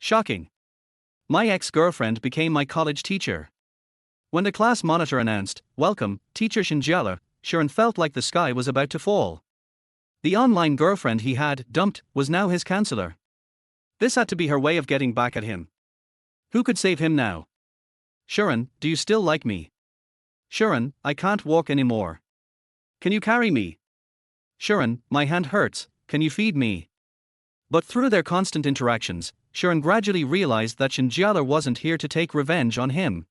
Shocking. My ex-girlfriend became my college teacher. When the class monitor announced, "Welcome, Teacher Shen Jiale," Sharon felt like the sky was about to fall. The online girlfriend he had dumped was now his counselor. This had to be her way of getting back at him. Who could save him now? "Sharon, do you still like me?" "Sharon, I can't walk anymore. Can you carry me?" "Sharon, my hand hurts, can you feed me?" But through their constant interactions, Sharon gradually realized that Shen Jiale wasn't here to take revenge on him.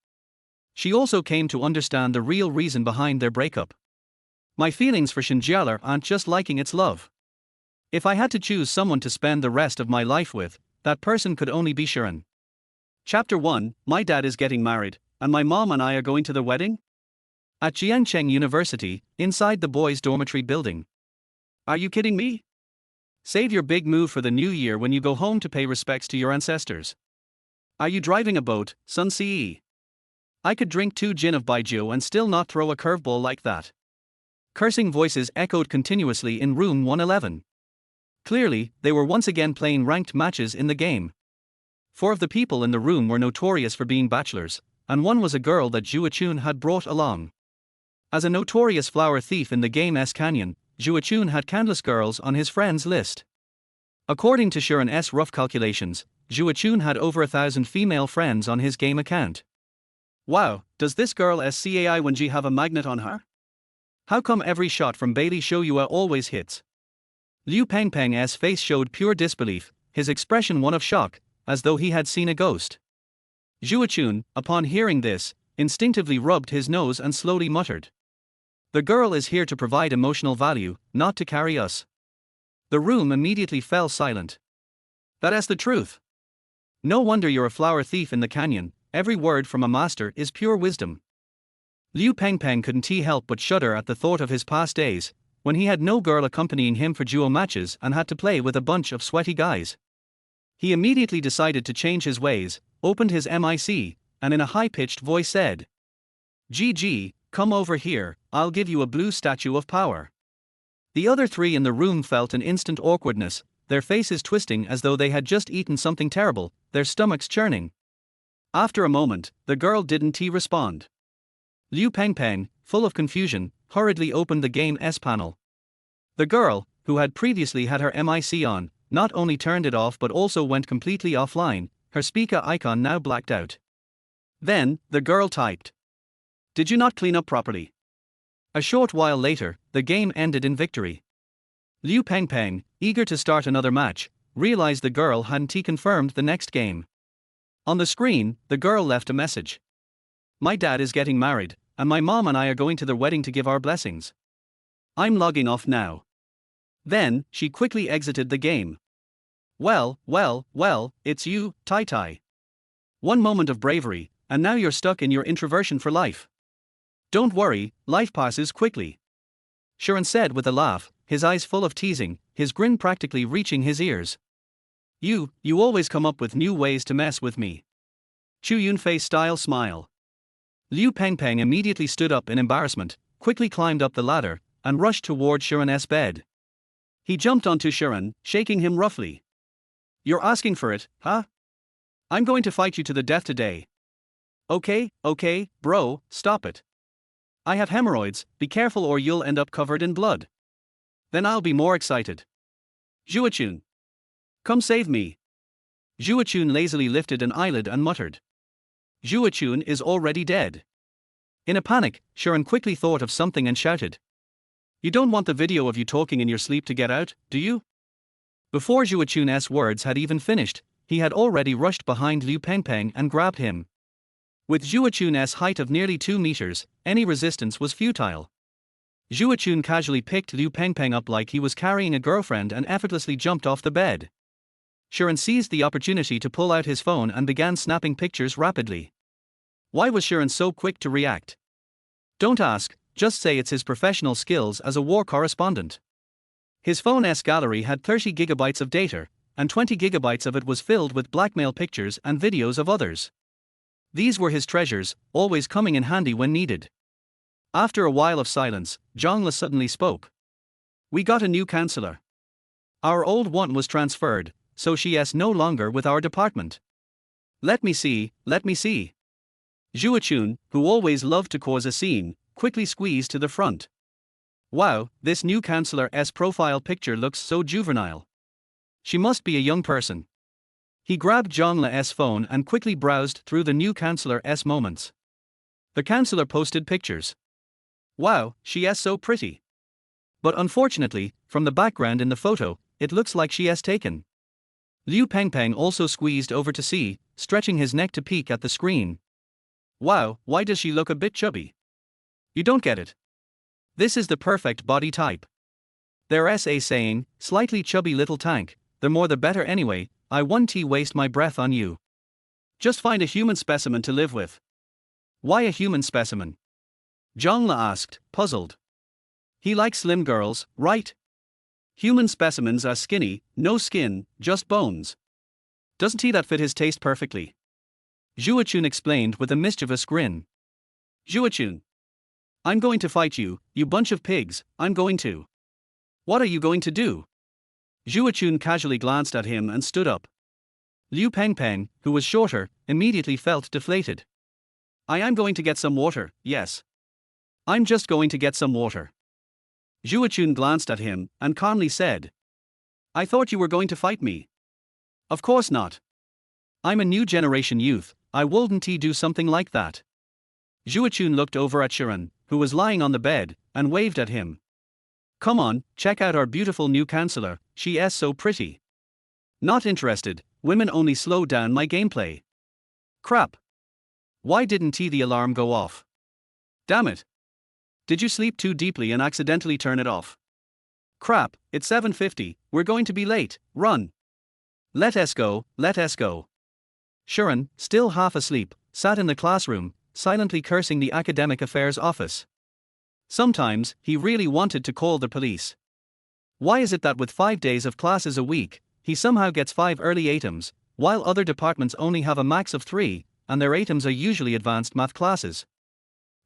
She also came to understand the real reason behind their breakup. My feelings for Shen Jiale aren't just liking, it's love. If I had to choose someone to spend the rest of my life with, that person could only be Sharon. Chapter 1, My dad is getting married, and my mom and I are going to the wedding? At Jiancheng University, inside the boys' dormitory building. Are you kidding me? Save your big move for the new year when you go home to pay respects to your ancestors. Are you driving a boat, Sun Ce? I could drink 2 gin of baijiu and still not throw a curveball like that. Cursing voices echoed continuously in room 111. Clearly, they were once again playing ranked matches in the game. 4 of the people in the room were notorious for being bachelors, and one was a girl that Zhu Chun had brought along. As a notorious flower thief in the game's canyon, Zhu Chun had countless girls on his friends list. According to Sharon's rough calculations, Zhu Chun had over 1,000 female friends on his game account. Wow, does this girl Scai Wenji have a magnet on her? How come every shot from Bailey Shoyua always hits? Liu Pengpeng's face showed pure disbelief, his expression one of shock, as though he had seen a ghost. Zhu Chun, upon hearing this, instinctively rubbed his nose and slowly muttered. The girl is here to provide emotional value, not to carry us. The room immediately fell silent. That's the truth. No wonder you're a flower thief in the canyon, every word from a master is pure wisdom. Liu Pengpeng couldn't help but shudder at the thought of his past days, when he had no girl accompanying him for duo matches and had to play with a bunch of sweaty guys. He immediately decided to change his ways, opened his mic, and in a high-pitched voice said, "GG, come over here, I'll give you a blue statue of power." The other 3 in the room felt an instant awkwardness, their faces twisting as though they had just eaten something terrible, their stomachs churning. After a moment, the girl didn't respond. Liu Pengpeng, full of confusion, hurriedly opened the game's panel. The girl, who had previously had her mic on, not only turned it off but also went completely offline, her speaker icon now blacked out. Then, the girl typed, "Did you not clean up properly?" A short while later, the game ended in victory. Liu Pengpeng, eager to start another match, realized the girl hadn't confirmed the next game. On the screen, the girl left a message. "My dad is getting married, and my mom and I are going to the wedding to give our blessings. I'm logging off now." Then, she quickly exited the game. Well, it's you, Tai Tai. One moment of bravery, and now you're stuck in your introversion for life. Don't worry, life passes quickly. Sharon said with a laugh, his eyes full of teasing, his grin practically reaching his ears. You always come up with new ways to mess with me." Chu Yunfei style smile. Liu Pengpeng immediately stood up in embarrassment, quickly climbed up the ladder, and rushed toward Sharon's bed. He jumped onto Sharon, shaking him roughly. "You're asking for it, huh? I'm going to fight you to the death today." Okay, bro, stop it. I have hemorrhoids, be careful or you'll end up covered in blood. Then I'll be more excited. Zhu Chun. Come save me. Zhu Chun lazily lifted an eyelid and muttered. Zhu Chun is already dead. In a panic, Sharon quickly thought of something and shouted. You don't want the video of you talking in your sleep to get out, do you? Before Zhu Chun's words had even finished, he had already rushed behind Liu Pengpeng and grabbed him. With Zhu Chun's height of nearly 2 meters, any resistance was futile. Zhu Chun casually picked Liu Pengpeng up like he was carrying a girlfriend and effortlessly jumped off the bed. Sharon seized the opportunity to pull out his phone and began snapping pictures rapidly. Why was Sharon so quick to react? Don't ask, just say it's his professional skills as a war correspondent. His phone's gallery had 30 gigabytes of data, and 20 gigabytes of it was filled with blackmail pictures and videos of others. These were his treasures, always coming in handy when needed. After a while of silence, Zhongla suddenly spoke. We got a new counselor. Our old one was transferred, so she's no longer with our department. Let me see, let me see. Zhuochun, who always loved to cause a scene, quickly squeezed to the front. Wow, this new counselor's profile picture looks so juvenile. She must be a young person. He grabbed Zhongla's phone and quickly browsed through the new counselor's moments. The counselor posted pictures. Wow, she is so pretty. But unfortunately, from the background in the photo, it looks like she has taken. Liu Pengpeng also squeezed over to see, stretching his neck to peek at the screen. Wow, why does she look a bit chubby? You don't get it. This is the perfect body type. There's a saying, slightly chubby little tank, the more the better anyway, I won't waste my breath on you. Just find a human specimen to live with. Why a human specimen? Zhongla asked, puzzled. He likes slim girls, right? Human specimens are skinny, no skin, just bones. Doesn't he that fit his taste perfectly? Zhuochun explained with a mischievous grin. Zhuochun. I'm going to fight you, you bunch of pigs, I'm going to. What are you going to do? Zhuochun casually glanced at him and stood up. Liu Pengpeng, who was shorter, immediately felt deflated. I am going to get some water, yes. I'm just going to get some water. Zhuochun glanced at him and calmly said. I thought you were going to fight me. Of course not. I'm a new generation youth, I wouldn't do something like that. Zhuochun looked over at Shi An, who was lying on the bed, and waved at him. Come on, check out our beautiful new counselor, she is so pretty. Not interested, women only slow down my gameplay. Crap. Why didn't the alarm go off? Damn it. Did you sleep too deeply and accidentally turn it off? Crap, it's 7:50, we're going to be late, run. Let us go, let us go. Shi An, still half asleep, sat in the classroom, silently cursing the academic affairs office. Sometimes, he really wanted to call the police. Why is it that with 5 days of classes a week, he somehow gets 5 early ATEMs, while other departments only have a max of 3, and their ATEMs are usually advanced math classes?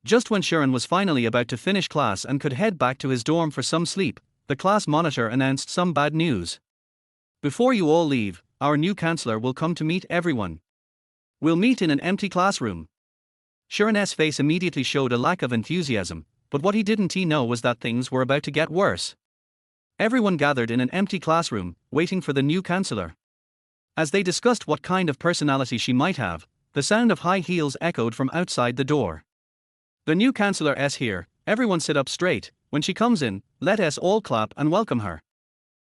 Just when Shi An was finally about to finish class and could head back to his dorm for some sleep, the class monitor announced some bad news. Before you all leave, our new counselor will come to meet everyone. We'll meet in an empty classroom. Shi An's face immediately showed a lack of enthusiasm, but what he didn't know was that things were about to get worse. Everyone gathered in an empty classroom, waiting for the new counselor. As they discussed what kind of personality she might have, the sound of high heels echoed from outside the door. The new counselor is here, everyone sit up straight, when she comes in, let us all clap and welcome her.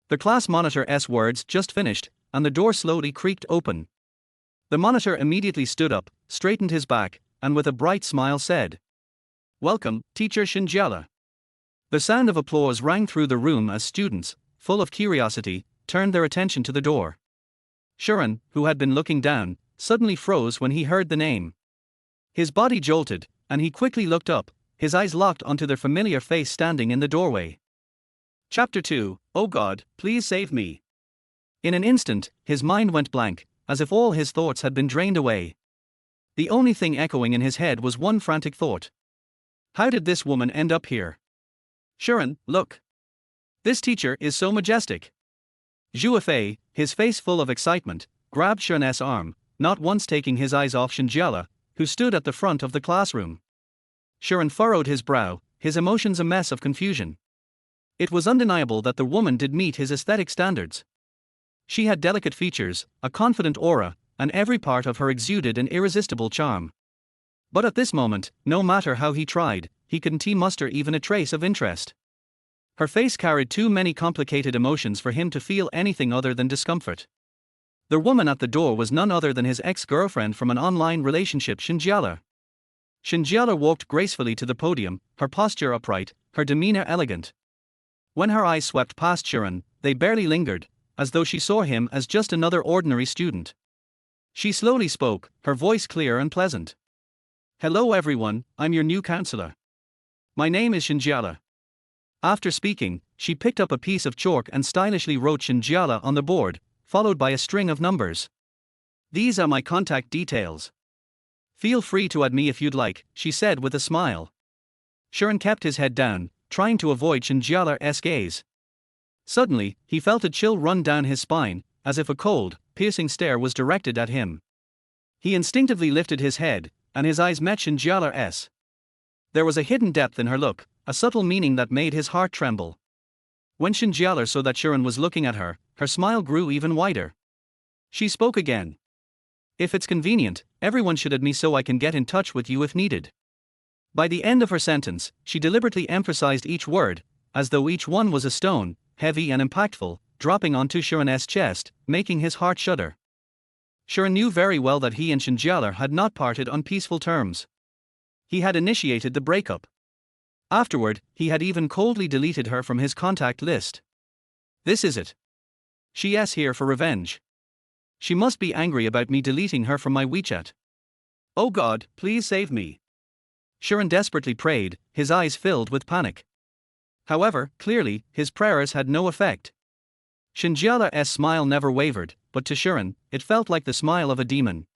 The class monitor's words just finished, and the door slowly creaked open. The monitor immediately stood up, straightened his back, and with a bright smile said, Welcome, teacher Shen Jiale. The sound of applause rang through the room as students, full of curiosity, turned their attention to the door. Shi An, who had been looking down, suddenly froze when he heard the name. His body jolted, and he quickly looked up, his eyes locked onto the familiar face standing in the doorway. Chapter 2, Oh God, please save me. In an instant, his mind went blank, as if all his thoughts had been drained away. The only thing echoing in his head was one frantic thought. How did this woman end up here? Shi An, look. This teacher is so majestic. Zhu Fei, his face full of excitement, grabbed Shi An's arm, not once taking his eyes off Shen Jiale, who stood at the front of the classroom. Shi An furrowed his brow, his emotions a mess of confusion. It was undeniable that the woman did meet his aesthetic standards. She had delicate features, a confident aura, and every part of her exuded an irresistible charm. But at this moment, no matter how he tried, he couldn't muster even a trace of interest. Her face carried too many complicated emotions for him to feel anything other than discomfort. The woman at the door was none other than his ex-girlfriend from an online relationship, Shen Jiale. Shen Jiale walked gracefully to the podium, her posture upright, her demeanor elegant. When her eyes swept past Shi An, they barely lingered, as though she saw him as just another ordinary student. She slowly spoke, her voice clear and pleasant. Hello everyone, I'm your new counselor. My name is Shen Jiale. After speaking, she picked up a piece of chalk and stylishly wrote Shen Jiale on the board, followed by a string of numbers. These are my contact details. Feel free to add me if you'd like, she said with a smile. Shi An kept his head down, trying to avoid Shen Jiale's gaze. Suddenly, he felt a chill run down his spine, as if a cold, piercing stare was directed at him. He instinctively lifted his head, and his eyes met Shen Jiale's. There was a hidden depth in her look, a subtle meaning that made his heart tremble. When Shen Jiale saw that Shi An was looking at her, her smile grew even wider. She spoke again. If it's convenient, everyone should add me so I can get in touch with you if needed. By the end of her sentence, she deliberately emphasized each word, as though each one was a stone, heavy and impactful, dropping onto Shi An's chest, making his heart shudder. Shi An knew very well that he and Shen Jiale had not parted on peaceful terms. He had initiated the breakup. Afterward, he had even coldly deleted her from his contact list. This is it. She's here for revenge. She must be angry about me deleting her from my WeChat. Oh God, please save me. Shi An desperately prayed, his eyes filled with panic. However, clearly, his prayers had no effect. Shen Jiale's smile never wavered, but to Shi An, it felt like the smile of a demon.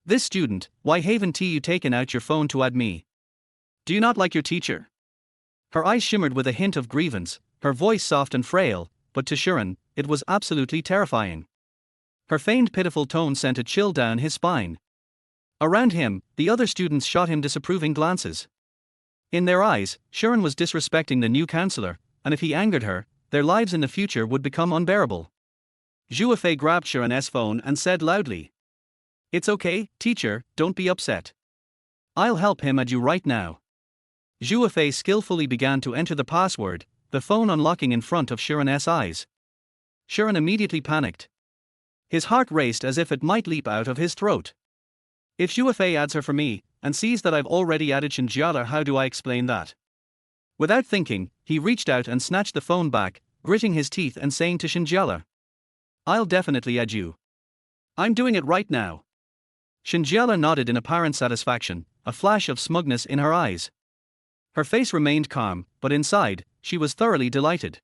This student, why haven't you taken out your phone to add me? Do you not like your teacher? Her eyes shimmered with a hint of grievance, her voice soft and frail, but to Shi An, it was absolutely terrifying. Her feigned pitiful tone sent a chill down his spine. Around him, the other students shot him disapproving glances. In their eyes, Shi An was disrespecting the new counselor, and if he angered her, their lives in the future would become unbearable. Zhu Fei grabbed Shi An's phone and said loudly, "It's okay, teacher, don't be upset. I'll help him add you right now." Zhu Fei skillfully began to enter the password, the phone unlocking in front of Shi An's eyes. Shi An immediately panicked. His heart raced as if it might leap out of his throat. If Zhu Fei adds her for me, and sees that I've already added Shen Jiale, how do I explain that? Without thinking, he reached out and snatched the phone back, gritting his teeth and saying to Shen Jiale, "I'll definitely add you. I'm doing it right now." Shen Jiale nodded in apparent satisfaction, a flash of smugness in her eyes. Her face remained calm, but inside, she was thoroughly delighted.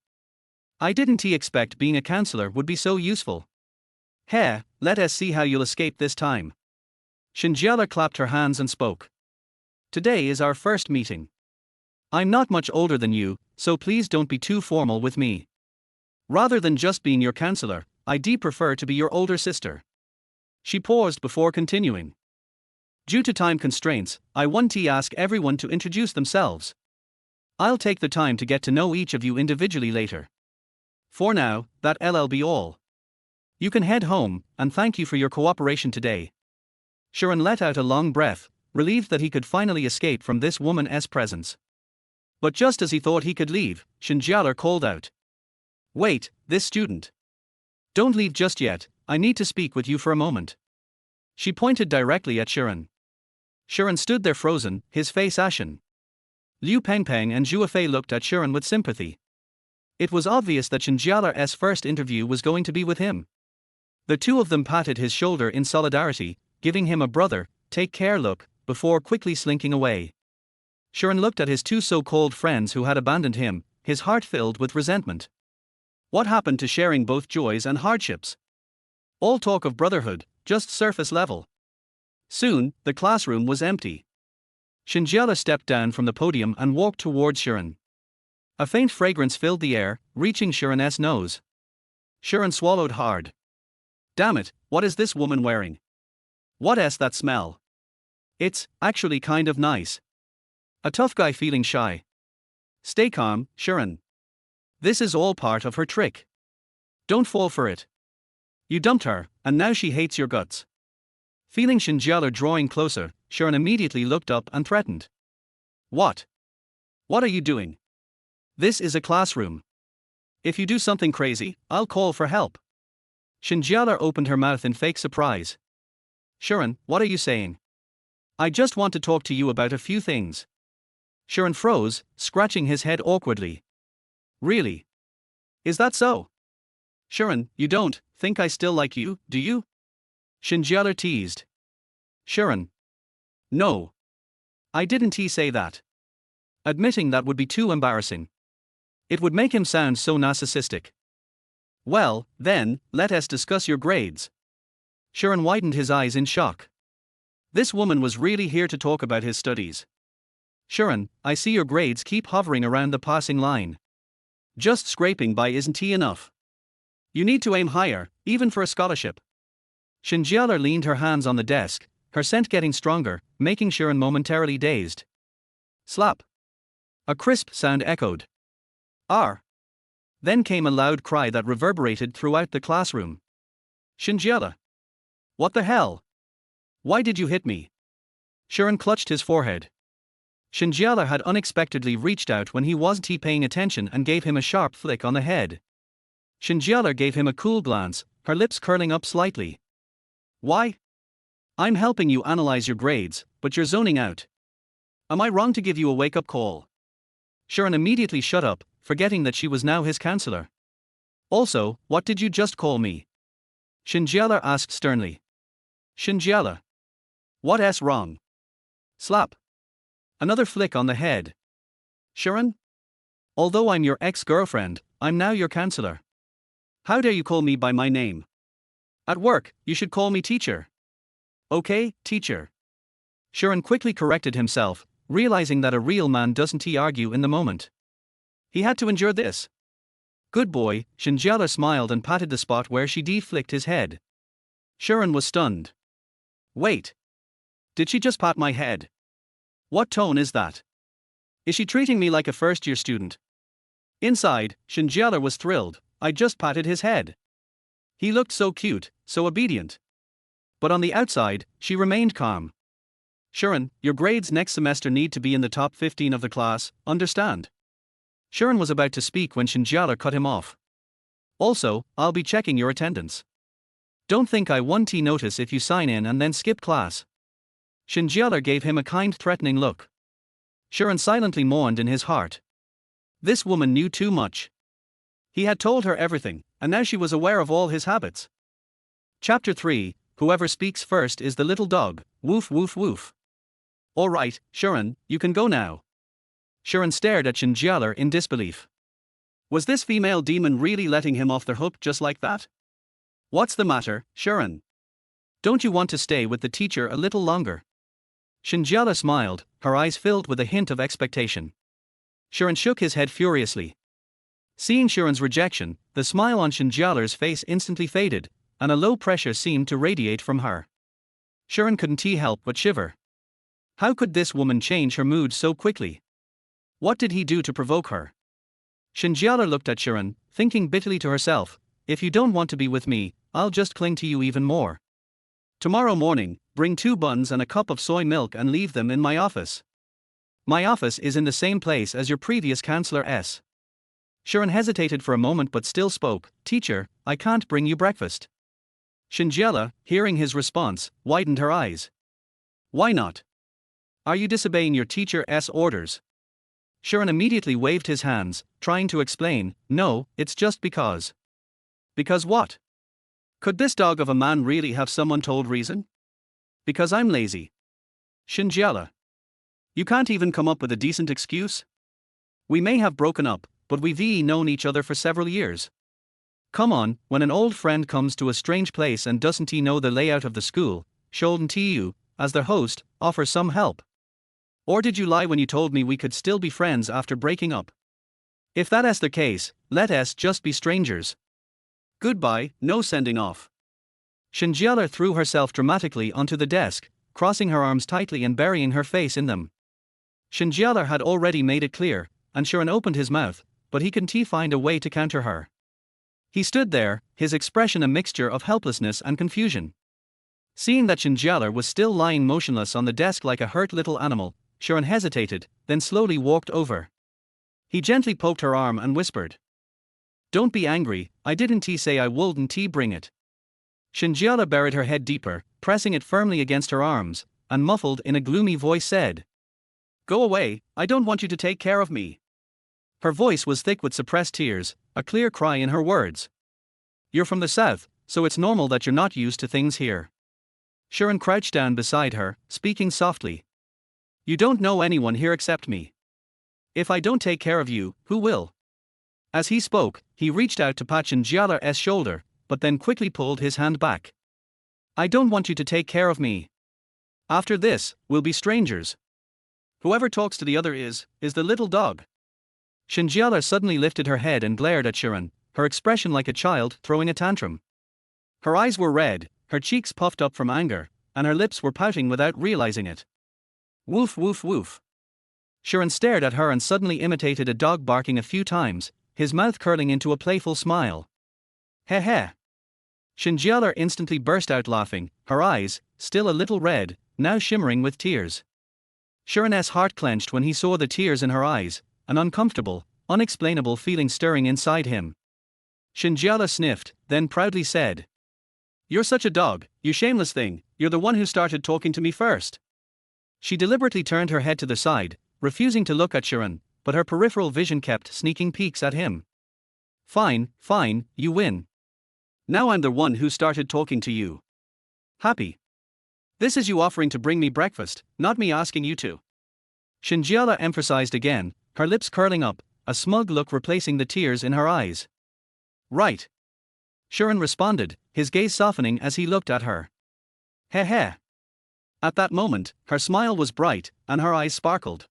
I didn't expect being a counselor would be so useful. Hey, let us see how you'll escape this time. Shen Jiale clapped her hands and spoke. Today is our first meeting. I'm not much older than you, so please don't be too formal with me. Rather than just being your counselor, I'd prefer to be your older sister. She paused before continuing. Due to time constraints, I want to ask everyone to introduce themselves. I'll take the time to get to know each of you individually later. For now, that'll be all. You can head home, and thank you for your cooperation today. Shi An let out a long breath, relieved that he could finally escape from this woman's presence. But just as he thought he could leave, Shen Jiale called out. Wait, this student. Don't leave just yet, I need to speak with you for a moment. She pointed directly at Shi An. Shi An stood there frozen, his face ashen. Liu Pengpeng and Zhu Fei looked at Shi An with sympathy. It was obvious that Shen Jiale's first interview was going to be with him. The two of them patted his shoulder in solidarity, giving him a brother, take care look, before quickly slinking away. Shi An looked at his two so-called friends who had abandoned him, his heart filled with resentment. What happened to sharing both joys and hardships? All talk of brotherhood, just surface level. Soon, the classroom was empty. Shen Jiale stepped down from the podium and walked towards Shi An. A faint fragrance filled the air, reaching Shi An's nose. Shi An swallowed hard. Damn it, what is this woman wearing? What's that smell? It's actually kind of nice. A tough guy feeling shy. Stay calm, Shi An. This is all part of her trick. Don't fall for it. You dumped her, and now she hates your guts. Feeling Shen Jiale drawing closer, Shi An immediately looked up and threatened. What? What are you doing? This is a classroom. If you do something crazy, I'll call for help. Shen Jiale opened her mouth in fake surprise. Shi An, what are you saying? I just want to talk to you about a few things. Shi An froze, scratching his head awkwardly. Really? Is that so? Shi An, you don't think I still like you, do you? Shen Jiale teased. Shi An. No. I didn't say that. Admitting that would be too embarrassing. It would make him sound so narcissistic. Well, then, let us discuss your grades. Shi An widened his eyes in shock. This woman was really here to talk about his studies. Shi An, I see your grades keep hovering around the passing line. Just scraping by isn't enough. You need to aim higher, even for a scholarship. Shen Jiale leaned her hands on the desk, her scent getting stronger, making Shi An momentarily dazed. Slap. A crisp sound echoed. R. Then came a loud cry that reverberated throughout the classroom. Shen Jiale. What the hell? Why did you hit me? Shi An clutched his forehead. Shen Jiale had unexpectedly reached out when he wasn't paying attention and gave him a sharp flick on the head. Shen Jiale gave him a cool glance, her lips curling up slightly. Why? I'm helping you analyze your grades, but you're zoning out. Am I wrong to give you a wake-up call? Shi An immediately shut up, forgetting that she was now his counselor. Also, what did you just call me? Shen Jiale asked sternly. Shen Jiale. What's wrong? Slap. Another flick on the head. Shi An? Although I'm your ex-girlfriend, I'm now your counselor. How dare you call me by my name? At work, you should call me teacher. Okay, teacher. Shi An quickly corrected himself, realizing that a real man doesn't argue in the moment. He had to endure this. Good boy, Shen Jiale smiled and patted the spot where she flicked his head. Shi An was stunned. Wait. Did she just pat my head? What tone is that? Is she treating me like a first-year student? Inside, Shen Jiale was thrilled. I just patted his head. He looked so cute, so obedient. But on the outside, she remained calm. Shi An, your grades next semester need to be in the top 15 of the class, understand? Shi An was about to speak when Shen Jiale cut him off. Also, I'll be checking your attendance. Don't think I won't notice if you sign in and then skip class. Shen Jiale gave him a kind threatening look. Shi An silently mourned in his heart. This woman knew too much. He had told her everything, and now she was aware of all his habits. Chapter 3, Whoever speaks first is the little dog, woof woof woof. Alright, Shi An, you can go now. Shi An stared at Shen Jiale in disbelief. Was this female demon really letting him off the hook just like that? What's the matter, Shi An? Don't you want to stay with the teacher a little longer? Shen Jiale smiled, her eyes filled with a hint of expectation. Shi An shook his head furiously. Seeing Shi An's rejection, the smile on Shen Jiale's face instantly faded, and a low pressure seemed to radiate from her. Shi An couldn't help but shiver. How could this woman change her mood so quickly? What did he do to provoke her? Shen Jiale looked at Shi An, thinking bitterly to herself, if you don't want to be with me, I'll just cling to you even more. Tomorrow morning, bring 2 buns and a cup of soy milk and leave them in my office. My office is in the same place as your previous counselor S. Shi An hesitated for a moment but still spoke, Teacher, I can't bring you breakfast. Shen Jiale, hearing his response, widened her eyes. Why not? Are you disobeying your teacher's orders? Shi An immediately waved his hands, trying to explain, no, it's just because. Because what? Could this dog of a man really have some untold reason? Because I'm lazy. Shen Jiale. You can't even come up with a decent excuse? We may have broken up, but we've known each other for several years. Come on, when an old friend comes to a strange place and doesn't know the layout of the school, shouldn't you, as their host, offer some help? Or did you lie when you told me we could still be friends after breaking up? If that's the case, let us just be strangers. Goodbye, no sending off. Shen Jiale threw herself dramatically onto the desk, crossing her arms tightly and burying her face in them. Shen Jiale had already made it clear, and Shi An opened his mouth, but he couldn't find a way to counter her. He stood there, his expression a mixture of helplessness and confusion. Seeing that Shen Jiale was still lying motionless on the desk like a hurt little animal, Shi An hesitated, then slowly walked over. He gently poked her arm and whispered. Don't be angry, I didn't say I wouldn't bring it. Shen Jiale buried her head deeper, pressing it firmly against her arms, and muffled in a gloomy voice said. Go away, I don't want you to take care of me. Her voice was thick with suppressed tears, a clear cry in her words. You're from the south, so it's normal that you're not used to things here. Shi An crouched down beside her, speaking softly. You don't know anyone here except me. If I don't take care of you, who will? As he spoke, he reached out to pat Shen Jiale's shoulder, but then quickly pulled his hand back. I don't want you to take care of me. After this, we'll be strangers. Whoever talks to the other is the little dog. Shen Jiale suddenly lifted her head and glared at Shi An, her expression like a child throwing a tantrum. Her eyes were red, her cheeks puffed up from anger, and her lips were pouting without realizing it. Woof woof woof. Sharon stared at her and suddenly imitated a dog barking a few times, his mouth curling into a playful smile. Heh heh. Shen Jiale instantly burst out laughing, her eyes, still a little red, now shimmering with tears. Sharon's heart clenched when he saw the tears in her eyes, an uncomfortable, unexplainable feeling stirring inside him. Shen Jiale sniffed, then proudly said, "You're such a dog, you shameless thing, you're the one who started talking to me first." She deliberately turned her head to the side, refusing to look at Sharon, but her peripheral vision kept sneaking peeks at him. Fine, you win. Now I'm the one who started talking to you. Happy. This is you offering to bring me breakfast, not me asking you to. Shen Jiale emphasized again, her lips curling up, a smug look replacing the tears in her eyes. Right. Sharon responded, his gaze softening as he looked at her. Heh heh. At that moment, her smile was bright, and her eyes sparkled.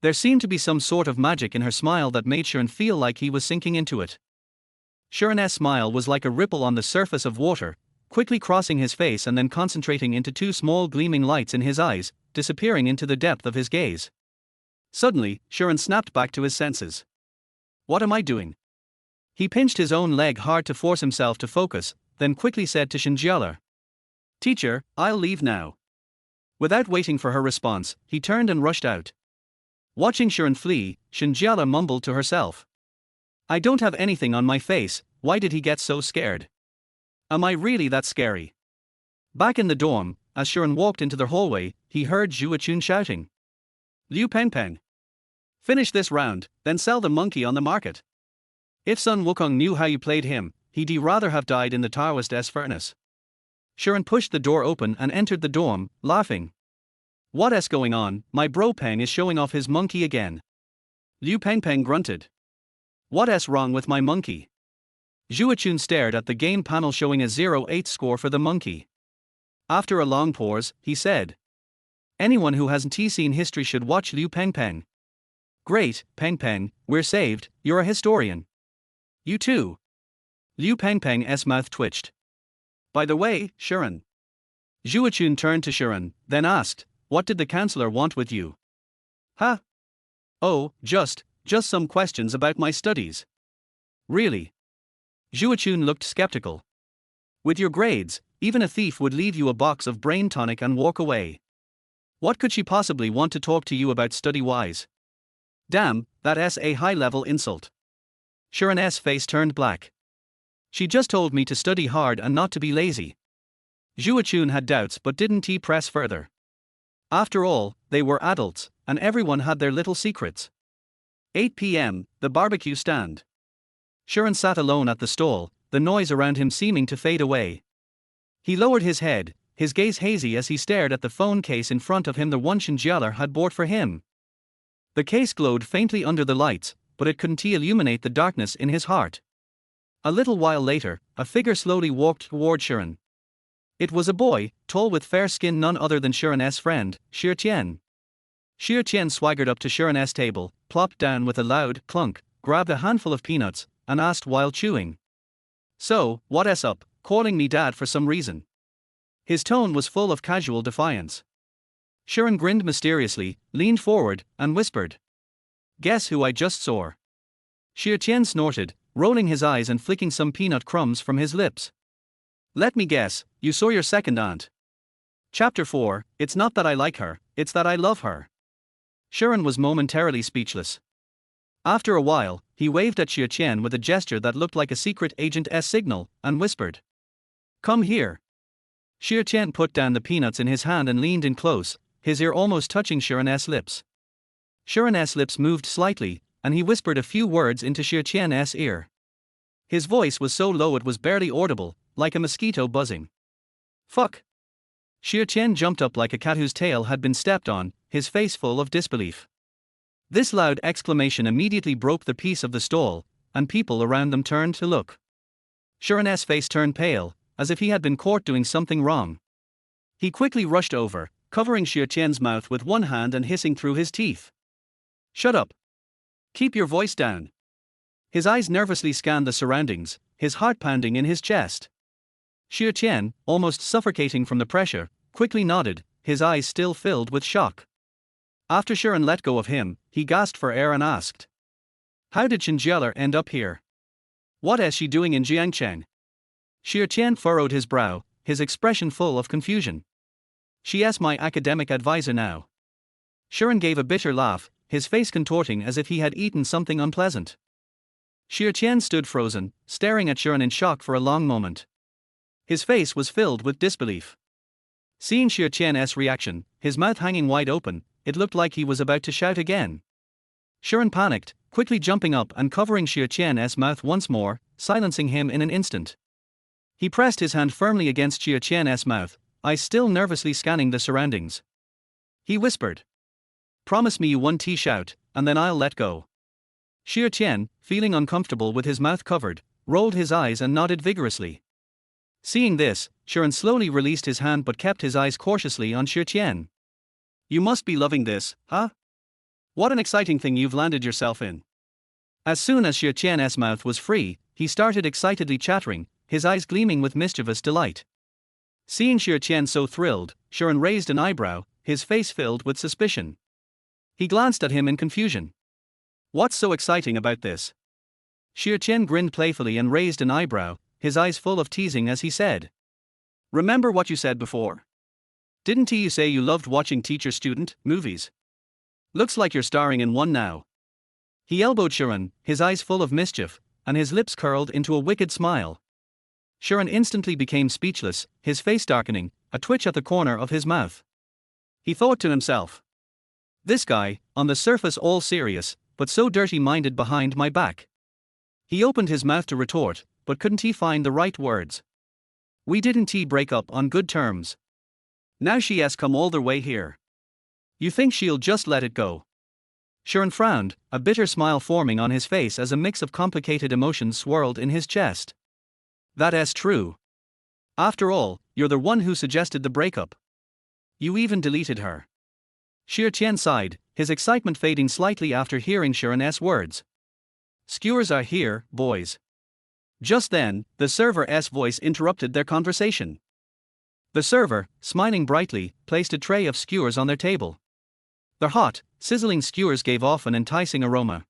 There seemed to be some sort of magic in her smile that made Sharon feel like he was sinking into it. Sharon's smile was like a ripple on the surface of water, quickly crossing his face and then concentrating into two small gleaming lights in his eyes, disappearing into the depth of his gaze. Suddenly, Sharon snapped back to his senses. What am I doing? He pinched his own leg hard to force himself to focus, then quickly said to Shen Jiale, "Teacher, I'll leave now." Without waiting for her response, he turned and rushed out. Watching Sharon flee, Shen Jiale mumbled to herself, "I don't have anything on my face, why did he get so scared? Am I really that scary?" Back in the dorm, as Sharon walked into the hallway, he heard Zhu Chun shouting, "Liu Pengpeng! Finish this round, then sell the monkey on the market. If Sun Wukong knew how you played him, he'd rather have died in the Taoist furnace." Sharon pushed the door open and entered the dorm, laughing. "What's going on? My bro Peng is showing off his monkey again." Liu Pengpeng grunted. "What's wrong with my monkey?" Zhu Chun stared at the game panel showing a 0-8 score for the monkey. After a long pause, he said, "Anyone who hasn't seen history should watch Liu Pengpeng." "Great, Pengpeng, we're saved, you're a historian." "You too." Liu Pengpeng's mouth twitched. "By the way, Sharon." Zhu Chun turned to Sharon, then asked, "What did the counselor want with you?" "Huh? Oh, just some questions about my studies." "Really?" Zhu Chun looked skeptical. "With your grades, even a thief would leave you a box of brain tonic and walk away. What could she possibly want to talk to you about study-wise?" "Damn, that's a high-level insult." Sharon's face turned black. "She just told me to study hard and not to be lazy." Zhu Chun had doubts but didn't press further. After all, they were adults, and everyone had their little secrets. 8 p.m., the barbecue stand. Sharon sat alone at the stall, the noise around him seeming to fade away. He lowered his head, his gaze hazy as he stared at the phone case in front of him, the one Shen Jiale had bought for him. The case glowed faintly under the lights, but it couldn't illuminate the darkness in his heart. A little while later, a figure slowly walked toward Sharon. It was a boy, tall with fair skin, none other than Sharon's friend, Shi An. Shi An swaggered up to Sharon's table, plopped down with a loud clunk, grabbed a handful of peanuts, and asked while chewing, "So, what's up, calling me dad for some reason?" His tone was full of casual defiance. Sharon grinned mysteriously, leaned forward, and whispered, "Guess who I just saw?" Shi An snorted, rolling his eyes and flicking some peanut crumbs from his lips. "Let me guess, you saw your second aunt." Chapter 4, It's not that I like her, it's that I love her. Sharon was momentarily speechless. After a while, he waved at Shi An with a gesture that looked like a secret agent's signal, and whispered, "Come here." Shi An put down the peanuts in his hand and leaned in close, his ear almost touching Sharon's lips. Sharon's lips moved slightly, and he whispered a few words into Shi An's ear. His voice was so low it was barely audible, like a mosquito buzzing. "Fuck." Shi An jumped up like a cat whose tail had been stepped on, his face full of disbelief. This loud exclamation immediately broke the peace of the stall, and people around them turned to look. Sharon's face turned pale, as if he had been caught doing something wrong. He quickly rushed over, covering Shi An's mouth with one hand and hissing through his teeth, "Shut up. Keep your voice down." His eyes nervously scanned the surroundings, his heart pounding in his chest. Shi An, almost suffocating from the pressure, quickly nodded, his eyes still filled with shock. After Shi An let go of him, he gasped for air and asked, "How did Shen Jiale end up here? What is she doing in Jiangcheng?" Shi An furrowed his brow, his expression full of confusion. "She is my academic advisor now." Shi An gave a bitter laugh, his face contorting as if he had eaten something unpleasant. Shi An stood frozen, staring at Shi An in shock for a long moment. His face was filled with disbelief. Seeing Shi An's reaction, his mouth hanging wide open, it looked like he was about to shout again. Shi An panicked, quickly jumping up and covering Shi An's mouth once more, silencing him in an instant. He pressed his hand firmly against Shi An's mouth, eyes still nervously scanning the surroundings. He whispered, "Promise me you won't shout, and then I'll let go." Shi An, feeling uncomfortable with his mouth covered, rolled his eyes and nodded vigorously. Seeing this, Shi An slowly released his hand but kept his eyes cautiously on Shi An. "You must be loving this, huh? What an exciting thing you've landed yourself in." As soon as Shi An's mouth was free, he started excitedly chattering, his eyes gleaming with mischievous delight. Seeing Shi An so thrilled, Shi An raised an eyebrow, his face filled with suspicion. He glanced at him in confusion. "What's so exciting about this?" Shi An grinned playfully and raised an eyebrow, his eyes full of teasing as he said, "Remember what you said before? Didn't you say you loved watching teacher-student movies? Looks like you're starring in one now." He elbowed Shi An, his eyes full of mischief, and his lips curled into a wicked smile. Shi An instantly became speechless, his face darkening, a twitch at the corner of his mouth. He thought to himself, "This guy, on the surface all serious, but so dirty-minded behind my back." He opened his mouth to retort, but couldn't he find the right words. "We didn't break up on good terms. Now she has come all the way here. You think she'll just let it go?" Shi An frowned, a bitter smile forming on his face as a mix of complicated emotions swirled in his chest. "That is true. After all, you're the one who suggested the breakup. You even deleted her." Shi An sighed, his excitement fading slightly after hearing Shi An's words. "Skewers are here, boys." Just then, the server's voice interrupted their conversation. The server, smiling brightly, placed a tray of skewers on their table. The hot, sizzling skewers gave off an enticing aroma.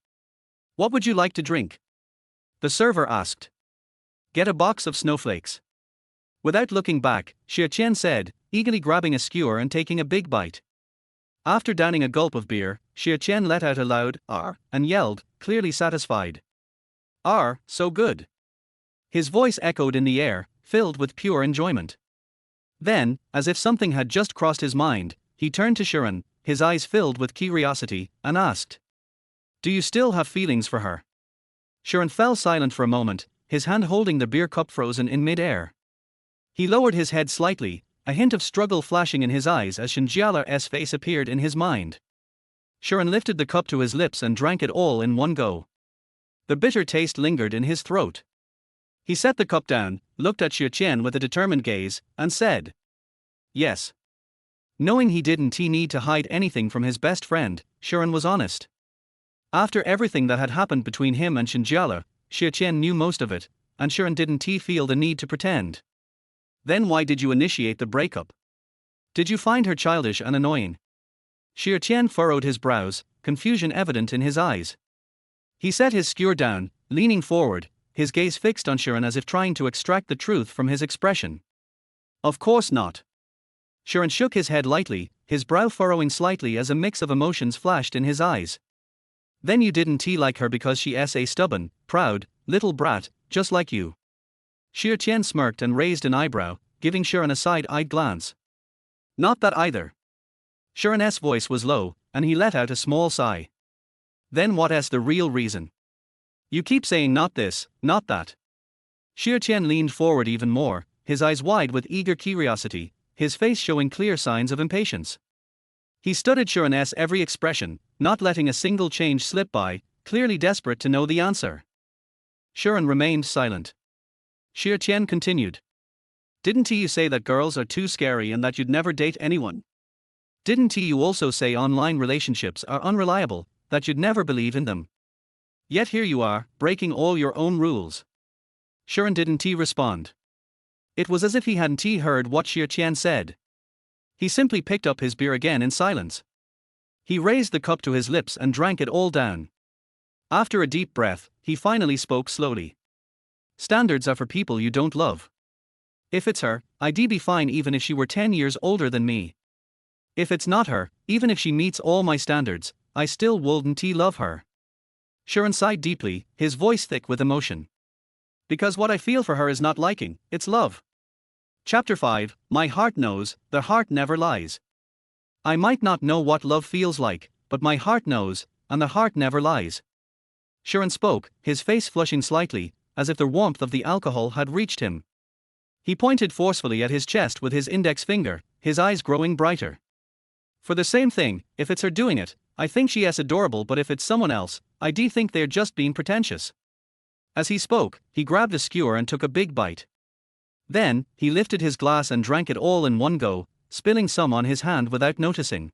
"What would you like to drink?" the server asked. "Get a box of snowflakes." Without looking back, Shi An said, eagerly grabbing a skewer and taking a big bite. After downing a gulp of beer, Shi An let out a loud "R" and yelled, clearly satisfied. "R, so good." His voice echoed in the air, filled with pure enjoyment. Then, as if something had just crossed his mind, he turned to Shi An, his eyes filled with curiosity, and asked, "Do you still have feelings for her?" Shi An fell silent for a moment, his hand holding the beer cup frozen in mid-air. He lowered his head slightly, a hint of struggle flashing in his eyes as Shen Jiale's face appeared in his mind. Shi An lifted the cup to his lips and drank it all in one go. The bitter taste lingered in his throat. He set the cup down, looked at Shi An with a determined gaze, and said, "Yes." Knowing he didn't need to hide anything from his best friend, Shi An was honest. After everything that had happened between him and Shen Jiale, Shi An knew most of it, and Shi An didn't feel the need to pretend. "Then why did you initiate the breakup? Did you find her childish and annoying?" Shi An furrowed his brows, confusion evident in his eyes. He set his skewer down, leaning forward, his gaze fixed on Shi An as if trying to extract the truth from his expression. "Of course not." Shi An shook his head lightly, his brow furrowing slightly as a mix of emotions flashed in his eyes. "Then you didn't like her because she is a stubborn, proud, little brat, just like you." Shi An smirked and raised an eyebrow, giving Shi An a side-eyed glance. "Not that either." Shi An's voice was low, and he let out a small sigh. "Then what is the real reason? You keep saying not this, not that." Shi An leaned forward even more, his eyes wide with eager curiosity, his face showing clear signs of impatience. He studied Shi An's every expression, not letting a single change slip by, clearly desperate to know the answer. Shi An remained silent. Shi An continued. "Didn't you say that girls are too scary and that you'd never date anyone? Didn't you also say online relationships are unreliable, that you'd never believe in them? Yet here you are, breaking all your own rules. Sharon didn't respond. It was as if he hadn't heard what Shi An said. He simply picked up his beer again in silence. He raised the cup to his lips and drank it all down. After a deep breath, he finally spoke slowly. Standards are for people you don't love. If it's her, I'd be fine even if she were 10 years older than me. If it's not her, even if she meets all my standards, I still wouldn't love her. Sharon sighed deeply, his voice thick with emotion. Because what I feel for her is not liking, it's love. Chapter 5, My Heart Knows, the Heart Never Lies. I might not know what love feels like, but my heart knows, and the heart never lies. Sharon spoke, his face flushing slightly, as if the warmth of the alcohol had reached him. He pointed forcefully at his chest with his index finger, his eyes growing brighter. For the same thing, if it's her doing it, I think she is adorable, but if it's someone else, I think they're just being pretentious. As he spoke, he grabbed a skewer and took a big bite. Then, he lifted his glass and drank it all in one go, spilling some on his hand without noticing.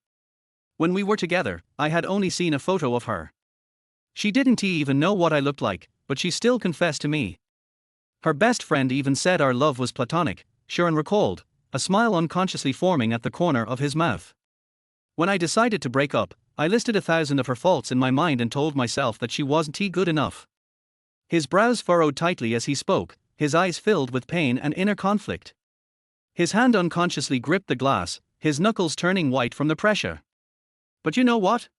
When we were together, I had only seen a photo of her. She didn't even know what I looked like, but she still confessed to me. Her best friend even said our love was platonic, Sharon recalled, a smile unconsciously forming at the corner of his mouth. When I decided to break up, I listed 1,000 of her faults in my mind and told myself that she wasn't good enough. His brows furrowed tightly as he spoke, his eyes filled with pain and inner conflict. His hand unconsciously gripped the glass, his knuckles turning white from the pressure. But you know what?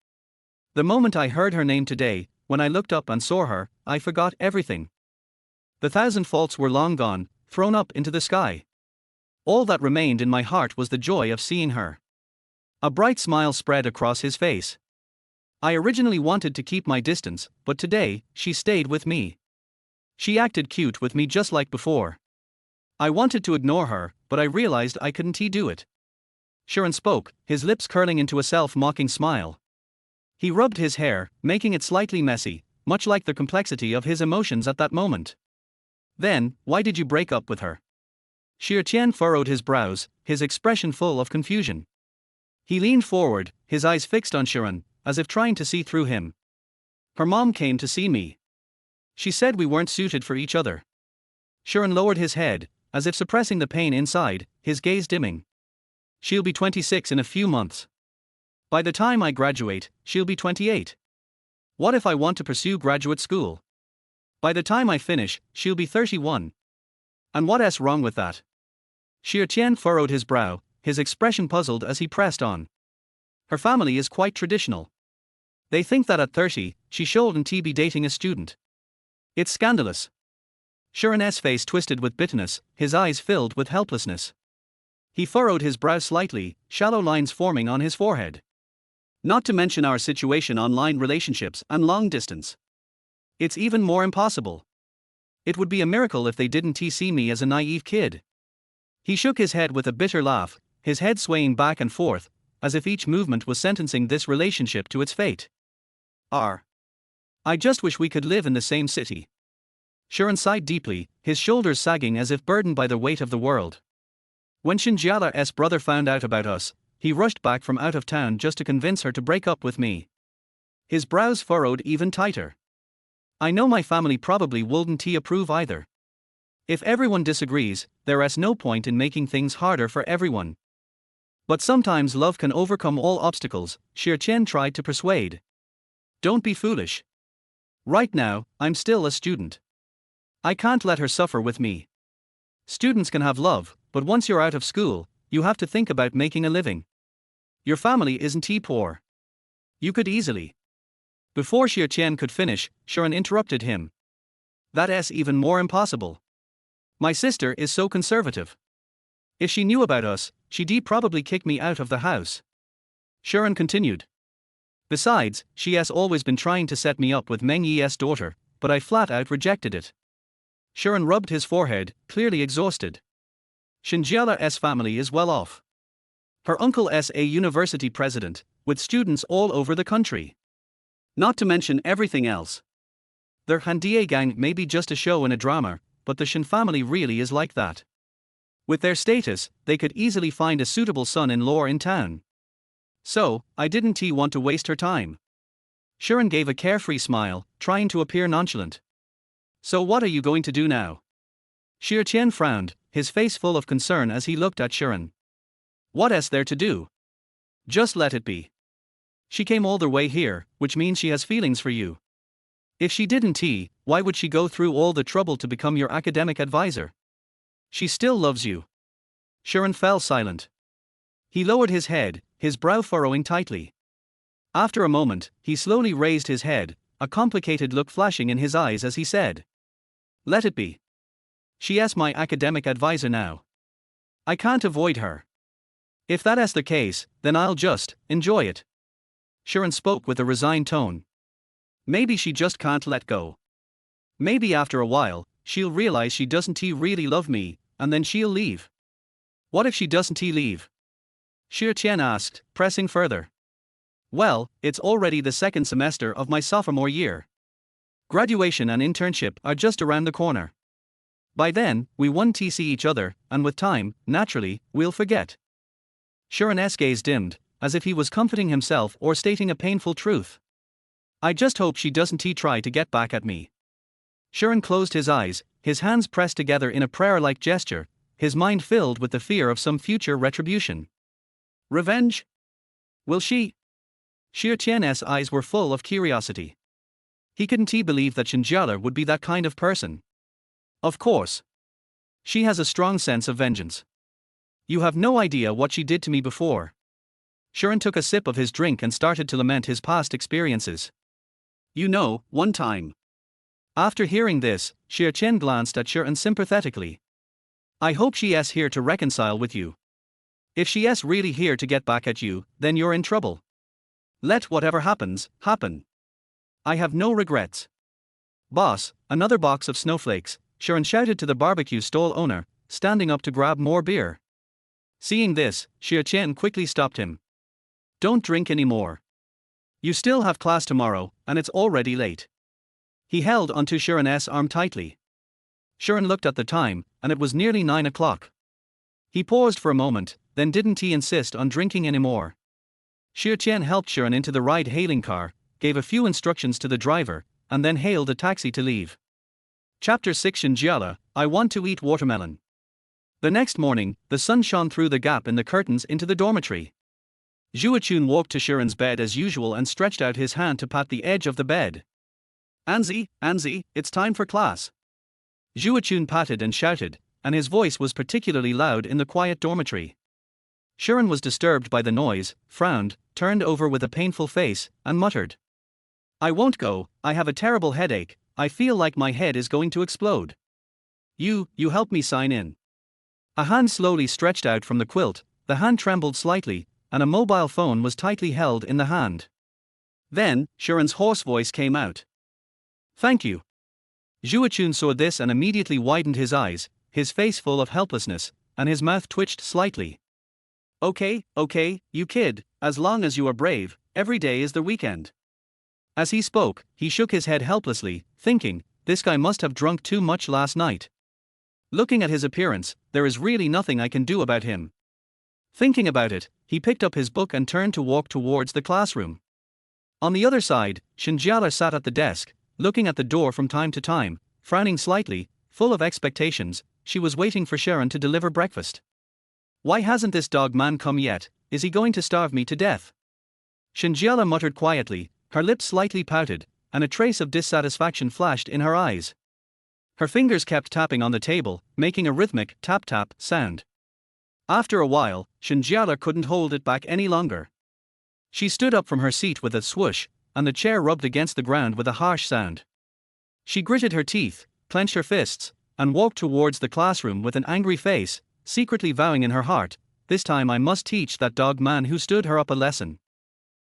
The moment I heard her name today, when I looked up and saw her, I forgot everything. The 1,000 faults were long gone, thrown up into the sky. All that remained in my heart was the joy of seeing her. A bright smile spread across his face. I originally wanted to keep my distance, but today, she stayed with me. She acted cute with me just like before. I wanted to ignore her, but I realized I couldn't do it. Sharon spoke, his lips curling into a self-mocking smile. He rubbed his hair, making it slightly messy, much like the complexity of his emotions at that moment. Then, why did you break up with her? Shi An furrowed his brows, his expression full of confusion. He leaned forward, his eyes fixed on Sharon, as if trying to see through him. Her mom came to see me. She said we weren't suited for each other. Sharon lowered his head, as if suppressing the pain inside, his gaze dimming. She'll be 26 in a few months. By the time I graduate, she'll be 28. What if I want to pursue graduate school? By the time I finish, she'll be 31. And what's wrong with that? Shi An furrowed his brow, his expression puzzled as he pressed on. Her family is quite traditional. They think that at 30, she shouldn't be dating a student. It's scandalous. Sharon's face twisted with bitterness, his eyes filled with helplessness. He furrowed his brow slightly, shallow lines forming on his forehead. Not to mention our situation, online relationships and long distance. It's even more impossible. It would be a miracle if they didn't see me as a naive kid. He shook his head with a bitter laugh, his head swaying back and forth, as if each movement was sentencing this relationship to its fate. I just wish we could live in the same city. Sharon sighed deeply, his shoulders sagging as if burdened by the weight of the world. When Shen Jiale's brother found out about us, he rushed back from out of town just to convince her to break up with me. His brows furrowed even tighter. I know my family probably wouldn't approve either. If everyone disagrees, there's no point in making things harder for everyone. But sometimes love can overcome all obstacles, Shi An tried to persuade. Don't be foolish. Right now, I'm still a student. I can't let her suffer with me. Students can have love, but once you're out of school, you have to think about making a living. Your family isn't poor. You could easily. Before Shi An could finish, Sharon interrupted him. That's even more impossible. My sister is so conservative. If she knew about us, she'd probably kick me out of the house. Sharon continued. Besides, she has always been trying to set me up with Meng Yi's daughter, but I flat out rejected it. Sharon rubbed his forehead, clearly exhausted. Shen Jiale's family is well off. Her uncle is a university president, with students all over the country. Not to mention everything else. Their Handie gang may be just a show in a drama, but the Shen family really is like that. With their status, they could easily find a suitable son-in-law in town. So, I didn't want to waste her time. Sharon gave a carefree smile, trying to appear nonchalant. So what are you going to do now? Shi An frowned, his face full of concern as he looked at Sharon. What is there to do? Just let it be. She came all the way here, which means she has feelings for you. If she didn't, why would she go through all the trouble to become your academic advisor? She still loves you. Sharon fell silent. He lowered his head, his brow furrowing tightly. After a moment, he slowly raised his head, a complicated look flashing in his eyes as he said, "Let it be. She is my academic advisor now. I can't avoid her. If that is the case, then I'll just enjoy it." Sharon spoke with a resigned tone. Maybe she just can't let go. Maybe after a while, she'll realize she doesn't really love me, and then she'll leave. What if she doesn't leave? Shi An asked, pressing further. Well, it's already the second semester of my sophomore year. Graduation and internship are just around the corner. By then, we won't see each other, and with time, naturally, we'll forget. Sharon's gaze dimmed, as if he was comforting himself or stating a painful truth. I just hope she doesn't try to get back at me. Sharon closed his eyes, his hands pressed together in a prayer-like gesture, his mind filled with the fear of some future retribution. Revenge? Will she? Shi An's eyes were full of curiosity. He couldn't believe that Shen Jiale would be that kind of person. Of course. She has a strong sense of vengeance. You have no idea what she did to me before. Sharon took a sip of his drink and started to lament his past experiences. You know, one time. After hearing this, Shi An glanced at Sharon sympathetically. I hope she is here to reconcile with you. If she is really here to get back at you, then you're in trouble. Let whatever happens, happen. I have no regrets. Boss, another box of snowflakes, Sharon shouted to the barbecue stall owner, standing up to grab more beer. Seeing this, Shi An quickly stopped him. Don't drink anymore. You still have class tomorrow, and it's already late. He held onto Sharon's arm tightly. Sharon looked at the time, and it was nearly 9 o'clock. He paused for a moment, then didn't insist on drinking anymore. Shi An helped Sharon into the ride-hailing car, gave a few instructions to the driver, and then hailed a taxi to leave. Chapter 6 Shen Jiale, I want to eat watermelon. The next morning, the sun shone through the gap in the curtains into the dormitory. Shi An walked to Sharon's bed as usual and stretched out his hand to pat the edge of the bed. Anzi, it's time for class. Shi An patted and shouted, and his voice was particularly loud in the quiet dormitory. Sharon was disturbed by the noise, frowned, turned over with a painful face, and muttered. I won't go, I have a terrible headache, I feel like my head is going to explode. You help me sign in. A hand slowly stretched out from the quilt, the hand trembled slightly, and a mobile phone was tightly held in the hand. Then, Sharon's hoarse voice came out. Thank you. Shi An saw this and immediately widened his eyes, his face full of helplessness, and his mouth twitched slightly. Okay, you kid, as long as you are brave, every day is the weekend. As he spoke, he shook his head helplessly, thinking, this guy must have drunk too much last night. Looking at his appearance, there is really nothing I can do about him. Thinking about it, he picked up his book and turned to walk towards the classroom. On the other side, Shen Jiale sat at the desk, looking at the door from time to time, frowning slightly, full of expectations. She was waiting for Sharon to deliver breakfast. Why hasn't this dog man come yet? Is he going to starve me to death? Shen Jiale muttered quietly, her lips slightly pouted, and a trace of dissatisfaction flashed in her eyes. Her fingers kept tapping on the table, making a rhythmic tap-tap sound. After a while, Shen Jiale couldn't hold it back any longer. She stood up from her seat with a swoosh, and the chair rubbed against the ground with a harsh sound. She gritted her teeth, clenched her fists, and walked towards the classroom with an angry face, secretly vowing in her heart, this time I must teach that dog man who stood her up a lesson.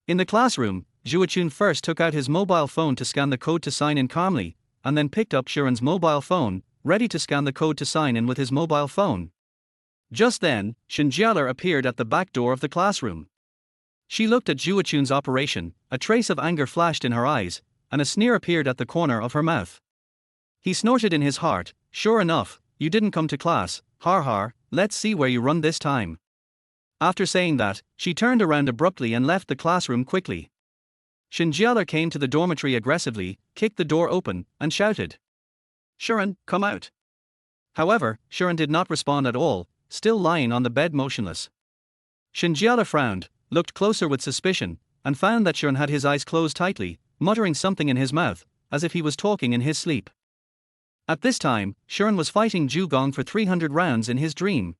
In the classroom, Shi An first took out his mobile phone to scan the code to sign in calmly, and then picked up Sharon's mobile phone, ready to scan the code to sign in with his mobile phone. Just then, Shen Jiale appeared at the back door of the classroom. She looked at Shi An's operation, a trace of anger flashed in her eyes, and a sneer appeared at the corner of her mouth. He snorted in his heart, sure enough, you didn't come to class, har, let's see where you run this time. After saying that, she turned around abruptly and left the classroom quickly. Shen Jiale came to the dormitory aggressively, kicked the door open, and shouted, "Sharon, come out." However, Sharon did not respond at all, still lying on the bed motionless. Shen Jiale frowned, looked closer with suspicion, and found that Sharon had his eyes closed tightly, muttering something in his mouth, as if he was talking in his sleep. At this time, Sharon was fighting Gong for 300 rounds in his dream.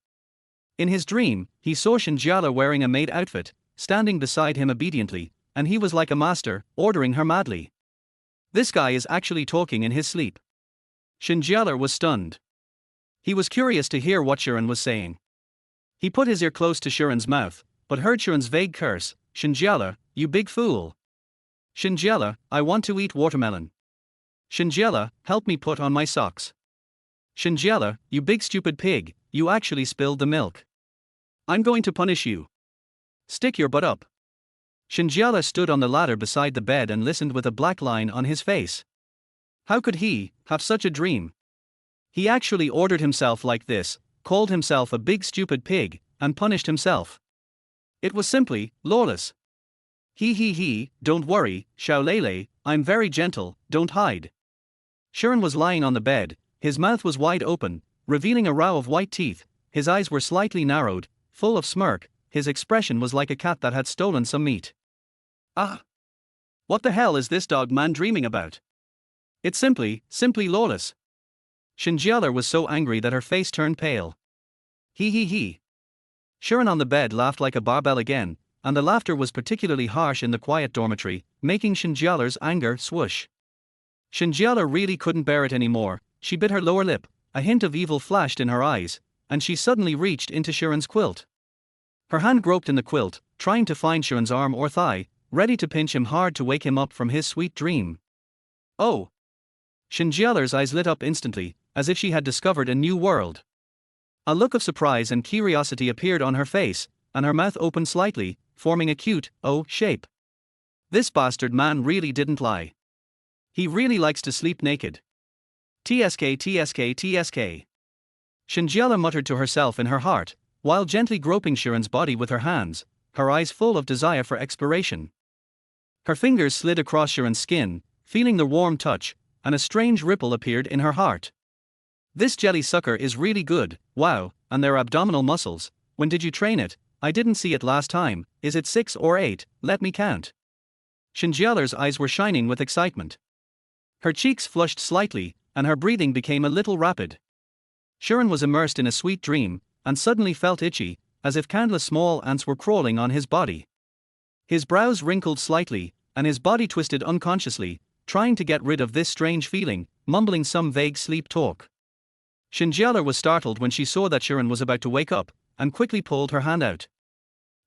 In his dream, he saw Shen Jiale wearing a maid outfit, standing beside him obediently, and he was like a master, ordering her madly. This guy is actually talking in his sleep. Shen Jiale was stunned. He was curious to hear what Sharon was saying. He put his ear close to Sharon's mouth, but heard Sharon's vague curse, "Shen Jiale, you big fool. Shen Jiale, I want to eat watermelon. Shen Jiale, help me put on my socks. Shen Jiale, you big stupid pig, you actually spilled the milk. I'm going to punish you. Stick your butt up." Shen Jiale stood on the ladder beside the bed and listened with a black line on his face. How could he have such a dream? He actually ordered himself like this, called himself a big stupid pig, and punished himself. It was simply lawless. He, don't worry, Xiaolele, I'm very gentle, don't hide. Sharon was lying on the bed, his mouth was wide open, revealing a row of white teeth, his eyes were slightly narrowed, full of smirk, his expression was like a cat that had stolen some meat. Ah! What the hell is this dog man dreaming about? It's simply lawless. Shen Jiale was so angry that her face turned pale. He. Sharon on the bed laughed like a barbell again, and the laughter was particularly harsh in the quiet dormitory, making Shen Jiale's anger swoosh. Shen Jiale really couldn't bear it anymore. She bit her lower lip, a hint of evil flashed in her eyes, and she suddenly reached into Sharon's quilt. Her hand groped in the quilt, trying to find Sharon's arm or thigh, ready to pinch him hard to wake him up from his sweet dream. Oh! Shen Jiale's eyes lit up instantly, as if she had discovered a new world. A look of surprise and curiosity appeared on her face, and her mouth opened slightly, forming a cute O shape. This bastard man really didn't lie. He really likes to sleep naked. TSK. Shen Jiale muttered to herself in her heart, while gently groping Sharon's body with her hands, her eyes full of desire for exploration. Her fingers slid across Sharon's skin, feeling the warm touch, and a strange ripple appeared in her heart. This jelly sucker is really good, wow, and their abdominal muscles, when did you train it? I didn't see it last time, is it 6 or 8, let me count. Shen Jiale's eyes were shining with excitement. Her cheeks flushed slightly, and her breathing became a little rapid. Sharon was immersed in a sweet dream, and suddenly felt itchy, as if countless small ants were crawling on his body. His brows wrinkled slightly, and his body twisted unconsciously, trying to get rid of this strange feeling, mumbling some vague sleep talk. Shen Jiale was startled when she saw that Sharon was about to wake up, and quickly pulled her hand out.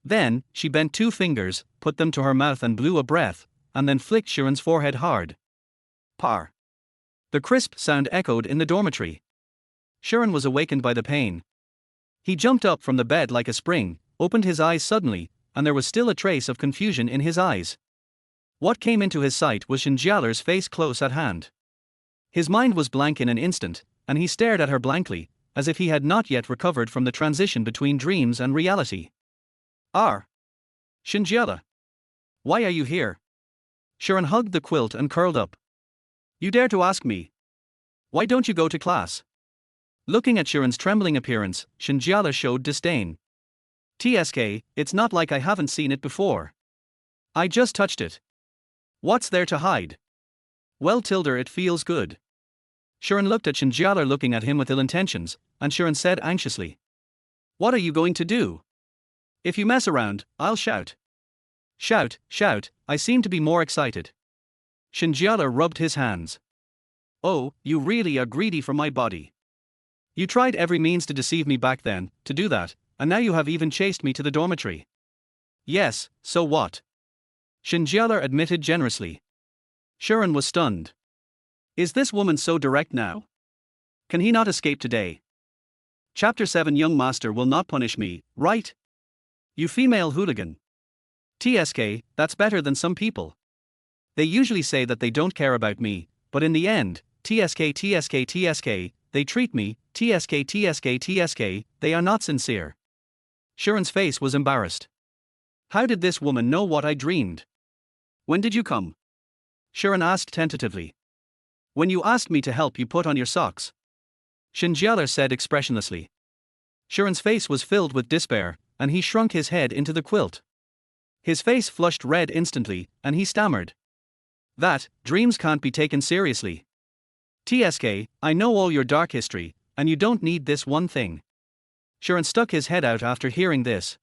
Then, she bent 2 fingers, put them to her mouth and blew a breath, and then flicked Sharon's forehead hard. Par. The crisp sound echoed in the dormitory. Sharon was awakened by the pain. He jumped up from the bed like a spring, opened his eyes suddenly, and there was still a trace of confusion in his eyes. What came into his sight was Shen Jiale's face close at hand. His mind was blank in an instant, and he stared at her blankly, as if he had not yet recovered from the transition between dreams and reality. Shen Jiale. Why are you here? Sharon hugged the quilt and curled up. You dare to ask me? Why don't you go to class? Looking at Sharon's trembling appearance, Shen Jiale showed disdain. TSK, it's not like I haven't seen it before. I just touched it. What's there to hide? Well, Tilder, it feels good. Sharon looked at Shen Jiale looking at him with ill intentions, and Sharon said anxiously. What are you going to do? If you mess around, I'll shout. Shout, I seem to be more excited. Shen Jiale rubbed his hands. Oh, you really are greedy for my body. You tried every means to deceive me back then, to do that, and now you have even chased me to the dormitory. Yes, so what? Shen Jiale admitted generously. Sharon was stunned. Is this woman so direct now? Can he not escape today? Chapter 7 Young Master will not punish me, right? You female hooligan. TSK, that's better than some people. They usually say that they don't care about me, but in the end, TSK, they treat me, TSK, they are not sincere. Sharon's face was embarrassed. How did this woman know what I dreamed? When did you come? Sharon asked tentatively. When you asked me to help you put on your socks. Shen Jiale said expressionlessly. Sharon's face was filled with despair, and he shrunk his head into the quilt. His face flushed red instantly, and he stammered. That, dreams can't be taken seriously. TSK, I know all your dark history, and you don't need this one thing. Sharon stuck his head out after hearing this.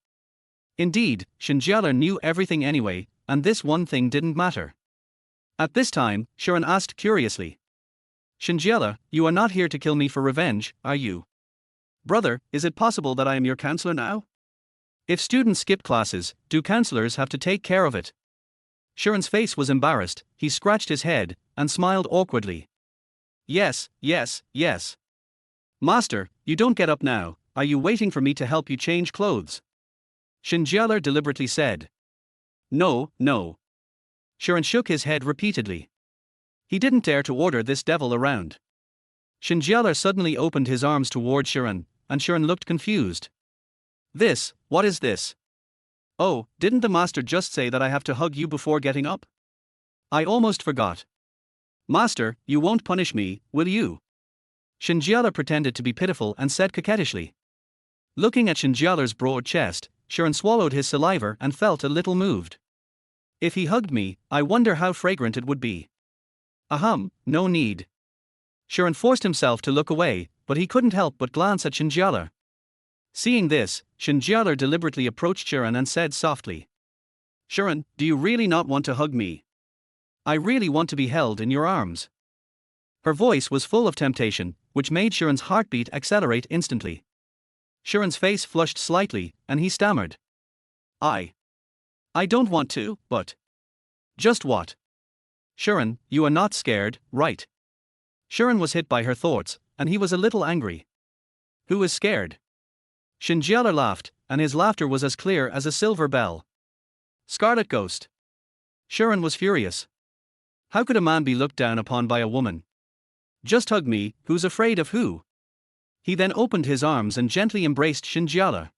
Indeed, Shen Jiale knew everything anyway, and this one thing didn't matter. At this time, Sharon asked curiously. Shen Jiale, you are not here to kill me for revenge, are you? Brother, is it possible that I am your counselor now? If students skip classes, do counselors have to take care of it? Sharon's face was embarrassed, he scratched his head, and smiled awkwardly. Yes, yes, yes. Master, you don't get up now, are you waiting for me to help you change clothes? Shen Jiale deliberately said. No, no. Sharon shook his head repeatedly. He didn't dare to order this devil around. Shen Jiale suddenly opened his arms toward Sharon, and Sharon looked confused. What is this? Oh, didn't the master just say that I have to hug you before getting up? I almost forgot. Master, you won't punish me, will you? Shen Jiale pretended to be pitiful and said coquettishly. Looking at Shen Jiale's broad chest, Sharon swallowed his saliva and felt a little moved. If he hugged me, I wonder how fragrant it would be. No need. Sharon forced himself to look away, but he couldn't help but glance at Shen Jiale. Seeing this, Shen Jiale deliberately approached Sharon and said softly. Sharon, do you really not want to hug me? I really want to be held in your arms. Her voice was full of temptation, which made Sharon's heartbeat accelerate instantly. Sharon's face flushed slightly, and he stammered. I don't want to, but. Just what? Sharon, you are not scared, right? Sharon was hit by her thoughts, and he was a little angry. Who is scared? Shen Jiale laughed, and his laughter was as clear as a silver bell. Scarlet Ghost. Sharon was furious. How could a man be looked down upon by a woman? Just hug me, who's afraid of who? He then opened his arms and gently embraced Shen Jiale.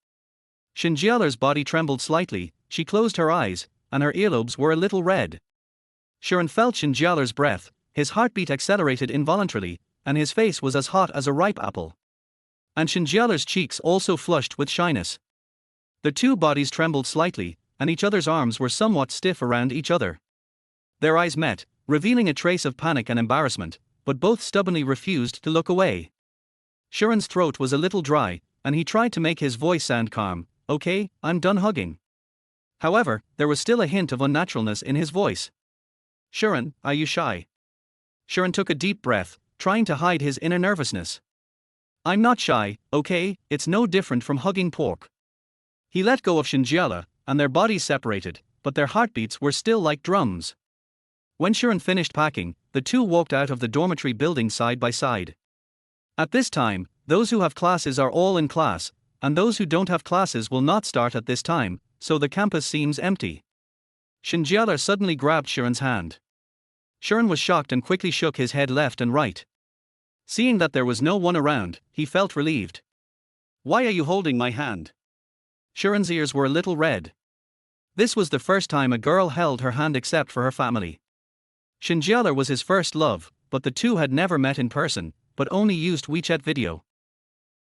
Shen Jiale's body trembled slightly, she closed her eyes, and her earlobes were a little red. Sharon felt Shen Jiale's breath, his heartbeat accelerated involuntarily, and his face was as hot as a ripe apple. And Shen Jiale's cheeks also flushed with shyness. The two bodies trembled slightly, and each other's arms were somewhat stiff around each other. Their eyes met, revealing a trace of panic and embarrassment, but both stubbornly refused to look away. Sharon's throat was a little dry, and he tried to make his voice sound calm. Okay, I'm done hugging. However, there was still a hint of unnaturalness in his voice. Sharon, are you shy? Sharon took a deep breath, trying to hide his inner nervousness. I'm not shy, okay, it's no different from hugging pork. He let go of Shen Jiale, and their bodies separated, but their heartbeats were still like drums. When Sharon finished packing, the two walked out of the dormitory building side by side. At this time, those who have classes are all in class, and those who don't have classes will not start at this time, so the campus seems empty. Shen Jiale suddenly grabbed Sharon's hand. Sharon was shocked and quickly shook his head left and right. Seeing that there was no one around, he felt relieved. Why are you holding my hand? Sharon's ears were a little red. This was the first time a girl held her hand except for her family. Shen Jiale was his first love, but the two had never met in person, but only used WeChat video.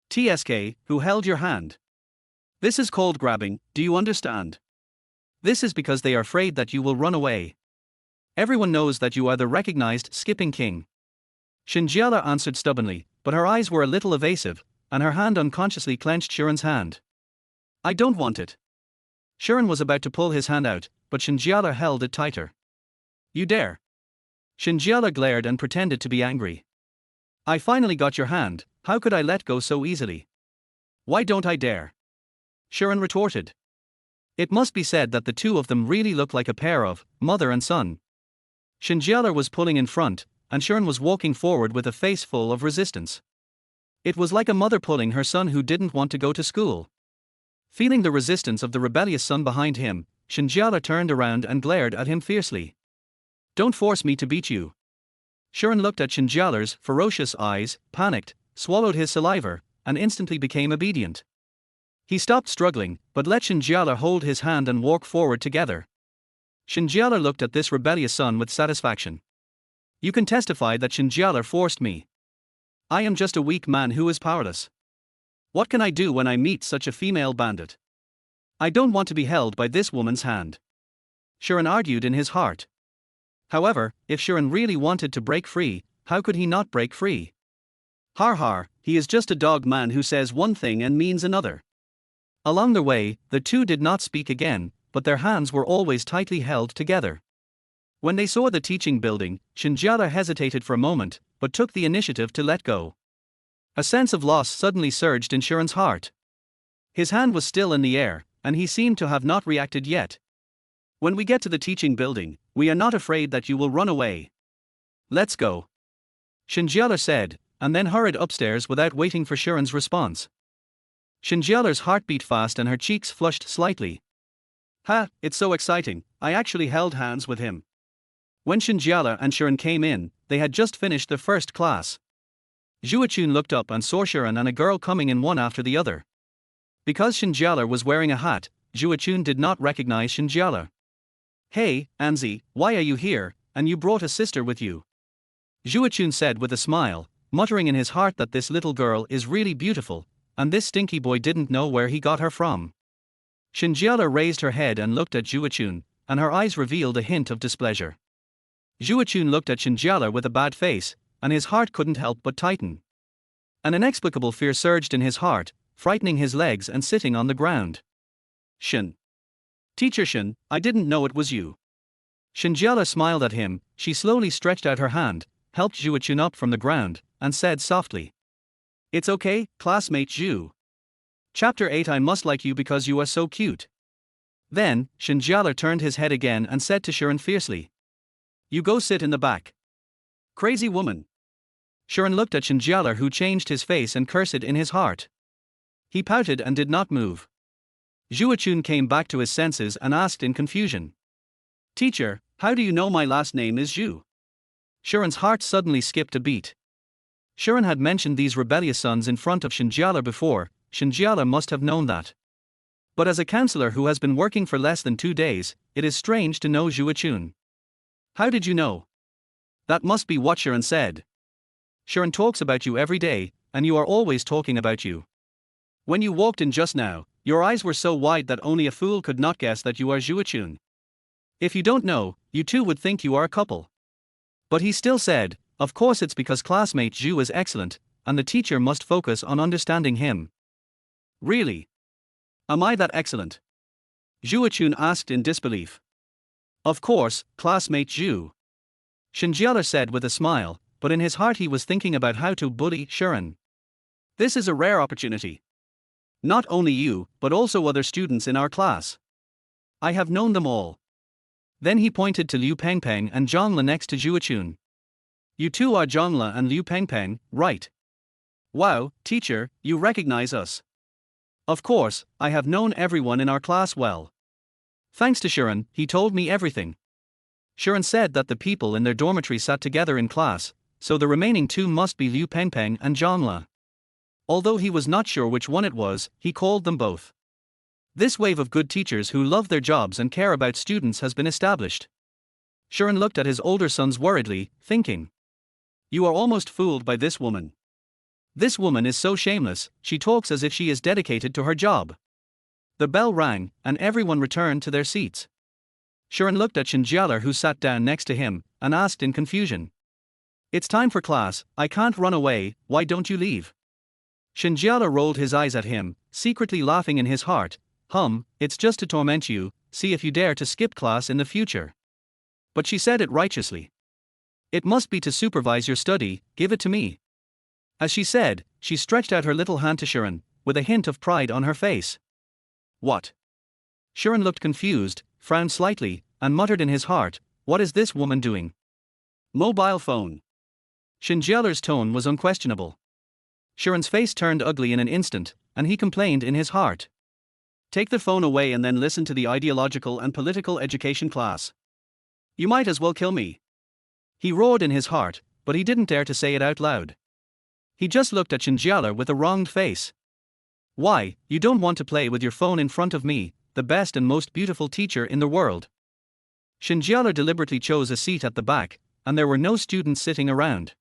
TSK, who held your hand? This is called grabbing, do you understand? This is because they are afraid that you will run away. Everyone knows that you are the recognized skipping king. Shen Jiale answered stubbornly, but her eyes were a little evasive, and her hand unconsciously clenched Sharon's hand. I don't want it. Sharon was about to pull his hand out, but Shen Jiale held it tighter. You dare. Shen Jiale glared and pretended to be angry. I finally got your hand, how could I let go so easily? Why don't I dare? Sharon retorted. It must be said that the two of them really look like a pair of mother and son. Shen Jiale was pulling in front, and Sharon was walking forward with a face full of resistance. It was like a mother pulling her son who didn't want to go to school. Feeling the resistance of the rebellious son behind him, Shen Jiale turned around and glared at him fiercely. Don't force me to beat you. Sharon looked at Shen Jiale's ferocious eyes, panicked, swallowed his saliva, and instantly became obedient. He stopped struggling, but let Shen Jiale hold his hand and walk forward together. Shen Jiale looked at this rebellious son with satisfaction. You can testify that Shen Jiale forced me. I am just a weak man who is powerless. What can I do when I meet such a female bandit? I don't want to be held by this woman's hand. Shi An argued in his heart. However, if Shi An really wanted to break free, how could he not break free? Har har, he is just a dog man who says one thing and means another. Along the way, the two did not speak again, but their hands were always tightly held together. When they saw the teaching building, Shen Jiale hesitated for a moment, but took the initiative to let go. A sense of loss suddenly surged in Shi An's heart. His hand was still in the air, and he seemed to have not reacted yet. When we get to the teaching building, we are not afraid that you will run away. Let's go. Shen Jiale said, and then hurried upstairs without waiting for Shi An's response. Shen Jiale's heart beat fast and her cheeks flushed slightly. Ha, it's so exciting, I actually held hands with him. When Shen Jiale and Shi An came in, they had just finished the first class. Zhuochun looked up and saw Shi An and a girl coming in one after the other. Because Shen Jiale was wearing a hat, Zhuochun did not recognize Shen Jiale. Hey, Anzi, why are you here, and you brought a sister with you? Zhuochun said with a smile, muttering in his heart that this little girl is really beautiful, and this stinky boy didn't know where he got her from. Shen Jiale raised her head and looked at Zhuochun, and her eyes revealed a hint of displeasure. Zhuochun looked at Shen Jiale with a bad face, and his heart couldn't help but tighten. An inexplicable fear surged in his heart, frightening his legs and sitting on the ground. Shen. Teacher Shen, I didn't know it was you. Shen Jiale smiled at him. She slowly stretched out her hand, helped Zhuochun up from the ground, and said softly. It's okay, classmate Zhu. Chapter 8 I must like you because you are so cute. Then, Shen Jiale turned his head again and said to Shi An fiercely. You go sit in the back. Crazy woman. Shi An looked at Shen Jiale who changed his face and cursed in his heart. He pouted and did not move. Zhuochun came back to his senses and asked in confusion. Teacher, how do you know my last name is Zhu? Shi An's heart suddenly skipped a beat. Shi An had mentioned these rebellious sons in front of Shen Jiale before. Shen Jiale must have known that. But as a counselor who has been working for less than 2 days, it is strange to know Zhuochun. How did you know? That must be what Shi An said. Shi An talks about you every day, and you are always talking about you. When you walked in just now, your eyes were so wide that only a fool could not guess that you are Zhuochun. If you don't know, you too would think you are a couple. But he still said, of course it's because classmate Zhu is excellent, and the teacher must focus on understanding him. Really? Am I that excellent? Zhuochun asked in disbelief. Of course, classmate Zhu. Shen Jiale said with a smile, but in his heart he was thinking about how to bully Shi An. This is a rare opportunity. Not only you, but also other students in our class. I have known them all. Then he pointed to Liu Pengpeng and Zhongli next to Zhuochun. You two are Zhongli and Liu Pengpeng, right? Wow, teacher, you recognize us. Of course, I have known everyone in our class well. Thanks to Shi An, he told me everything. Shi An said that the people in their dormitory sat together in class, so the remaining two must be Liu Pengpeng and Zhongli. Although he was not sure which one it was, he called them both. This wave of good teachers who love their jobs and care about students has been established. Shi An looked at his older sons worriedly, thinking. You are almost fooled by this woman. This woman is so shameless, she talks as if she is dedicated to her job. The bell rang, and everyone returned to their seats. Shi An looked at Shen Jiale who sat down next to him, and asked in confusion. It's time for class, I can't run away, why don't you leave? Shen Jiale rolled his eyes at him, secretly laughing in his heart. It's just to torment you, see if you dare to skip class in the future. But she said it righteously. It must be to supervise your study, give it to me. As she said, she stretched out her little hand to Shi An, with a hint of pride on her face. What? Shi An looked confused, frowned slightly, and muttered in his heart, what is this woman doing? Mobile phone. Shen Jiale's tone was unquestionable. Shi An's face turned ugly in an instant, and he complained in his heart. Take the phone away and then listen to the ideological and political education class. You might as well kill me. He roared in his heart, but he didn't dare to say it out loud. He just looked at Shen Jiale with a wronged face. Why, you don't want to play with your phone in front of me, the best and most beautiful teacher in the world. Shen Jiale deliberately chose a seat at the back, and there were no students sitting around.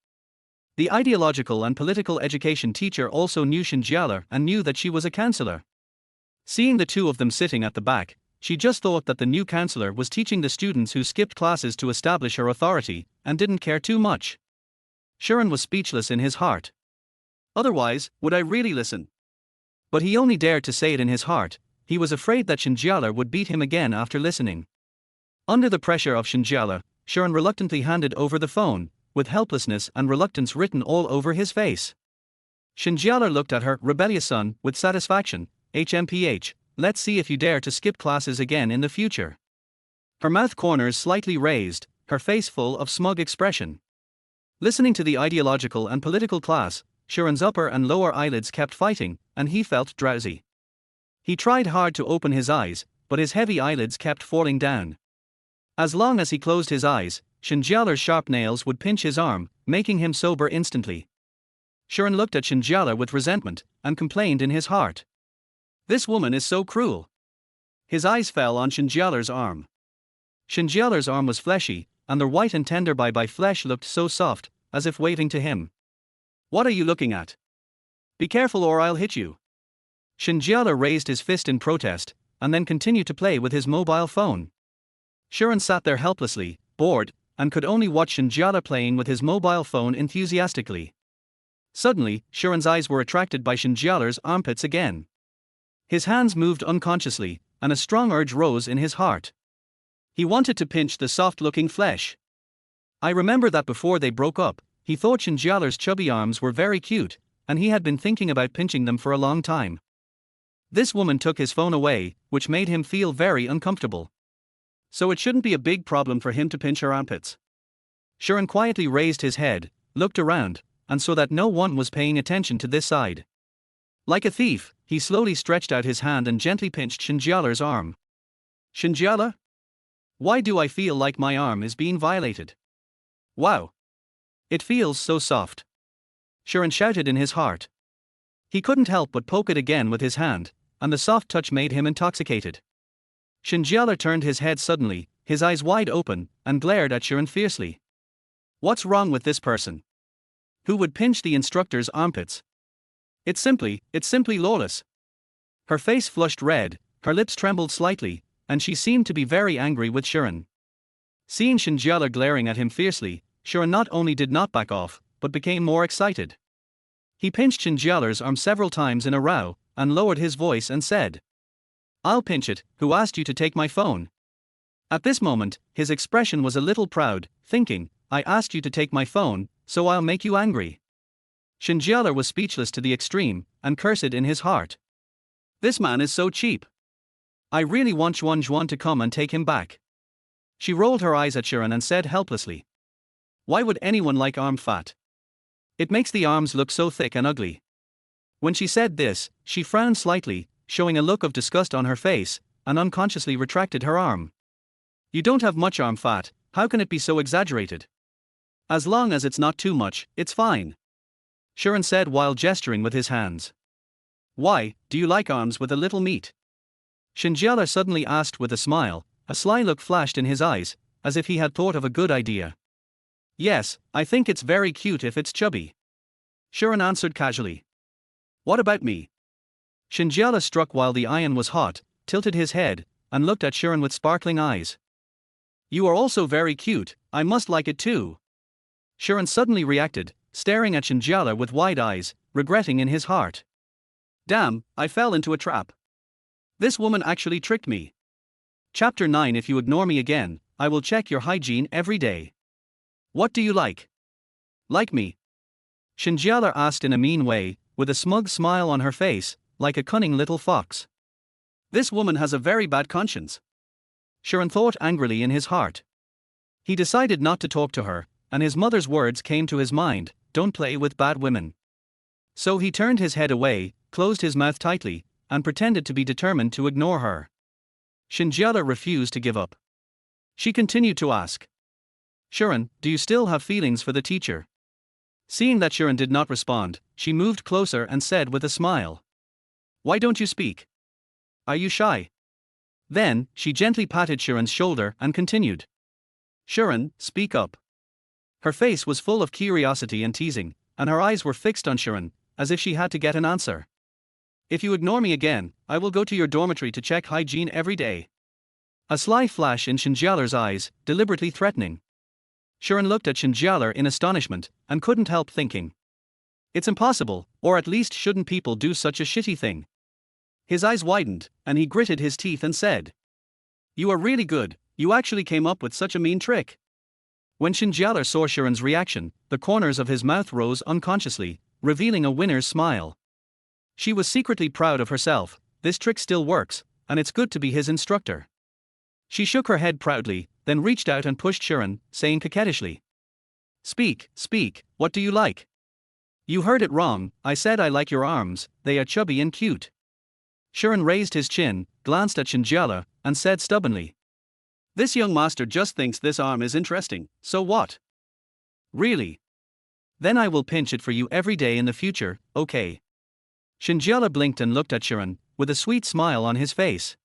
The ideological and political education teacher also knew Shen Jiale and knew that she was a counselor. Seeing the two of them sitting at the back, she just thought that the new counselor was teaching the students who skipped classes to establish her authority, and didn't care too much. Sharon was speechless in his heart. Otherwise, would I really listen? But he only dared to say it in his heart. He was afraid that Shen Jiale would beat him again after listening. Under the pressure of Shen Jiale, Sharon reluctantly handed over the phone, with helplessness and reluctance written all over his face. Shen Jiale looked at her rebellious son with satisfaction. HMPH, let's see if you dare to skip classes again in the future. Her mouth corners slightly raised, her face full of smug expression. Listening to the ideological and political class, Sharon's upper and lower eyelids kept fighting, and he felt drowsy. He tried hard to open his eyes, but his heavy eyelids kept falling down. As long as he closed his eyes, Shen Jiale's sharp nails would pinch his arm, making him sober instantly. Sharon looked at Shen Jiale with resentment, and complained in his heart. This woman is so cruel. His eyes fell on Shen Jiale's arm. Shen Jiale's arm was fleshy, and the white and tender by flesh looked so soft, as if waving to him. What are you looking at? Be careful or I'll hit you. Shen Jiale raised his fist in protest, and then continued to play with his mobile phone. Sharon sat there helplessly, bored, and could only watch Shen Jiale playing with his mobile phone enthusiastically. Suddenly, Sharon's eyes were attracted by Shen Jiale's armpits again. His hands moved unconsciously, and a strong urge rose in his heart. He wanted to pinch the soft-looking flesh. I remember that before they broke up, he thought Shen Jiale's chubby arms were very cute, and he had been thinking about pinching them for a long time. This woman took his phone away, which made him feel very uncomfortable. So it shouldn't be a big problem for him to pinch her armpits. Sharon quietly raised his head, looked around, and saw that no one was paying attention to this side. Like a thief, he slowly stretched out his hand and gently pinched Shen Jiale's arm. Shen Jiale? Why do I feel like my arm is being violated? Wow! It feels so soft. Sharon shouted in his heart. He couldn't help but poke it again with his hand, and the soft touch made him intoxicated. Shen Jiale turned his head suddenly, his eyes wide open, and glared at Sharon fiercely. What's wrong with this person? Who would pinch the instructor's armpits? It's simply lawless. Her face flushed red, her lips trembled slightly, and she seemed to be very angry with Sharon. Seeing Shen Jiale glaring at him fiercely, Sharon not only did not back off, but became more excited. He pinched Shen Jiale's arm several times in a row, and lowered his voice and said, I'll pinch it, who asked you to take my phone? At this moment, his expression was a little proud, thinking, I asked you to take my phone, so I'll make you angry. Shen Jiale was speechless to the extreme, and cursed in his heart. This man is so cheap. I really want Juan to come and take him back. She rolled her eyes at Sharon and said helplessly, Why would anyone like arm fat? It makes the arms look so thick and ugly. When she said this, she frowned slightly, showing a look of disgust on her face, and unconsciously retracted her arm. You don't have much arm fat, how can it be so exaggerated? As long as it's not too much, it's fine. Sharon said while gesturing with his hands. Why, do you like arms with a little meat? Shen Jiale suddenly asked with a smile, a sly look flashed in his eyes, as if he had thought of a good idea. Yes, I think it's very cute if it's chubby. Sharon answered casually. What about me? Shen Jiale struck while the iron was hot, tilted his head, and looked at Sharon with sparkling eyes. You are also very cute, I must like it too. Sharon suddenly reacted, staring at Shen Jiale with wide eyes, regretting in his heart. Damn, I fell into a trap. This woman actually tricked me. Chapter 9 If you ignore me again, I will check your hygiene every day. What do you like? Like me? Shen Jiale asked in a mean way, with a smug smile on her face, like a cunning little fox. This woman has a very bad conscience. Sharon thought angrily in his heart. He decided not to talk to her, and his mother's words came to his mind, don't play with bad women. So he turned his head away, closed his mouth tightly, and pretended to be determined to ignore her. Shen Jiale refused to give up. She continued to ask. Sharon, do you still have feelings for the teacher? Seeing that Sharon did not respond, she moved closer and said with a smile. Why don't you speak? Are you shy? Then, she gently patted Sharon's shoulder and continued. Sharon, speak up. Her face was full of curiosity and teasing, and her eyes were fixed on Sharon, as if she had to get an answer. If you ignore me again, I will go to your dormitory to check hygiene every day. A sly flash in Shen Jiale's eyes, deliberately threatening. Sharon looked at Shen Jiale in astonishment, and couldn't help thinking. It's impossible, or at least shouldn't people do such a shitty thing? His eyes widened, and he gritted his teeth and said. You are really good, you actually came up with such a mean trick. When Shen Jiale saw Sharon's reaction, the corners of his mouth rose unconsciously, revealing a winner's smile. She was secretly proud of herself. This trick still works, and it's good to be his instructor. She shook her head proudly, then reached out and pushed Sharon, saying coquettishly. Speak, what do you like? You heard it wrong, I said I like your arms, they are chubby and cute. Sharon raised his chin, glanced at Shen Jiale, and said stubbornly. This young master just thinks this arm is interesting, so what? Really? Then I will pinch it for you every day in the future, okay? Shen Jiale blinked and looked at Sharon, with a sweet smile on his face.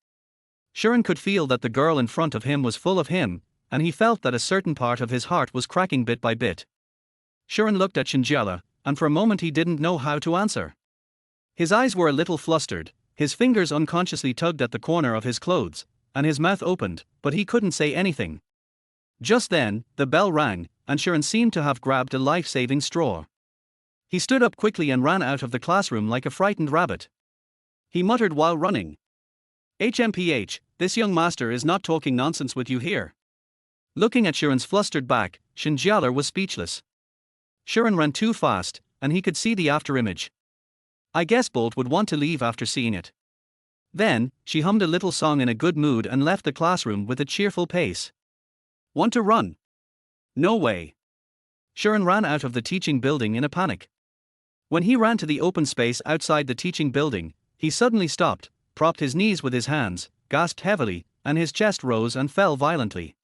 Sharon could feel that the girl in front of him was full of him, and he felt that a certain part of his heart was cracking bit by bit. Sharon looked at Shen Jiale, and for a moment he didn't know how to answer. His eyes were a little flustered, his fingers unconsciously tugged at the corner of his clothes, and his mouth opened, but he couldn't say anything. Just then, the bell rang, and Sharon seemed to have grabbed a life-saving straw. He stood up quickly and ran out of the classroom like a frightened rabbit. He muttered while running. HMPH, this young master is not talking nonsense with you here. Looking at Sharon's flustered back, Shen Jiale was speechless. Sharon ran too fast, and he could see the afterimage. I guess Bolt would want to leave after seeing it. Then, she hummed a little song in a good mood and left the classroom with a cheerful pace. Want to run? No way. Sharon ran out of the teaching building in a panic. When he ran to the open space outside the teaching building, he suddenly stopped, propped his knees with his hands, gasped heavily, and his chest rose and fell violently.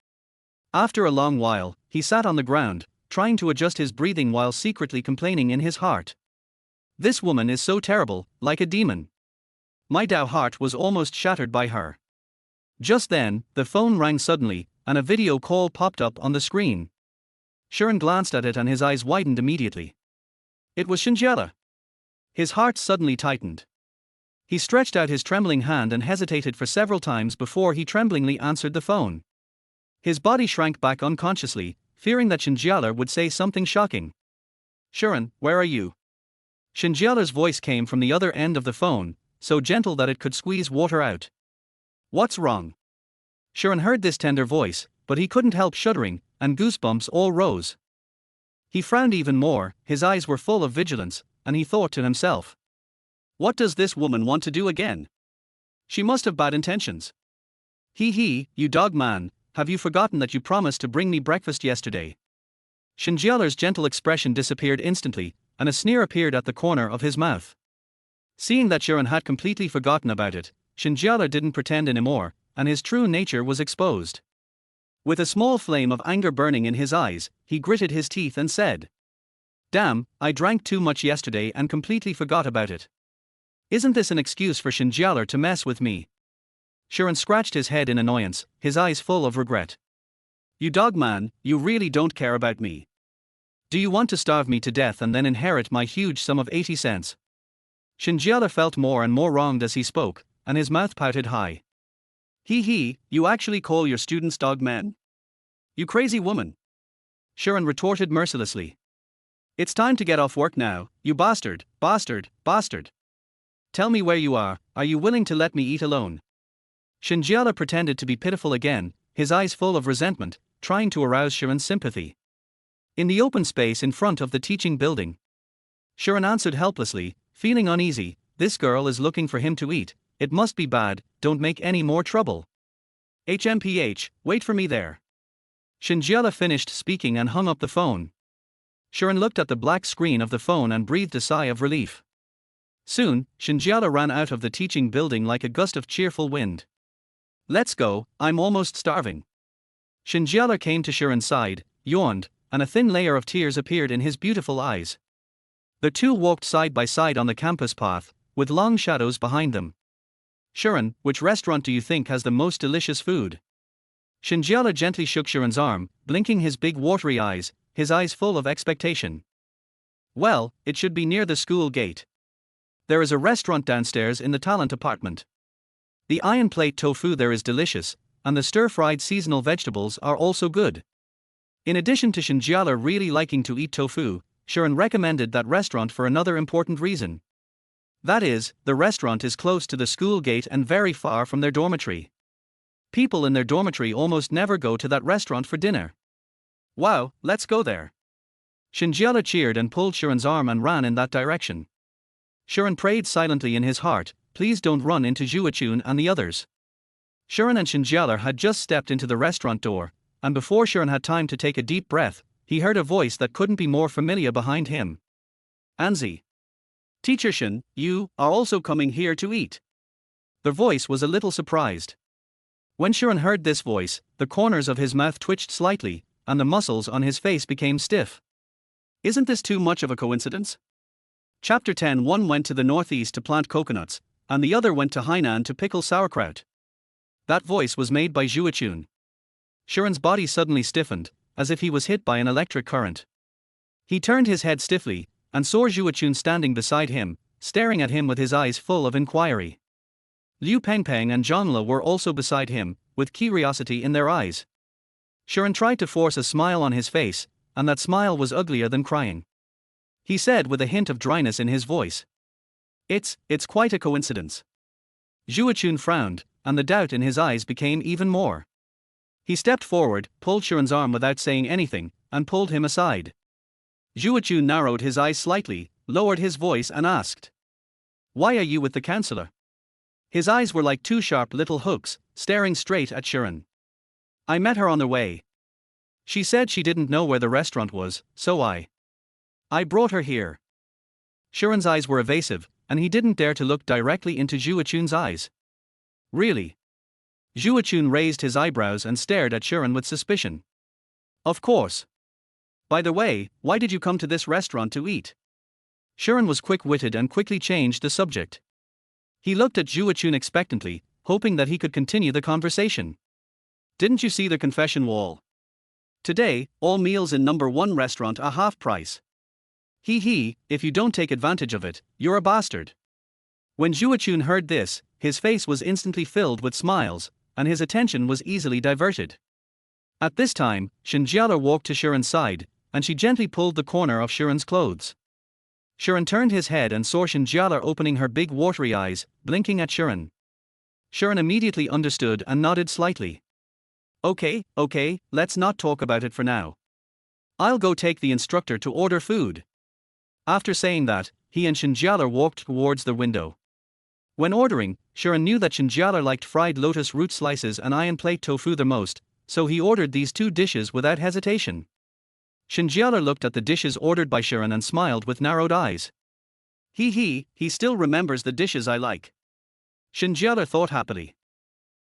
After a long while, he sat on the ground, trying to adjust his breathing while secretly complaining in his heart. This woman is so terrible, like a demon. My heart was almost shattered by her. Just then, the phone rang suddenly, and a video call popped up on the screen. Sharon glanced at it and his eyes widened immediately. It was Shen Jiale. His heart suddenly tightened. He stretched out his trembling hand and hesitated for several times before he tremblingly answered the phone. His body shrank back unconsciously, fearing that Shen Jiale would say something shocking. Sharon, where are you? Shen Jiale's voice came from the other end of the phone, so gentle that it could squeeze water out. What's wrong? Sharon heard this tender voice, but he couldn't help shuddering, and goosebumps all rose. He frowned even more, his eyes were full of vigilance, and he thought to himself. What does this woman want to do again? She must have bad intentions. You dog man, have you forgotten that you promised to bring me breakfast yesterday? Shen Jiale's gentle expression disappeared instantly, and a sneer appeared at the corner of his mouth. Seeing that Sharon had completely forgotten about it, Shen Jiale didn't pretend anymore, and his true nature was exposed. With a small flame of anger burning in his eyes, he gritted his teeth and said. Damn, I drank too much yesterday and completely forgot about it. Isn't this an excuse for Shen Jiale to mess with me? Sharon scratched his head in annoyance, his eyes full of regret. You dog man, you really don't care about me. Do you want to starve me to death and then inherit my huge sum of 80 cents? Shen Jiale felt more and more wronged as he spoke, and his mouth pouted high. You actually call your students dog men? You crazy woman. Sharon retorted mercilessly. It's time to get off work now, you bastard. Tell me where you are you willing to let me eat alone? Shen Jiale pretended to be pitiful again, his eyes full of resentment, trying to arouse Sharon's sympathy. In the open space in front of the teaching building, Sharon answered helplessly, feeling uneasy. This girl is looking for him to eat, it must be bad, don't make any more trouble. HMPH, wait for me there. Shen Jiale finished speaking and hung up the phone. Sharon looked at the black screen of the phone and breathed a sigh of relief. Soon, Shen Jiale ran out of the teaching building like a gust of cheerful wind. Let's go, I'm almost starving. Shen Jiale came to Sharon's side, yawned, and a thin layer of tears appeared in his beautiful eyes. The two walked side by side on the campus path, with long shadows behind them. Sharon, which restaurant do you think has the most delicious food? Shen Jiale gently shook Sharon's arm, blinking his big watery eyes, his eyes full of expectation. Well, it should be near the school gate. There is a restaurant downstairs in the talent apartment. The iron plate tofu there is delicious, and the stir-fried seasonal vegetables are also good. In addition to Shen Jiale really liking to eat tofu, Sharon recommended that restaurant for another important reason. That is, the restaurant is close to the school gate and very far from their dormitory. People in their dormitory almost never go to that restaurant for dinner. Wow, let's go there. Shen Jiale cheered and pulled Sharon's arm and ran in that direction. Sharon prayed silently in his heart, please don't run into Zhuochun and the others. Sharon and Shen Jiale had just stepped into the restaurant door, and before Sharon had time to take a deep breath, he heard a voice that couldn't be more familiar behind him. Anzi. Teacher Shen, you are also coming here to eat. The voice was a little surprised. When Sharon heard this voice, the corners of his mouth twitched slightly, and the muscles on his face became stiff. Isn't this too much of a coincidence? Chapter 10. One went to the northeast to plant coconuts, and the other went to Hainan to pickle sauerkraut. That voice was made by Zhuochun. Sharon's body suddenly stiffened, as if he was hit by an electric current. He turned his head stiffly, and saw Zhuochun standing beside him, staring at him with his eyes full of inquiry. Liu Pengpeng and Zhongla were also beside him, with curiosity in their eyes. Sharon tried to force a smile on his face, and that smile was uglier than crying. He said with a hint of dryness in his voice. It's quite a coincidence. Zhuochun frowned, and the doubt in his eyes became even more. He stepped forward, pulled Sharon's arm without saying anything, and pulled him aside. Zhuochun narrowed his eyes slightly, lowered his voice and asked. Why are you with the counselor? His eyes were like two sharp little hooks, staring straight at Sharon. I met her on the way. She said she didn't know where the restaurant was, so I brought her here. Sharon's eyes were evasive, and he didn't dare to look directly into Zhuochun's eyes. Really? Zhuochun raised his eyebrows and stared at Sharon with suspicion. Of course. By the way, why did you come to this restaurant to eat? Sharon was quick-witted and quickly changed the subject. He looked at Zhuochun expectantly, hoping that he could continue the conversation. Didn't you see the confession wall? Today, all meals in number 1 restaurant are half price. If you don't take advantage of it, you're a bastard. When Zhuochun heard this, his face was instantly filled with smiles, and his attention was easily diverted. At this time, Shen Jiale walked to Sharon's side, and she gently pulled the corner of Sharon's clothes. Sharon turned his head and saw Shen Jiale opening her big watery eyes, blinking at Sharon. Sharon immediately understood and nodded slightly. Okay, let's not talk about it for now. I'll go take the instructor to order food. After saying that, he and Shen Jiale walked towards the window. When ordering, Sharon knew that Shen Jiale liked fried lotus root slices and iron plate tofu the most, so he ordered these 2 dishes without hesitation. Shen Jiale looked at the dishes ordered by Sharon and smiled with narrowed eyes. He still remembers the dishes I like. Shen Jiale thought happily.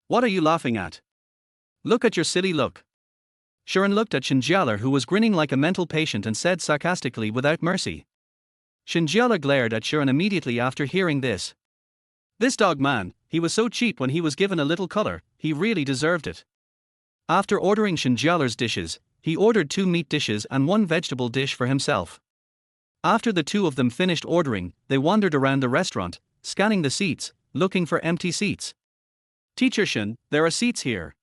What are you laughing at? Look at your silly look. Sharon looked at Shen Jiale, who was grinning like a mental patient, and said sarcastically without mercy. Shen Jiale glared at Sharon immediately after hearing this. This dog man, he was so cheap when he was given a little color, he really deserved it. After ordering Shen Jiale's dishes, he ordered 2 meat dishes and 1 vegetable dish for himself. After the 2 of them finished ordering, they wandered around the restaurant, scanning the seats, looking for empty seats. Teacher Shen, there are seats here.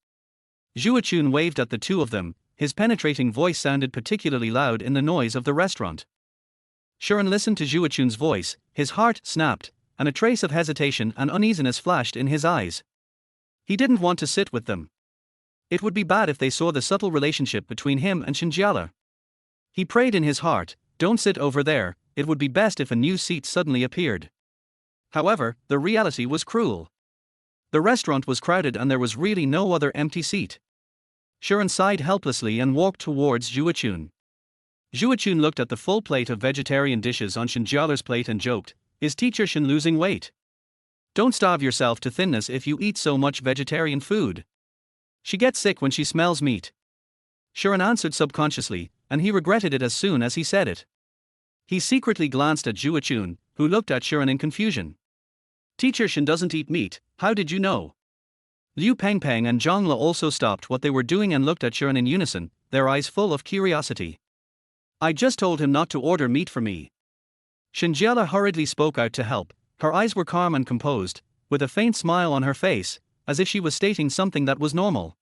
Zhuochun waved at the 2 of them, his penetrating voice sounded particularly loud in the noise of the restaurant. Sharon listened to Zhuochun's voice, his heart snapped, and a trace of hesitation and uneasiness flashed in his eyes. He didn't want to sit with them. It would be bad if they saw the subtle relationship between him and Shen Jiale. He prayed in his heart, don't sit over there, it would be best if a new seat suddenly appeared. However, the reality was cruel. The restaurant was crowded and there was really no other empty seat. Sharon sighed helplessly and walked towards Zhuochun. Zhuochun looked at the full plate of vegetarian dishes on Shen Jiale's plate and joked, is Teacher Shen losing weight? Don't starve yourself to thinness if you eat so much vegetarian food. She gets sick when she smells meat. Sharon answered subconsciously, and he regretted it as soon as he said it. He secretly glanced at Zhuochun, who looked at Sharon in confusion. Teacher Shen doesn't eat meat, How did you know? Liu Pengpeng and Zhongla also stopped what they were doing and looked at Shi An in unison, their eyes full of curiosity. I just told him not to order meat for me. Shen Jiale hurriedly spoke out to help. Her eyes were calm and composed, with a faint smile on her face, as if she was stating something that was normal.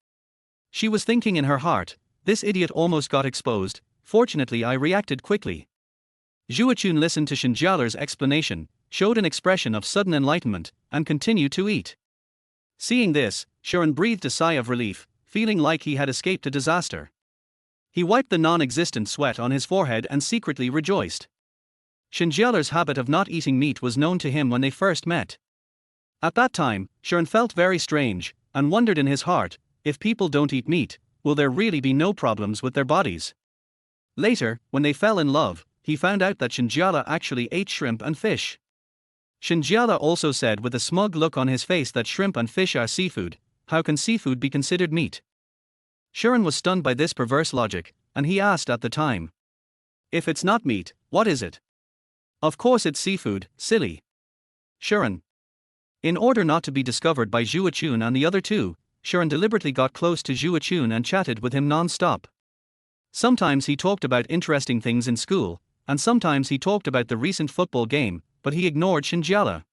She was thinking in her heart, this idiot almost got exposed. Fortunately I reacted quickly. Zhuo Chun listened to Shen Jiale's explanation, showed an expression of sudden enlightenment, and continued to eat. Seeing this, Shi An breathed a sigh of relief, feeling like he had escaped a disaster. He wiped the non-existent sweat on his forehead and secretly rejoiced. Shen Jiale's habit of not eating meat was known to him when they first met. At that time, Shi An felt very strange, and wondered in his heart, if people don't eat meat, will there really be no problems with their bodies? Later, when they fell in love, he found out that Shen Jiale actually ate shrimp and fish. Shen Jiale also said with a smug look on his face that shrimp and fish are seafood. How can seafood be considered meat? Shi An was stunned by this perverse logic, and he asked at the time. If it's not meat, what is it? Of course it's seafood, silly. Shi An. In order not to be discovered by Zhuo Chun and the other two, Shi An deliberately got close to Zhuo Chun and chatted with him non-stop. Sometimes he talked about interesting things in school, and sometimes he talked about the recent football game, but he ignored Shen Jiale.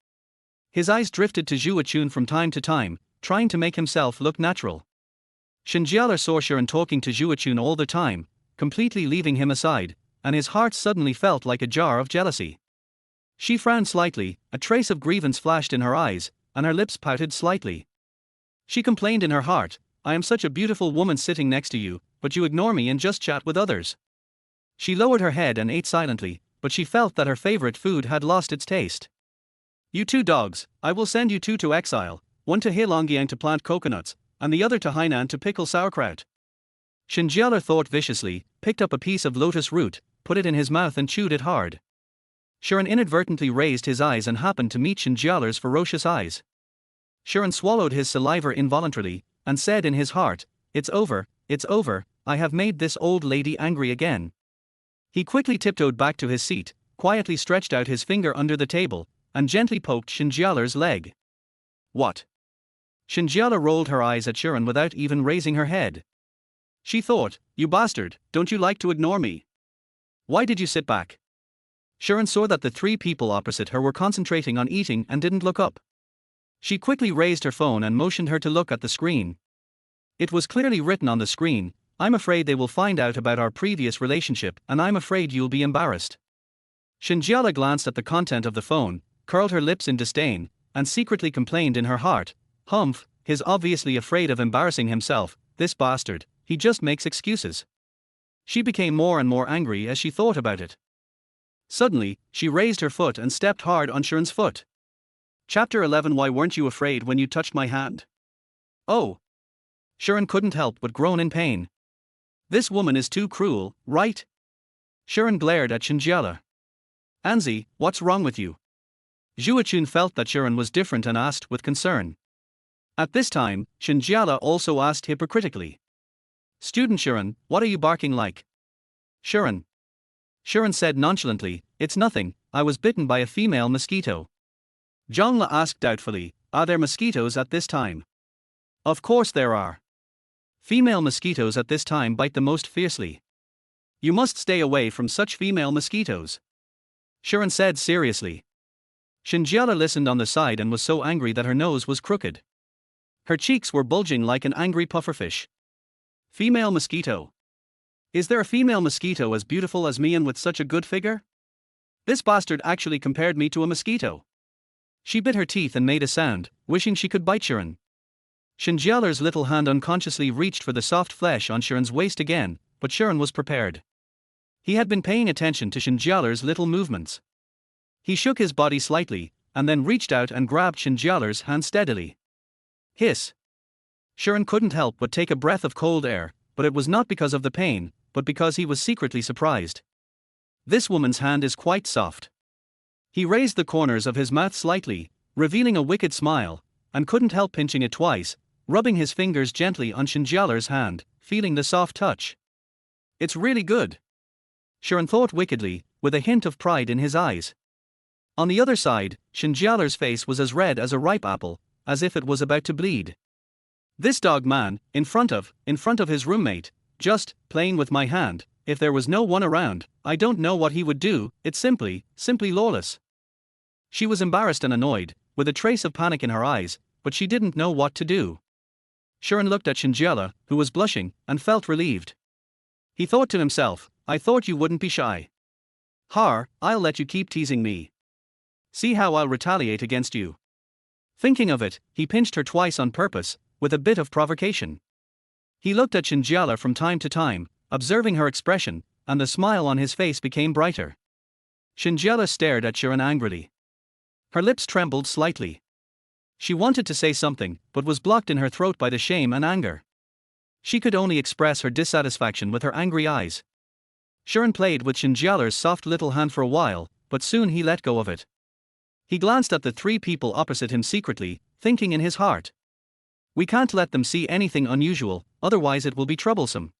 His eyes drifted to Zhuo Chun from time to time, trying to make himself look natural. Shen Jiale saw Shi An talking to Zhuo Chun all the time, completely leaving him aside, and his heart suddenly felt like a jar of jealousy. She frowned slightly, a trace of grievance flashed in her eyes, and her lips pouted slightly. She complained in her heart, I am such a beautiful woman sitting next to you, but you ignore me and just chat with others. She lowered her head and ate silently, but she felt that her favorite food had lost its taste. You two dogs, I will send you two to exile, one to Heilongjiang to plant coconuts, and the other to Hainan to pickle sauerkraut. Shen Jiale thought viciously, picked up a piece of lotus root, put it in his mouth and chewed it hard. Shi An inadvertently raised his eyes and happened to meet Shen Jiale's ferocious eyes. Shi An swallowed his saliva involuntarily, and said in his heart, it's over, I have made this old lady angry again. He quickly tiptoed back to his seat, quietly stretched out his finger under the table, and gently poked Shen Jiale's leg. What? Shen Jiale rolled her eyes at Shi An without even raising her head. She thought, you bastard, don't you like to ignore me? Why did you sit back? Shi An saw that the three people opposite her were concentrating on eating and didn't look up. She quickly raised her phone and motioned her to look at the screen. It was clearly written on the screen, I'm afraid they will find out about our previous relationship and I'm afraid you'll be embarrassed. Shen Jiale glanced at the content of the phone, curled her lips in disdain, and secretly complained in her heart, humph, he's obviously afraid of embarrassing himself, this bastard, he just makes excuses. She became more and more angry as she thought about it. Suddenly, she raised her foot and stepped hard on Shi An's foot. Chapter 11 Why weren't you afraid when you touched my hand? Oh! Shi An couldn't help but groan in pain. This woman is too cruel, right? Shi An glared at Shen Jiale. Anzi, what's wrong with you? Zhuo Chun felt that Shi An was different and asked with concern. At this time, Shen Jiale also asked hypocritically. Student Shi An, what are you barking like? Shi An. Shi An said nonchalantly, it's nothing, I was bitten by a female mosquito. Zhongla asked doubtfully, are there mosquitoes at this time? Of course there are. Female mosquitoes at this time bite the most fiercely. You must stay away from such female mosquitoes. Shi An said seriously. Shen Jiale listened on the side and was so angry that her nose was crooked. Her cheeks were bulging like an angry pufferfish. Female mosquito. Is there a female mosquito as beautiful as me and with such a good figure? This bastard actually compared me to a mosquito. She bit her teeth and made a sound, wishing she could bite Shi An. Shen Jiale's little hand unconsciously reached for the soft flesh on Shi An's waist again, but Shi An was prepared. He had been paying attention to Shen Jiale's little movements. He shook his body slightly, and then reached out and grabbed Shen Jiale's hand steadily. Hiss! Shi An couldn't help but take a breath of cold air, but it was not because of the pain, but because he was secretly surprised. This woman's hand is quite soft. He raised the corners of his mouth slightly, revealing a wicked smile, and couldn't help pinching it twice, rubbing his fingers gently on Shen Jiale's hand, feeling the soft touch. It's really good. Shi An thought wickedly, with a hint of pride in his eyes. On the other side, Shen Jiale's face was as red as a ripe apple, as if it was about to bleed. This dog man, in front of his roommate, just playing with my hand. If there was no one around, I don't know what he would do. It's simply lawless. She was embarrassed and annoyed, with a trace of panic in her eyes, but she didn't know what to do. Sharon looked at Shen Jiale, who was blushing, and felt relieved. He thought to himself, I thought you wouldn't be shy. Har, I'll let you keep teasing me. See how I'll retaliate against you. Thinking of it, he pinched her twice on purpose, with a bit of provocation. He looked at Shen Jiale from time to time, observing her expression, and the smile on his face became brighter. Shen Jiale stared at Sharon angrily. Her lips trembled slightly. She wanted to say something, but was blocked in her throat by the shame and anger. She could only express her dissatisfaction with her angry eyes. Sharon played with Shen Jiale's soft little hand for a while, but soon he let go of it. He glanced at the three people opposite him secretly, thinking in his heart. We can't let them see anything unusual, otherwise it will be troublesome.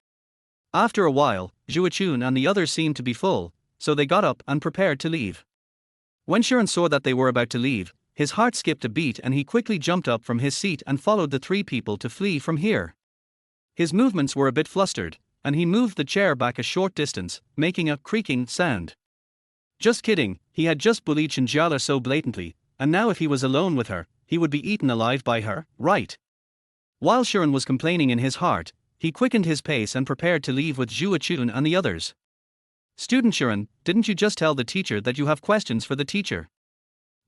After a while, Zhuachun and the others seemed to be full, so they got up and prepared to leave. When Sharon saw that they were about to leave, his heart skipped a beat and he quickly jumped up from his seat and followed the three people to flee from here. His movements were a bit flustered, and he moved the chair back a short distance, making a creaking sound. Just kidding, he had just bullied Shen Jiale so blatantly, and now if he was alone with her, he would be eaten alive by her, right? While Sharon was complaining in his heart, he quickened his pace and prepared to leave with Zhuachun and the others. Student Sharon, didn't you just tell the teacher that you have questions for the teacher?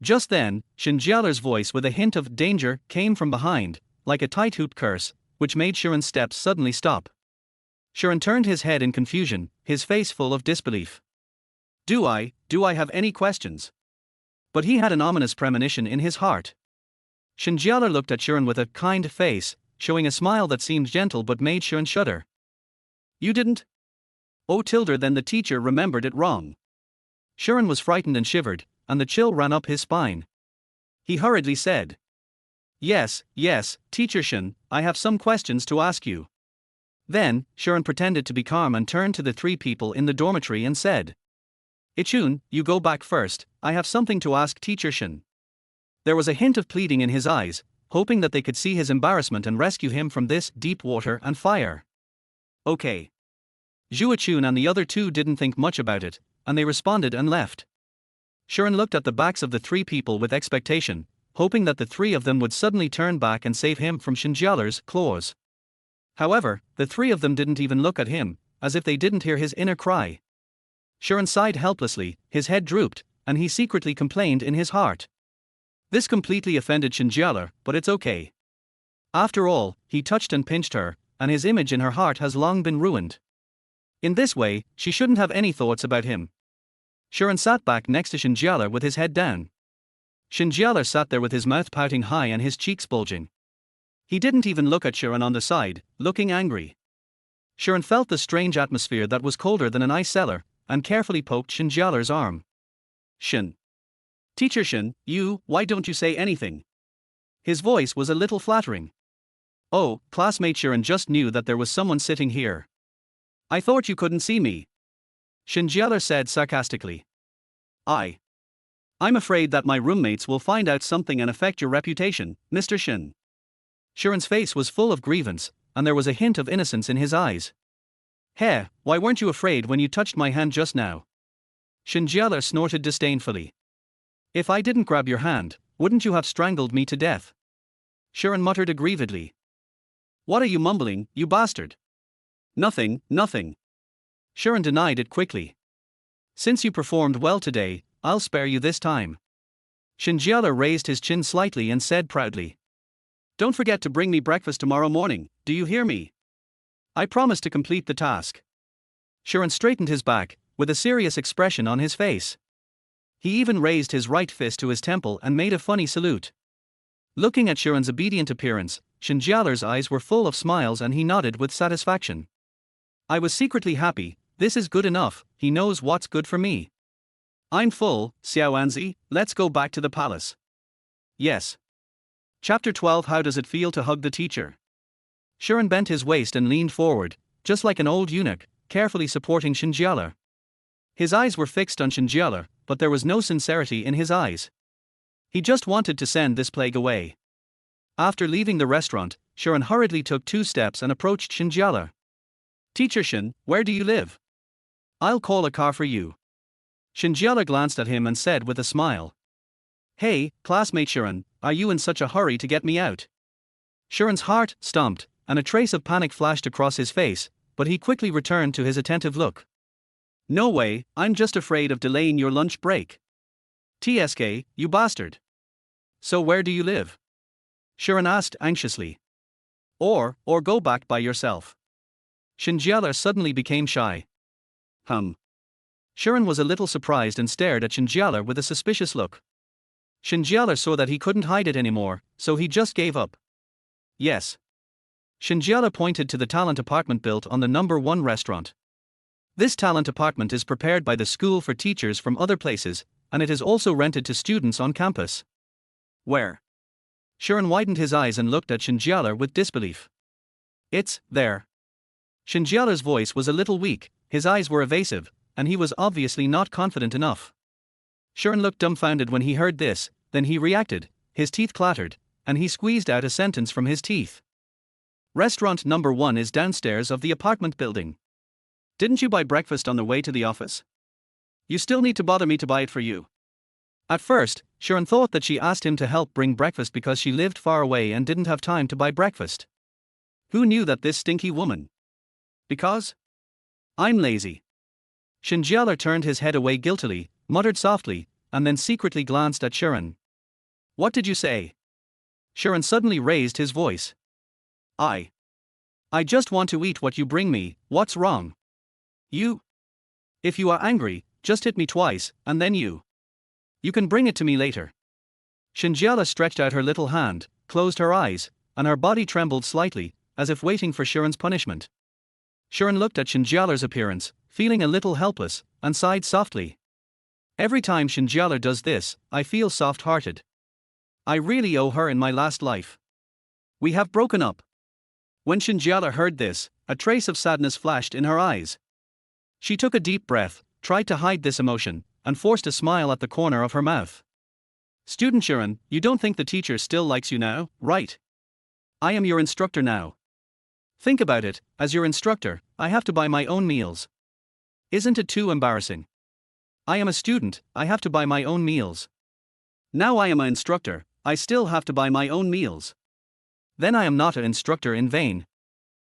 Just then, Shen Jiale's voice with a hint of danger came from behind, like a tight-hooped curse, which made Sharon's steps suddenly stop. Sharon turned his head in confusion, his face full of disbelief. Do I have any questions? But he had an ominous premonition in his heart. Shen Jiale looked at Sharon with a kind face, showing a smile that seemed gentle but made Sharon shudder. You didn't? Oh tilde, then the teacher remembered it wrong. Sharon was frightened and shivered, and the chill ran up his spine. He hurriedly said, Yes, Teacher Shen, I have some questions to ask you. Then, Sharon pretended to be calm and turned to the three people in the dormitory and said, Ichun, you go back first, I have something to ask Teacher Shen. There was a hint of pleading in his eyes, hoping that they could see his embarrassment and rescue him from this deep water and fire. Okay. Zhuachun and the other two didn't think much about it, and they responded and left. Sharon looked at the backs of the three people with expectation, hoping that the three of them would suddenly turn back and save him from Shen Jiale's claws. However, the three of them didn't even look at him, as if they didn't hear his inner cry. Sharon sighed helplessly, his head drooped, and he secretly complained in his heart. This completely offended Shen Jiale, but it's okay. After all, he touched and pinched her, and his image in her heart has long been ruined. In this way, she shouldn't have any thoughts about him. Sharon sat back next to Shen Jiale with his head down. Shen Jiale sat there with his mouth pouting high and his cheeks bulging. He didn't even look at Sharon on the side, looking angry. Sharon felt the strange atmosphere that was colder than an ice cellar, and carefully poked Shen Jiale's arm. Shen. Teacher Shen, why don't you say anything? His voice was a little flattering. Oh, classmate Sharon just knew that there was someone sitting here. I thought you couldn't see me. Shen Jiale said sarcastically. I'm afraid that my roommates will find out something and affect your reputation, Mr. Shen. Sharon's face was full of grievance, and there was a hint of innocence in his eyes. Hey, why weren't you afraid when you touched my hand just now? Shen Jiale snorted disdainfully. If I didn't grab your hand, wouldn't you have strangled me to death? Sharon muttered aggrievedly. What are you mumbling, you bastard? Nothing. Sharon denied it quickly. Since you performed well today, I'll spare you this time. Shen Jiale raised his chin slightly and said proudly. Don't forget to bring me breakfast tomorrow morning, do you hear me? I promise to complete the task. Sharon straightened his back, with a serious expression on his face. He even raised his right fist to his temple and made a funny salute. Looking at Sharon's obedient appearance, Shen Jiale's eyes were full of smiles and he nodded with satisfaction. I was secretly happy, this is good enough, he knows what's good for me. I'm full, Xiaoanzi, let's go back to the palace. Yes. Chapter 12. How does it feel to hug the teacher? Sharon bent his waist and leaned forward, just like an old eunuch, carefully supporting Shen Jiale. His eyes were fixed on Shen Jiale, but there was no sincerity in his eyes. He just wanted to send this plague away. After leaving the restaurant, Sharon hurriedly took 2 steps and approached Shen Jiale. Teacher Shen, where do you live? I'll call a car for you. Shen Jiale glanced at him and said with a smile. Hey, classmate Sharon, are you in such a hurry to get me out? Sharon's heart stomped, and a trace of panic flashed across his face, but he quickly returned to his attentive look. No way, I'm just afraid of delaying your lunch break. TSK, you bastard. So where do you live? Sharon asked anxiously. Or go back by yourself. Shen Jiale suddenly became shy. Sharon was a little surprised and stared at Shen Jiale with a suspicious look. Shen Jiale saw that he couldn't hide it anymore, so he just gave up. Yes. Shen Jiale pointed to the talent apartment built on the #1 restaurant. This talent apartment is prepared by the school for teachers from other places, and it is also rented to students on campus. Where? Sharon widened his eyes and looked at Shen Jiale with disbelief. It's there. Shen Jiale's voice was a little weak, his eyes were evasive, and he was obviously not confident enough. Sharon looked dumbfounded when he heard this, then he reacted, his teeth clattered, and he squeezed out a sentence from his teeth. Restaurant #1 is downstairs of the apartment building. Didn't you buy breakfast on the way to the office? You still need to bother me to buy it for you. At first, Sharon thought that she asked him to help bring breakfast because she lived far away and didn't have time to buy breakfast. Who knew that this stinky woman? Because? I'm lazy. Shen Jiale turned his head away guiltily, muttered softly, and then secretly glanced at Sharon. What did you say? Sharon suddenly raised his voice. I just want to eat what you bring me, what's wrong? You? If you are angry, just hit me twice, and then you can bring it to me later. Shen Jiale stretched out her little hand, closed her eyes, and her body trembled slightly, as if waiting for Sharon's punishment. Sharon looked at Shen Jiale's appearance, feeling a little helpless, and sighed softly. Every time Shen Jiale does this, I feel soft-hearted. I really owe her in my last life. We have broken up. When Shen Jiale heard this, a trace of sadness flashed in her eyes. She took a deep breath, tried to hide this emotion, and forced a smile at the corner of her mouth. Student Sharon, you don't think the teacher still likes you now, right? I am your instructor now. Think about it, as your instructor, I have to buy my own meals. Isn't it too embarrassing? I am a student, I have to buy my own meals. Now I am an instructor, I still have to buy my own meals. Then I am not an instructor in vain.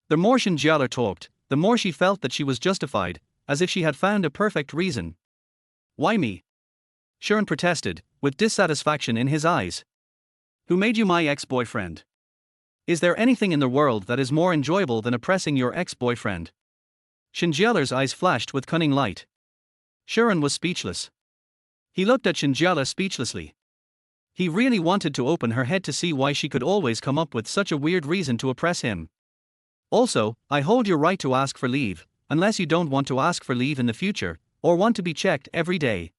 The more Shen Jiale talked, the more she felt that she was justified, as if she had found a perfect reason. Why me? Sharon protested, with dissatisfaction in his eyes. Who made you my ex-boyfriend? Is there anything in the world that is more enjoyable than oppressing your ex-boyfriend? Shen Jiale's eyes flashed with cunning light. Sharon was speechless. He looked at Shen Jiale speechlessly. He really wanted to open her head to see why she could always come up with such a weird reason to oppress him. Also, I hold your right to ask for leave, unless you don't want to ask for leave in the future, or want to be checked every day.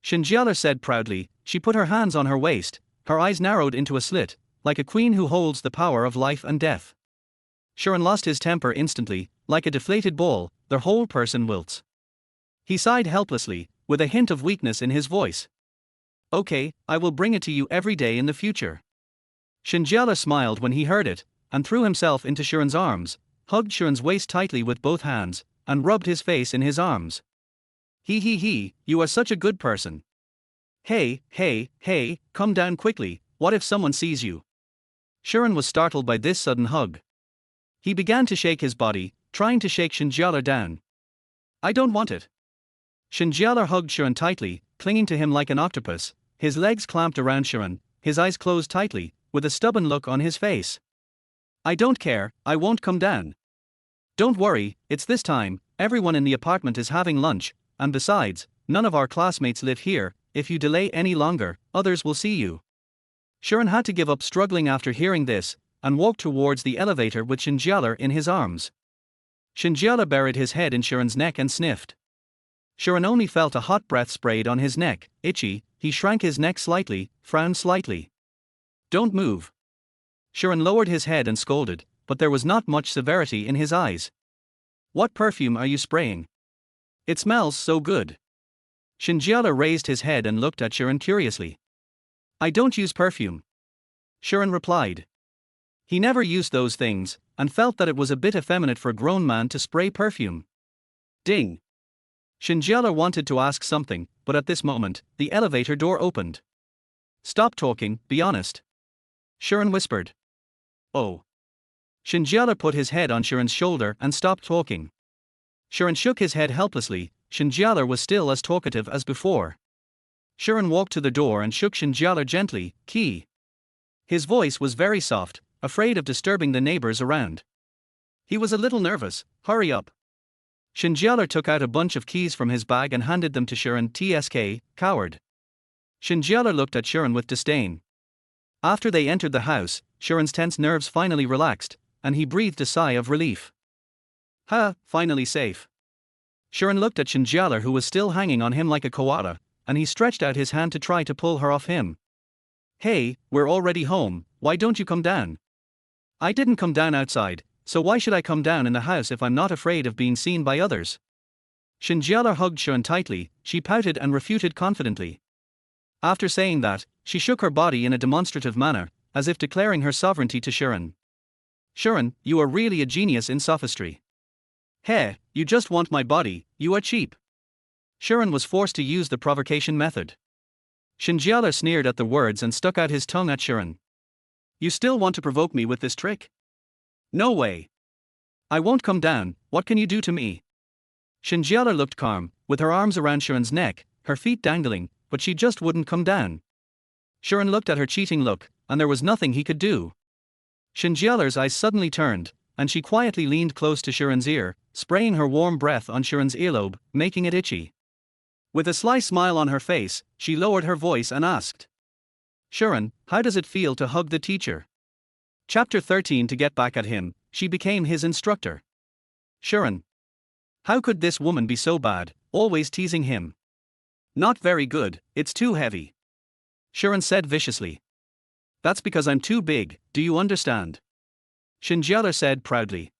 Shen Jiale said proudly. She put her hands on her waist, her eyes narrowed into a slit, like a queen who holds the power of life and death. Sharon lost his temper instantly, like a deflated ball, their whole person wilts. He sighed helplessly, with a hint of weakness in his voice. Okay, I will bring it to you every day in the future. Shen Jiale smiled when he heard it, and threw himself into Sharon's arms, hugged Sharon's waist tightly with both hands, and rubbed his face in his arms. He, you are such a good person. Hey, come down quickly, what if someone sees you? Sharon was startled by this sudden hug. He began to shake his body, trying to shake Shen Jiale down. I don't want it. Shen Jiale hugged Sharon tightly, clinging to him like an octopus, his legs clamped around Sharon, his eyes closed tightly, with a stubborn look on his face. I don't care, I won't come down. Don't worry, it's this time, everyone in the apartment is having lunch, and besides, none of our classmates live here, if you delay any longer, others will see you. Sharon had to give up struggling after hearing this, and walked towards the elevator with Shen Jiale in his arms. Shen Jiale buried his head in Sharon's neck and sniffed. Sharon only felt a hot breath sprayed on his neck, itchy. He shrank his neck slightly, frowned slightly. Don't move. Sharon lowered his head and scolded, but there was not much severity in his eyes. What perfume are you spraying? It smells so good. Shen Jiale raised his head and looked at Sharon curiously. I don't use perfume. Sharon replied. He never used those things, and felt that it was a bit effeminate for a grown man to spray perfume. Ding! Shen Jiale wanted to ask something, but at this moment, the elevator door opened. Stop talking, be honest. Sharon whispered. Oh. Shen Jiale put his head on Sharon's shoulder and stopped talking. Sharon shook his head helplessly. Shen Jiale was still as talkative as before. Sharon walked to the door and shook Shen Jiale gently. Key. His voice was very soft, afraid of disturbing the neighbors around. He was a little nervous. Hurry up. Shen Jiale took out a bunch of keys from his bag and handed them to Sharon. Tsk, coward. Shen Jiale looked at Sharon with disdain. After they entered the house, Sharon's tense nerves finally relaxed, and he breathed a sigh of relief. Finally safe. Sharon looked at Shen Jiale, who was still hanging on him like a koala, and he stretched out his hand to try to pull her off him. Hey, we're already home, why don't you come down? I didn't come down outside, so why should I come down in the house if I'm not afraid of being seen by others? Shen Jiale hugged Sharon tightly. She pouted and refuted confidently. After saying that, she shook her body in a demonstrative manner, as if declaring her sovereignty to Sharon. Sharon, you are really a genius in sophistry. Hey, you just want my body, you are cheap. Sharon was forced to use the provocation method. Shen Jiale sneered at the words and stuck out his tongue at Sharon. You still want to provoke me with this trick? No way. I won't come down, what can you do to me? Shen Jiale looked calm, with her arms around Sharon's neck, her feet dangling, but she just wouldn't come down. Sharon looked at her cheating look, and there was nothing he could do. Shen Jiale's eyes suddenly turned, and she quietly leaned close to Sharon's ear, spraying her warm breath on Sharon's earlobe, making it itchy. With a sly smile on her face, she lowered her voice and asked. Sharon, how does it feel to hug the teacher? Chapter 13. To get back at him, she became his instructor. Sharon. How could this woman be so bad, always teasing him? Not very good, it's too heavy. Sharon said viciously. That's because I'm too big, do you understand? Shen Jiale said proudly.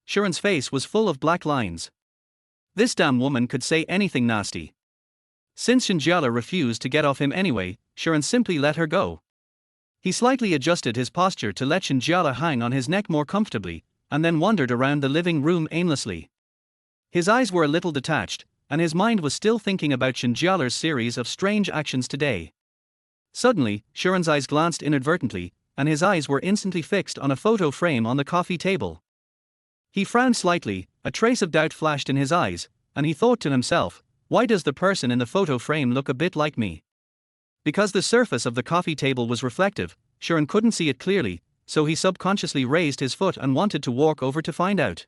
Sharon's face was full of black lines. This damn woman could say anything nasty. Since Shen Jiale refused to get off him anyway, Sharon simply let her go. He slightly adjusted his posture to let Shen Jiale hang on his neck more comfortably, and then wandered around the living room aimlessly. His eyes were a little detached, and his mind was still thinking about Shen Jiale's series of strange actions today. Suddenly, Sharon's eyes glanced inadvertently, and his eyes were instantly fixed on a photo frame on the coffee table. He frowned slightly, a trace of doubt flashed in his eyes, and he thought to himself, why does the person in the photo frame look a bit like me? Because the surface of the coffee table was reflective, Sharon couldn't see it clearly, so he subconsciously raised his foot and wanted to walk over to find out.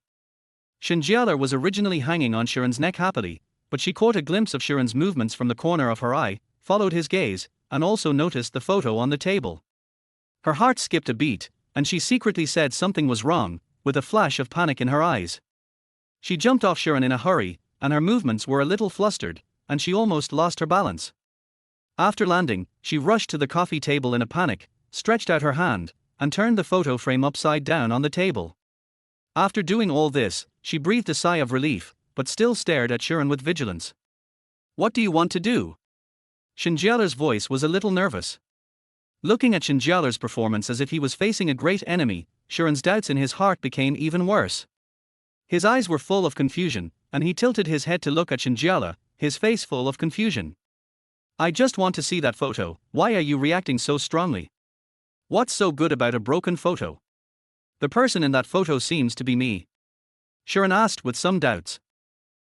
Shen Jiale was originally hanging on Sharon's neck happily, but she caught a glimpse of Sharon's movements from the corner of her eye, followed his gaze, and also noticed the photo on the table. Her heart skipped a beat, and she secretly said something was wrong, with a flash of panic in her eyes. She jumped off Sharon in a hurry, and her movements were a little flustered, and she almost lost her balance. After landing, she rushed to the coffee table in a panic, stretched out her hand, and turned the photo frame upside down on the table. After doing all this, she breathed a sigh of relief, but still stared at Sharon with vigilance. What do you want to do? Shen Jiale's voice was a little nervous. Looking at Shen Jiale's performance as if he was facing a great enemy, Sharon's doubts in his heart became even worse. His eyes were full of confusion, and he tilted his head to look at Shen Jiale, his face full of confusion. I just want to see that photo, why are you reacting so strongly? What's so good about a broken photo? The person in that photo seems to be me. Sharon asked with some doubts.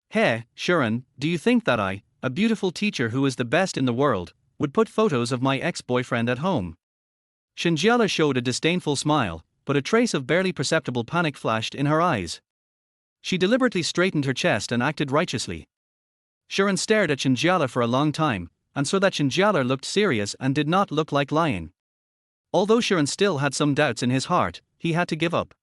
Hey, Sharon, do you think that I, a beautiful teacher who is the best in the world, would put photos of my ex-boyfriend at home? Shen Jiale showed a disdainful smile, but a trace of barely perceptible panic flashed in her eyes. She deliberately straightened her chest and acted righteously. Sharon stared at Shen Jiale for a long time, and saw that Shen Jiale looked serious and did not look like lying. Although Sharon still had some doubts in his heart, he had to give up.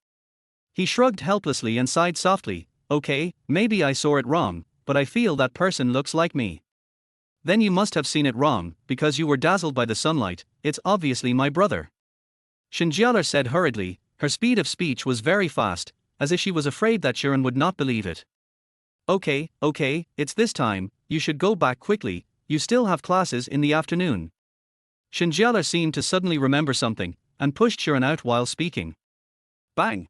He shrugged helplessly and sighed softly. Okay, maybe I saw it wrong, but I feel that person looks like me. Then you must have seen it wrong, because you were dazzled by the sunlight, it's obviously my brother. Shen Jiale said hurriedly, her speed of speech was very fast, as if she was afraid that Sharon would not believe it. Okay, it's this time, you should go back quickly, you still have classes in the afternoon. Shen Jiale seemed to suddenly remember something, and pushed Shi An out while speaking. Bang!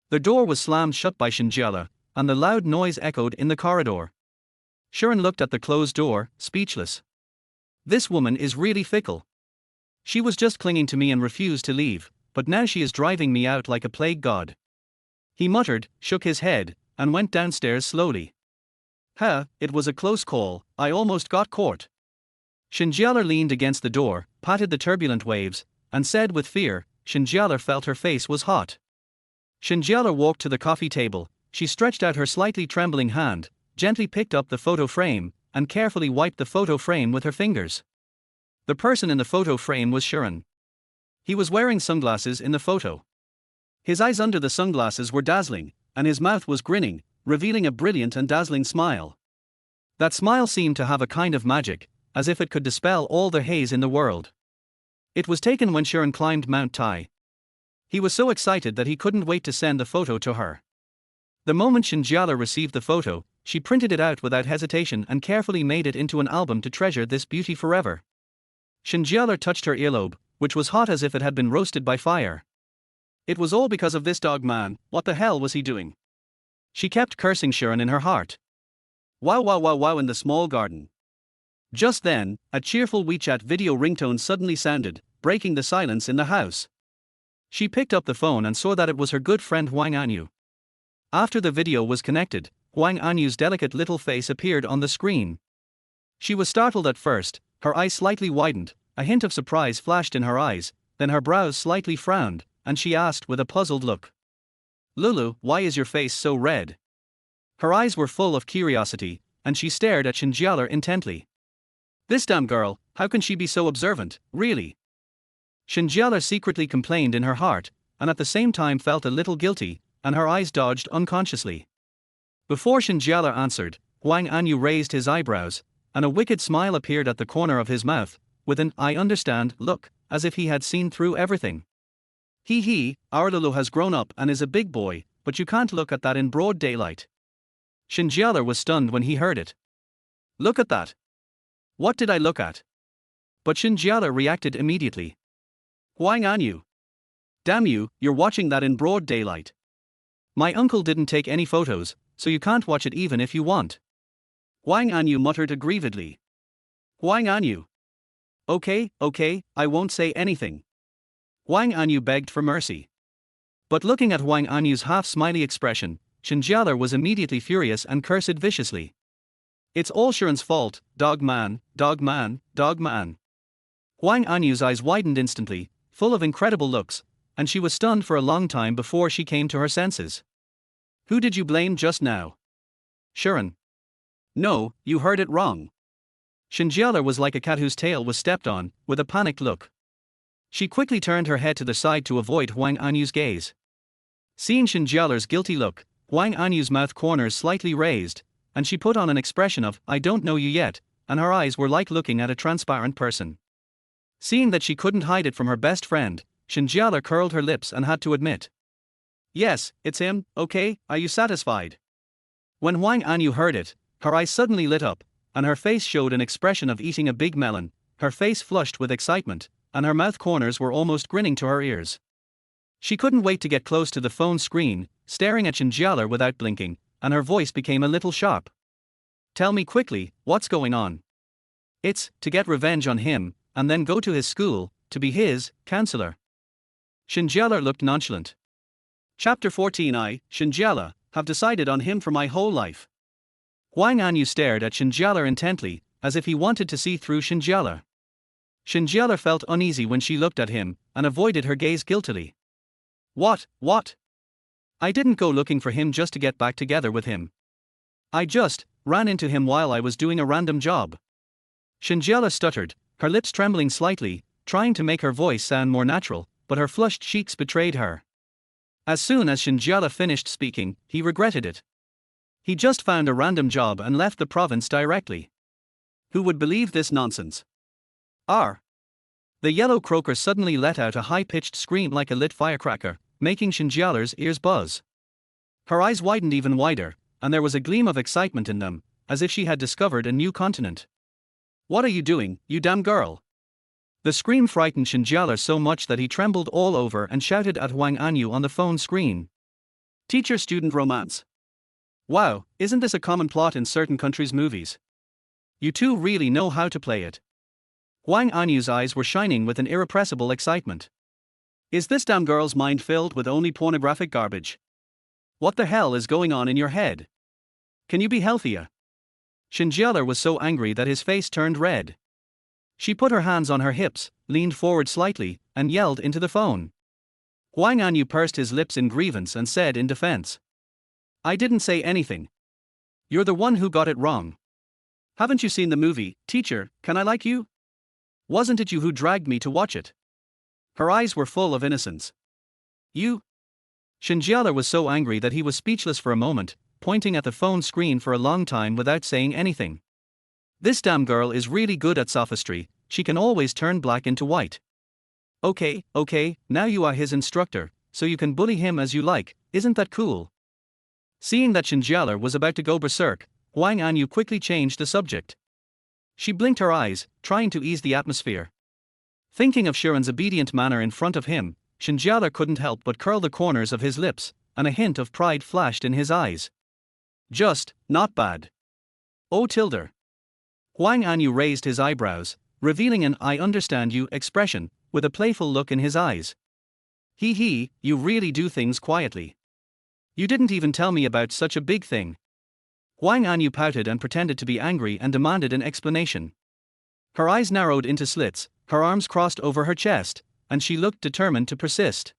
The door was slammed shut by Shen Jiale, and the loud noise echoed in the corridor. Shi An looked at the closed door, speechless. This woman is really fickle. She was just clinging to me and refused to leave, but now she is driving me out like a plague god. He muttered, shook his head, and went downstairs slowly. It was a close call, I almost got caught. Shen Jiale leaned against the door, patted the turbulent waves, and said with fear. Shen Jiale felt her face was hot. Shen Jiale walked to the coffee table. She stretched out her slightly trembling hand, gently picked up the photo frame, and carefully wiped the photo frame with her fingers. The person in the photo frame was Shi An. He was wearing sunglasses in the photo. His eyes under the sunglasses were dazzling, and his mouth was grinning, revealing a brilliant and dazzling smile. That smile seemed to have a kind of magic, as if it could dispel all the haze in the world. It was taken when Shi An climbed Mount Tai. He was so excited that he couldn't wait to send the photo to her. The moment Shen Jiale received the photo, she printed it out without hesitation and carefully made it into an album to treasure this beauty forever. Shen Jiale touched her earlobe, which was hot as if it had been roasted by fire. It was all because of this dog man. What the hell was he doing? She kept cursing Shi An in her heart. Wow wow wow wow in the small garden. Just then, a cheerful WeChat video ringtone suddenly sounded, breaking the silence in the house. She picked up the phone and saw that it was her good friend Huang Anyu. After the video was connected, Huang Anyu's delicate little face appeared on the screen. She was startled at first, her eyes slightly widened, a hint of surprise flashed in her eyes, then her brows slightly frowned, and she asked with a puzzled look. Lulu, why is your face so red? Her eyes were full of curiosity, and she stared at Shen Jiale intently. This damn girl, how can she be so observant, really? Shen Jiale secretly complained in her heart, and at the same time felt a little guilty, and her eyes dodged unconsciously. Before Shen Jiale answered, Huang Anyu raised his eyebrows, and a wicked smile appeared at the corner of his mouth, with an I understand look, as if he had seen through everything. Our Lulu has grown up and is a big boy, but you can't look at that in broad daylight. Shen Jiale was stunned when he heard it. Look at that. What did I look at? But Shen Jiale reacted immediately. Huang Anyu. Damn you, you're watching that in broad daylight. My uncle didn't take any photos, so you can't watch it even if you want. Huang Anyu muttered aggrievedly. Huang Anyu. Okay, I won't say anything. Huang Anyu begged for mercy. But looking at Huang Anyu's half-smiley expression, Shen Jiale was immediately furious and cursed viciously. It's all Shi An's fault, dog man, dog man, dog man. Huang Anyu's eyes widened instantly, full of incredible looks, and she was stunned for a long time before she came to her senses. Who did you blame just now? Shi An. No, you heard it wrong. Shen Jiale was like a cat whose tail was stepped on, with a panicked look. She quickly turned her head to the side to avoid Huang Anyu's gaze. Seeing Shen Jiale's guilty look, Huang Anyu's mouth corners slightly raised, and she put on an expression of I don't know you yet, and her eyes were like looking at a transparent person. Seeing that she couldn't hide it from her best friend, Shen Jiale curled her lips and had to admit. Yes, it's him, okay, are you satisfied? When Huang Anyu heard it, her eyes suddenly lit up, and her face showed an expression of eating a big melon, her face flushed with excitement, and her mouth corners were almost grinning to her ears. She couldn't wait to get close to the phone screen, staring at Shen Jiale without blinking, and her voice became a little sharp. Tell me quickly, what's going on? It's to get revenge on him, and then go to his school, to be his counselor. Shen Jiale looked nonchalant. Chapter 14 I, Shen Jiale, have decided on him for my whole life. Huang Anyu stared at Shen Jiale intently, as if he wanted to see through Shen Jiale. Shen Jiale felt uneasy when she looked at him, and avoided her gaze guiltily. What? I didn't go looking for him just to get back together with him. I just ran into him while I was doing a random job. Shen Jiale stuttered, her lips trembling slightly, trying to make her voice sound more natural, but her flushed cheeks betrayed her. As soon as Shen Jiale finished speaking, he regretted it. He just found a random job and left the province directly. Who would believe this nonsense? The yellow croaker suddenly let out a high-pitched scream like a lit firecracker, making Shen Jiale's ears buzz. Her eyes widened even wider, and there was a gleam of excitement in them, as if she had discovered a new continent. What are you doing, you damn girl? The scream frightened Shen Jiale so much that he trembled all over and shouted at Huang Anyu on the phone screen. Teacher-student romance. Wow, isn't this a common plot in certain countries' movies? You two really know how to play it. Huang Anyu's eyes were shining with an irrepressible excitement. Is this damn girl's mind filled with only pornographic garbage? What the hell is going on in your head? Can you be healthier? Shen Jiale was so angry that his face turned red. She put her hands on her hips, leaned forward slightly, and yelled into the phone. Huang Anyu pursed his lips in grievance and said in defense. I didn't say anything. You're the one who got it wrong. Haven't you seen the movie, Teacher, Can I Like You? Wasn't it you who dragged me to watch it? Her eyes were full of innocence. You? Shen Jiale was so angry that he was speechless for a moment, pointing at the phone screen for a long time without saying anything. This damn girl is really good at sophistry, she can always turn black into white. Okay, now you are his instructor, so you can bully him as you like, isn't that cool? Seeing that Shen Jiale was about to go berserk, Huang Anyu quickly changed the subject. She blinked her eyes, trying to ease the atmosphere. Thinking of Shi An's obedient manner in front of him, Shen Jiale couldn't help but curl the corners of his lips, and a hint of pride flashed in his eyes. Just, not bad. Oh tilde. Huang Anyu raised his eyebrows, revealing an I understand you expression, with a playful look in his eyes. Hee, you really do things quietly. You didn't even tell me about such a big thing. Huang Anyu pouted and pretended to be angry and demanded an explanation. Her eyes narrowed into slits, her arms crossed over her chest, and she looked determined to persist.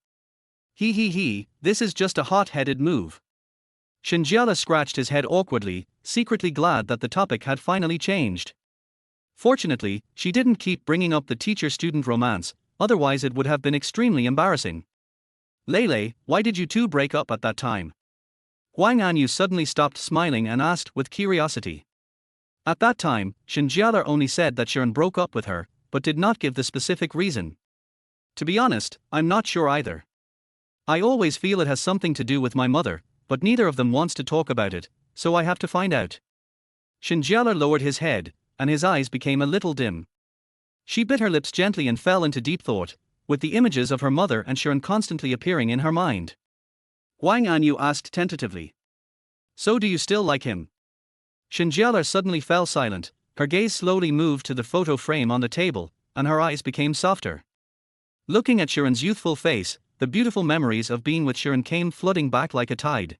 Hee, this is just a hot-headed move. Shen Jiale scratched his head awkwardly, secretly glad that the topic had finally changed. Fortunately, she didn't keep bringing up the teacher-student romance, otherwise it would have been extremely embarrassing. Lele, why did you two break up at that time? Huang Anyu suddenly stopped smiling and asked with curiosity. At that time, Shen Jiale only said that Shi An broke up with her, but did not give the specific reason. To be honest, I'm not sure either. I always feel it has something to do with my mother, but neither of them wants to talk about it, so I have to find out. Shen Jiale lowered his head, and his eyes became a little dim. She bit her lips gently and fell into deep thought, with the images of her mother and Shi An constantly appearing in her mind. Huang Anyu asked tentatively. So do you still like him? Shen Jiale suddenly fell silent, her gaze slowly moved to the photo frame on the table, and her eyes became softer. Looking at Shi An's youthful face, the beautiful memories of being with Shi An came flooding back like a tide.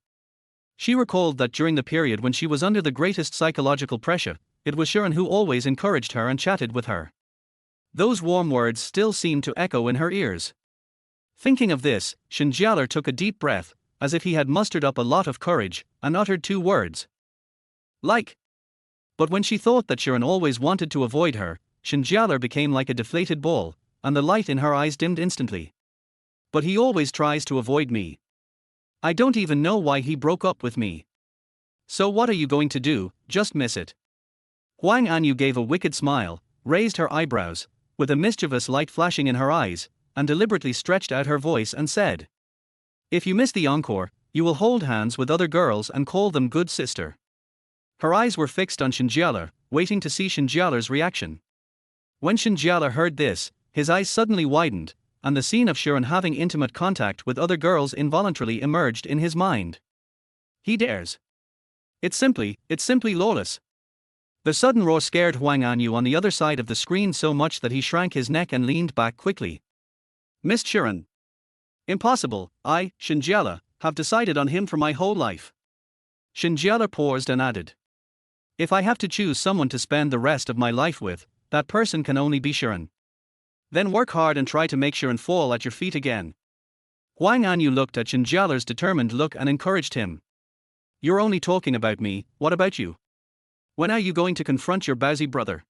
She recalled that during the period when she was under the greatest psychological pressure, it was Shi An who always encouraged her and chatted with her. Those warm words still seemed to echo in her ears. Thinking of this, Shen Jiale took a deep breath, as if he had mustered up a lot of courage, and uttered two words. Like. But when she thought that Shi An always wanted to avoid her, Shen Jiale became like a deflated ball, and the light in her eyes dimmed instantly. But he always tries to avoid me. I don't even know why he broke up with me. So what are you going to do, just miss it? Huang Anyu gave a wicked smile, raised her eyebrows, with a mischievous light flashing in her eyes, and deliberately stretched out her voice and said. If you miss the encore, you will hold hands with other girls and call them good sister. Her eyes were fixed on Shen Jiale, waiting to see Shen Jiale's reaction. When Shen Jiale heard this, his eyes suddenly widened, and the scene of Shi An having intimate contact with other girls involuntarily emerged in his mind. He dares. It's simply lawless. The sudden roar scared Huang Anyu on the other side of the screen so much that he shrank his neck and leaned back quickly. Miss Shi An. Impossible, I, Shen Jiale, have decided on him for my whole life. Shen Jiale paused and added. If I have to choose someone to spend the rest of my life with, that person can only be Shi An. Then work hard and try to make Shi An fall at your feet again. Huang Anyu looked at Shen Jiale's determined look and encouraged him. You're only talking about me, what about you? When are you going to confront your Baozi brother?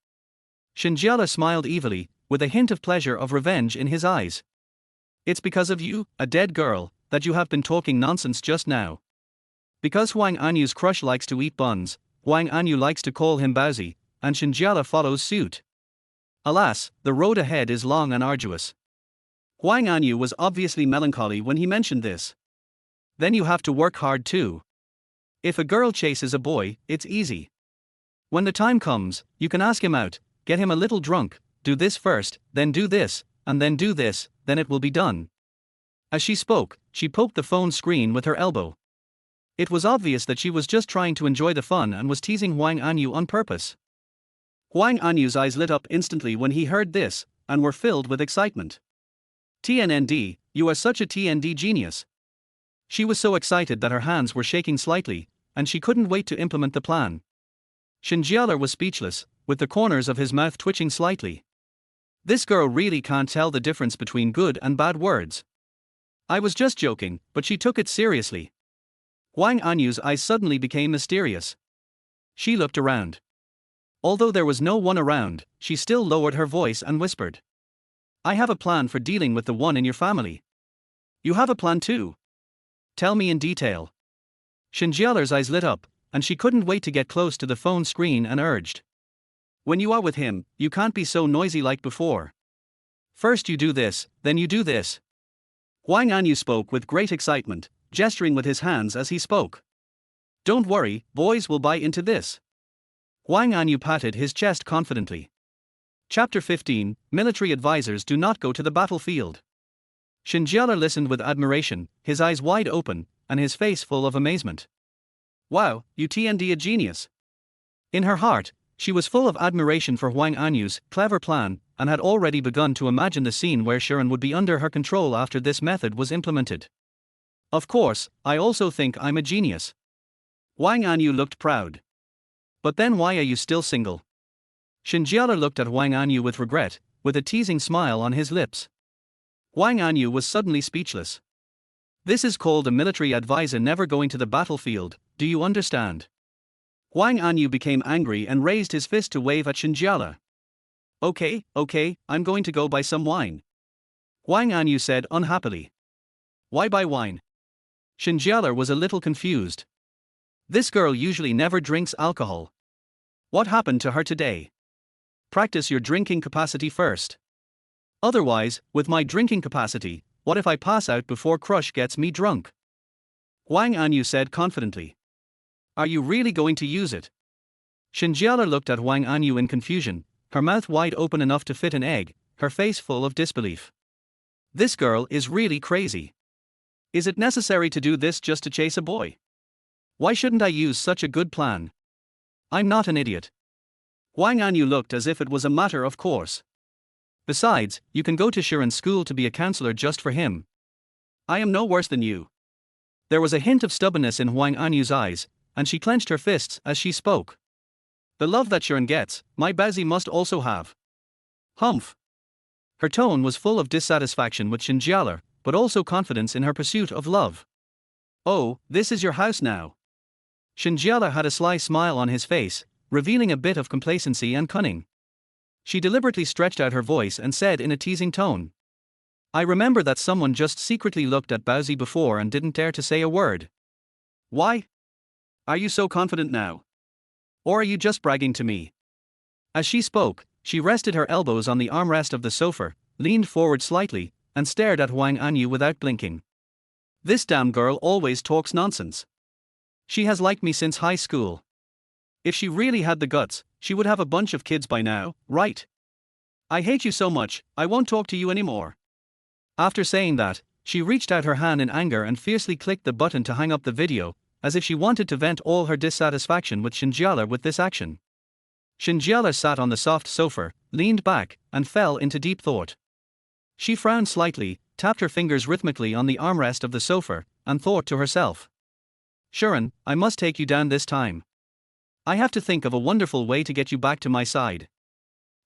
Shen Jiale smiled evilly, with a hint of pleasure of revenge in his eyes. It's because of you, a dead girl, that you have been talking nonsense just now. Because Huang Anyu's crush likes to eat buns, Huang Anyu likes to call him Baozi, and Shen Jiale follows suit. Alas, the road ahead is long and arduous. Huang Anyu was obviously melancholy when he mentioned this. Then you have to work hard too. If a girl chases a boy, it's easy. When the time comes, you can ask him out, get him a little drunk, do this first, then do this, and then do this, then it will be done. As she spoke, she poked the phone screen with her elbow. It was obvious that she was just trying to enjoy the fun and was teasing Hwang Anyu on purpose. Hwang Anyu's eyes lit up instantly when he heard this, and were filled with excitement. TNND, you are such a TND genius. She was so excited that her hands were shaking slightly, and she couldn't wait to implement the plan. Shen Jiale was speechless, with the corners of his mouth twitching slightly. This girl really can't tell the difference between good and bad words. I was just joking, but she took it seriously. Hwang Anyu's eyes suddenly became mysterious. She looked around. Although there was no one around, she still lowered her voice and whispered. I have a plan for dealing with the one in your family. You have a plan too? Tell me in detail. Shen Jiale's eyes lit up, and she couldn't wait to get close to the phone screen and urged. When you are with him, you can't be so noisy like before. First you do this, then you do this. Hwang Anyu spoke with great excitement, gesturing with his hands as he spoke. Don't worry, boys will buy into this. Hwang Anyu patted his chest confidently. Chapter 15, Military Advisors Do Not Go to the Battlefield. Shen Jiale listened with admiration, his eyes wide open, and his face full of amazement. Wow, you TND a genius. In her heart, she was full of admiration for Hwang Anyu's clever plan, and had already begun to imagine the scene where Shi An would be under her control after this method was implemented. Of course, I also think I'm a genius. Hwang Anyu looked proud. But then why are you still single? Shen Jiale looked at Hwang Anyu with regret, with a teasing smile on his lips. Hwang Anyu was suddenly speechless. This is called a military advisor never going to the battlefield, do you understand? Hwang Anyu became angry and raised his fist to wave at Shen Jiale. Okay, I'm going to go buy some wine. Hwang Anyu said unhappily. Why buy wine? Shen Jiale was a little confused. This girl usually never drinks alcohol. What happened to her today? Practice your drinking capacity first. Otherwise, with my drinking capacity, what if I pass out before Crush gets me drunk? Hwang Anyu said confidently. Are you really going to use it? Shen Jiale looked at Hwang Anyu in confusion, her mouth wide open enough to fit an egg, her face full of disbelief. This girl is really crazy. Is it necessary to do this just to chase a boy? Why shouldn't I use such a good plan? I'm not an idiot. Hwang Anyu looked as if it was a matter of course. Besides, you can go to Shi An's school to be a counselor just for him. I am no worse than you. There was a hint of stubbornness in Hwang Anyu's eyes, and she clenched her fists as she spoke. The love that Shi An gets, my Baozi must also have. Humph. Her tone was full of dissatisfaction with Shen Jiale, but also confidence in her pursuit of love. Oh, this is your house now. Shen Jiale had a sly smile on his face, revealing a bit of complacency and cunning. She deliberately stretched out her voice and said in a teasing tone. I remember that someone just secretly looked at Baozi before and didn't dare to say a word. Why? Are you so confident now? Or are you just bragging to me? As she spoke, she rested her elbows on the armrest of the sofa, leaned forward slightly, and stared at Hwang Anyu without blinking. This damn girl always talks nonsense. She has liked me since high school. If she really had the guts, she would have a bunch of kids by now, right? I hate you so much, I won't talk to you anymore. After saying that, she reached out her hand in anger and fiercely clicked the button to hang up the video, as if she wanted to vent all her dissatisfaction with Shen Jiale with this action. Shen Jiale sat on the soft sofa, leaned back, and fell into deep thought. She frowned slightly, tapped her fingers rhythmically on the armrest of the sofa, and thought to herself. Shi An, I must take you down this time. I have to think of a wonderful way to get you back to my side.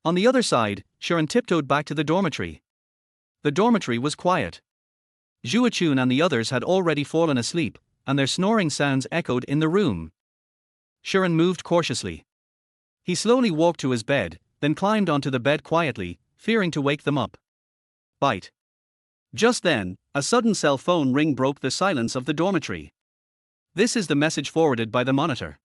On the other side, Shi An tiptoed back to the dormitory. The dormitory was quiet. Zhou Chun and the others had already fallen asleep, and their snoring sounds echoed in the room. Shi An moved cautiously. He slowly walked to his bed, then climbed onto the bed quietly, fearing to wake them up. Bite. Just then, a sudden cell phone ring broke the silence of the dormitory. This is the message forwarded by the monitor.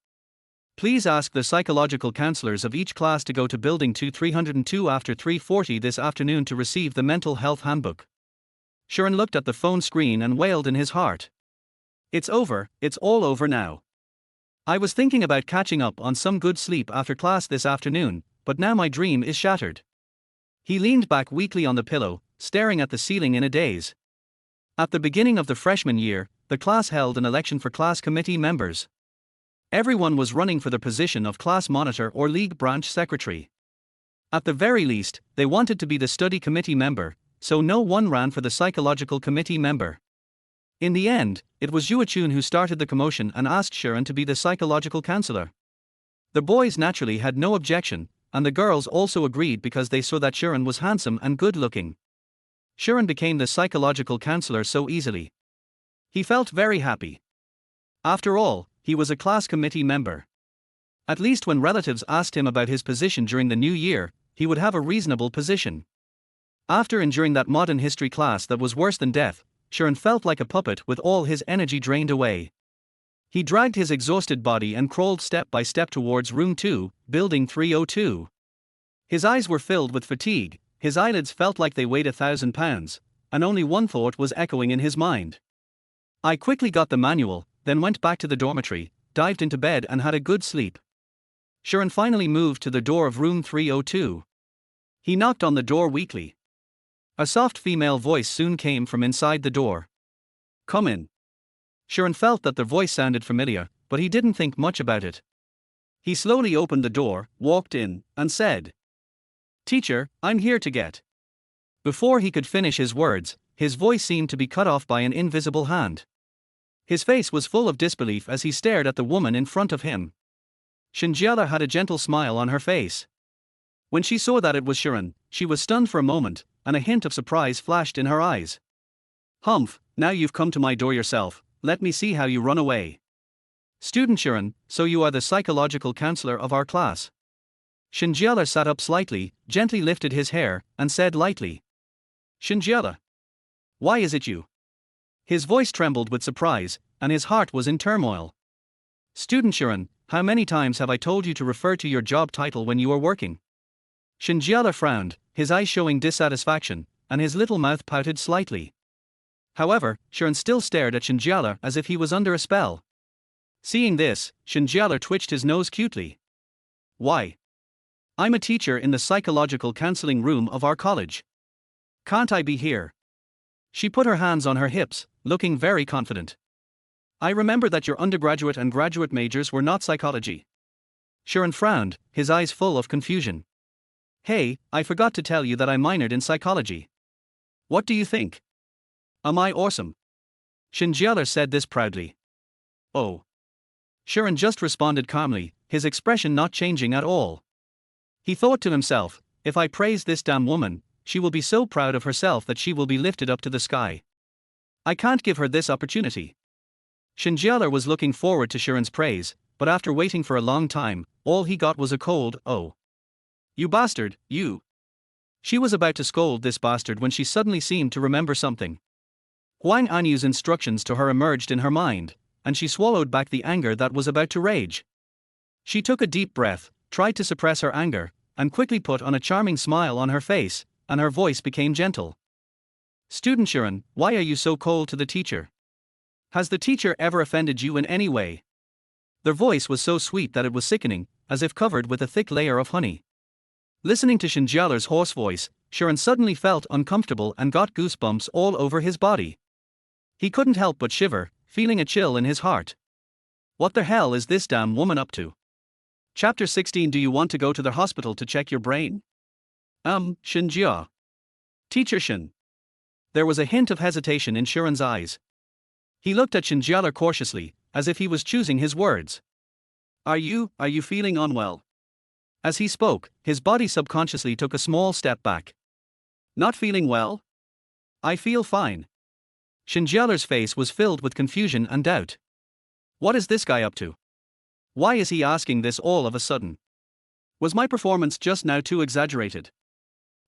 Please ask the psychological counselors of each class to go to Building 2302 after 3:40 this afternoon to receive the mental health handbook. Shi An looked at the phone screen and wailed in his heart. It's over, it's all over now. I was thinking about catching up on some good sleep after class this afternoon, but now my dream is shattered. He leaned back weakly on the pillow, staring at the ceiling in a daze. At the beginning of the freshman year, the class held an election for class committee members. Everyone was running for the position of class monitor or league branch secretary. At the very least, they wanted to be the study committee member, so no one ran for the psychological committee member. In the end, it was Yuachun who started the commotion and asked Shi An to be the psychological counselor. The boys naturally had no objection, and the girls also agreed because they saw that Shi An was handsome and good-looking. Shi An became the psychological counselor so easily. He felt very happy. After all, he was a class committee member. At least when relatives asked him about his position during the new year, he would have a reasonable position. After enduring that modern history class that was worse than death, Shi An felt like a puppet with all his energy drained away. He dragged his exhausted body and crawled step by step towards room 2, building 302. His eyes were filled with fatigue, his eyelids felt like they weighed 1,000 pounds, and only one thought was echoing in his mind. I quickly got the manual, then went back to the dormitory, dived into bed and had a good sleep. Shi An finally moved to the door of room 302. He knocked on the door weakly. A soft female voice soon came from inside the door. "Come in." Shi An felt that the voice sounded familiar, but he didn't think much about it. He slowly opened the door, walked in, and said, "Teacher, I'm here to get." Before he could finish his words, his voice seemed to be cut off by an invisible hand. His face was full of disbelief as he stared at the woman in front of him. Shen Jiale had a gentle smile on her face. When she saw that it was Shi An, she was stunned for a moment, and a hint of surprise flashed in her eyes. "Humph, now you've come to my door yourself, let me see how you run away." "Student Shi An, so you are the psychological counselor of our class." Shen Jiale sat up slightly, gently lifted his hair, and said lightly, "Shen Jiale, why is it you?" His voice trembled with surprise, and his heart was in turmoil. "Student Shi An, how many times have I told you to refer to your job title when you are working?" Shen Jiale frowned, his eyes showing dissatisfaction, and his little mouth pouted slightly. However, Shi An still stared at Shen Jiale as if he was under a spell. Seeing this, Shen Jiale twitched his nose cutely. "Why? I'm a teacher in the psychological counseling room of our college. Can't I be here?" She put her hands on her hips, looking very confident. "I remember that your undergraduate and graduate majors were not psychology." Shi An frowned, his eyes full of confusion. "Hey, I forgot to tell you that I minored in psychology. What do you think? Am I awesome?" Shen Jiale said this proudly. "Oh." Shi An just responded calmly, his expression not changing at all. He thought to himself, if I praise this damn woman, she will be so proud of herself that she will be lifted up to the sky. I can't give her this opportunity. Shen Jiale was looking forward to Shi An's praise, but after waiting for a long time, all he got was a cold "oh. You bastard, you." She was about to scold this bastard when she suddenly seemed to remember something. Huang Anyu's instructions to her emerged in her mind, and she swallowed back the anger that was about to rage. She took a deep breath, tried to suppress her anger, and quickly put on a charming smile on her face, and her voice became gentle. "Student Shi An, why are you so cold to the teacher? Has the teacher ever offended you in any way?" Their voice was so sweet that it was sickening, as if covered with a thick layer of honey. Listening to Shen Jiale's hoarse voice, Shi An suddenly felt uncomfortable and got goosebumps all over his body. He couldn't help but shiver, feeling a chill in his heart. What the hell is this damn woman up to? Chapter 16. Do you want to go to the hospital to check your brain? Shen Jiale. Teacher Shen. There was a hint of hesitation in Shi An's eyes. He looked at Shen Jiale cautiously, as if he was choosing his words. Are you feeling unwell?" As he spoke, his body subconsciously took a small step back. "Not feeling well? I feel fine." Shen Jiale's face was filled with confusion and doubt. What is this guy up to? Why is he asking this all of a sudden? Was my performance just now too exaggerated?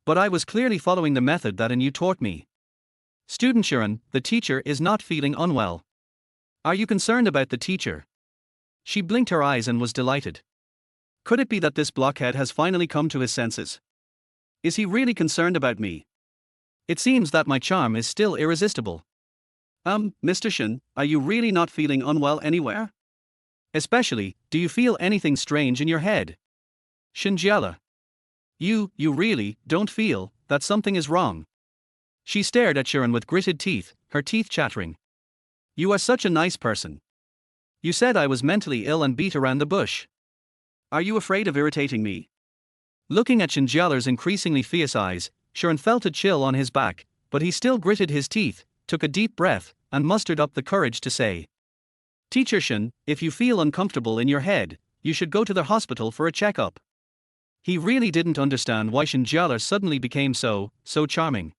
But I was clearly following the method that you taught me. Student Shi An, the teacher is not feeling unwell. Are you concerned about the teacher? She blinked her eyes and was delighted. Could it be that this blockhead has finally come to his senses? Is he really concerned about me? It seems that my charm is still irresistible. Mr. Shen, are you really not feeling unwell anywhere? Especially, do you feel anything strange in your head? Shen Jiale. You really don't feel that something is wrong. She stared at Sharon with gritted teeth, her teeth chattering. You are such a nice person. You said I was mentally ill and beat around the bush. Are you afraid of irritating me? Looking at Shen Jiale's increasingly fierce eyes, Sharon felt a chill on his back, but he still gritted his teeth, took a deep breath, and mustered up the courage to say, Teacher Shen, if you feel uncomfortable in your head, you should go to the hospital for a checkup. He really didn't understand why Shen Jiale suddenly became so charming.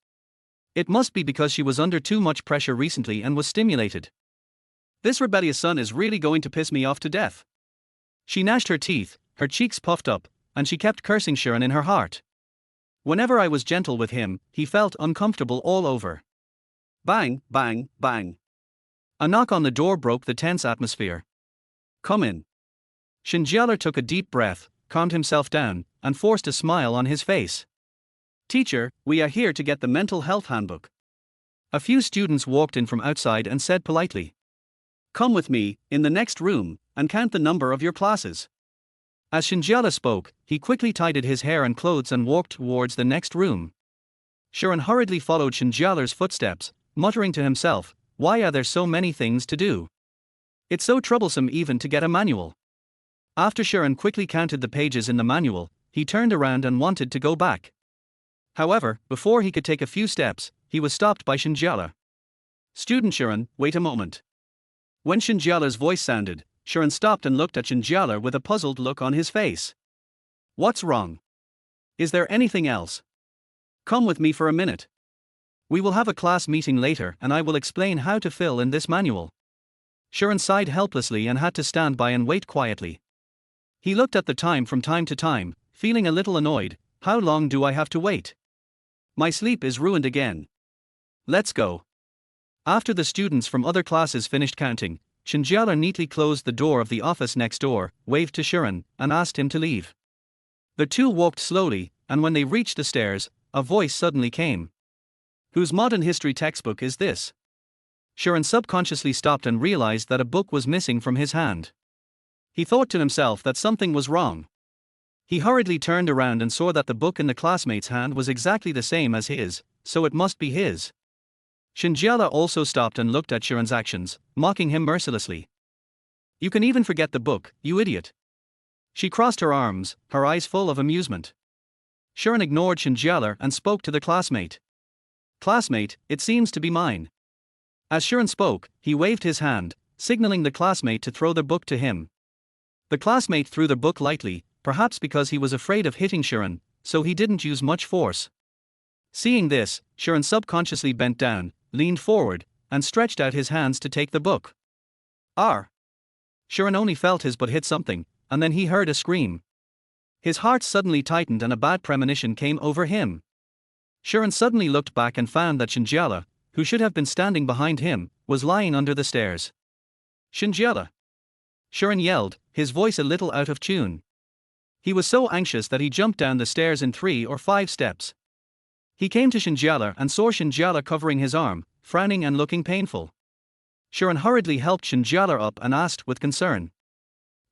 It must be because she was under too much pressure recently and was stimulated. This rebellious son is really going to piss me off to death. She gnashed her teeth, her cheeks puffed up, and she kept cursing Sharon in her heart. Whenever I was gentle with him, he felt uncomfortable all over. Bang, bang, bang. A knock on the door broke the tense atmosphere. Come in. Shen Jiale took a deep breath, calmed himself down, and forced a smile on his face. Teacher, we are here to get the mental health handbook. A few students walked in from outside and said politely, Come with me, in the next room, and count the number of your classes. As Shen Jiale spoke, he quickly tidied his hair and clothes and walked towards the next room. Sharon hurriedly followed Shen Jiale's footsteps, muttering to himself, Why are there so many things to do? It's so troublesome even to get a manual. After Sharon quickly counted the pages in the manual, he turned around and wanted to go back. However, before he could take a few steps, he was stopped by Shen Jiale. Student Sharon, wait a moment. When Shen Jiale's voice sounded, Sharon stopped and looked at Shen Jiale with a puzzled look on his face. What's wrong? Is there anything else? Come with me for a minute. We will have a class meeting later and I will explain how to fill in this manual. Sharon sighed helplessly and had to stand by and wait quietly. He looked at the time from time to time, feeling a little annoyed. How long do I have to wait? My sleep is ruined again. Let's go. After the students from other classes finished counting, Shen Jiale neatly closed the door of the office next door, waved to Sharon, and asked him to leave. The two walked slowly, and when they reached the stairs, a voice suddenly came. Whose modern history textbook is this? Sharon subconsciously stopped and realized that a book was missing from his hand. He thought to himself that something was wrong. He hurriedly turned around and saw that the book in the classmate's hand was exactly the same as his, so it must be his. Shen Jiale also stopped and looked at Sharon's actions, mocking him mercilessly. You can even forget the book, you idiot. She crossed her arms, her eyes full of amusement. Sharon ignored Shen Jiale and spoke to the classmate. Classmate, it seems to be mine. As Sharon spoke, he waved his hand, signaling the classmate to throw the book to him. The classmate threw the book lightly, perhaps because he was afraid of hitting Sharon, so he didn't use much force. Seeing this, Sharon subconsciously bent down, leaned forward, and stretched out his hands to take the book. R. Sharon only felt his butt hit something, and then he heard a scream. His heart suddenly tightened and a bad premonition came over him. Sharon suddenly looked back and found that Shen Jiale, who should have been standing behind him, was lying under the stairs. Shen Jiale! Sharon yelled, his voice a little out of tune. He was so anxious that he jumped down the stairs in 3 or 5 steps. He came to Shen Jiale and saw Shen Jiale covering his arm, frowning and looking painful. Sharon hurriedly helped Shen Jiale up and asked with concern.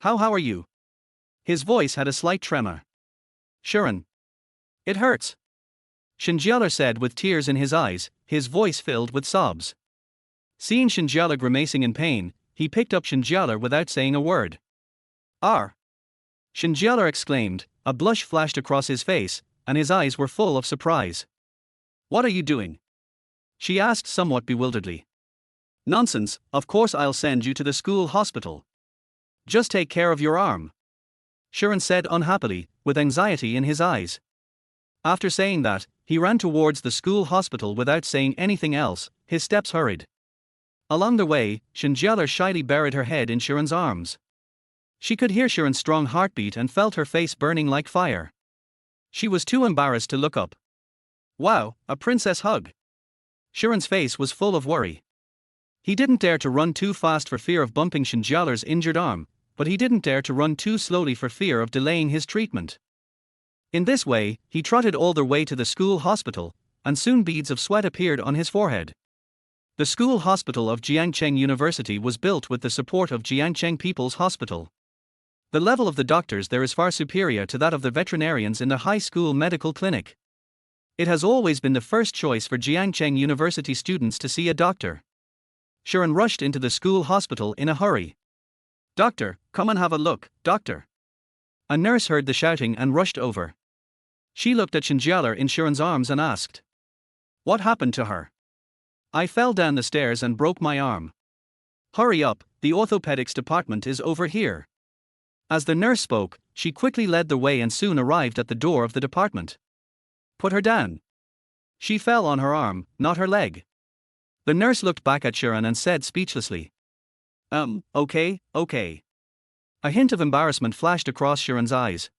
How are you? His voice had a slight tremor. Sharon. It hurts. Shen Jiale said with tears in his eyes, his voice filled with sobs. Seeing Shen Jiale grimacing in pain, he picked up Shen Jiale without saying a word. R. Shen Jiale exclaimed, a blush flashed across his face, and his eyes were full of surprise. What are you doing? She asked somewhat bewilderedly. Nonsense, of course I'll send you to the school hospital. Just take care of your arm. Sharon said unhappily, with anxiety in his eyes. After saying that, he ran towards the school hospital without saying anything else, his steps hurried. Along the way, Shen Jiale shyly buried her head in Sharon's arms. She could hear Sharon's strong heartbeat and felt her face burning like fire. She was too embarrassed to look up. Wow, a princess hug. Sharon's face was full of worry. He didn't dare to run too fast for fear of bumping Shen Jiale's injured arm, but he didn't dare to run too slowly for fear of delaying his treatment. In this way, he trotted all the way to the school hospital, and soon beads of sweat appeared on his forehead. The school hospital of Jiangcheng University was built with the support of Jiangcheng People's Hospital. The level of the doctors there is far superior to that of the veterinarians in the high school medical clinic. It has always been the first choice for Jiangcheng University students to see a doctor. Sharon rushed into the school hospital in a hurry. "Doctor, come and have a look, doctor." A nurse heard the shouting and rushed over. She looked at Shen Jiale in Sharon's arms and asked, "What happened to her?" "I fell down the stairs and broke my arm." "Hurry up, the orthopedics department is over here." As the nurse spoke, she quickly led the way and soon arrived at the door of the department. "Put her down." "She fell on her arm, not her leg." The nurse looked back at Sharon and said speechlessly, Okay. A hint of embarrassment flashed across Sharon's eyes.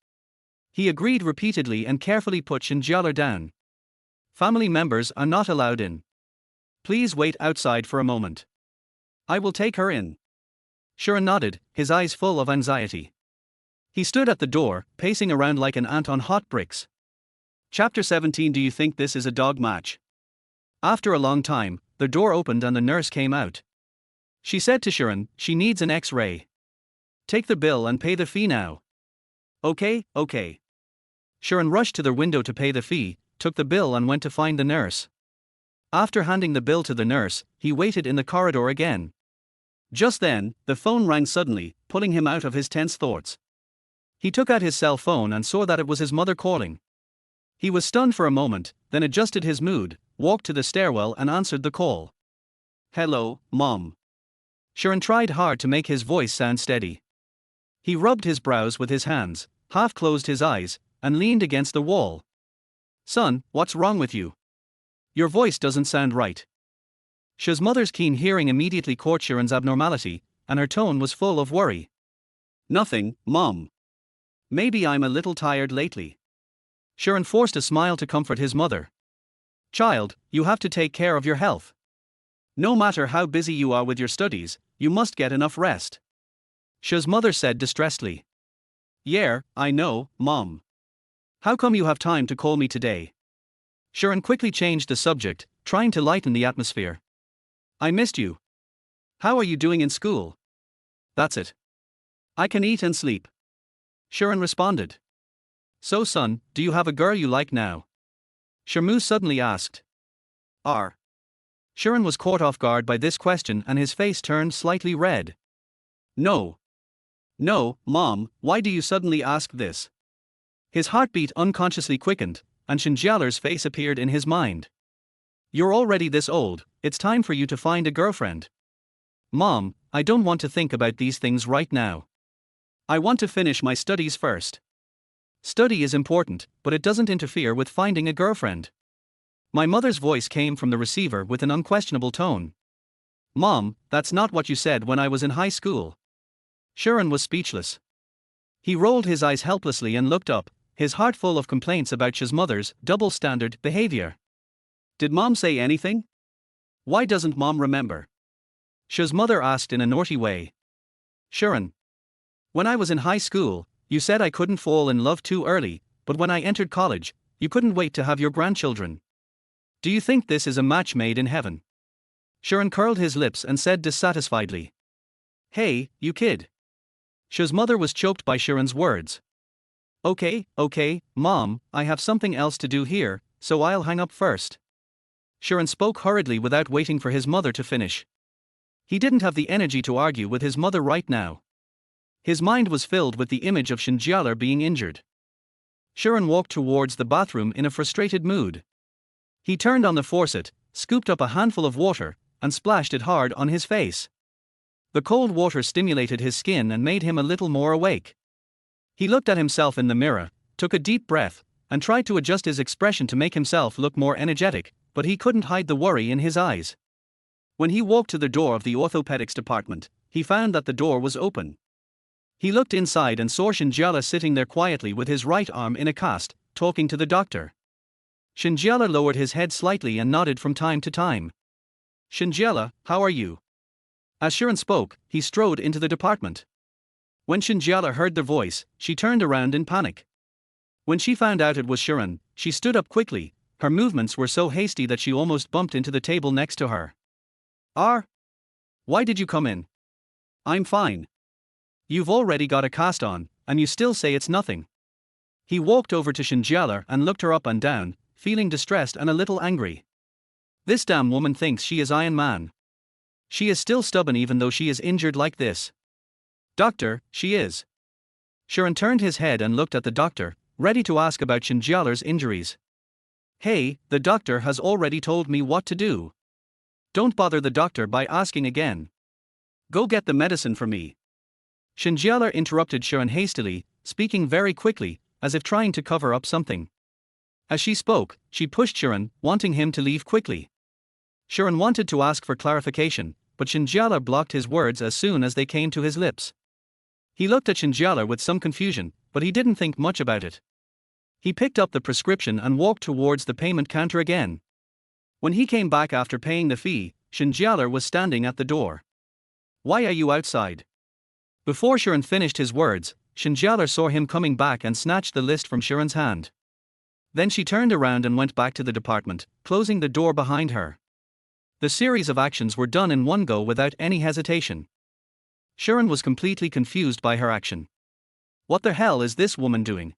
He agreed repeatedly and carefully put Shen Jiale down. "Family members are not allowed in. Please wait outside for a moment. I will take her in." Sharon nodded, his eyes full of anxiety. He stood at the door, pacing around like an ant on hot bricks. Chapter 17. Do you think this is a dog match? After a long time, the door opened and the nurse came out. She said to Sharon, "She needs an X-ray. Take the bill and pay the fee now." Okay. Sharon rushed to the window to pay the fee, took the bill and went to find the nurse. After handing the bill to the nurse, he waited in the corridor again. Just then, the phone rang suddenly, pulling him out of his tense thoughts. He took out his cell phone and saw that it was his mother calling. He was stunned for a moment, then adjusted his mood, walked to the stairwell and answered the call. "Hello, Mom." Sharon tried hard to make his voice sound steady. He rubbed his brows with his hands, half closed his eyes, and leaned against the wall. "Son, what's wrong with you? Your voice doesn't sound right." Sha's mother's keen hearing immediately caught Sharon's abnormality, and her tone was full of worry. "Nothing, Mom. Maybe I'm a little tired lately." Sharon forced a smile to comfort his mother. "Child, you have to take care of your health. No matter how busy you are with your studies, you must get enough rest." Sha's mother said distressedly. "Yeah, I know, Mom. How come you have time to call me today?" Sharon quickly changed the subject, trying to lighten the atmosphere. "I missed you. How are you doing in school?" "That's it. I can eat and sleep." Sharon responded. "So son, do you have a girl you like now?" Sharmu suddenly asked. Sharon was caught off guard by this question and his face turned slightly red. No, Mom, why do you suddenly ask this?" His heartbeat unconsciously quickened, and Shen Jiale's face appeared in his mind. "You're already this old, it's time for you to find a girlfriend." "Mom, I don't want to think about these things right now. I want to finish my studies first." "Study is important, but it doesn't interfere with finding a girlfriend." My mother's voice came from the receiver with an unquestionable tone. "Mom, that's not what you said when I was in high school." Sharon was speechless. He rolled his eyes helplessly and looked up, his heart full of complaints about Sha's mother's double-standard behavior. "Did Mom say anything? Why doesn't Mom remember?" Sha's mother asked in a naughty way. "Sharon, when I was in high school, you said I couldn't fall in love too early, but when I entered college, you couldn't wait to have your grandchildren. Do you think this is a match made in heaven?" Sharon curled his lips and said dissatisfiedly. "Hey, you kid." Sha's mother was choked by Sharon's words. Okay, Mom, I have something else to do here, so I'll hang up first." Sharon spoke hurriedly without waiting for his mother to finish. He didn't have the energy to argue with his mother right now. His mind was filled with the image of Shen Jiale being injured. Sharon walked towards the bathroom in a frustrated mood. He turned on the faucet, scooped up a handful of water, and splashed it hard on his face. The cold water stimulated his skin and made him a little more awake. He looked at himself in the mirror, took a deep breath, and tried to adjust his expression to make himself look more energetic, but he couldn't hide the worry in his eyes. When he walked to the door of the orthopedics department, he found that the door was open. He looked inside and saw Shen Jiale sitting there quietly with his right arm in a cast, talking to the doctor. Shen Jiale lowered his head slightly and nodded from time to time. "Shen Jiale, how are you?" As Sharon spoke, he strode into the department. When Shen Jiale heard the voice, she turned around in panic. When she found out it was Sharon, she stood up quickly. Her movements were so hasty that she almost bumped into the table next to her. Why did you come in?" "I'm fine. You've already got a cast on, and you still say it's nothing. He walked over to Shen Jiale and looked her up and down, feeling distressed and a little angry. This damn woman thinks she is Iron Man. She is still stubborn even though she is injured like this. Doctor, she is. Shi An turned his head and looked at the doctor, ready to ask about Shen Jiale's injuries. Hey, the doctor has already told me what to do. Don't bother the doctor by asking again. Go get the medicine for me. Shen Jiale interrupted Shi An hastily, speaking very quickly, as if trying to cover up something. As she spoke, she pushed Shi An, wanting him to leave quickly. Shi An wanted to ask for clarification, but Shen Jiale blocked his words as soon as they came to his lips. He looked at Shen Jiale with some confusion, but he didn't think much about it. He picked up the prescription and walked towards the payment counter again. When he came back after paying the fee, Shen Jiale was standing at the door. Why are you outside? Before Shi An finished his words, Shen Jiale saw him coming back and snatched the list from Shi An's hand. Then she turned around and went back to the department, closing the door behind her. The series of actions were done in one go without any hesitation. Shi An was completely confused by her action. What the hell is this woman doing?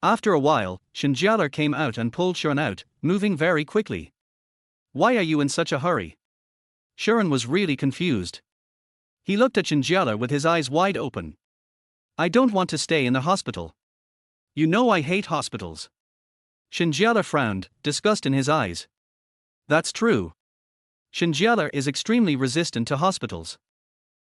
After a while, Shen Jiale came out and pulled Shi An out, moving very quickly. Why are you in such a hurry? Shi An was really confused. He looked at Shen Jiale with his eyes wide open. I don't want to stay in the hospital. You know I hate hospitals. Shen Jiale frowned, disgust in his eyes. That's true. Shen Jiale is extremely resistant to hospitals.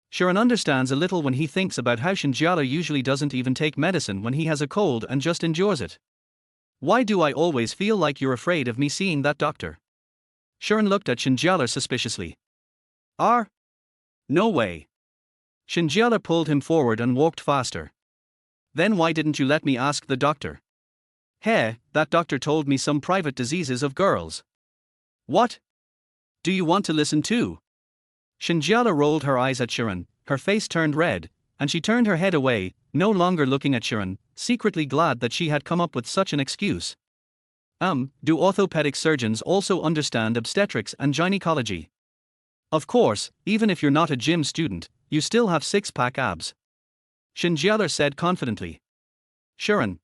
Shi An understands a little when he thinks about how Shen Jiale usually doesn't even take medicine when he has a cold and just endures it. Why do I always feel like you're afraid of me seeing that doctor? Shi An looked at Shen Jiale suspiciously. No way. Shen Jiale pulled him forward and walked faster. Then why didn't you let me ask the doctor? Hey, that doctor told me some private diseases of girls. What? Do you want to listen too? Shen Jiale rolled her eyes at Shi An, her face turned red, and she turned her head away, no longer looking at Shi An, secretly glad that she had come up with such an excuse. Do orthopedic surgeons also understand obstetrics and gynecology? Of course, even if you're not a gym student, you still have six-pack abs. Shen Jiale said confidently. Shi An.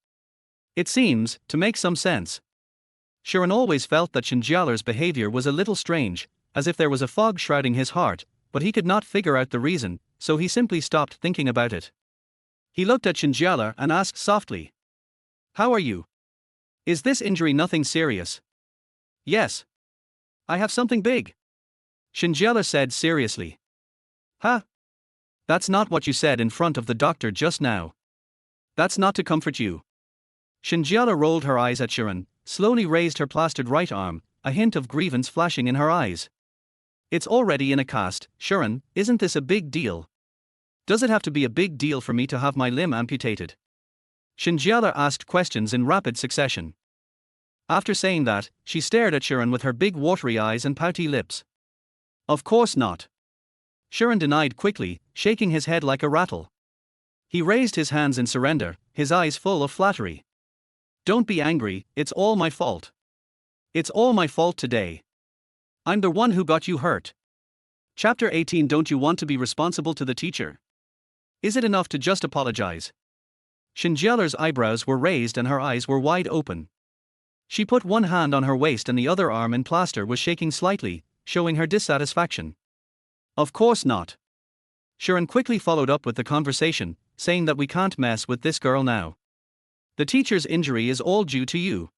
It seems to make some sense. Shi An always felt that Shen Jiale's behavior was a little strange, as if there was a fog shrouding his heart, but he could not figure out the reason, so he simply stopped thinking about it. He looked at Shen Jiale and asked softly. How are you? Is this injury nothing serious? Yes. I have something big. Shen Jiale said seriously. Huh? That's not what you said in front of the doctor just now. That's not to comfort you. Shen Jiale rolled her eyes at Shi An, slowly raised her plastered right arm, a hint of grievance flashing in her eyes. It's already in a cast, Shi An, isn't this a big deal? Does it have to be a big deal for me to have my limb amputated? Shen Jiale asked questions in rapid succession. After saying that, she stared at Shi An with her big watery eyes and pouty lips. Of course not. Shi An denied quickly, shaking his head like a rattle. He raised his hands in surrender, his eyes full of flattery. Don't be angry, it's all my fault. It's all my fault today. I'm the one who got you hurt. Chapter 18. Don't you want to be responsible to the teacher? Is it enough to just apologize? Shen Jiale's eyebrows were raised and her eyes were wide open. She put one hand on her waist and the other arm in plaster was shaking slightly, showing her dissatisfaction. Of course not. Shi An quickly followed up with the conversation, saying that we can't mess with this girl now. The teacher's injury is all due to you.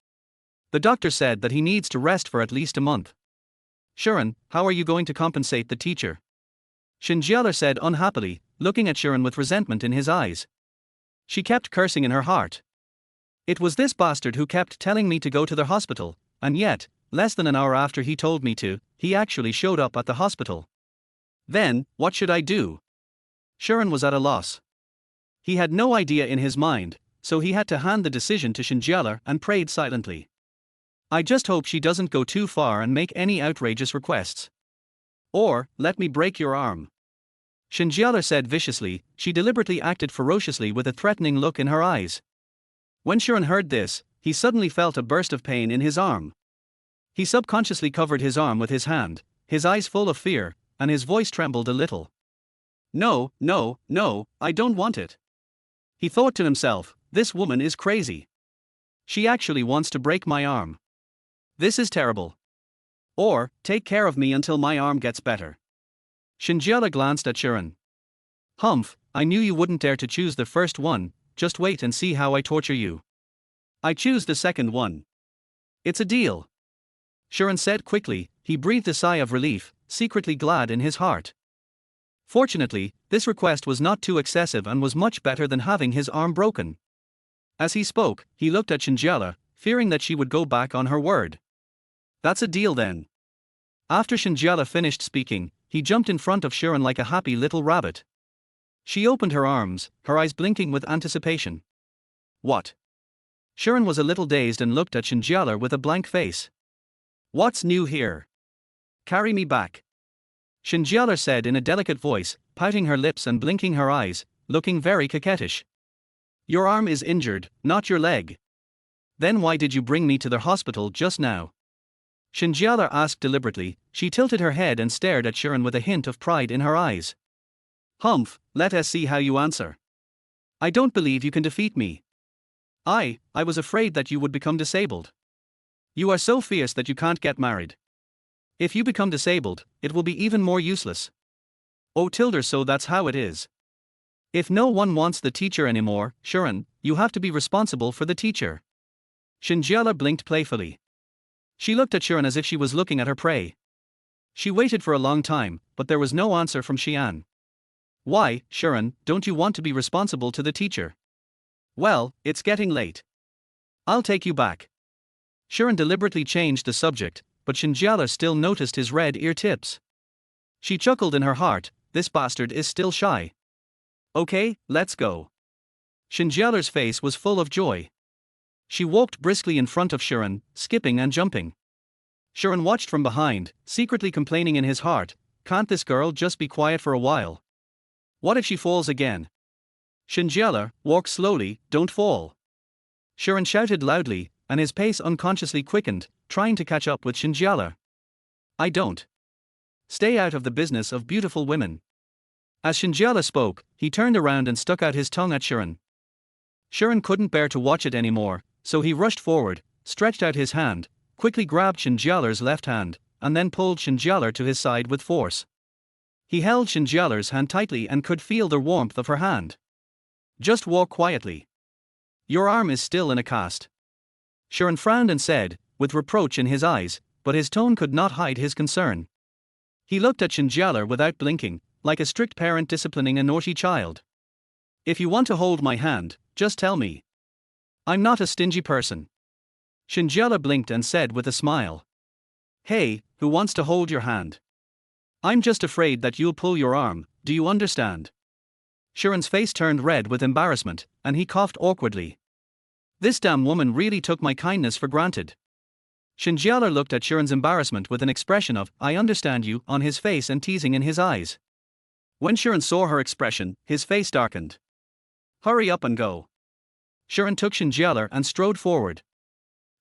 The doctor said that he needs to rest for at least a month. Shi An, how are you going to compensate the teacher? Shen Jiale said unhappily, looking at Shi An with resentment in his eyes. She kept cursing in her heart. It was this bastard who kept telling me to go to the hospital, and yet, less than an hour after he told me to, he actually showed up at the hospital. Then, what should I do? Shi An was at a loss. He had no idea in his mind, so he had to hand the decision to Shen Jiale and prayed silently. I just hope she doesn't go too far and make any outrageous requests. Or, let me break your arm. Shen Jiale said viciously, she deliberately acted ferociously with a threatening look in her eyes. When Shi An heard this, he suddenly felt a burst of pain in his arm. He subconsciously covered his arm with his hand, his eyes full of fear, and his voice trembled a little. No, no, no, I don't want it. He thought to himself, this woman is crazy. She actually wants to break my arm. This is terrible. Or, take care of me until my arm gets better. Shen Jiale glanced at Shi An. Humph, I knew you wouldn't dare to choose the first one, just wait and see how I torture you. I choose the second one. It's a deal. Shi An said quickly. He breathed a sigh of relief, secretly glad in his heart. Fortunately, this request was not too excessive and was much better than having his arm broken. As he spoke, he looked at Shen Jiale, fearing that she would go back on her word. That's a deal then. After Shen Jiale finished speaking, he jumped in front of Shi An like a happy little rabbit. She opened her arms, her eyes blinking with anticipation. What? Shi An was a little dazed and looked at Shen Jiale with a blank face. What's new here? Carry me back. Shen Jiale said in a delicate voice, pouting her lips and blinking her eyes, looking very coquettish. Your arm is injured, not your leg. Then why did you bring me to the hospital just now? Shen Jiale asked deliberately. She tilted her head and stared at Shi An with a hint of pride in her eyes. Humph, let us see how you answer. I don't believe you can defeat me. I was afraid that you would become disabled. You are so fierce that you can't get married. If you become disabled, it will be even more useless. Oh tilde, so that's how it is. If no one wants the teacher anymore, Shi An, you have to be responsible for the teacher. Shen Jiale blinked playfully. She looked at Shi An as if she was looking at her prey. She waited for a long time, but there was no answer from Shi An. Why, Shi An, don't you want to be responsible to the teacher? Well, it's getting late. I'll take you back. Shi An deliberately changed the subject, but Shen Jiale still noticed his red ear tips. She chuckled in her heart, this bastard is still shy. Okay, let's go. Shen Jiale's face was full of joy. She walked briskly in front of Shi An, skipping and jumping. Shi An watched from behind, secretly complaining in his heart, can't this girl just be quiet for a while? What if she falls again? Shen Jiale, walk slowly, don't fall. Shi An shouted loudly, and his pace unconsciously quickened, trying to catch up with Shen Jiale. I don't. Stay out of the business of beautiful women. As Shen Jiale spoke, he turned around and stuck out his tongue at Shi An. Shi An couldn't bear to watch it anymore, so he rushed forward, stretched out his hand, quickly grabbed Shen Jiale's left hand, and then pulled Shen Jiale to his side with force. He held Shen Jiale's hand tightly and could feel the warmth of her hand. Just walk quietly. Your arm is still in a cast. Shi An frowned and said, with reproach in his eyes, but his tone could not hide his concern. He looked at Shen Jiale without blinking, like a strict parent disciplining a naughty child. If you want to hold my hand, just tell me. I'm not a stingy person. Shen Jiale blinked and said with a smile. Hey, who wants to hold your hand? I'm just afraid that you'll pull your arm, do you understand? Shi An's face turned red with embarrassment, and he coughed awkwardly. This damn woman really took my kindness for granted. Shen Jiale looked at Shi An's embarrassment with an expression of, I understand you, on his face and teasing in his eyes. When Shi An saw her expression, his face darkened. Hurry up and go. Shi An took Shen Jiale and strode forward.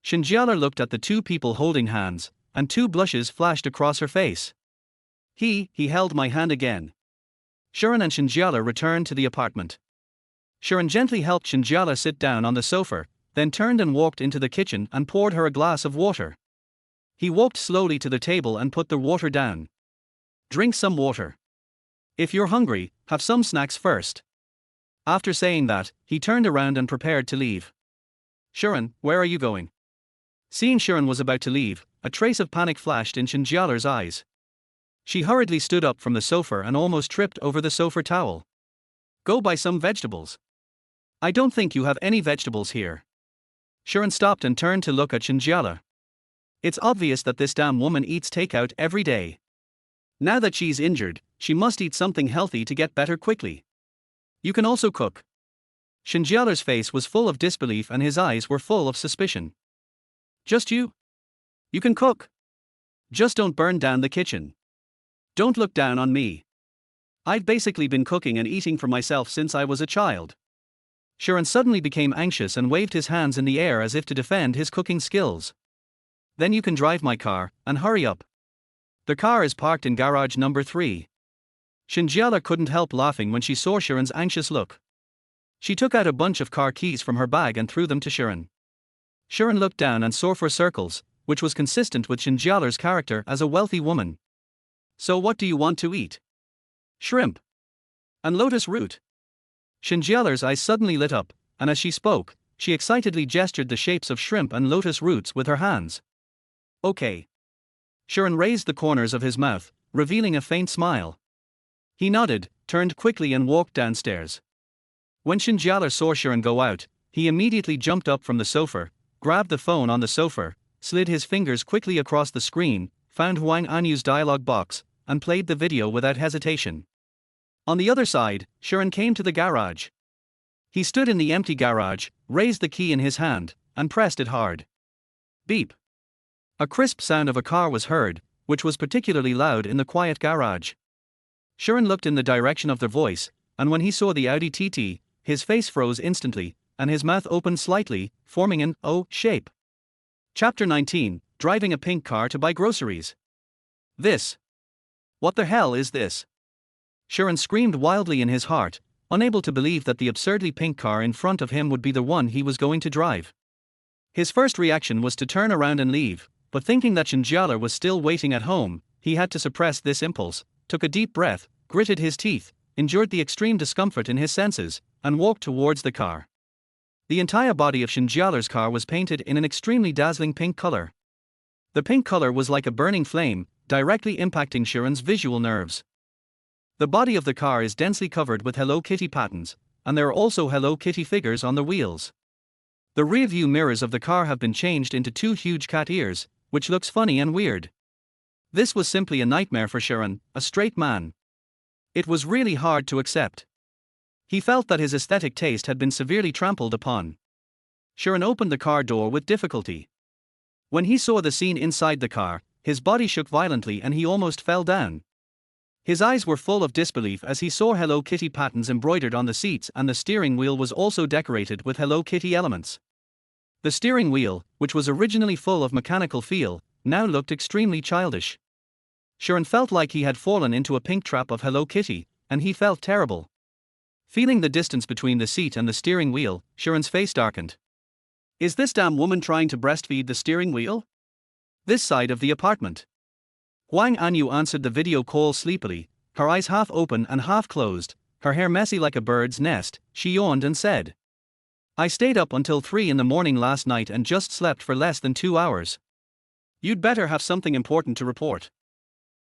Shen Jiale looked at the two people holding hands, and two blushes flashed across her face. He held my hand again. Shi An and Shen Jiale returned to the apartment. Shi An gently helped Shen Jiale sit down on the sofa, then turned and walked into the kitchen and poured her a glass of water. He walked slowly to the table and put the water down. Drink some water. If you're hungry, have some snacks first. After saying that, he turned around and prepared to leave. Shi An, where are you going? Seeing Shi An was about to leave, a trace of panic flashed in Shen Jiale's eyes. She hurriedly stood up from the sofa and almost tripped over the sofa towel. Go buy some vegetables. I don't think you have any vegetables here. Shi An stopped and turned to look at Shen Jiale. It's obvious that this damn woman eats takeout every day. Now that she's injured, she must eat something healthy to get better quickly. You can also cook. Shen Jiale's face was full of disbelief and his eyes were full of suspicion. Just you? You can cook. Just don't burn down the kitchen. Don't look down on me. I've basically been cooking and eating for myself since I was a child. Shi An suddenly became anxious and waved his hands in the air as if to defend his cooking skills. Then you can drive my car, and hurry up. The car is parked in garage number 3. Shen Jiale couldn't help laughing when she saw Sharon's anxious look. She took out a bunch of car keys from her bag and threw them to Sharon. Sharon looked down and saw 4 circles, which was consistent with Shen Jiale's character as a wealthy woman. So what do you want to eat? Shrimp. And lotus root. Shen Jiale's eyes suddenly lit up, and as she spoke, she excitedly gestured the shapes of shrimp and lotus roots with her hands. Okay. Sharon raised the corners of his mouth, revealing a faint smile. He nodded, turned quickly and walked downstairs. When Shen Jiale saw Sharon go out, he immediately jumped up from the sofa, grabbed the phone on the sofa, slid his fingers quickly across the screen, found Huang Anyu's dialogue box, and played the video without hesitation. On the other side, Sharon came to the garage. He stood in the empty garage, raised the key in his hand, and pressed it hard. Beep. A crisp sound of a car was heard, which was particularly loud in the quiet garage. Sharon looked in the direction of the voice, and when he saw the Audi TT, his face froze instantly, and his mouth opened slightly, forming an O shape. Chapter 19, Driving a Pink Car to Buy Groceries. This. What the hell is this? Sharon screamed wildly in his heart, unable to believe that the absurdly pink car in front of him would be the one he was going to drive. His first reaction was to turn around and leave, but thinking that Shen Jiale was still waiting at home, he had to suppress this impulse, took a deep breath, gritted his teeth, endured the extreme discomfort in his senses, and walked towards the car. The entire body of Shen Jiale's car was painted in an extremely dazzling pink color. The pink color was like a burning flame, directly impacting Sharon's visual nerves. The body of the car is densely covered with Hello Kitty patterns, and there are also Hello Kitty figures on the wheels. The rear-view mirrors of the car have been changed into 2 huge cat ears, which looks funny and weird. This was simply a nightmare for Sharon, a straight man. It was really hard to accept. He felt that his aesthetic taste had been severely trampled upon. Sharon opened the car door with difficulty. When he saw the scene inside the car, his body shook violently and he almost fell down. His eyes were full of disbelief as he saw Hello Kitty patterns embroidered on the seats, and the steering wheel was also decorated with Hello Kitty elements. The steering wheel, which was originally full of mechanical feel, now looked extremely childish. Sharon felt like he had fallen into a pink trap of Hello Kitty, and he felt terrible. Feeling the distance between the seat and the steering wheel, Sharon's face darkened. Is this damn woman trying to breastfeed the steering wheel? This side of the apartment. Huang Anyu answered the video call sleepily, her eyes half open and half closed, her hair messy like a bird's nest. She yawned and said, I stayed up until 3 in the morning last night and just slept for less than 2 hours. You'd better have something important to report.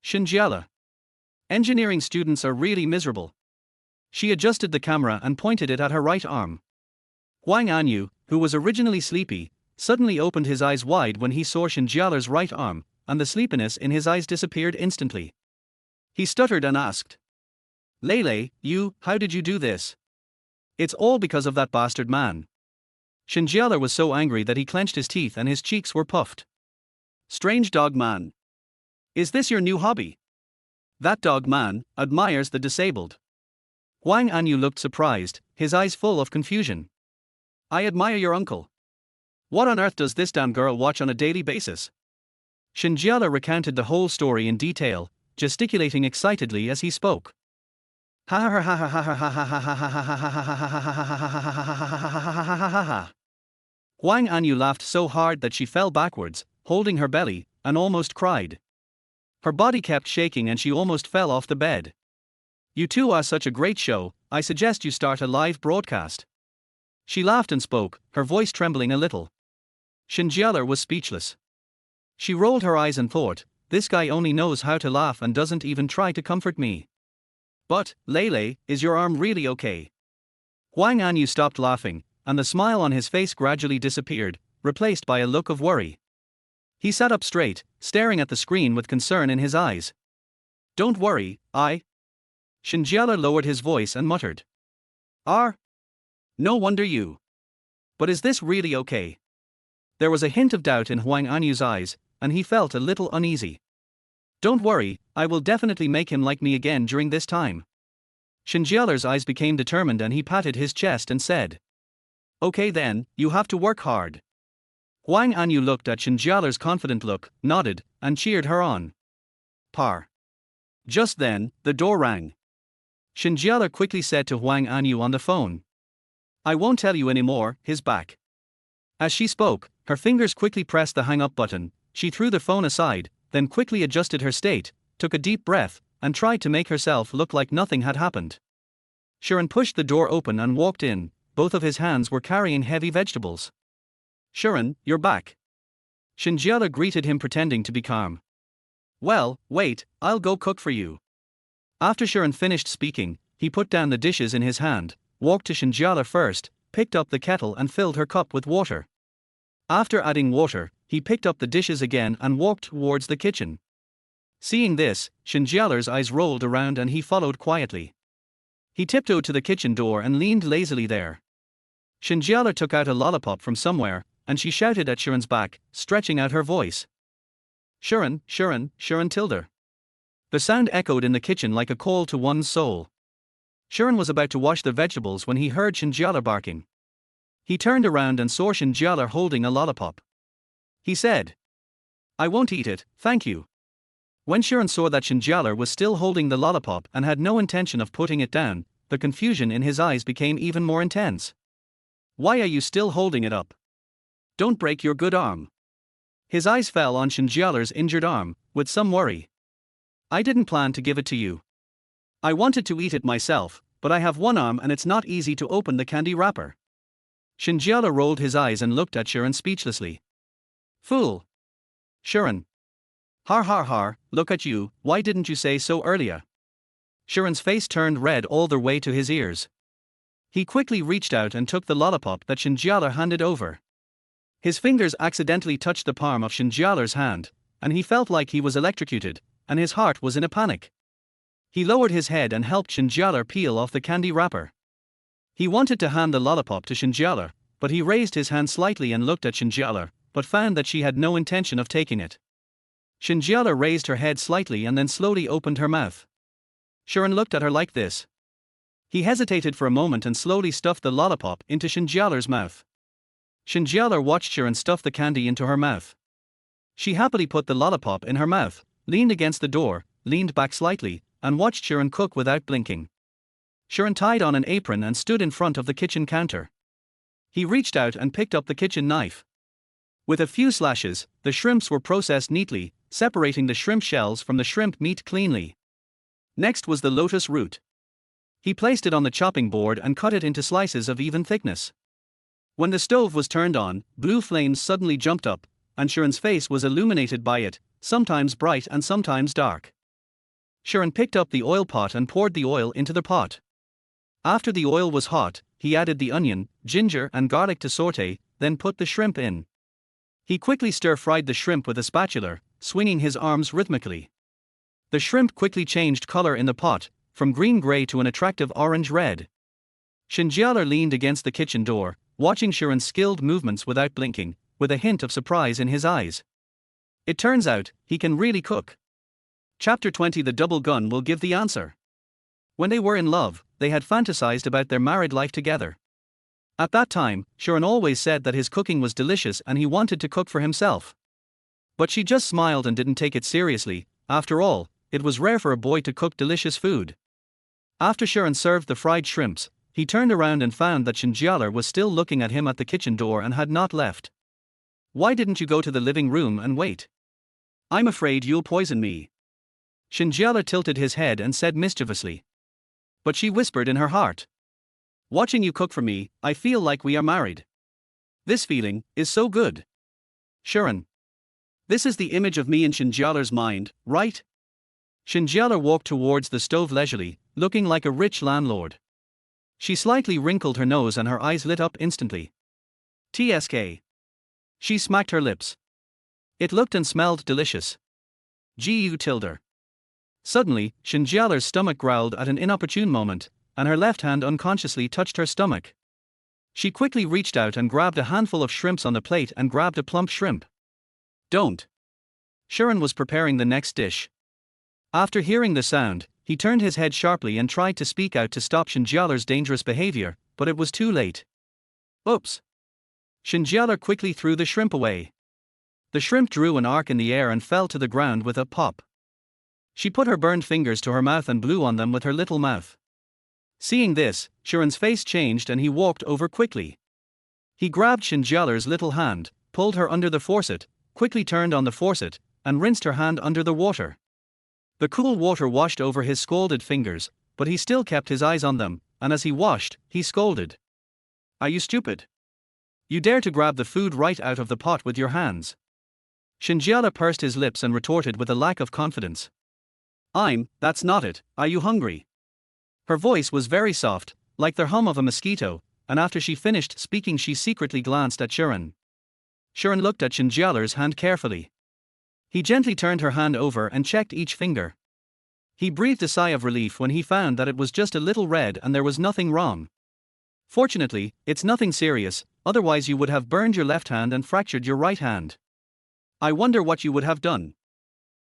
Shen Jiale. Engineering students are really miserable. She adjusted the camera and pointed it at her right arm. Huang Anyu, who was originally sleepy, suddenly opened his eyes wide when he saw Shen Jiale's right arm, and the sleepiness in his eyes disappeared instantly. He stuttered and asked, Lele, how did you do this? It's all because of that bastard man. Shen Jiale was so angry that he clenched his teeth and his cheeks were puffed. Strange dog man. Is this your new hobby? That dog man admires the disabled. Huang Anyu looked surprised, his eyes full of confusion. I admire your uncle. What on earth does this damn girl watch on a daily basis? Shen Jiale recounted the whole story in detail, gesticulating excitedly as he spoke. Huang Anyu laughed so hard that she fell backwards, holding her belly, and almost cried. Her body kept shaking and she almost fell off the bed. You two are such a great show, I suggest you start a live broadcast. She laughed and spoke, her voice trembling a little. Shen Jiale was speechless. She rolled her eyes and thought, this guy only knows how to laugh and doesn't even try to comfort me. But, Lele, is your arm really okay? Huang Anyu stopped laughing, and the smile on his face gradually disappeared, replaced by a look of worry. He sat up straight, staring at the screen with concern in his eyes. Don't worry, Shen Jiale lowered his voice and muttered. No wonder you. But is this really okay? There was a hint of doubt in Huang Anyu's eyes, and he felt a little uneasy. Don't worry, I will definitely make him like me again during this time. Shen Jiale's eyes became determined and he patted his chest and said. Okay then, you have to work hard. Huang Anyu looked at Shen Jiale's confident look, nodded, and cheered her on. Par. Just then, the door rang. Shen Jiale quickly said to Huang Anyu on the phone. I won't tell you anymore, his back. As she spoke, her fingers quickly pressed the hang up button. She threw the phone aside, then quickly adjusted her state, took a deep breath, and tried to make herself look like nothing had happened. Shi An pushed the door open and walked in. Both of his hands were carrying heavy vegetables. Shi An, you're back. Shen Jiale greeted him, pretending to be calm. Well, wait, I'll go cook for you. After Shi An finished speaking, he put down the dishes in his hand, walked to Shen Jiale first, picked up the kettle and filled her cup with water. After adding water, he picked up the dishes again and walked towards the kitchen. Seeing this, Shen Jiale's eyes rolled around and he followed quietly. He tiptoed to the kitchen door and leaned lazily there. Shen Jiale took out a lollipop from somewhere, and she shouted at Shi An's back, stretching out her voice. Shi An, Shi An, Shi An tilde. The sound echoed in the kitchen like a call to one's soul. Shi An was about to wash the vegetables when he heard Shen Jiale barking. He turned around and saw Shen Jiale holding a lollipop. He said, I won't eat it, thank you. When Shi An saw that Shen Jiale was still holding the lollipop and had no intention of putting it down, the confusion in his eyes became even more intense. Why are you still holding it up? Don't break your good arm. His eyes fell on Shen Jiale's injured arm, with some worry. I didn't plan to give it to you. I wanted to eat it myself, but I have one arm and it's not easy to open the candy wrapper. Shen Jiale rolled his eyes and looked at Shi An speechlessly. Fool! Shi An. Har har har, look at you, why didn't you say so earlier? Shi An's face turned red all the way to his ears. He quickly reached out and took the lollipop that Shen Jiale handed over. His fingers accidentally touched the palm of Shen Jiale's hand, and he felt like he was electrocuted, and his heart was in a panic. He lowered his head and helped Shen Jiale peel off the candy wrapper. He wanted to hand the lollipop to Shen Jiale, but he raised his hand slightly and looked at Shen Jiale, but found that she had no intention of taking it. Shen Jiale raised her head slightly and then slowly opened her mouth. Shi An looked at her like this. He hesitated for a moment and slowly stuffed the lollipop into Shen Jiale's mouth. Shen Jiale watched Shi An stuff the candy into her mouth. She happily put the lollipop in her mouth, leaned against the door, leaned back slightly, and watched Shi An cook without blinking. Shi An tied on an apron and stood in front of the kitchen counter. He reached out and picked up the kitchen knife. With a few slashes, the shrimps were processed neatly, separating the shrimp shells from the shrimp meat cleanly. Next was the lotus root. He placed it on the chopping board and cut it into slices of even thickness. When the stove was turned on, blue flames suddenly jumped up, and Shi An's face was illuminated by it, sometimes bright and sometimes dark. Shi An picked up the oil pot and poured the oil into the pot. After the oil was hot, he added the onion, ginger and garlic to saute, then put the shrimp in. He quickly stir-fried the shrimp with a spatula, swinging his arms rhythmically. The shrimp quickly changed color in the pot, from green-gray to an attractive orange-red. Shen Jiale leaned against the kitchen door, watching Shi An's skilled movements without blinking, with a hint of surprise in his eyes. It turns out, he can really cook. Chapter 20. The double gun will give the answer. When they were in love, they had fantasized about their married life together. At that time, Shi An always said that his cooking was delicious and he wanted to cook for himself. But she just smiled and didn't take it seriously. After all, it was rare for a boy to cook delicious food. After Shi An served the fried shrimps, he turned around and found that Shen Jiale was still looking at him at the kitchen door and had not left. Why didn't you go to the living room and wait? I'm afraid you'll poison me. Shen Jiale tilted his head and said mischievously. But she whispered in her heart. Watching you cook for me, I feel like we are married. This feeling is so good. Shi An. This is the image of me in Shen Jiale's mind, right? Shen Jiale walked towards the stove leisurely, looking like a rich landlord. She slightly wrinkled her nose and her eyes lit up instantly. TSK. She smacked her lips. It looked and smelled delicious. Gu tilde. Suddenly, Shen Jiale's stomach growled at an inopportune moment, and her left hand unconsciously touched her stomach. She quickly reached out and grabbed a handful of shrimps on the plate and grabbed a plump shrimp. Don't. Shi An was preparing the next dish. After hearing the sound, he turned his head sharply and tried to speak out to stop Shen Jiale's dangerous behavior, but it was too late. Oops. Shen Jiale quickly threw the shrimp away. The shrimp drew an arc in the air and fell to the ground with a pop. She put her burned fingers to her mouth and blew on them with her little mouth. Seeing this, Sharon's face changed and he walked over quickly. He grabbed Shen Jiale's little hand, pulled her under the faucet, quickly turned on the faucet, and rinsed her hand under the water. The cool water washed over his scalded fingers, but he still kept his eyes on them, and as he washed, he scolded. "Are you stupid? You dare to grab the food right out of the pot with your hands?" Shen Jiale pursed his lips and retorted with a lack of confidence. That's not it, are you hungry?" Her voice was very soft, like the hum of a mosquito, and after she finished speaking she secretly glanced at Sharon. Sharon looked at Shen Jiale's hand carefully. He gently turned her hand over and checked each finger. He breathed a sigh of relief when he found that it was just a little red and there was nothing wrong. "Fortunately, it's nothing serious, otherwise you would have burned your left hand and fractured your right hand. I wonder what you would have done.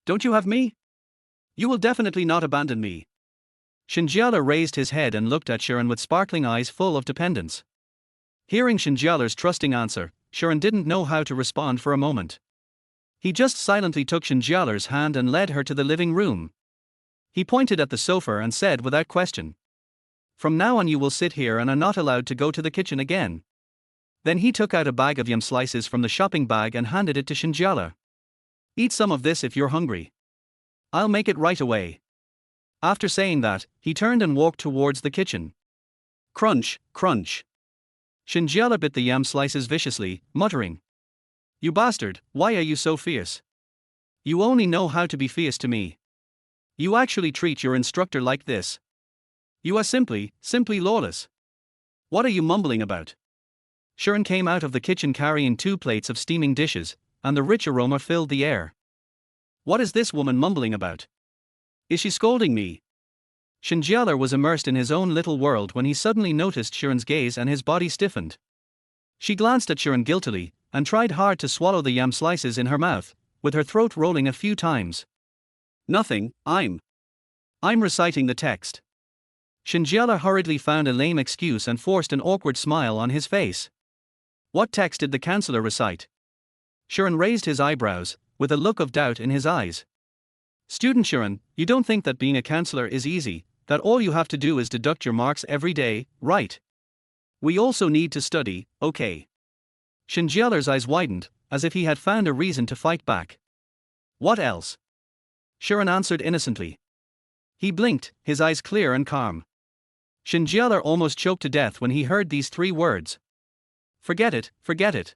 Don't you have me? You will definitely not abandon me." Shen Jiale raised his head and looked at Sharon with sparkling eyes full of dependence. Hearing Shen Jiale's trusting answer, Sharon didn't know how to respond for a moment. He just silently took Shen Jiale's hand and led her to the living room. He pointed at the sofa and said without question, "From now on you will sit here and are not allowed to go to the kitchen again." Then he took out a bag of yam slices from the shopping bag and handed it to Shen Jiale. "Eat some of this if you're hungry. I'll make it right away." After saying that, he turned and walked towards the kitchen. Crunch, crunch. Shen Jiale bit the yam slices viciously, muttering, "You bastard, why are you so fierce? You only know how to be fierce to me. You actually treat your instructor like this. You are simply lawless. What are you mumbling about?" Sharon came out of the kitchen carrying 2 plates of steaming dishes, and the rich aroma filled the air. "What is this woman mumbling about? Is she scolding me?" Shen Jiale was immersed in his own little world when he suddenly noticed Sharon's gaze and his body stiffened. She glanced at Sharon guiltily, and tried hard to swallow the yam slices in her mouth, with her throat rolling a few times. "Nothing, I'm reciting the text." Shen Jiale hurriedly found a lame excuse and forced an awkward smile on his face. "What text did the counselor recite?" Sharon raised his eyebrows, with a look of doubt in his eyes. "Student Sharon, you don't think that being a counselor is easy, that all you have to do is deduct your marks every day, right? We also need to study, okay?" Shen Jiale's eyes widened, as if he had found a reason to fight back. "What else?" Sharon answered innocently. He blinked, his eyes clear and calm. Shen Jiale almost choked to death when he heard these 3 words. Forget it, forget it.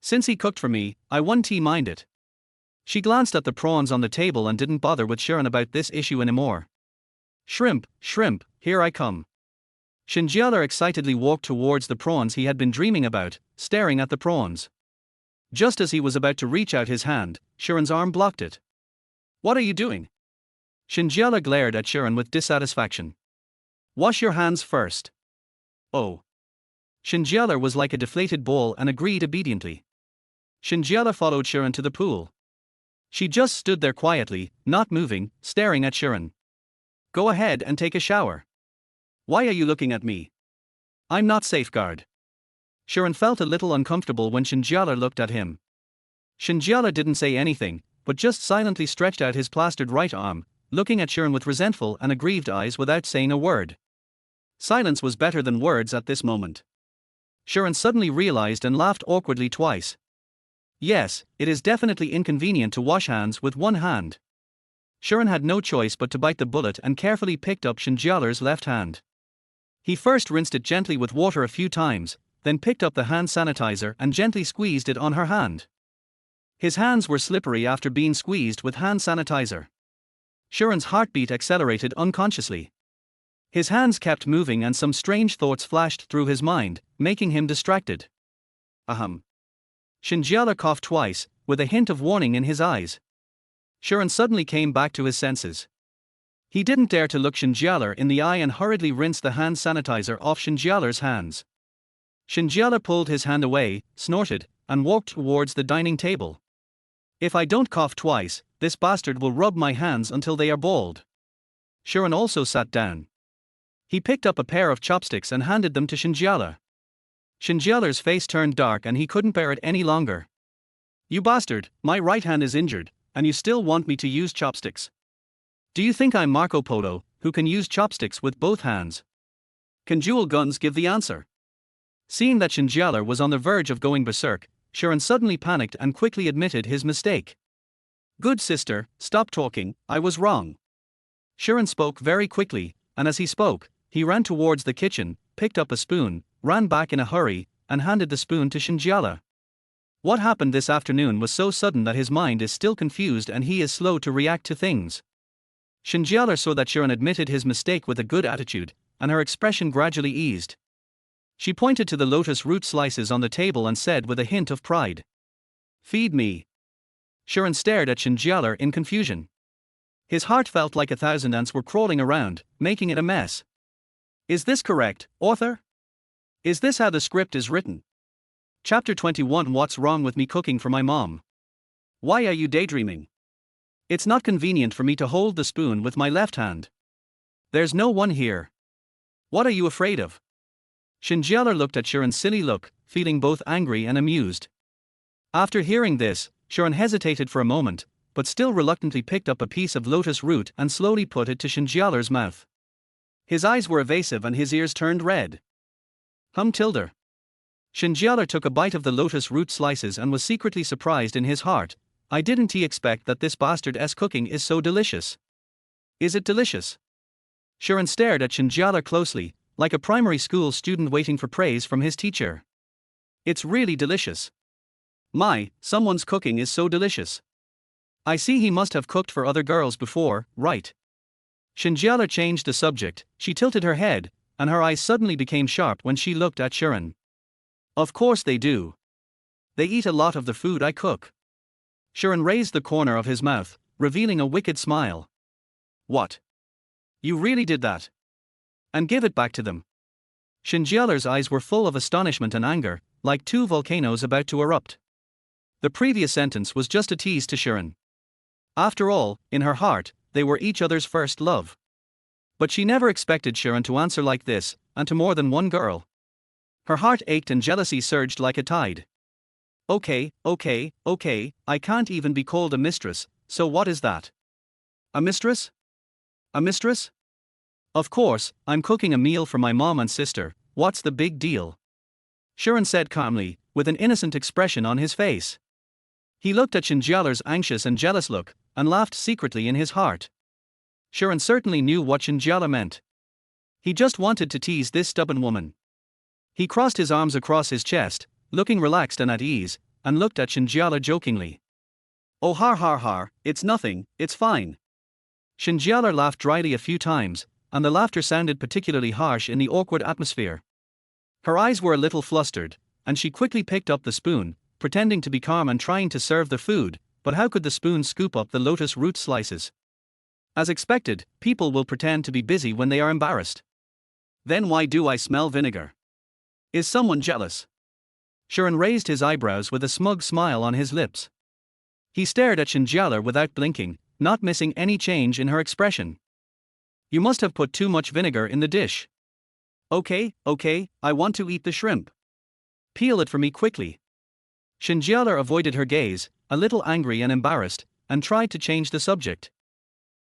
Since he cooked for me, I won't mind it." She glanced at the prawns on the table and didn't bother with Sharon about this issue anymore. Shrimp, here I come." Shen Jiale excitedly walked towards the prawns he had been dreaming about, staring at the prawns. Just as he was about to reach out his hand, Sharon's arm blocked it. "What are you doing?" Shen Jiale glared at Sharon with dissatisfaction. "Wash your hands first." "Oh." Shen Jiale was like a deflated ball and agreed obediently. Shen Jiale followed Sharon to the pool. She just stood there quietly, not moving, staring at Sharon. "Go ahead and take a shower." "Why are you looking at me? I'm not safeguard." Sharon felt a little uncomfortable when Shen Jiale looked at him. Shen Jiale didn't say anything, but just silently stretched out his plastered right arm, looking at Sharon with resentful and aggrieved eyes without saying a word. Silence was better than words at this moment. Sharon suddenly realized and laughed awkwardly twice. Yes, it is definitely inconvenient to wash hands with one hand. Sharon had no choice but to bite the bullet and carefully picked up Shen Jiale's left hand. He first rinsed it gently with water a few times, then picked up the hand sanitizer and gently squeezed it on her hand. His hands were slippery after being squeezed with hand sanitizer. Sharon's heartbeat accelerated unconsciously. His hands kept moving and some strange thoughts flashed through his mind, making him distracted. Ahem. Shen Jiale coughed twice, with a hint of warning in his eyes. Sharon suddenly came back to his senses. He didn't dare to look Shen Jiale in the eye and hurriedly rinsed the hand sanitizer off Shen Jiale's hands. Shen Jiale pulled his hand away, snorted, and walked towards the dining table. "If I don't cough twice, this bastard will rub my hands until they are bald." Sharon also sat down. He picked up a pair of chopsticks and handed them to Shen Jiale. Shen Jiale's face turned dark and he couldn't bear it any longer. "You bastard, my right hand is injured, and you still want me to use chopsticks? Do you think I'm Marco Polo, who can use chopsticks with both hands?" Can dual guns give the answer? Seeing that Shen Jiale was on the verge of going berserk, Shi An suddenly panicked and quickly admitted his mistake. Good sister, stop talking, I was wrong. Shi An spoke very quickly, and as he spoke, he ran towards the kitchen, picked up a spoon, ran back in a hurry, and handed the spoon to Shen Jiale. What happened this afternoon was so sudden that his mind is still confused and he is slow to react to things. Shen Jiale saw that Shi An admitted his mistake with a good attitude, and her expression gradually eased. She pointed to the lotus root slices on the table and said with a hint of pride, "Feed me." Shi An stared at Shen Jiale in confusion. His heart felt like 1,000 ants were crawling around, making it a mess. Is this correct, author? Is this how the script is written? Chapter 21. What's wrong with me cooking for my mom? Why are you daydreaming? It's not convenient for me to hold the spoon with my left hand. There's no one here. What are you afraid of? Shen Jiale looked at Shi An's silly look, feeling both angry and amused. After hearing this, Shi An hesitated for a moment, but still reluctantly picked up a piece of lotus root and slowly put it to Shen Jiale's mouth. His eyes were evasive and his ears turned red. Tilde. Shen Jiale took a bite of the lotus root slices and was secretly surprised in his heart. Didn't he expect that this bastard's cooking is so delicious? Is it delicious? Shi An stared at Shen Jiale closely, like a primary school student waiting for praise from his teacher. It's really delicious. Someone's cooking is so delicious. I see he must have cooked for other girls before, right? Shen Jiale changed the subject. She tilted her head, and her eyes suddenly became sharp when she looked at Shi An. Of course they do. They eat a lot of the food I cook. Shi An raised the corner of his mouth, revealing a wicked smile. What? You really did that? And give it back to them. Shen Jiale's eyes were full of astonishment and anger, like two volcanoes about to erupt. The previous sentence was just a tease to Shi An. After all, in her heart, they were each other's first love. But she never expected Shi An to answer like this, and to more than one girl. Her heart ached and jealousy surged like a tide. Okay, I can't even be called a mistress, so what is that? A mistress? A mistress? Of course, I'm cooking a meal for my mom and sister, what's the big deal? Shi An said calmly, with an innocent expression on his face. He looked at Shen Jiale's anxious and jealous look, and laughed secretly in his heart. Shi An certainly knew what Shen Jiale meant. He just wanted to tease this stubborn woman. He crossed his arms across his chest, looking relaxed and at ease, and looked at Shen Jiale jokingly. Oh har, it's nothing, it's fine. Shen Jiale laughed dryly a few times, and the laughter sounded particularly harsh in the awkward atmosphere. Her eyes were a little flustered, and she quickly picked up the spoon, pretending to be calm and trying to serve the food, but how could the spoon scoop up the lotus root slices? As expected, people will pretend to be busy when they are embarrassed. Then why do I smell vinegar? Is someone jealous? Shi An raised his eyebrows with a smug smile on his lips. He stared at Shen Jiale without blinking, not missing any change in her expression. You must have put too much vinegar in the dish. Okay, I want to eat the shrimp. Peel it for me quickly. Shen Jiale avoided her gaze, a little angry and embarrassed, and tried to change the subject.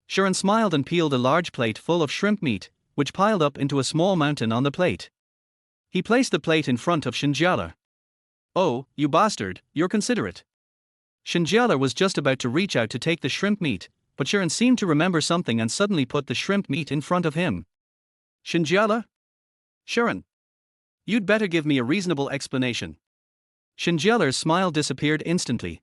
Shi An smiled and peeled a large plate full of shrimp meat, which piled up into a small mountain on the plate. He placed the plate in front of Shen Jiale. Oh, you bastard, you're considerate. Shen Jiale was just about to reach out to take the shrimp meat, but Shi An seemed to remember something and suddenly put the shrimp meat in front of him. Shen Jiale? Shi An. You'd better give me a reasonable explanation. Shen Jiale's smile disappeared instantly.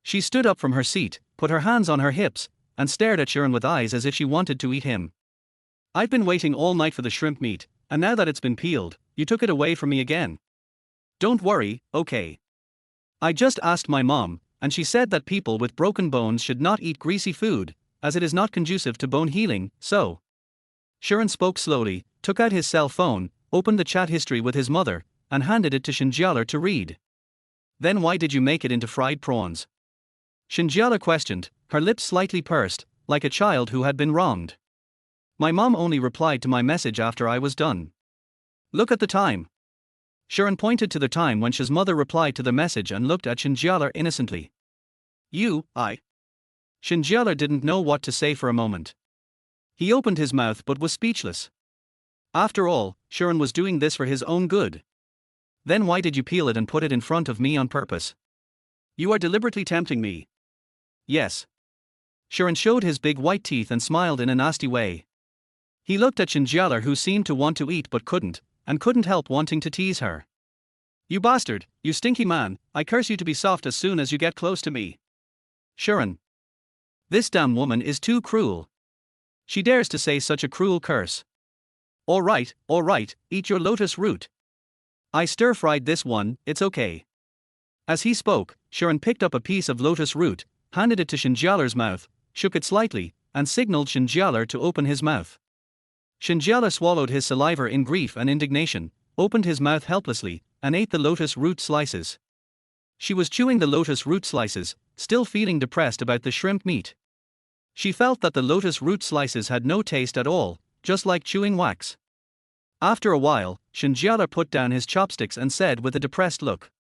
She stood up from her seat, put her hands on her hips, and stared at Shi An with eyes as if she wanted to eat him. I've been waiting all night for the shrimp meat, and now that it's been peeled, you took it away from me again. Don't worry, okay. I just asked my mom, and she said that people with broken bones should not eat greasy food, as it is not conducive to bone healing, so. Shi An spoke slowly, took out his cell phone, opened the chat history with his mother, and handed it to Shen Jiale to read. Then why did you make it into fried prawns? Shen Jiale questioned, her lips slightly pursed, like a child who had been wronged. My mom only replied to my message after I was done. Look at the time. Shi An pointed to the time when Shi's mother replied to the message and looked at Shen Jiale innocently. Shen Jiale didn't know what to say for a moment. He opened his mouth but was speechless. After all, Sharon was doing this for his own good. Then why did you peel it and put it in front of me on purpose? You are deliberately tempting me. Yes. Sharon showed his big white teeth and smiled in a nasty way. He looked at Shen Jiale, who seemed to want to eat but couldn't help wanting to tease her. You bastard, you stinky man, I curse you to be soft as soon as you get close to me. Sharon. This damn woman is too cruel. She dares to say such a cruel curse. All right, eat your lotus root. I stir-fried this one, it's okay. As he spoke, Sharon picked up a piece of lotus root, handed it to Shen Jiale's mouth, shook it slightly, and signaled Shen Jiale to open his mouth. Shen Jiale swallowed his saliva in grief and indignation, opened his mouth helplessly, and ate the lotus root slices. She was chewing the lotus root slices, still feeling depressed about the shrimp meat. She felt that the lotus root slices had no taste at all, just like chewing wax. After a while, Shen Jiale put down his chopsticks and said with a depressed look,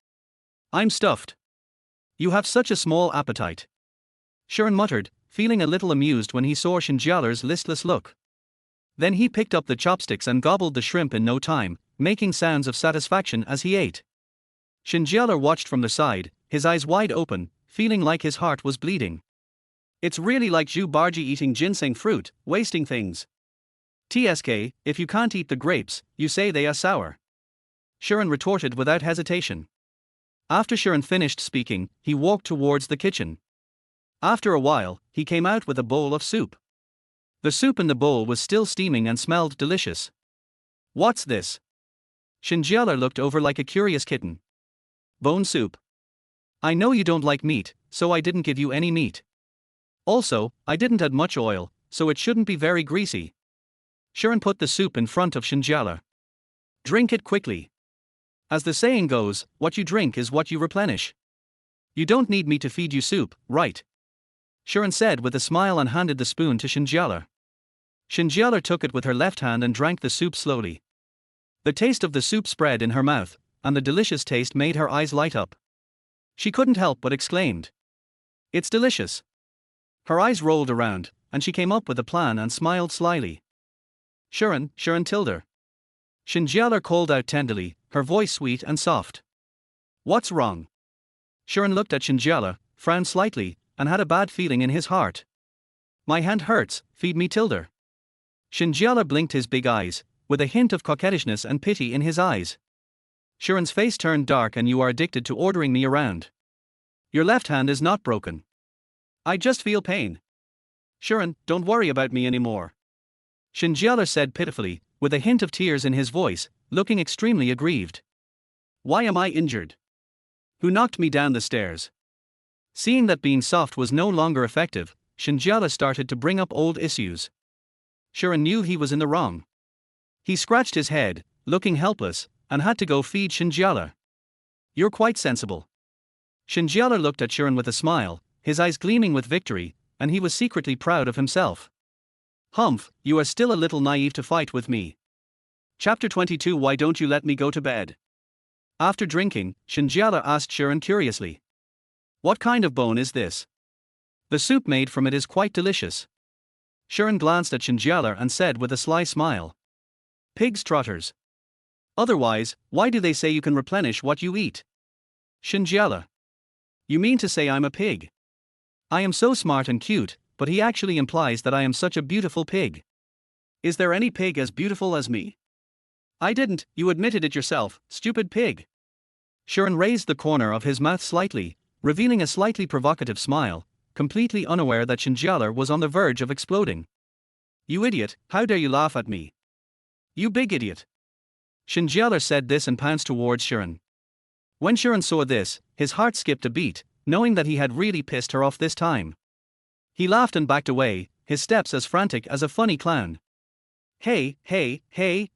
I'm stuffed. You have such a small appetite. Sharon muttered, feeling a little amused when he saw Shen Jiale's listless look. Then he picked up the chopsticks and gobbled the shrimp in no time, making sounds of satisfaction as he ate. Shen Jiale watched from the side, his eyes wide open, feeling like his heart was bleeding. It's really like Zhu Barji eating ginseng fruit, wasting things. TSK, if you can't eat the grapes, you say they are sour. Sharon retorted without hesitation. After Sharon finished speaking, he walked towards the kitchen. After a while, he came out with a bowl of soup. The soup in the bowl was still steaming and smelled delicious. What's this? Shen Jiale looked over like a curious kitten. Bone soup. I know you don't like meat, so I didn't give you any meat. Also, I didn't add much oil, so it shouldn't be very greasy. Sharon put the soup in front of Shen Jiale. Drink it quickly. As the saying goes, what you drink is what you replenish. You don't need me to feed you soup, right? Sharon said with a smile and handed the spoon to Shen Jiale. Shen Jiale took it with her left hand and drank the soup slowly. The taste of the soup spread in her mouth, and the delicious taste made her eyes light up. She couldn't help but exclaimed, It's delicious. Her eyes rolled around, and she came up with a plan and smiled slyly. Sharon Tilder. Shen Jiale called out tenderly, her voice sweet and soft. What's wrong? Sharon looked at Shen Jiale, frowned slightly, and had a bad feeling in his heart. My hand hurts, feed me Tilder. Shen Jiale blinked his big eyes, with a hint of coquettishness and pity in his eyes. Sharon's face turned dark. And you are addicted to ordering me around. Your left hand is not broken. I just feel pain. Sharon, don't worry about me anymore. Shen Jiale said pitifully, with a hint of tears in his voice, looking extremely aggrieved. Why am I injured? Who knocked me down the stairs? Seeing that being soft was no longer effective, Shen Jiale started to bring up old issues. Sharon knew he was in the wrong. He scratched his head, looking helpless, and had to go feed Shen Jiale. You're quite sensible. Shen Jiale looked at Sharon with a smile, his eyes gleaming with victory, and he was secretly proud of himself. Humph, you are still a little naive to fight with me. Chapter 22. Why don't you let me go to bed? After drinking, Shen Jiale asked Sharon curiously. What kind of bone is this? The soup made from it is quite delicious. Sharon glanced at Shen Jiale and said with a sly smile. Pig's trotters. Otherwise, why do they say you can replenish what you eat? Shen Jiale. You mean to say I'm a pig? I am so smart and cute, but he actually implies that I am such a beautiful pig. Is there any pig as beautiful as me? I didn't, you admitted it yourself, stupid pig. Sharon raised the corner of his mouth slightly, revealing a slightly provocative smile, completely unaware that Shen Jiale was on the verge of exploding. You idiot, how dare you laugh at me? You big idiot. Shen Jiale said this and pounced towards Sharon. When Sharon saw this, his heart skipped a beat, knowing that he had really pissed her off this time. He laughed and backed away, his steps as frantic as a funny clown. Hey,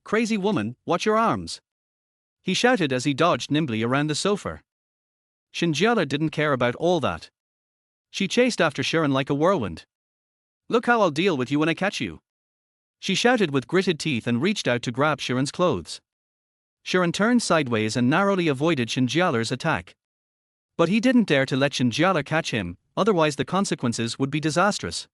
crazy woman, watch your arms. He shouted as he dodged nimbly around the sofa. Shen Jiale didn't care about all that. She chased after Sharon like a whirlwind. Look how I'll deal with you when I catch you. She shouted with gritted teeth and reached out to grab Sharon's clothes. Sharon turned sideways and narrowly avoided Shen Jiale's attack. But he didn't dare to let Shen Jiale catch him, otherwise the consequences would be disastrous.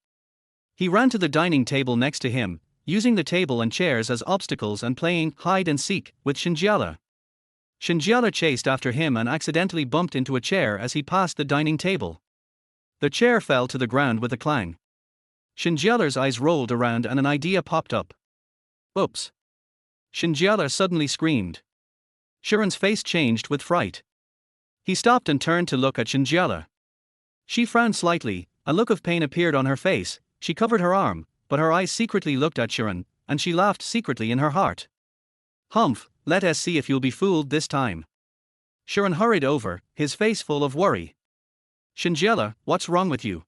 He ran to the dining table next to him, using the table and chairs as obstacles and playing hide and seek with Shen Jiale. Shen Jiale chased after him and accidentally bumped into a chair as he passed the dining table. The chair fell to the ground with a clang. Shen Jiale's eyes rolled around and an idea popped up. Oops! Shen Jiale suddenly screamed. Sharon's face changed with fright. He stopped and turned to look at Shen Jiale. She frowned slightly, a look of pain appeared on her face. She covered her arm, but her eyes secretly looked at Sharon, and she laughed secretly in her heart. Humph, let us see if you'll be fooled this time. Sharon hurried over, his face full of worry. Shen Jiale, what's wrong with you?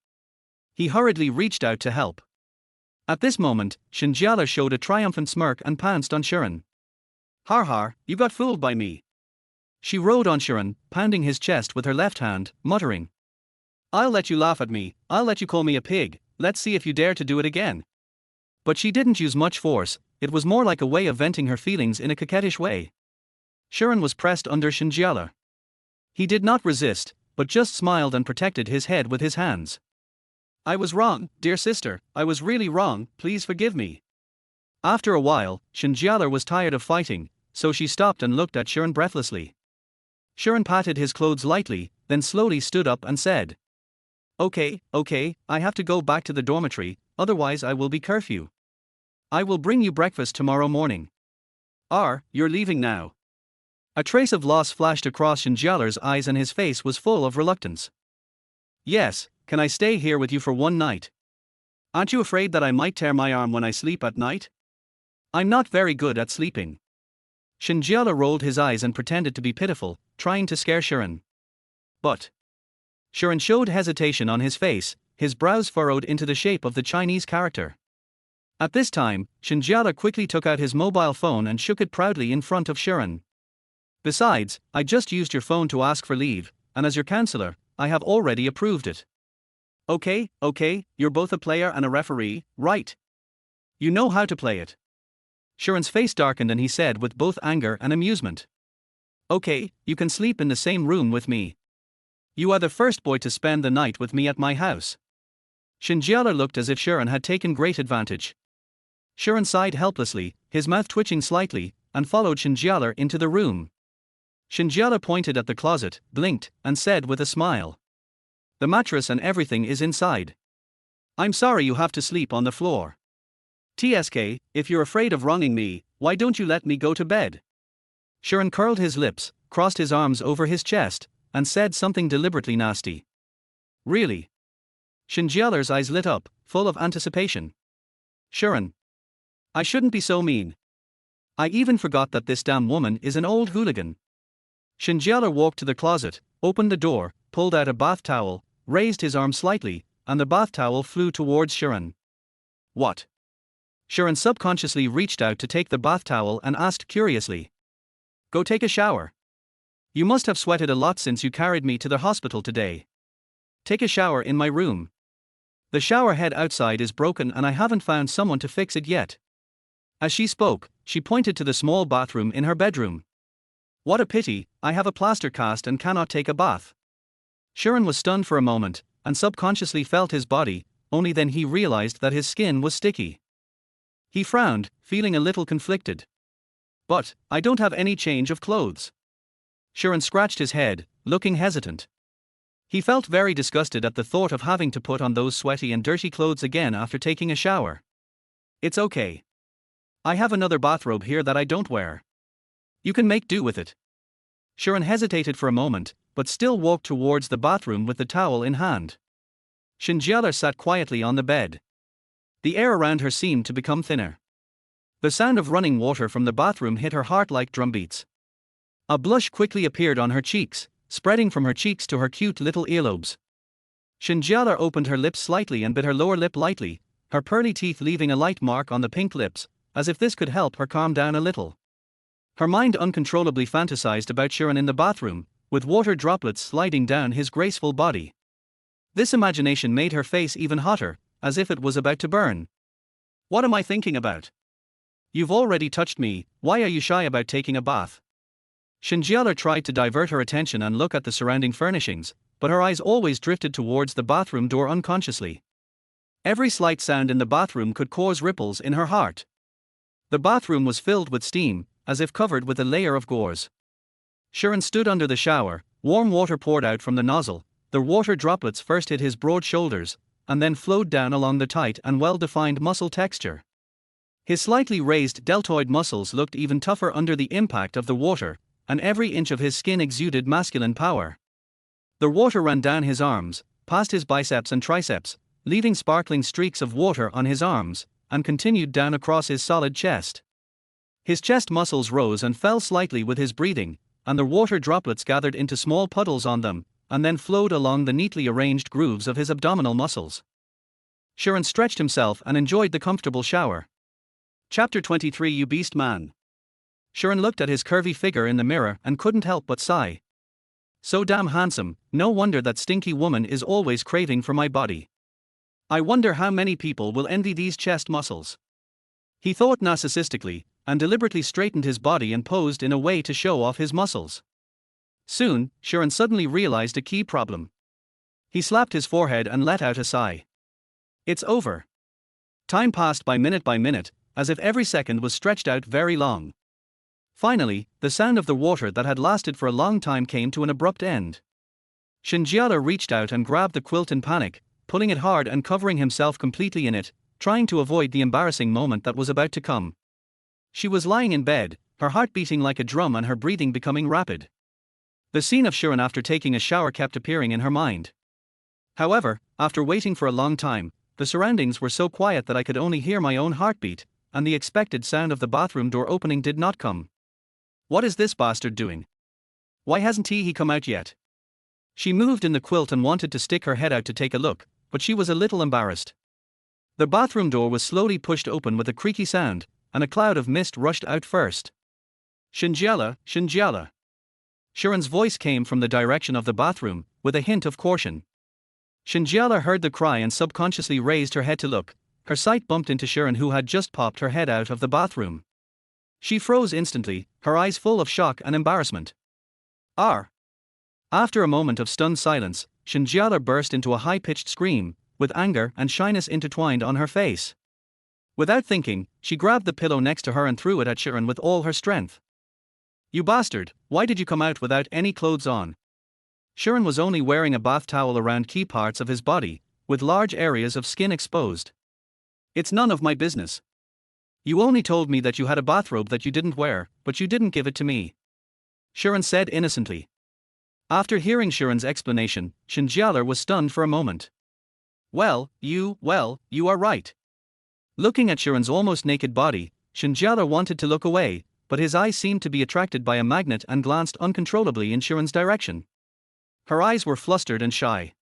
He hurriedly reached out to help. At this moment, Shen Jiale showed a triumphant smirk and pounced on Sharon. Har har, you got fooled by me. She rode on Sharon, pounding his chest with her left hand, muttering. I'll let you laugh at me, I'll let you call me a pig, let's see if you dare to do it again. But she didn't use much force, it was more like a way of venting her feelings in a coquettish way. Sharon was pressed under Shen Jiale. He did not resist, but just smiled and protected his head with his hands. I was wrong, dear sister, I was really wrong, please forgive me. After a while, Shen Jiale was tired of fighting, so she stopped and looked at Sharon breathlessly. Sharon patted his clothes lightly, then slowly stood up and said. Okay, I have to go back to the dormitory, otherwise I will be curfew. I will bring you breakfast tomorrow morning. You're leaving now. A trace of loss flashed across Shen Jiale's eyes and his face was full of reluctance. Yes, can I stay here with you for one night? Aren't you afraid that I might tear my arm when I sleep at night? I'm not very good at sleeping. Shen Jiale rolled his eyes and pretended to be pitiful, trying to scare Sharon. But Sharon showed hesitation on his face, his brows furrowed into the shape of the Chinese character. At this time, Shen Jiale quickly took out his mobile phone and shook it proudly in front of Sharon. Besides, I just used your phone to ask for leave, and as your counselor, I have already approved it. Okay, you're both a player and a referee, right? You know how to play it. Sharon's face darkened and he said with both anger and amusement. Okay, you can sleep in the same room with me. You are the first boy to spend the night with me at my house. Shen Jiale looked as if Sharon had taken great advantage. Sharon sighed helplessly, his mouth twitching slightly, and followed Shen Jiale into the room. Shen Jiale pointed at the closet, blinked, and said with a smile. The mattress and everything is inside. I'm sorry you have to sleep on the floor. TSK, if you're afraid of wronging me, why don't you let me go to bed? Sharon curled his lips, crossed his arms over his chest, and said something deliberately nasty. Really? Shen Jiale's eyes lit up, full of anticipation. Sharon. I shouldn't be so mean. I even forgot that this damn woman is an old hooligan. Shen Jiale walked to the closet, opened the door, pulled out a bath towel, raised his arm slightly, and the bath towel flew towards Sharon. What? Sharon subconsciously reached out to take the bath towel and asked curiously. Go take a shower. You must have sweated a lot since you carried me to the hospital today. Take a shower in my room. The shower head outside is broken and I haven't found someone to fix it yet. As she spoke, she pointed to the small bathroom in her bedroom. What a pity, I have a plaster cast and cannot take a bath. Sharon was stunned for a moment, and subconsciously felt his body, only then he realized that his skin was sticky. He frowned, feeling a little conflicted. But, I don't have any change of clothes. Sharon scratched his head, looking hesitant. He felt very disgusted at the thought of having to put on those sweaty and dirty clothes again after taking a shower. It's okay. I have another bathrobe here that I don't wear. You can make do with it. Sharon hesitated for a moment, but still walked towards the bathroom with the towel in hand. Shen Jiale sat quietly on the bed. The air around her seemed to become thinner. The sound of running water from the bathroom hit her heart like drumbeats. A blush quickly appeared on her cheeks, spreading from her cheeks to her cute little earlobes. Shen Jiale opened her lips slightly and bit her lower lip lightly, her pearly teeth leaving a light mark on the pink lips, as if this could help her calm down a little. Her mind uncontrollably fantasized about Sharon in the bathroom, with water droplets sliding down his graceful body. This imagination made her face even hotter, as if it was about to burn. What am I thinking about? You've already touched me, why are you shy about taking a bath? Shen Jiale tried to divert her attention and look at the surrounding furnishings, but her eyes always drifted towards the bathroom door unconsciously. Every slight sound in the bathroom could cause ripples in her heart. The bathroom was filled with steam, as if covered with a layer of gauze. Sharon stood under the shower, warm water poured out from the nozzle, the water droplets first hit his broad shoulders, and then flowed down along the tight and well-defined muscle texture. His slightly raised deltoid muscles looked even tougher under the impact of the water, and every inch of his skin exuded masculine power. The water ran down his arms, past his biceps and triceps, leaving sparkling streaks of water on his arms, and continued down across his solid chest. His chest muscles rose and fell slightly with his breathing, and the water droplets gathered into small puddles on them, and then flowed along the neatly arranged grooves of his abdominal muscles. Sharon stretched himself and enjoyed the comfortable shower. Chapter 23 You Beast Man. Sharon looked at his curvy figure in the mirror and couldn't help but sigh. So damn handsome, no wonder that stinky woman is always craving for my body. I wonder how many people will envy these chest muscles. He thought narcissistically, and deliberately straightened his body and posed in a way to show off his muscles. Soon, Sharon suddenly realized a key problem. He slapped his forehead and let out a sigh. It's over. Time passed by minute, as if every second was stretched out very long. Finally, the sound of the water that had lasted for a long time came to an abrupt end. Shen Jiale reached out and grabbed the quilt in panic, pulling it hard and covering himself completely in it, trying to avoid the embarrassing moment that was about to come. She was lying in bed, her heart beating like a drum and her breathing becoming rapid. The scene of Sharon after taking a shower kept appearing in her mind. However, after waiting for a long time, the surroundings were so quiet that I could only hear my own heartbeat, and the expected sound of the bathroom door opening did not come. What is this bastard doing? Why hasn't he come out yet? She moved in the quilt and wanted to stick her head out to take a look, but she was a little embarrassed. The bathroom door was slowly pushed open with a creaky sound, and a cloud of mist rushed out first. Shen Jiale, Shen Jiale. Sharon's voice came from the direction of the bathroom, with a hint of caution. Shen Jiale heard the cry and subconsciously raised her head to look. Her sight bumped into Sharon, who had just popped her head out of the bathroom. She froze instantly, her eyes full of shock and embarrassment. "R." After a moment of stunned silence, Shen Jiale burst into a high-pitched scream, with anger and shyness intertwined on her face. Without thinking, she grabbed the pillow next to her and threw it at Sharon with all her strength. "You bastard, why did you come out without any clothes on?" Sharon was only wearing a bath towel around key parts of his body, with large areas of skin exposed. "It's none of my business. You only told me that you had a bathrobe that you didn't wear, but you didn't give it to me," Sharon said innocently. After hearing Sharon's explanation, Shen Jiale was stunned for a moment. Well, you are right." Looking at Sharon's almost naked body, Shen Jiale wanted to look away, but his eyes seemed to be attracted by a magnet and glanced uncontrollably in Sharon's direction. Her eyes were flustered and shy.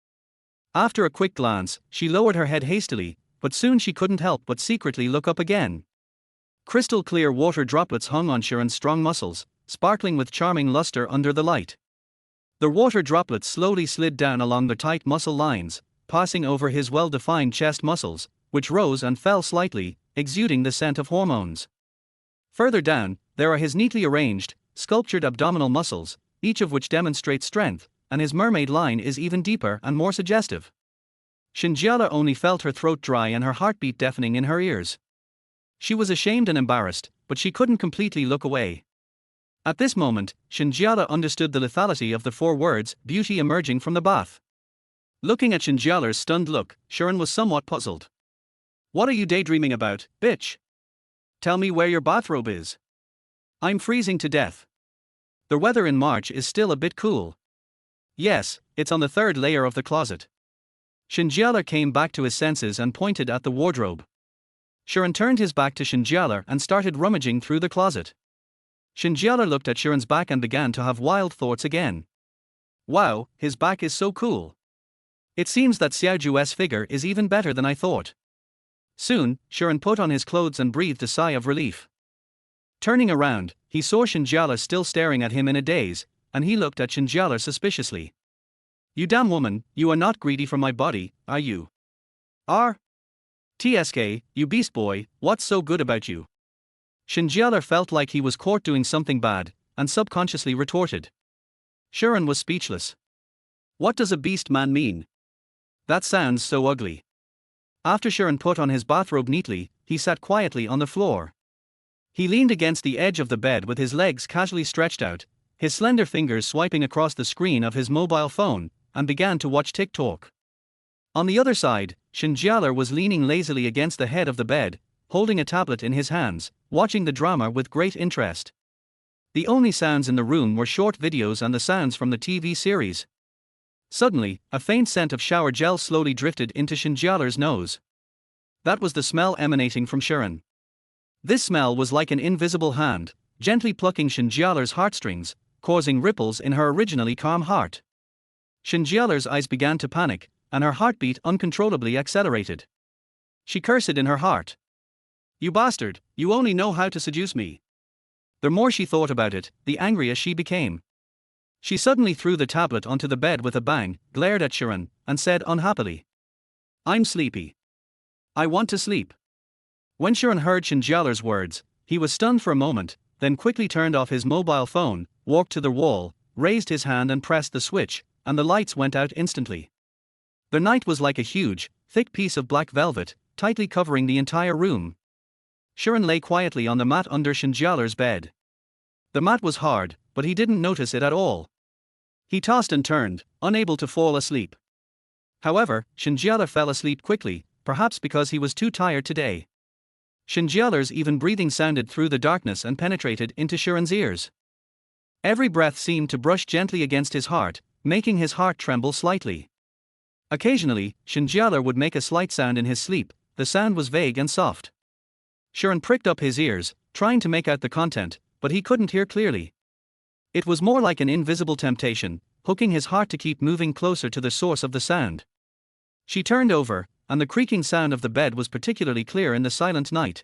After a quick glance, she lowered her head hastily, but soon she couldn't help but secretly look up again. Crystal clear water droplets hung on Sharon's strong muscles, sparkling with charming luster under the light. The water droplets slowly slid down along the tight muscle lines, passing over his well-defined chest muscles, which rose and fell slightly, exuding the scent of hormones. Further down, there are his neatly arranged, sculptured abdominal muscles, each of which demonstrates strength, and his mermaid line is even deeper and more suggestive. Shen Jiale only felt her throat dry and her heartbeat deafening in her ears. She was ashamed and embarrassed, but she couldn't completely look away. At this moment, Shen Jiale understood the lethality of the 4 words, beauty emerging from the bath. Looking at Shen Jiale's stunned look, Sharon was somewhat puzzled. "What are you daydreaming about, bitch? Tell me where your bathrobe is. I'm freezing to death. The weather in March is still a bit cool." "Yes, it's on the 3rd layer of the closet." Shen Jiale came back to his senses and pointed at the wardrobe. Sharon turned his back to Shen Jiale and started rummaging through the closet. Shen Jiale looked at Sharon's back and began to have wild thoughts again. Wow, his back is so cool. It seems that Xiao Jue's figure is even better than I thought. Soon, Sharon put on his clothes and breathed a sigh of relief. Turning around, he saw Shen Jiale still staring at him in a daze, and he looked at Shen Jiale suspiciously. "You damn woman, you are not greedy for my body, are you?" "TSK, you beast boy, what's so good about you?" Shen Jiale felt like he was caught doing something bad, and subconsciously retorted. Sharon was speechless. What does a beast man mean? That sounds so ugly. After Sharon put on his bathrobe neatly, he sat quietly on the floor. He leaned against the edge of the bed with his legs casually stretched out, his slender fingers swiping across the screen of his mobile phone, and began to watch TikTok. On the other side, Shen Jiale was leaning lazily against the head of the bed, holding a tablet in his hands, watching the drama with great interest. The only sounds in the room were short videos and the sounds from the TV series. Suddenly, a faint scent of shower gel slowly drifted into Shen Jiale's nose. That was the smell emanating from Sharon. This smell was like an invisible hand, gently plucking Shen Jiale's heartstrings, causing ripples in her originally calm heart. Shen Jiale's eyes began to panic, and her heartbeat uncontrollably accelerated. She cursed in her heart. "You bastard, you only know how to seduce me." The more she thought about it, the angrier she became. She suddenly threw the tablet onto the bed with a bang, glared at Sharon, and said unhappily, "I'm sleepy. I want to sleep." When Sharon heard Shen Jiale's words, he was stunned for a moment, then quickly turned off his mobile phone, walked to the wall, raised his hand and pressed the switch, and the lights went out instantly. The night was like a huge, thick piece of black velvet, tightly covering the entire room. Sharon lay quietly on the mat under Shen Jiale's bed. The mat was hard, but he didn't notice it at all. He tossed and turned, unable to fall asleep. However, Shen Jiale fell asleep quickly, perhaps because he was too tired today. Shen Jiale's even breathing sounded through the darkness and penetrated into Sharon's ears. Every breath seemed to brush gently against his heart, making his heart tremble slightly. Occasionally, Shen Jiale would make a slight sound in his sleep. The sound was vague and soft. Sharon pricked up his ears, trying to make out the content, but he couldn't hear clearly. It was more like an invisible temptation, hooking his heart to keep moving closer to the source of the sound. She turned over, and the creaking sound of the bed was particularly clear in the silent night.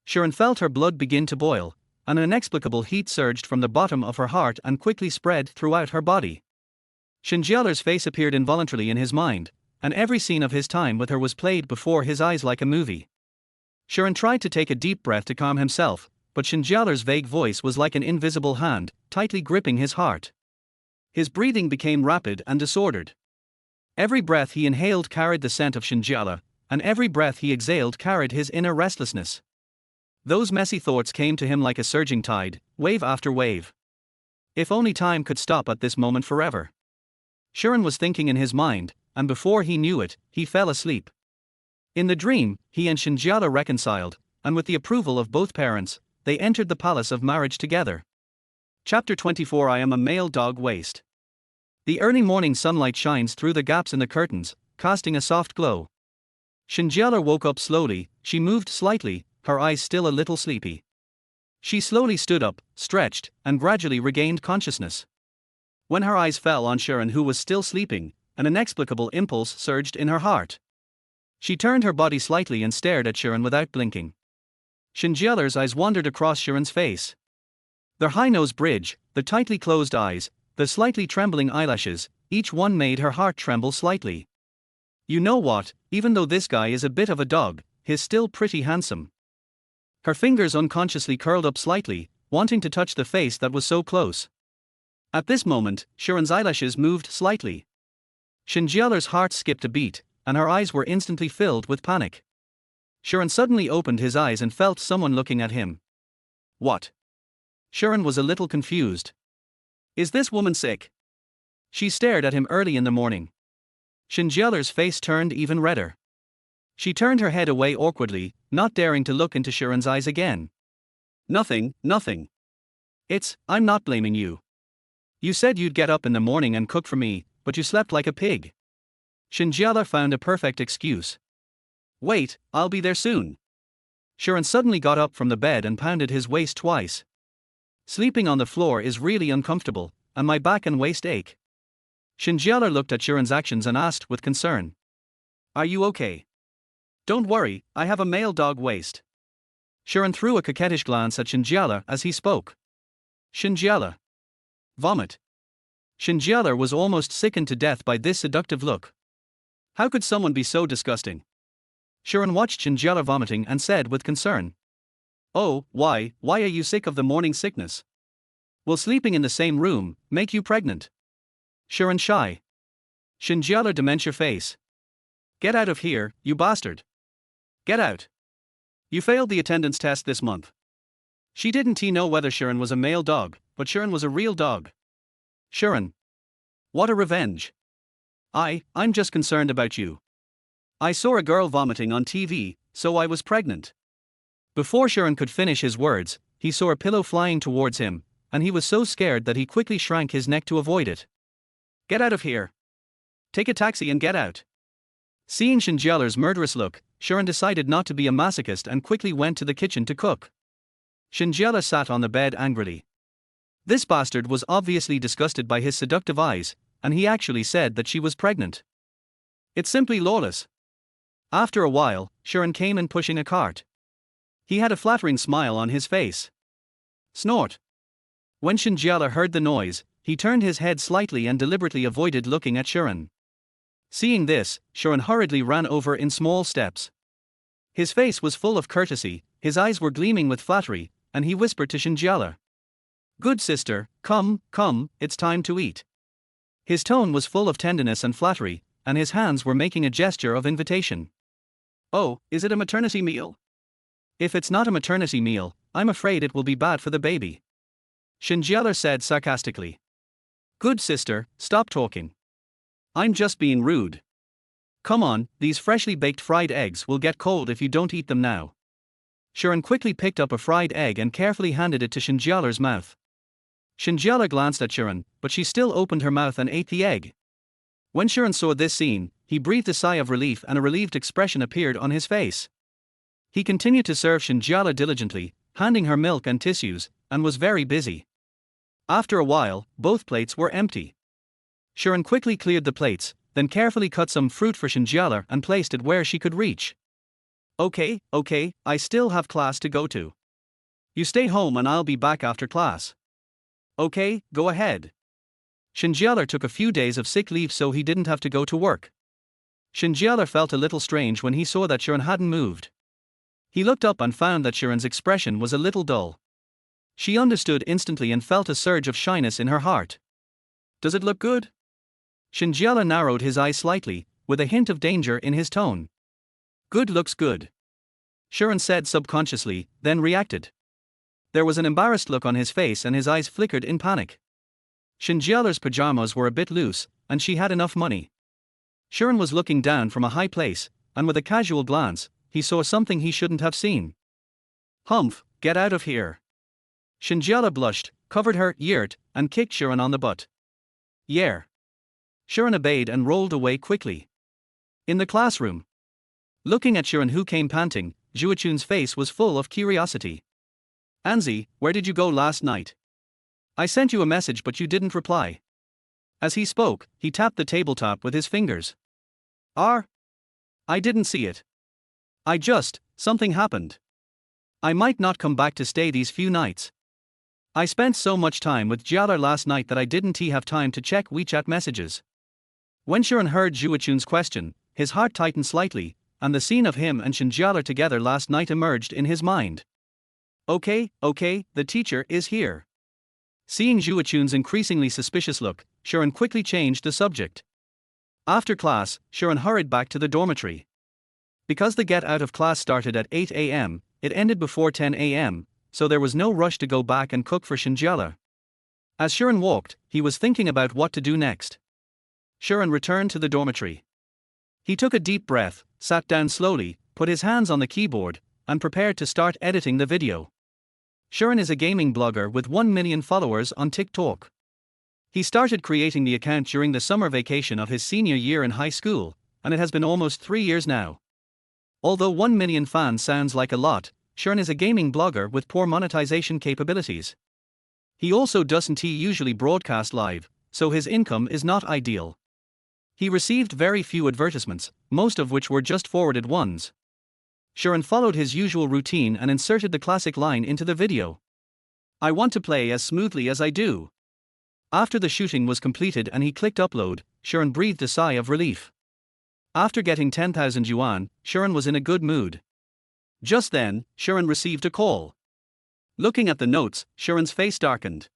Sharon felt her blood begin to boil, and an inexplicable heat surged from the bottom of her heart and quickly spread throughout her body. Shen Jiale's face appeared involuntarily in his mind, and every scene of his time with her was played before his eyes like a movie. Sharon tried to take a deep breath to calm himself, but Shen Jiale's vague voice was like an invisible hand, tightly gripping his heart. His breathing became rapid and disordered. Every breath he inhaled carried the scent of Shen Jiale, and every breath he exhaled carried his inner restlessness. Those messy thoughts came to him like a surging tide, wave after wave. If only time could stop at this moment forever. Sharon was thinking in his mind, and before he knew it, he fell asleep. In the dream, he and Shen Jiale reconciled, and with the approval of both parents, they entered the palace of marriage together. Chapter 24. I am a male dog waste. The early morning sunlight shines through the gaps in the curtains, casting a soft glow. Shen Jiale woke up slowly. She moved slightly, her eyes still a little sleepy. She slowly stood up, stretched, and gradually regained consciousness. When her eyes fell on Sharon, who was still sleeping, an inexplicable impulse surged in her heart. She turned her body slightly and stared at Sharon without blinking. Shen Jiale's eyes wandered across Sharon's face. Their high nose bridge, the tightly closed eyes, the slightly trembling eyelashes, each one made her heart tremble slightly. You know what, even though this guy is a bit of a dog, he's still pretty handsome. Her fingers unconsciously curled up slightly, wanting to touch the face that was so close. At this moment, Sharon's eyelashes moved slightly. Shen Jiale's heart skipped a beat, and her eyes were instantly filled with panic. Sharon suddenly opened his eyes and felt someone looking at him. What? Sharon was a little confused. Is this woman sick? She stared at him early in the morning. Shen Jiale's face turned even redder. She turned her head away awkwardly, not daring to look into Sharon's eyes again. Nothing. I'm not blaming you. You said you'd get up in the morning and cook for me, but you slept like a pig. Shen Jiale found a perfect excuse. Wait, I'll be there soon. Sharon suddenly got up from the bed and pounded his waist twice. Sleeping on the floor is really uncomfortable, and my back and waist ache. Shen Jiale looked at Sharon's actions and asked with concern. Are you okay? Don't worry, I have a male dog waist. Sharon threw a coquettish glance at Shen Jiale as he spoke. Shen Jiale. Vomit. Shen Jiale was almost sickened to death by this seductive look. How could someone be so disgusting? Sharon watched Shen Jiale vomiting and said with concern. Oh, why are you sick of the morning sickness? Will sleeping in the same room make you pregnant? Sharon shy. Shen Jiale dementia face. Get out of here, you bastard. Get out. You failed the attendance test this month. She didn't know whether Sharon was a male dog, but Sharon was a real dog. Sharon. What a revenge. I'm just concerned about you. I saw a girl vomiting on TV, so I was pregnant. Before Sharon could finish his words, he saw a pillow flying towards him, and he was so scared that he quickly shrank his neck to avoid it. Get out of here. Take a taxi and get out. Seeing Shen Jiale's murderous look, Sharon decided not to be a masochist and quickly went to the kitchen to cook. Shen Jiale sat on the bed angrily. This bastard was obviously disgusted by his seductive eyes, and he actually said that she was pregnant. It's simply lawless. After a while, Sharon came in pushing a cart. He had a flattering smile on his face. Snort. When Shen Jiale heard the noise, he turned his head slightly and deliberately avoided looking at Sharon. Seeing this, Sharon hurriedly ran over in small steps. His face was full of courtesy, his eyes were gleaming with flattery, and he whispered to Shen Jiale. Good sister, come, it's time to eat. His tone was full of tenderness and flattery, and his hands were making a gesture of invitation. Oh, is it a maternity meal? If it's not a maternity meal, I'm afraid it will be bad for the baby. Shen Jiale said sarcastically. Good sister, stop talking. I'm just being rude. Come on, these freshly baked fried eggs will get cold if you don't eat them now. Sharon quickly picked up a fried egg and carefully handed it to Shen Jiale's mouth. Shen Jiale glanced at Sharon, but she still opened her mouth and ate the egg. When Sharon saw this scene, he breathed a sigh of relief and a relieved expression appeared on his face. He continued to serve Shen Jiale diligently, handing her milk and tissues, and was very busy. After a while, both plates were empty. Sharon quickly cleared the plates, then carefully cut some fruit for Shen Jiale and placed it where she could reach. Okay, I still have class to go to. You stay home and I'll be back after class. Okay, go ahead. Shen Jiale took a few days of sick leave so he didn't have to go to work. Shen Jiale felt a little strange when he saw that Sharon hadn't moved. He looked up and found that Sharon's expression was a little dull. She understood instantly and felt a surge of shyness in her heart. Does it look good? Shen Jiale narrowed his eyes slightly, with a hint of danger in his tone. Good looks good. Sharon said subconsciously, then reacted. There was an embarrassed look on his face and his eyes flickered in panic. Shen Jiale's pajamas were a bit loose, and she had enough money. Sharon was looking down from a high place, and with a casual glance, he saw something he shouldn't have seen. Humph, get out of here. Shen Jiale blushed, covered her yurt, and kicked Sharon on the butt. Yeah. Sharon obeyed and rolled away quickly. In the classroom. Looking at Sharon who came panting, Zhuochun's face was full of curiosity. Anzi, where did you go last night? I sent you a message but you didn't reply. As he spoke, he tapped the tabletop with his fingers. I didn't see it. Something happened. I might not come back to stay these few nights. I spent so much time with Jiale last night that I didn't have time to check WeChat messages. When Sharon heard Zhuochun's question, his heart tightened slightly, and the scene of him and Shen Jiale together last night emerged in his mind. Okay, the teacher is here. Seeing Zhuochun's increasingly suspicious look, Sharon quickly changed the subject. After class, Sharon hurried back to the dormitory. Because the get out of class started at 8 a.m., it ended before 10 a.m., so there was no rush to go back and cook for Shen Jiale. As Sharon walked, he was thinking about what to do next. Sharon returned to the dormitory. He took a deep breath, sat down slowly, put his hands on the keyboard, and prepared to start editing the video. Sharon is a gaming blogger with 1 million followers on TikTok. He started creating the account during the summer vacation of his senior year in high school, and it has been almost 3 years now. Although 1 million fans sounds like a lot, Sharon is a gaming blogger with poor monetization capabilities. He also doesn't usually broadcast live, so his income is not ideal. He received very few advertisements, most of which were just forwarded ones. Sharon followed his usual routine and inserted the classic line into the video. I want to play as smoothly as I do. After the shooting was completed and he clicked upload, Sharon breathed a sigh of relief. After getting 10,000 yuan, Sharon was in a good mood. Just then, Sharon received a call. Looking at the notes, Sharon's face darkened.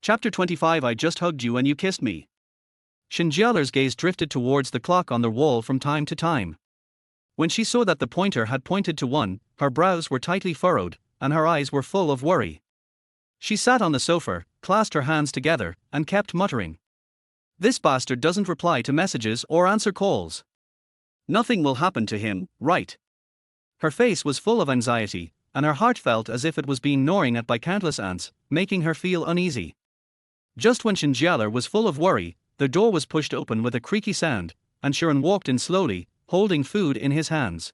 Chapter 25. I just hugged you and you kissed me. Shen Jiale's gaze drifted towards the clock on the wall from time to time. When she saw that the pointer had pointed to 1, her brows were tightly furrowed, and her eyes were full of worry. She sat on the sofa, clasped her hands together, and kept muttering. This bastard doesn't reply to messages or answer calls. Nothing will happen to him, right? Her face was full of anxiety, and her heart felt as if it was being gnawing at by countless ants, making her feel uneasy. Just when Shen Jiale was full of worry, the door was pushed open with a creaky sound, and Shi An walked in slowly, holding food in his hands.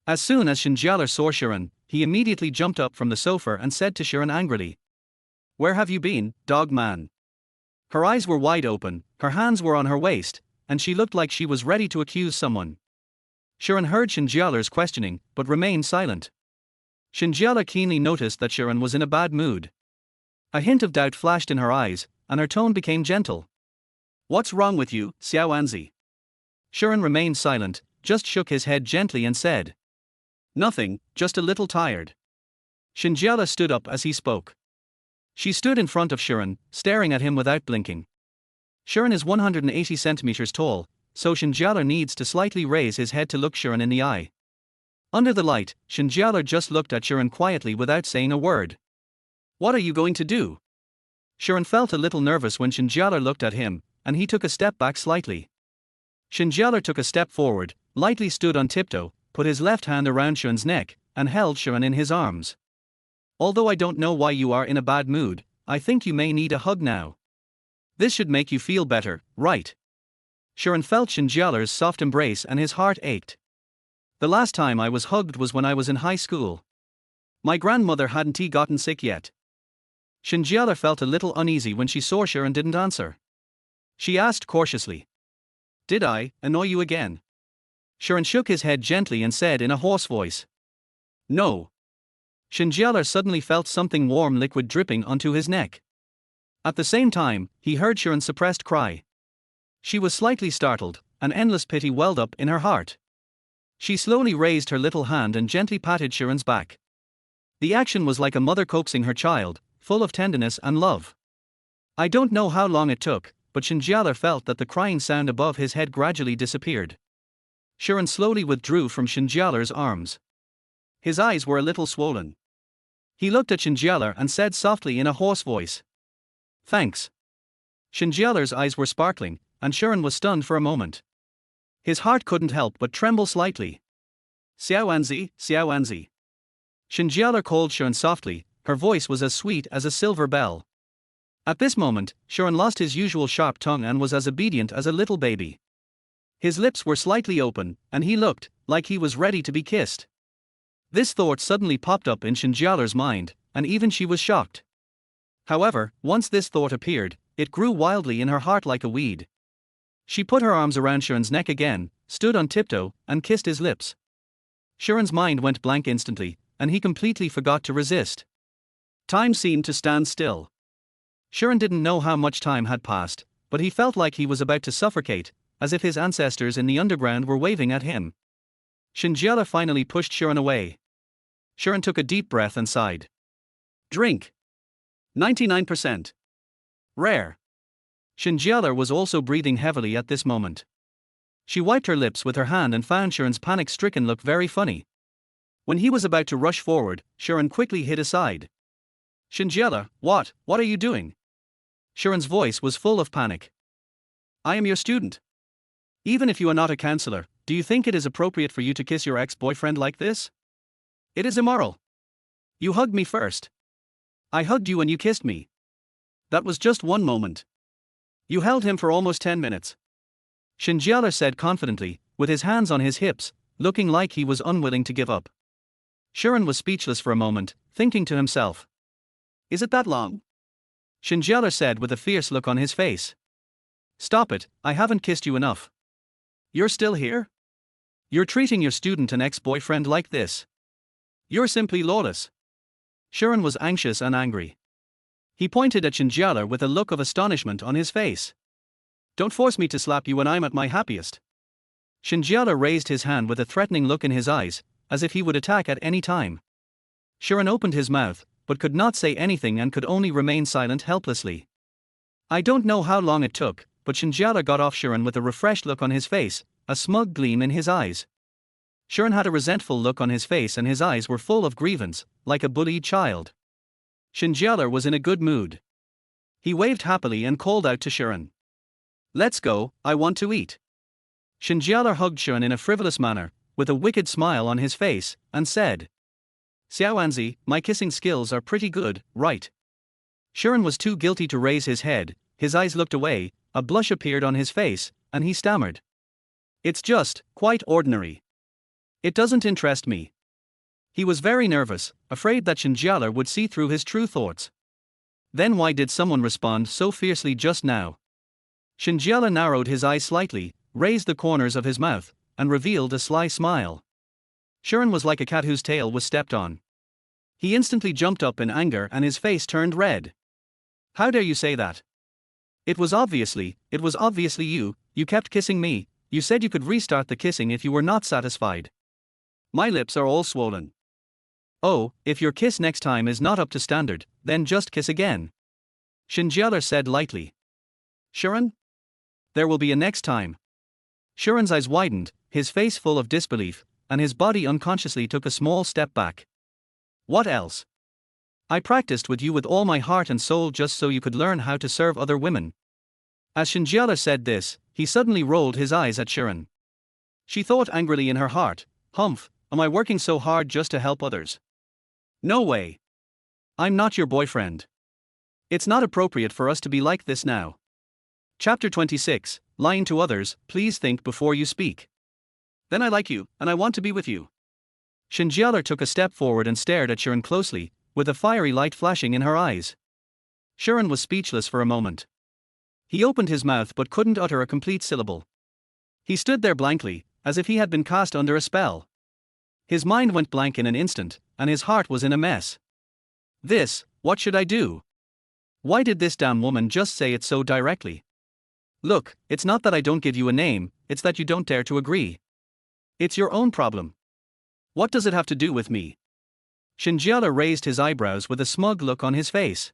As soon as Shen Jiale saw Shi An, he immediately jumped up from the sofa and said to Shi An angrily, "Where have you been, dog man?" Her eyes were wide open, her hands were on her waist, and she looked like she was ready to accuse someone. Shi An heard Shen Jiale's questioning, but remained silent. Shen Jiale keenly noticed that Shi An was in a bad mood. A hint of doubt flashed in her eyes, and her tone became gentle. "What's wrong with you, Xiao Anzi?" Shi An remained silent, just shook his head gently and said, "Nothing, just a little tired." Shen Jiale stood up as he spoke. She stood in front of Shi An, staring at him without blinking. Shi An is 180 centimeters tall, so Shen Jiale needs to slightly raise his head to look Shi An in the eye. Under the light, Shen Jiale just looked at Shi An quietly without saying a word. "What are you going to do?" Shi An felt a little nervous when Shen Jiale looked at him, and he took a step back slightly. Shen Jiale took a step forward, lightly stood on tiptoe, put his left hand around Shi An's neck, and held Shi An in his arms. "Although I don't know why you are in a bad mood, I think you may need a hug now. This should make you feel better, right?" Shi An felt Shen Jiale's soft embrace and his heart ached. "The last time I was hugged was when I was in high school. My grandmother hadn't gotten sick yet." Shen Jiale felt a little uneasy when she saw Shi An didn't answer. She asked cautiously, "Did I annoy you again?" Shi An shook his head gently and said in a hoarse voice, "No." Shen Jiale suddenly felt something warm liquid dripping onto his neck. At the same time, he heard Shi An's suppressed cry. She was slightly startled, and endless pity welled up in her heart. She slowly raised her little hand and gently patted Shi An's back. The action was like a mother coaxing her child, full of tenderness and love. I don't know how long it took, but Shen Jiale felt that the crying sound above his head gradually disappeared. Shi An slowly withdrew from Shen Jiale's arms. His eyes were a little swollen. He looked at Shen Jiale and said softly in a hoarse voice, "Thanks." Shen Jiale's eyes were sparkling, and Shi An was stunned for a moment. His heart couldn't help but tremble slightly. "Xiao Anzi, Xiao Anzi." Shen Jiale called Shi An softly, her voice was as sweet as a silver bell. At this moment, Shi An lost his usual sharp tongue and was as obedient as a little baby. His lips were slightly open, and he looked like he was ready to be kissed. This thought suddenly popped up in Shen Jiale's mind, and even she was shocked. However, once this thought appeared, it grew wildly in her heart like a weed. She put her arms around Shi An's neck again, stood on tiptoe, and kissed his lips. Shi An's mind went blank instantly, and he completely forgot to resist. Time seemed to stand still. Shi An didn't know how much time had passed, but he felt like he was about to suffocate, as if his ancestors in the underground were waving at him. Shen Jiale finally pushed Shi An away. Shi An took a deep breath and sighed. "Drink. 99%. Rare." Shen Jiale was also breathing heavily at this moment. She wiped her lips with her hand and found Shi An's panic-stricken look very funny. When he was about to rush forward, Shi An quickly hid aside. "Shen Jiale, what are you doing?" Shi An's voice was full of panic. "I am your student. Even if you are not a counselor, do you think it is appropriate for you to kiss your ex-boyfriend like this? It is immoral. You hugged me first. I hugged you and you kissed me. That was just one moment. You held him for almost 10 minutes. Shen Jiale said confidently, with his hands on his hips, looking like he was unwilling to give up. Shi An was speechless for a moment, thinking to himself. Is it that long? Shen Jiale said with a fierce look on his face. Stop it, I haven't kissed you enough. You're still here? You're treating your student and ex-boyfriend like this. You're simply lawless. Shi An was anxious and angry. He pointed at Shen Jiale with a look of astonishment on his face. Don't force me to slap you when I'm at my happiest. Shen Jiale raised his hand with a threatening look in his eyes, as if he would attack at any time. Shi An opened his mouth, but could not say anything and could only remain silent helplessly. I don't know how long it took, but Shen Jiale got off Sharon with a refreshed look on his face, a smug gleam in his eyes. Sharon had a resentful look on his face and his eyes were full of grievance, like a bullied child. Shen Jiale was in a good mood. He waved happily and called out to Sharon. "Let's go, I want to eat." Shen Jiale hugged Sharon in a frivolous manner, with a wicked smile on his face, and said, "Xiaoanzi, my kissing skills are pretty good, right?" Sharon was too guilty to raise his head, his eyes looked away, a blush appeared on his face, and he stammered. "It's just, quite ordinary. It doesn't interest me." He was very nervous, afraid that Shen Jiale would see through his true thoughts. Then why did someone respond so fiercely just now? Shen Jiale narrowed his eyes slightly, raised the corners of his mouth, and revealed a sly smile. Sharon was like a cat whose tail was stepped on. He instantly jumped up in anger and his face turned red. "How dare you say that? It was obviously you, you kept kissing me, you said you could restart the kissing if you were not satisfied. My lips are all swollen. Oh, if your kiss next time is not up to standard, then just kiss again." Shen Jiale said lightly. "Sharon? There will be a next time." Sharon's eyes widened, his face full of disbelief, and his body unconsciously took a small step back. "What else? I practiced with you with all my heart and soul just so you could learn how to serve other women." As Shen Jiale said this, he suddenly rolled his eyes at Sharon. She thought angrily in her heart, "Humph, am I working so hard just to help others? No way. I'm not your boyfriend. It's not appropriate for us to be like this now." Chapter 26, Lying to Others, Please think before you speak. "Then I like you, and I want to be with you." Shen Jiale took a step forward and stared at Sharon closely, with a fiery light flashing in her eyes. Sharon was speechless for a moment. He opened his mouth but couldn't utter a complete syllable. He stood there blankly, as if he had been cast under a spell. His mind went blank in an instant, and his heart was in a mess. What should I do? Why did this damn woman just say it so directly? "Look, it's not that I don't give you a name, it's that you don't dare to agree. It's your own problem. What does it have to do with me?" Shen Jiale raised his eyebrows with a smug look on his face.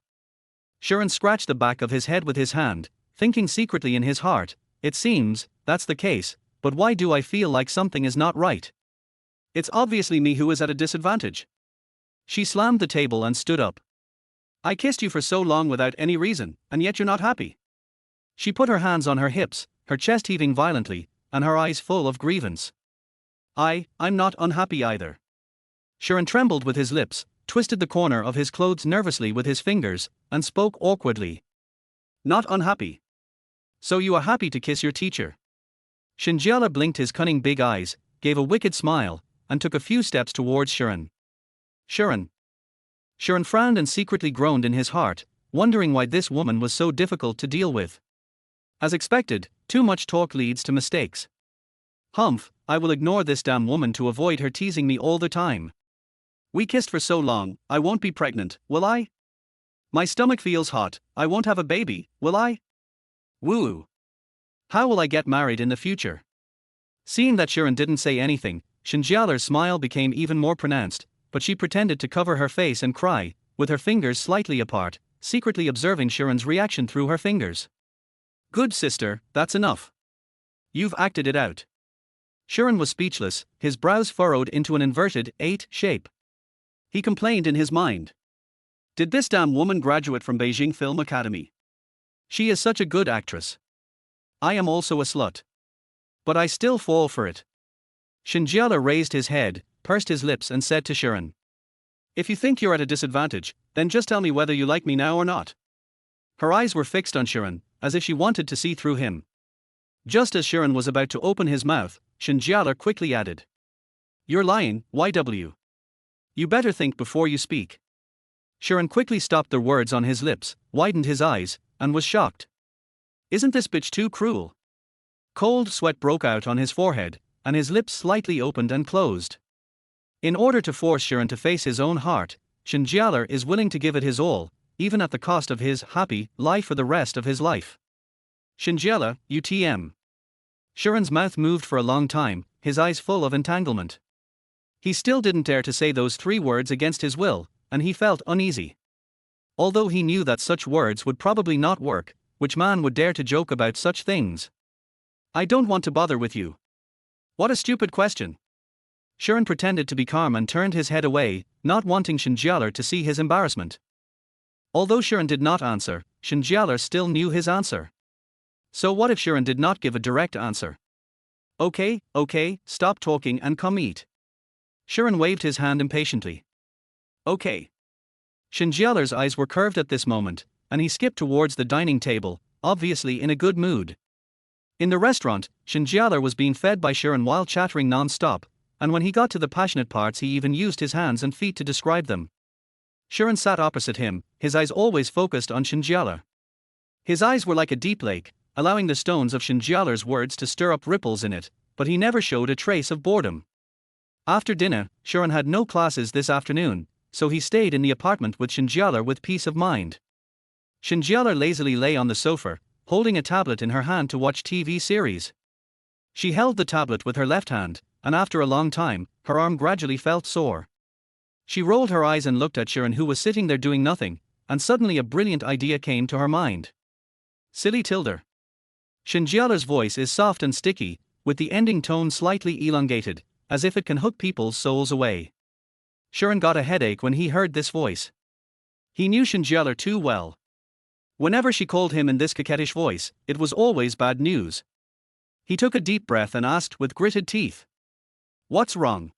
Sharon scratched the back of his head with his hand, thinking secretly in his heart, "It seems, that's the case, but why do I feel like something is not right? It's obviously me who is at a disadvantage." She slammed the table and stood up. "I kissed you for so long without any reason, and yet you're not happy." She put her hands on her hips, her chest heaving violently, and her eyes full of grievance. I'm not unhappy either." Sharon trembled with his lips, twisted the corner of his clothes nervously with his fingers, and spoke awkwardly. "Not unhappy? So you are happy to kiss your teacher?" Shen Jiale blinked his cunning big eyes, gave a wicked smile, and took a few steps towards Sharon. "Sharon." Sharon frowned and secretly groaned in his heart, wondering why this woman was so difficult to deal with. As expected, too much talk leads to mistakes. "Humph, I will ignore this damn woman to avoid her teasing me all the time. We kissed for so long, I won't be pregnant, will I? My stomach feels hot, I won't have a baby, will I? Woo. How will I get married in the future?" Seeing that Sharon didn't say anything, Shen Jiale's smile became even more pronounced, but she pretended to cover her face and cry, with her fingers slightly apart, secretly observing Sharon's reaction through her fingers. "Good sister, that's enough. You've acted it out." Sharon was speechless, his brows furrowed into an inverted 8 shape. He complained in his mind. "Did this damn woman graduate from Beijing Film Academy? She is such a good actress. I am also a slut. But I still fall for it." Shen Jiale raised his head, pursed his lips and said to Sharon, "If you think you're at a disadvantage, then just tell me whether you like me now or not." Her eyes were fixed on Sharon, as if she wanted to see through him. Just as Sharon was about to open his mouth, Shen Jiale quickly added, "You're lying, YW. You better think before you speak." Sharon quickly stopped the words on his lips, widened his eyes, and was shocked. "Isn't this bitch too cruel?" Cold sweat broke out on his forehead, and his lips slightly opened and closed. In order to force Sharon to face his own heart, Shen Jiale is willing to give it his all, even at the cost of his happy life for the rest of his life. "Shen Jiale, UTM." Sharon's mouth moved for a long time, his eyes full of entanglement. He still didn't dare to say those 3 words against his will, and he felt uneasy. Although he knew that such words would probably not work, which man would dare to joke about such things? I don't want to bother with you. What a stupid question. Shi An pretended to be calm and turned his head away, not wanting Shen Jiale to see his embarrassment. Although Shi An did not answer, Shen Jiale still knew his answer. So what if Shi An did not give a direct answer? Okay, stop talking and come eat. Shi An waved his hand impatiently. Okay. Shen Jiale's eyes were curved at this moment, and he skipped towards the dining table, obviously in a good mood. In the restaurant, Shen Jiale was being fed by Shi An while chattering non-stop, and when he got to the passionate parts he even used his hands and feet to describe them. Shi An sat opposite him, his eyes always focused on Shen Jiale. His eyes were like a deep lake, allowing the stones of Shen Jiale's words to stir up ripples in it, but he never showed a trace of boredom. After dinner, Shi An had no classes this afternoon, so he stayed in the apartment with Shen Jiale with peace of mind. Shen Jiale lazily lay on the sofa, holding a tablet in her hand to watch TV series. She held the tablet with her left hand, and after a long time, her arm gradually felt sore. She rolled her eyes and looked at Shi An, who was sitting there doing nothing, and suddenly a brilliant idea came to her mind. Silly Tilder. Shen Jiale's voice is soft and sticky, with the ending tone slightly elongated, as if it can hook people's souls away. Shi An got a headache when he heard this voice. He knew Shen Jiale too well. Whenever she called him in this coquettish voice, it was always bad news. He took a deep breath and asked with gritted teeth. What's wrong?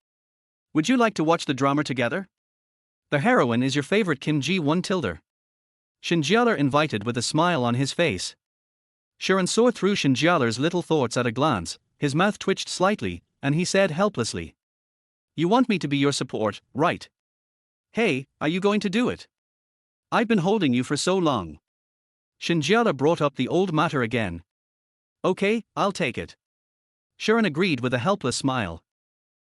Would you like to watch the drama together? The heroine is your favorite Kim Ji-won Tilder. Shen Jiale invited with a smile on his face. Shi An saw through Shen Jiale's little thoughts at a glance, his mouth twitched slightly, and he said helplessly. You want me to be your support, right? Hey, are you going to do it? I've been holding you for so long. Shen Jiale brought up the old matter again. Okay, I'll take it. Shi An agreed with a helpless smile.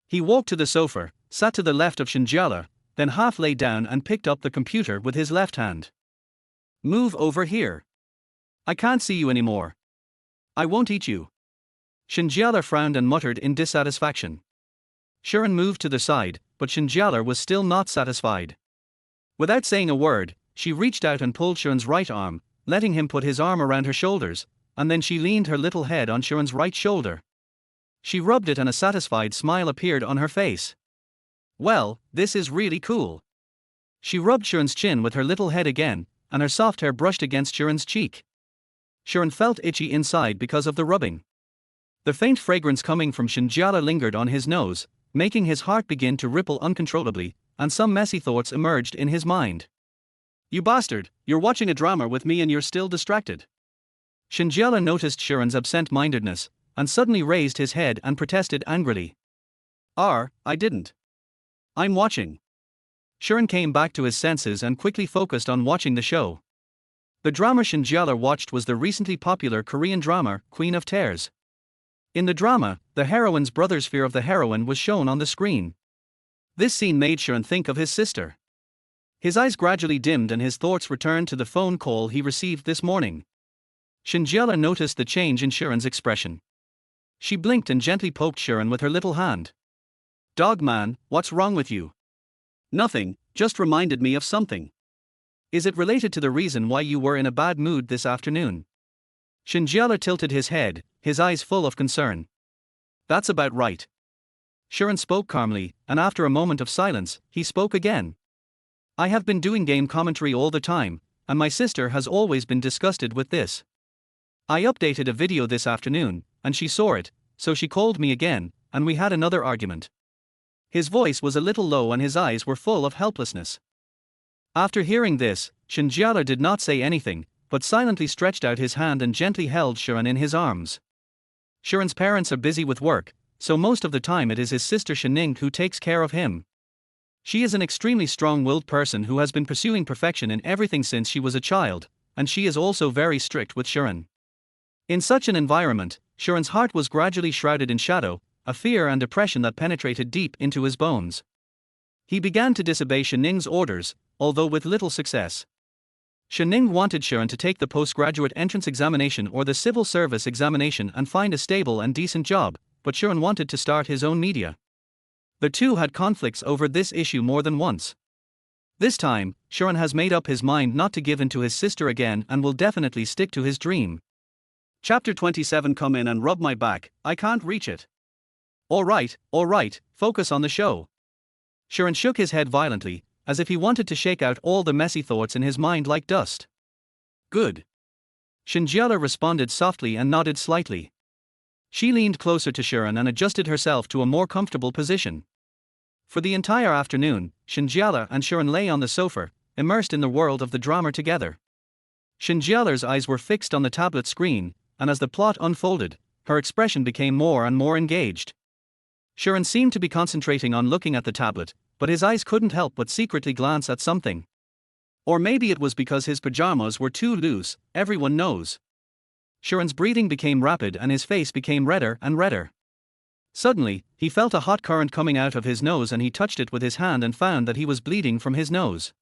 He walked to the sofa, sat to the left of Shen Jiale, then half lay down and picked up the computer with his left hand. Move over here. I can't see you anymore. I won't eat you. Shen Jiale frowned and muttered in dissatisfaction. Shi An moved to the side, but Shen Jiale was still not satisfied. Without saying a word, she reached out and pulled Shi An's right arm, letting him put his arm around her shoulders, and then she leaned her little head on Shi An's right shoulder. She rubbed it and a satisfied smile appeared on her face. Well, this is really cool. She rubbed Shi An's chin with her little head again, and her soft hair brushed against Shi An's cheek. Shi An felt itchy inside because of the rubbing. The faint fragrance coming from Shen Jiale lingered on his nose, making his heart begin to ripple uncontrollably, and some messy thoughts emerged in his mind. You bastard, you're watching a drama with me and you're still distracted. Shen Jiale noticed Shi An's absent-mindedness, and suddenly raised his head and protested angrily. I didn't. I'm watching. Shi An came back to his senses and quickly focused on watching the show. The drama Shen Jiale watched was the recently popular Korean drama, Queen of Tears. In the drama, the heroine's brother's fear of the heroine was shown on the screen. This scene made Shi An think of his sister. His eyes gradually dimmed and his thoughts returned to the phone call he received this morning. Shen Jiale noticed the change in Shi An's expression. She blinked and gently poked Shi An with her little hand. Dog man, what's wrong with you? Nothing, just reminded me of something. Is it related to the reason why you were in a bad mood this afternoon? Shen Jiale tilted his head, his eyes full of concern. That's about right. Shi An spoke calmly, and after a moment of silence, he spoke again. I have been doing game commentary all the time, and my sister has always been disgusted with this. I updated a video this afternoon, and she saw it, so she called me again, and we had another argument. His voice was a little low and his eyes were full of helplessness. After hearing this, Shen Jiale did not say anything, but silently stretched out his hand and gently held Shi An in his arms. Shi An's parents are busy with work, so most of the time it is his sister Shen who takes care of him. She is an extremely strong-willed person who has been pursuing perfection in everything since she was a child, and she is also very strict with Shi An. In such an environment, Shi An's heart was gradually shrouded in shadow, a fear and depression that penetrated deep into his bones. He began to disobey Shen orders, although with little success. Shen wanted Shi An to take the postgraduate entrance examination or the civil service examination and find a stable and decent job, but Shi An wanted to start his own media. The two had conflicts over this issue more than once. This time, Shi An has made up his mind not to give in to his sister again and will definitely stick to his dream. Chapter 27. Come in and rub my back, I can't reach it. Alright, focus on the show. Shi An shook his head violently, as if he wanted to shake out all the messy thoughts in his mind like dust. Good. Shen Jiale responded softly and nodded slightly. She leaned closer to Shi An and adjusted herself to a more comfortable position. For the entire afternoon, Shen Jiale and Shi An lay on the sofa, immersed in the world of the drama together. Shen Jiale's eyes were fixed on the tablet screen, and as the plot unfolded, her expression became more and more engaged. Shi An seemed to be concentrating on looking at the tablet, but his eyes couldn't help but secretly glance at something. Or maybe it was because his pajamas were too loose, everyone knows. Shi An's breathing became rapid and his face became redder and redder. Suddenly, he felt a hot current coming out of his nose and he touched it with his hand and found that he was bleeding from his nose.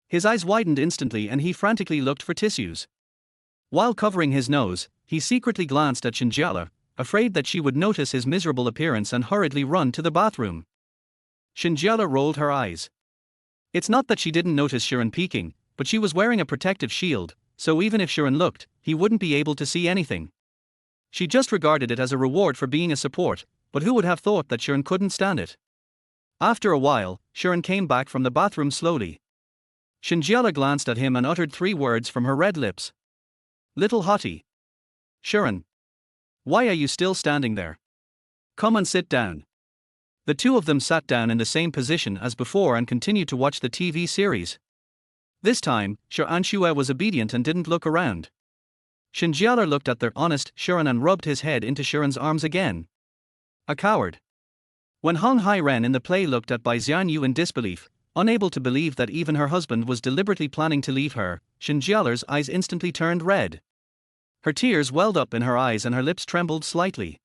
His eyes widened instantly and he frantically looked for tissues. While covering his nose, he secretly glanced at Shen Jiale, afraid that she would notice his miserable appearance and hurriedly run to the bathroom. Shen Jiale rolled her eyes. It's not that she didn't notice Shi An peeking, but she was wearing a protective shield, so even if Shi An looked, he wouldn't be able to see anything. She just regarded it as a reward for being a support, but who would have thought that Shi An couldn't stand it? After a while, Shi An came back from the bathroom slowly. Shen Jiale glanced at him and uttered 3 words from her red lips. Little hottie. Shi An. Why are you still standing there? Come and sit down. The two of them sat down in the same position as before and continued to watch the TV series. This time, Shi An was obedient and didn't look around. Shen Jiale looked at their honest Shi An and rubbed his head into Shi An's arms again. A coward. When Hong Hai Ren in the play looked at Bai Xianyu in disbelief, unable to believe that even her husband was deliberately planning to leave her, Shen Jiale's eyes instantly turned red. Her tears welled up in her eyes and her lips trembled slightly.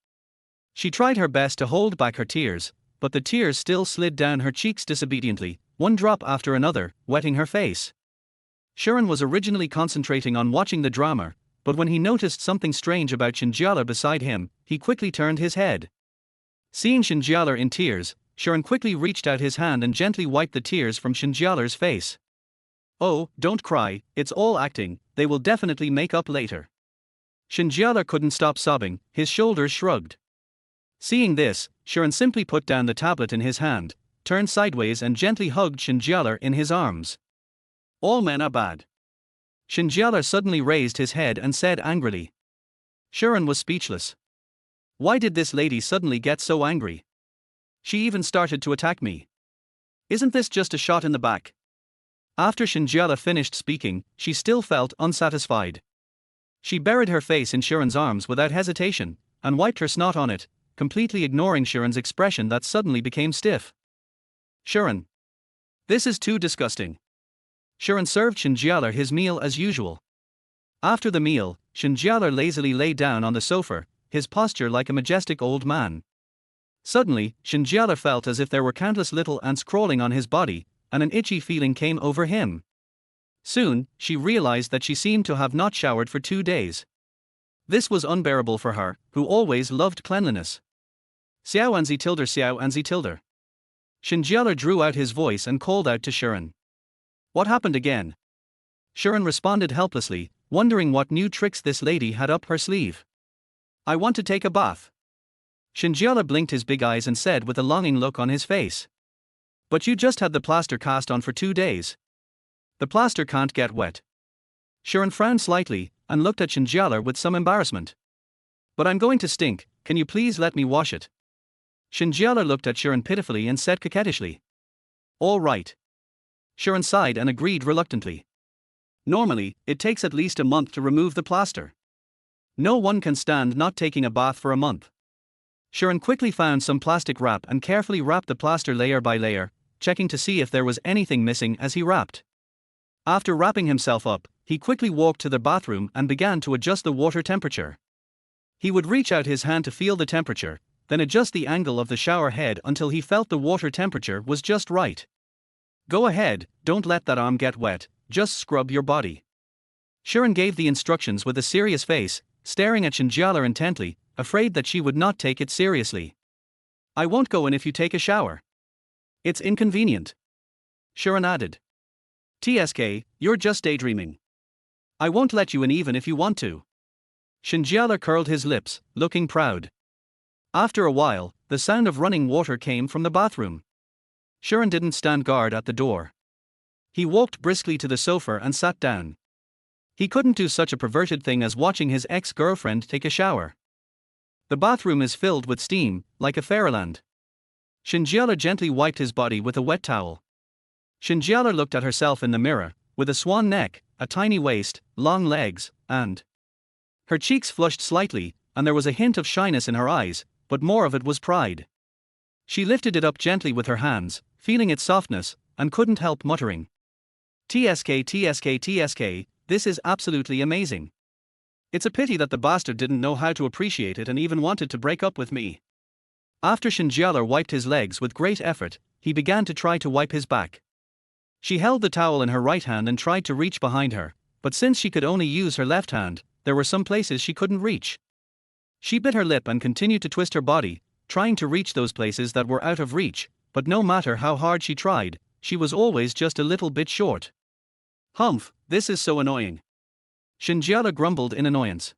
She tried her best to hold back her tears, but the tears still slid down her cheeks disobediently, one drop after another, wetting her face. Shi An was originally concentrating on watching the drama, but when he noticed something strange about Shen Jiale beside him, he quickly turned his head. Seeing Shen Jiale in tears, Shi An quickly reached out his hand and gently wiped the tears from Shen Jiale's face. Oh, don't cry, it's all acting, they will definitely make up later. Shen Jiale couldn't stop sobbing, his shoulders shrugged. Seeing this, Shi An simply put down the tablet in his hand, turned sideways and gently hugged Shen Jiale in his arms. All men are bad. Shen Jiale suddenly raised his head and said angrily. Shi An was speechless. Why did this lady suddenly get so angry? She even started to attack me. Isn't this just a shot in the back? After Shen Jiale finished speaking, she still felt unsatisfied. She buried her face in Shi An's arms without hesitation, and wiped her snot on it, completely ignoring Shi An's expression that suddenly became stiff. Shi An. This is too disgusting. Shi An served Shen Jiale his meal as usual. After the meal, Shen Jiale lazily lay down on the sofa, his posture like a majestic old man. Suddenly, Shen Jiale felt as if there were countless little ants crawling on his body, and an itchy feeling came over him. Soon, she realized that she seemed to have not showered for 2 days. This was unbearable for her, who always loved cleanliness. Xiao Anzi tilde Xiao Anzi tilde. Shen Jiale drew out his voice and called out to Shi An. What happened again? Shi An responded helplessly, wondering what new tricks this lady had up her sleeve. I want to take a bath. Shen Jiale blinked his big eyes and said with a longing look on his face. But you just had the plaster cast on for 2 days. The plaster can't get wet. Shi An frowned slightly, and looked at Shen Jiale with some embarrassment. But I'm going to stink, can you please let me wash it? Shen Jiale looked at Shi An pitifully and said coquettishly. All right. Shi An sighed and agreed reluctantly. Normally, it takes at least a month to remove the plaster. No one can stand not taking a bath for a month. Shi An quickly found some plastic wrap and carefully wrapped the plaster layer by layer, checking to see if there was anything missing as he wrapped. After wrapping himself up, he quickly walked to the bathroom and began to adjust the water temperature. He would reach out his hand to feel the temperature, then adjust the angle of the shower head until he felt the water temperature was just right. Go ahead, don't let that arm get wet, just scrub your body. Shi An gave the instructions with a serious face, staring at Shen Jiale intently, afraid that she would not take it seriously. I won't go in if you take a shower. It's inconvenient. Shi An added. TSK, you're just daydreaming. I won't let you in even if you want to. Shen Jiale curled his lips, looking proud. After a while, the sound of running water came from the bathroom. Shi An didn't stand guard at the door. He walked briskly to the sofa and sat down. He couldn't do such a perverted thing as watching his ex-girlfriend take a shower. The bathroom is filled with steam, like a fairyland. Shen Jiale gently wiped his body with a wet towel. Shen Jiale looked at herself in the mirror, with a swan neck, a tiny waist, long legs, and her cheeks flushed slightly, and there was a hint of shyness in her eyes, but more of it was pride. She lifted it up gently with her hands, feeling its softness, and couldn't help muttering. TSK, TSK, TSK, this is absolutely amazing. It's a pity that the bastard didn't know how to appreciate it and even wanted to break up with me. After Shen Jiale wiped his legs with great effort, he began to try to wipe his back. She held the towel in her right hand and tried to reach behind her, but since she could only use her left hand, there were some places she couldn't reach. She bit her lip and continued to twist her body, trying to reach those places that were out of reach, but no matter how hard she tried, she was always just a little bit short. Humph, this is so annoying. Shen Jiale grumbled in annoyance.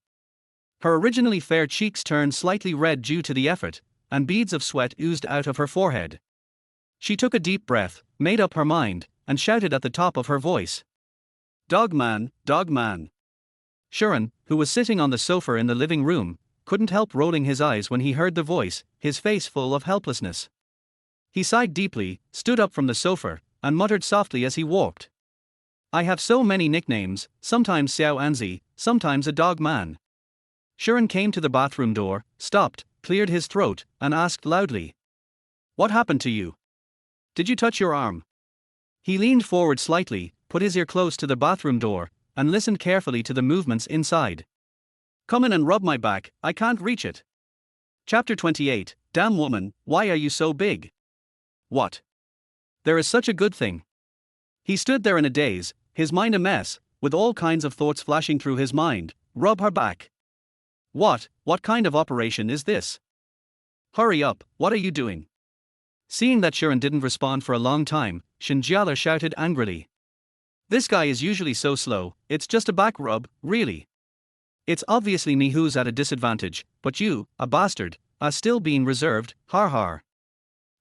Her originally fair cheeks turned slightly red due to the effort, and beads of sweat oozed out of her forehead. She took a deep breath, made up her mind, and shouted at the top of her voice. Dog man, dog man. Shi An, who was sitting on the sofa in the living room, couldn't help rolling his eyes when he heard the voice, his face full of helplessness. He sighed deeply, stood up from the sofa, and muttered softly as he walked. I have so many nicknames, sometimes Xiao Anzi, sometimes a dog man. Shi An came to the bathroom door, stopped, cleared his throat, and asked loudly. What happened to you? Did you touch your arm? He leaned forward slightly, put his ear close to the bathroom door, and listened carefully to the movements inside. Come in and rub my back, I can't reach it. Chapter 28, Damn woman, why are you so big? What? There is such a good thing. He stood there in a daze, his mind a mess, with all kinds of thoughts flashing through his mind. Rub her back. What kind of operation is this? Hurry up, what are you doing? Seeing that Shi An didn't respond for a long time, Shen Jiale shouted angrily. This guy is usually so slow, it's just a back rub, really. It's obviously me who's at a disadvantage, but you, a bastard, are still being reserved, har har.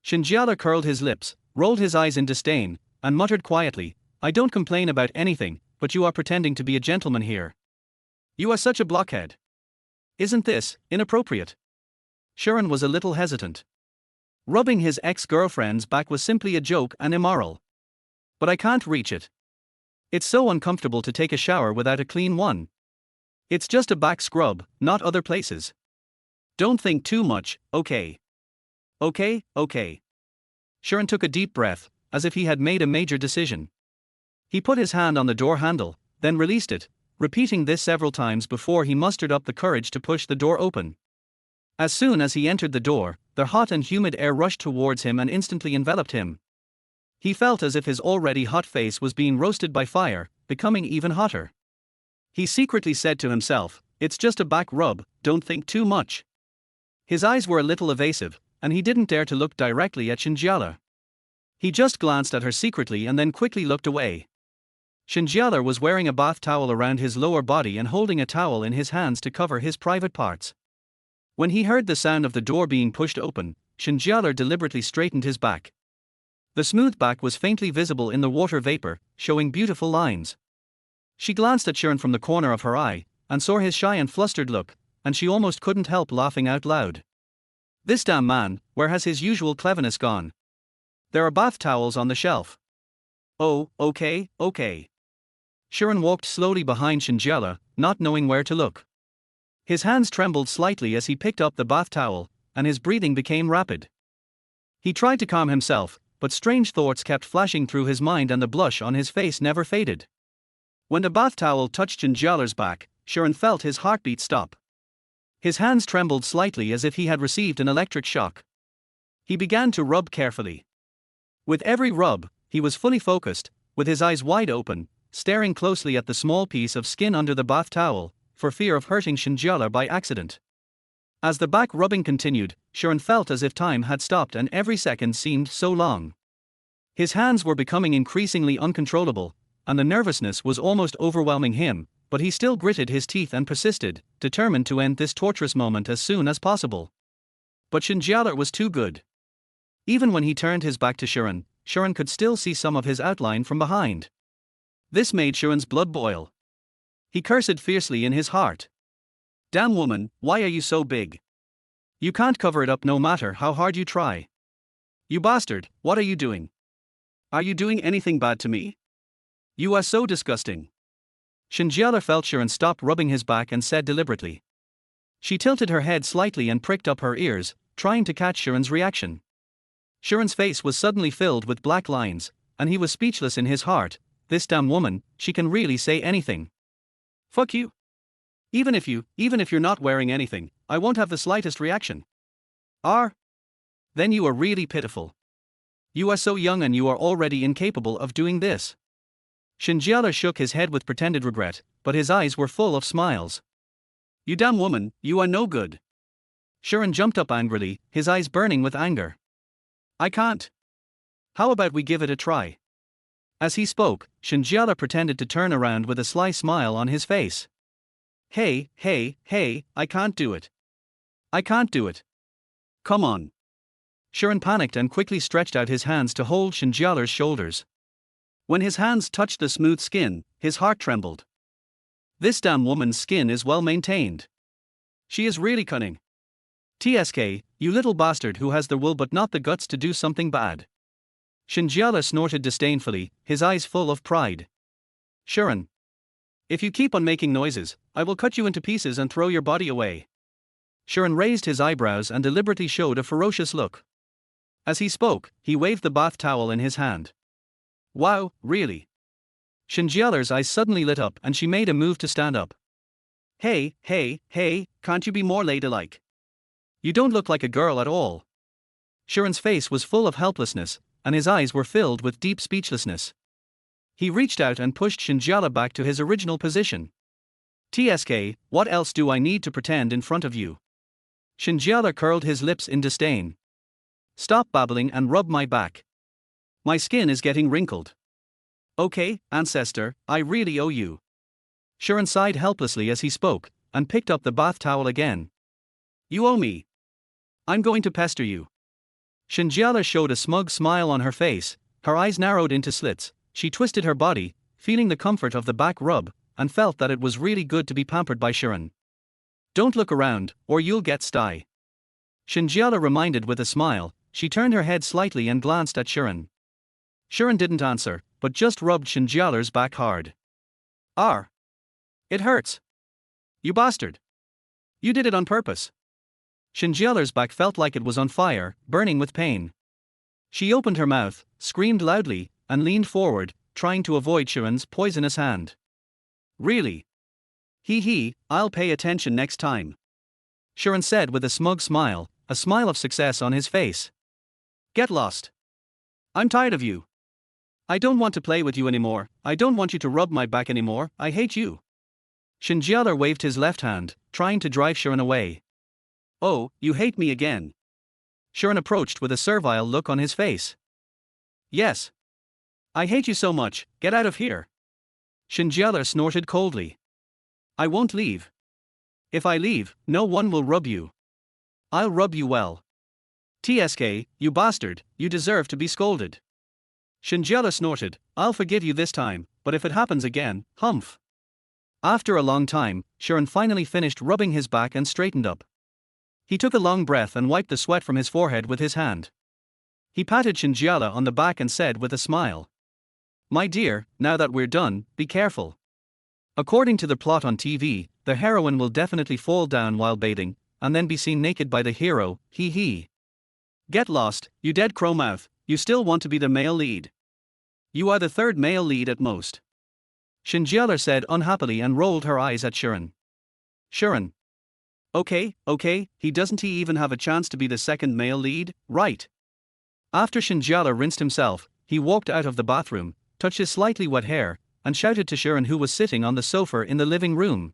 Shen Jiale curled his lips, rolled his eyes in disdain, and muttered quietly, I don't complain about anything, but you are pretending to be a gentleman here. You are such a blockhead. Isn't this inappropriate? Shi An was a little hesitant. Rubbing his ex-girlfriend's back was simply a joke and immoral. But I can't reach it. It's so uncomfortable to take a shower without a clean one. It's just a back scrub, not other places. Don't think too much, okay? Okay. Shi An took a deep breath, as if he had made a major decision. He put his hand on the door handle, then released it, repeating this several times before he mustered up the courage to push the door open. As soon as he entered the door, the hot and humid air rushed towards him and instantly enveloped him. He felt as if his already hot face was being roasted by fire, becoming even hotter. He secretly said to himself, it's just a back rub, don't think too much. His eyes were a little evasive, and he didn't dare to look directly at Shen Jiale. He just glanced at her secretly and then quickly looked away. Shen Jiale was wearing a bath towel around his lower body and holding a towel in his hands to cover his private parts. When he heard the sound of the door being pushed open, Shen Jiale deliberately straightened his back. The smooth back was faintly visible in the water vapor, showing beautiful lines. She glanced at Shi An from the corner of her eye, and saw his shy and flustered look, and she almost couldn't help laughing out loud. This damn man, where has his usual cleverness gone? There are bath towels on the shelf. Oh, okay. Shi An walked slowly behind Shen Jiale, not knowing where to look. His hands trembled slightly as he picked up the bath towel, and his breathing became rapid. He tried to calm himself, but strange thoughts kept flashing through his mind and the blush on his face never faded. When the bath towel touched Shen Jiale's back, Shi An felt his heartbeat stop. His hands trembled slightly as if he had received an electric shock. He began to rub carefully. With every rub, he was fully focused, with his eyes wide open, staring closely at the small piece of skin under the bath towel, for fear of hurting Shen Jiale by accident. As the back rubbing continued, Shi An felt as if time had stopped and every second seemed so long. His hands were becoming increasingly uncontrollable, and the nervousness was almost overwhelming him, but he still gritted his teeth and persisted, determined to end this torturous moment as soon as possible. But Shen Jiale was too good. Even when he turned his back to Shi An could still see some of his outline from behind. This made Shi An's blood boil. He cursed fiercely in his heart. Damn woman, why are you so big? You can't cover it up no matter how hard you try. You bastard, what are you doing? Are you doing anything bad to me? You are so disgusting. Shen Jiale felt Shi An stop rubbing his back and said deliberately. She tilted her head slightly and pricked up her ears, trying to catch Shi An's reaction. Shi An's face was suddenly filled with black lines, and he was speechless in his heart. This damn woman, she can really say anything. Fuck you. Even if you're not wearing anything, I won't have the slightest reaction. Then you are really pitiful. You are so young and you are already incapable of doing this. Shen Jiale shook his head with pretended regret, but his eyes were full of smiles. You damn woman, you are no good. Shi An jumped up angrily, his eyes burning with anger. I can't. How about we give it a try? As he spoke, Shen Jiale pretended to turn around with a sly smile on his face. Hey, I can't do it. I can't do it. Come on. Shi An panicked and quickly stretched out his hands to hold Shen Jiale's shoulders. When his hands touched the smooth skin, his heart trembled. This damn woman's skin is well maintained. She is really cunning. TSK, you little bastard who has the will but not the guts to do something bad. Shen Jiale snorted disdainfully, his eyes full of pride. Shi An. If you keep on making noises, I will cut you into pieces and throw your body away. Shi An raised his eyebrows and deliberately showed a ferocious look. As he spoke, he waved the bath towel in his hand. Wow, really? Shen Jiale's eyes suddenly lit up and she made a move to stand up. Hey, can't you be more ladylike? You don't look like a girl at all. Shi An's face was full of helplessness, and his eyes were filled with deep speechlessness. He reached out and pushed Shen Jiale back to his original position. TSK, what else do I need to pretend in front of you? Shen Jiale curled his lips in disdain. Stop babbling and rub my back. My skin is getting wrinkled. Okay, ancestor, I really owe you. Shi An sighed helplessly as he spoke, and picked up the bath towel again. You owe me. I'm going to pester you. Shen Jiale showed a smug smile on her face, her eyes narrowed into slits. She twisted her body, feeling the comfort of the back rub, and felt that it was really good to be pampered by Shi An. Don't look around, or you'll get sty. Shen Jiale reminded with a smile. She turned her head slightly and glanced at Shi An. Shi An didn't answer, but just rubbed Shen Jiale's back hard. It hurts. You bastard. You did it on purpose. Shen Jiale's back felt like it was on fire, burning with pain. She opened her mouth, screamed loudly, and leaned forward, trying to avoid Shi An's poisonous hand. Really? I'll pay attention next time. Shi An said with a smug smile, a smile of success on his face. Get lost. I'm tired of you. I don't want to play with you anymore, I don't want you to rub my back anymore, I hate you. Shen Jiale waved his left hand, trying to drive Shi An away. Oh, you hate me again. Shi An approached with a servile look on his face. Yes. I hate you so much, get out of here. Shen Jiale snorted coldly. I won't leave. If I leave, no one will rub you. I'll rub you well. TSK, you bastard, you deserve to be scolded. Shen Jiale snorted, I'll forgive you this time, but if it happens again, humph. After a long time, Shi An finally finished rubbing his back and straightened up. He took a long breath and wiped the sweat from his forehead with his hand. He patted Shen Jiale on the back and said with a smile. My dear, now that we're done, be careful. According to the plot on TV, the heroine will definitely fall down while bathing, and then be seen naked by the hero, hee. Get lost, you dead crow mouth, you still want to be the male lead. You are the third male lead at most. Shen Jiale said unhappily and rolled her eyes at Shi An. Shi An. Okay, he doesn't he even have a chance to be the second male lead, right? After Shen Jiale rinsed himself, he walked out of the bathroom, touched his slightly wet hair, and shouted to Shi An who was sitting on the sofa in the living room.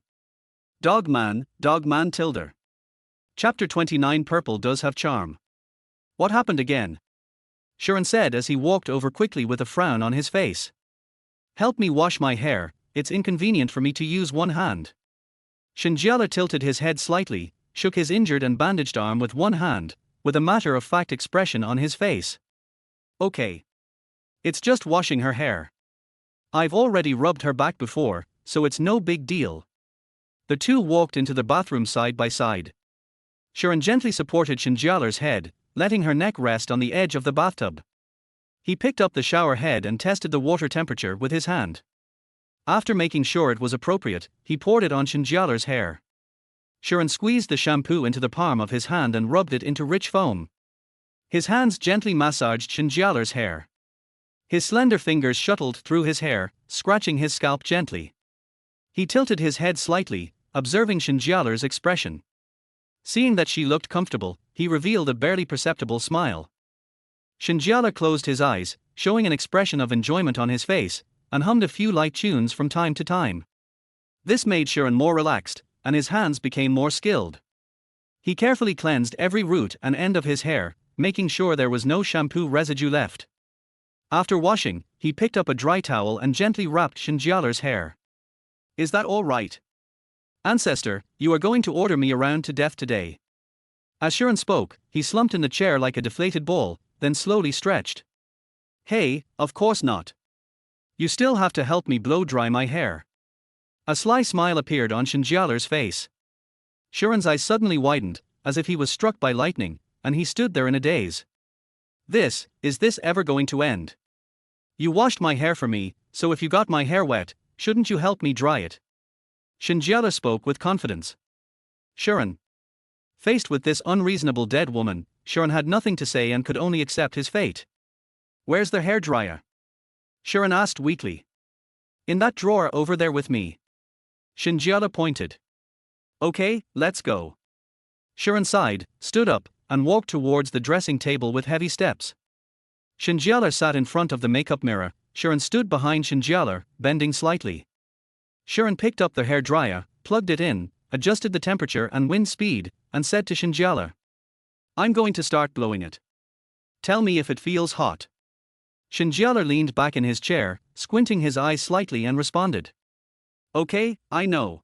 Dogman tilder. Chapter 29 Purple does have charm. What happened again? Shi An said as he walked over quickly with a frown on his face. Help me wash my hair, it's inconvenient for me to use one hand. Shen Jiale tilted his head slightly, shook his injured and bandaged arm with one hand, with a matter-of-fact expression on his face. Okay. It's just washing her hair. I've already rubbed her back before, so it's no big deal. The two walked into the bathroom side by side. Shi An gently supported Shen Jiale's head, letting her neck rest on the edge of the bathtub. He picked up the shower head and tested the water temperature with his hand. After making sure it was appropriate, he poured it on Shen Jiale's hair. Shi An squeezed the shampoo into the palm of his hand and rubbed it into rich foam. His hands gently massaged Shen Jiale's hair. His slender fingers shuttled through his hair, scratching his scalp gently. He tilted his head slightly, observing Shen Jiale's expression. Seeing that she looked comfortable, he revealed a barely perceptible smile. Shen Jiale closed his eyes, showing an expression of enjoyment on his face, and hummed a few light tunes from time to time. This made Shi An more relaxed, and his hands became more skilled. He carefully cleansed every root and end of his hair, making sure there was no shampoo residue left. After washing, he picked up a dry towel and gently wrapped Shen Jiale's hair. Is that all right? Ancestor, you are going to order me around to death today. As Shi An spoke, he slumped in the chair like a deflated ball, then slowly stretched. Hey, of course not. You still have to help me blow dry my hair. A sly smile appeared on Shen Jiale's face. Shi An's eyes suddenly widened, as if he was struck by lightning, and he stood there in a daze. Is this ever going to end? You washed my hair for me, so if you got my hair wet, shouldn't you help me dry it? Shen Jiale spoke with confidence. Shi An. Faced with this unreasonable dead woman, Shi An had nothing to say and could only accept his fate. Where's the hairdryer? Shi An asked weakly. In that drawer over there with me. Shen Jiale pointed. Okay, let's go. Shi An sighed, stood up, and walked towards the dressing table with heavy steps. Shen Jiale sat in front of the makeup mirror. Shi An stood behind Shen Jiale, bending slightly. Shi An picked up the hairdryer, plugged it in, adjusted the temperature and wind speed, and said to Shen Jiale, I'm going to start blowing it. Tell me if it feels hot. Shen Jiale leaned back in his chair, squinting his eyes slightly and responded. Okay, I know.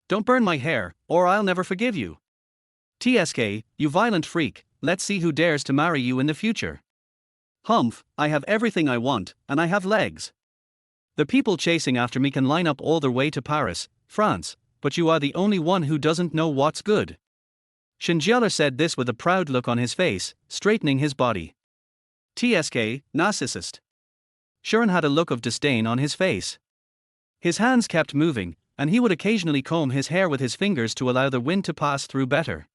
Don't burn my hair, or I'll never forgive you. TSK, you violent freak, let's see who dares to marry you in the future. Humph, I have everything I want, and I have legs. The people chasing after me can line up all the way to Paris, France, but you are the only one who doesn't know what's good. Shen Jiale said this with a proud look on his face, straightening his body. TSK, narcissist. Shi An had a look of disdain on his face. His hands kept moving, and he would occasionally comb his hair with his fingers to allow the wind to pass through better.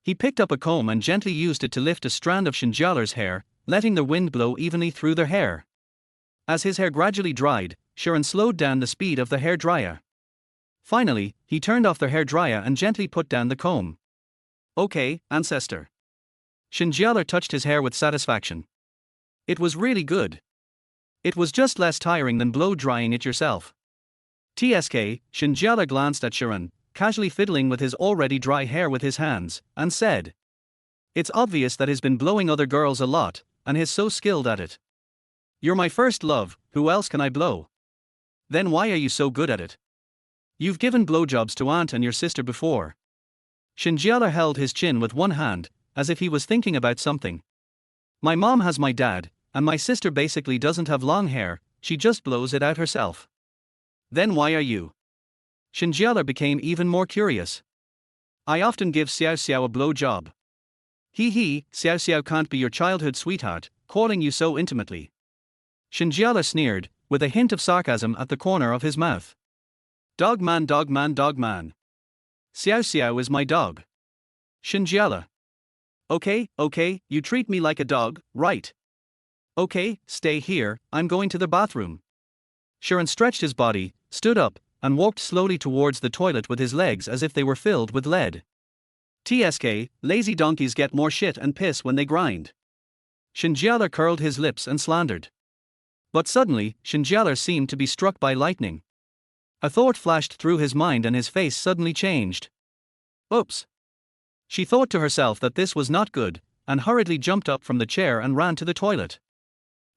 He picked up a comb and gently used it to lift a strand of Shen Jiale's hair, letting the wind blow evenly through their hair. As his hair gradually dried, Shi An slowed down the speed of the hairdryer. Finally, he turned off the hairdryer and gently put down the comb. Okay, ancestor. Shen Jiale touched his hair with satisfaction. It was really good. It was just less tiring than blow drying it yourself. TSK, Shen Jiale glanced at Shi An, casually fiddling with his already dry hair with his hands, and said. It's obvious that he's been blowing other girls a lot, and he's so skilled at it. You're my first love, who else can I blow? Then why are you so good at it? You've given blowjobs to Aunt and your sister before. Shen Jiale held his chin with one hand, as if he was thinking about something. My mom has my dad, and my sister basically doesn't have long hair, she just blows it out herself. Then why are you? Shen Jiale became even more curious. I often give Xiao Xiao a blowjob. Xiao Xiao can't be your childhood sweetheart, calling you so intimately. Shen Jiale sneered, with a hint of sarcasm at the corner of his mouth. Dog man, dog man, dog man. Xiao Xiao is my dog. Shen Jiale. Okay, you treat me like a dog, right? Okay, stay here, I'm going to the bathroom. Shi An stretched his body, stood up, and walked slowly towards the toilet with his legs as if they were filled with lead. TSK, lazy donkeys get more shit and piss when they grind. Shen Jiale curled his lips and slandered. But suddenly, Shen Jiale seemed to be struck by lightning. A thought flashed through his mind and his face suddenly changed. Oops. She thought to herself that this was not good, and hurriedly jumped up from the chair and ran to the toilet.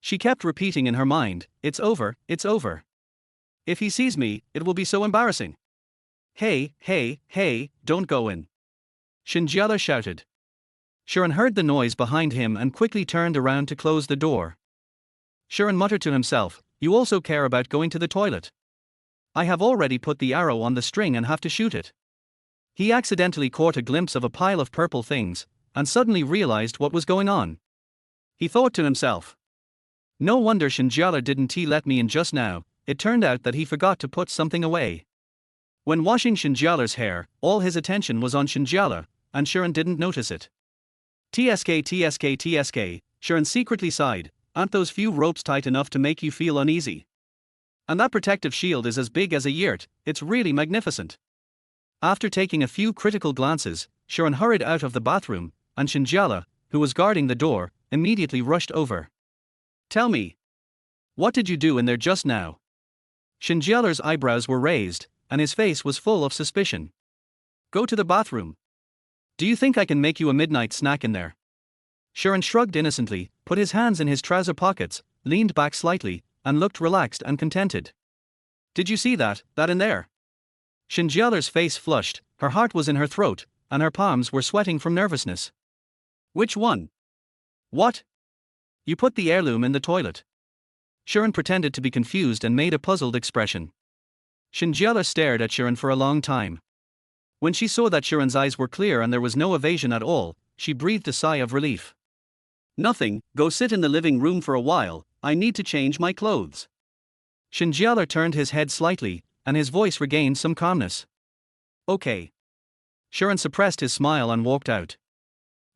She kept repeating in her mind, "It's over, it's over. If he sees me, it will be so embarrassing." "Hey, hey, hey, don't go in," Shen Jiale shouted. Sharon heard the noise behind him and quickly turned around to close the door. Sharon muttered to himself, "You also care about going to the toilet? I have already put the arrow on the string and have to shoot it." He accidentally caught a glimpse of a pile of purple things, and suddenly realized what was going on. He thought to himself, "No wonder Shen Jiale didn't let me in just now." It turned out that he forgot to put something away. When washing Shen Jiale's hair, all his attention was on Shen Jiale, and Sharon didn't notice it. TSK, Sharon secretly sighed, "Aren't those few ropes tight enough to make you feel uneasy? And that protective shield is as big as a yurt, it's really magnificent." After taking a few critical glances, Sharon hurried out of the bathroom, and Shen Jiale, who was guarding the door, immediately rushed over. "Tell me, what did you do in there just now?" Shen Jiale's eyebrows were raised, and his face was full of suspicion. "Go to the bathroom. Do you think I can make you a midnight snack in there?" Sharon shrugged innocently, put his hands in his trouser pockets, leaned back slightly, and looked relaxed and contented. "Did you see that in there?" Shen Jiale's face flushed, her heart was in her throat, and her palms were sweating from nervousness. "Which one?" "What? You put the heirloom in the toilet." Sharon pretended to be confused and made a puzzled expression. Shen Jiale stared at Sharon for a long time. When she saw that Sharon's eyes were clear and there was no evasion at all, she breathed a sigh of relief. "Nothing, go sit in the living room for a while, I need to change my clothes." Shen Jiale turned his head slightly, and his voice regained some calmness. "Okay." Sharon suppressed his smile and walked out.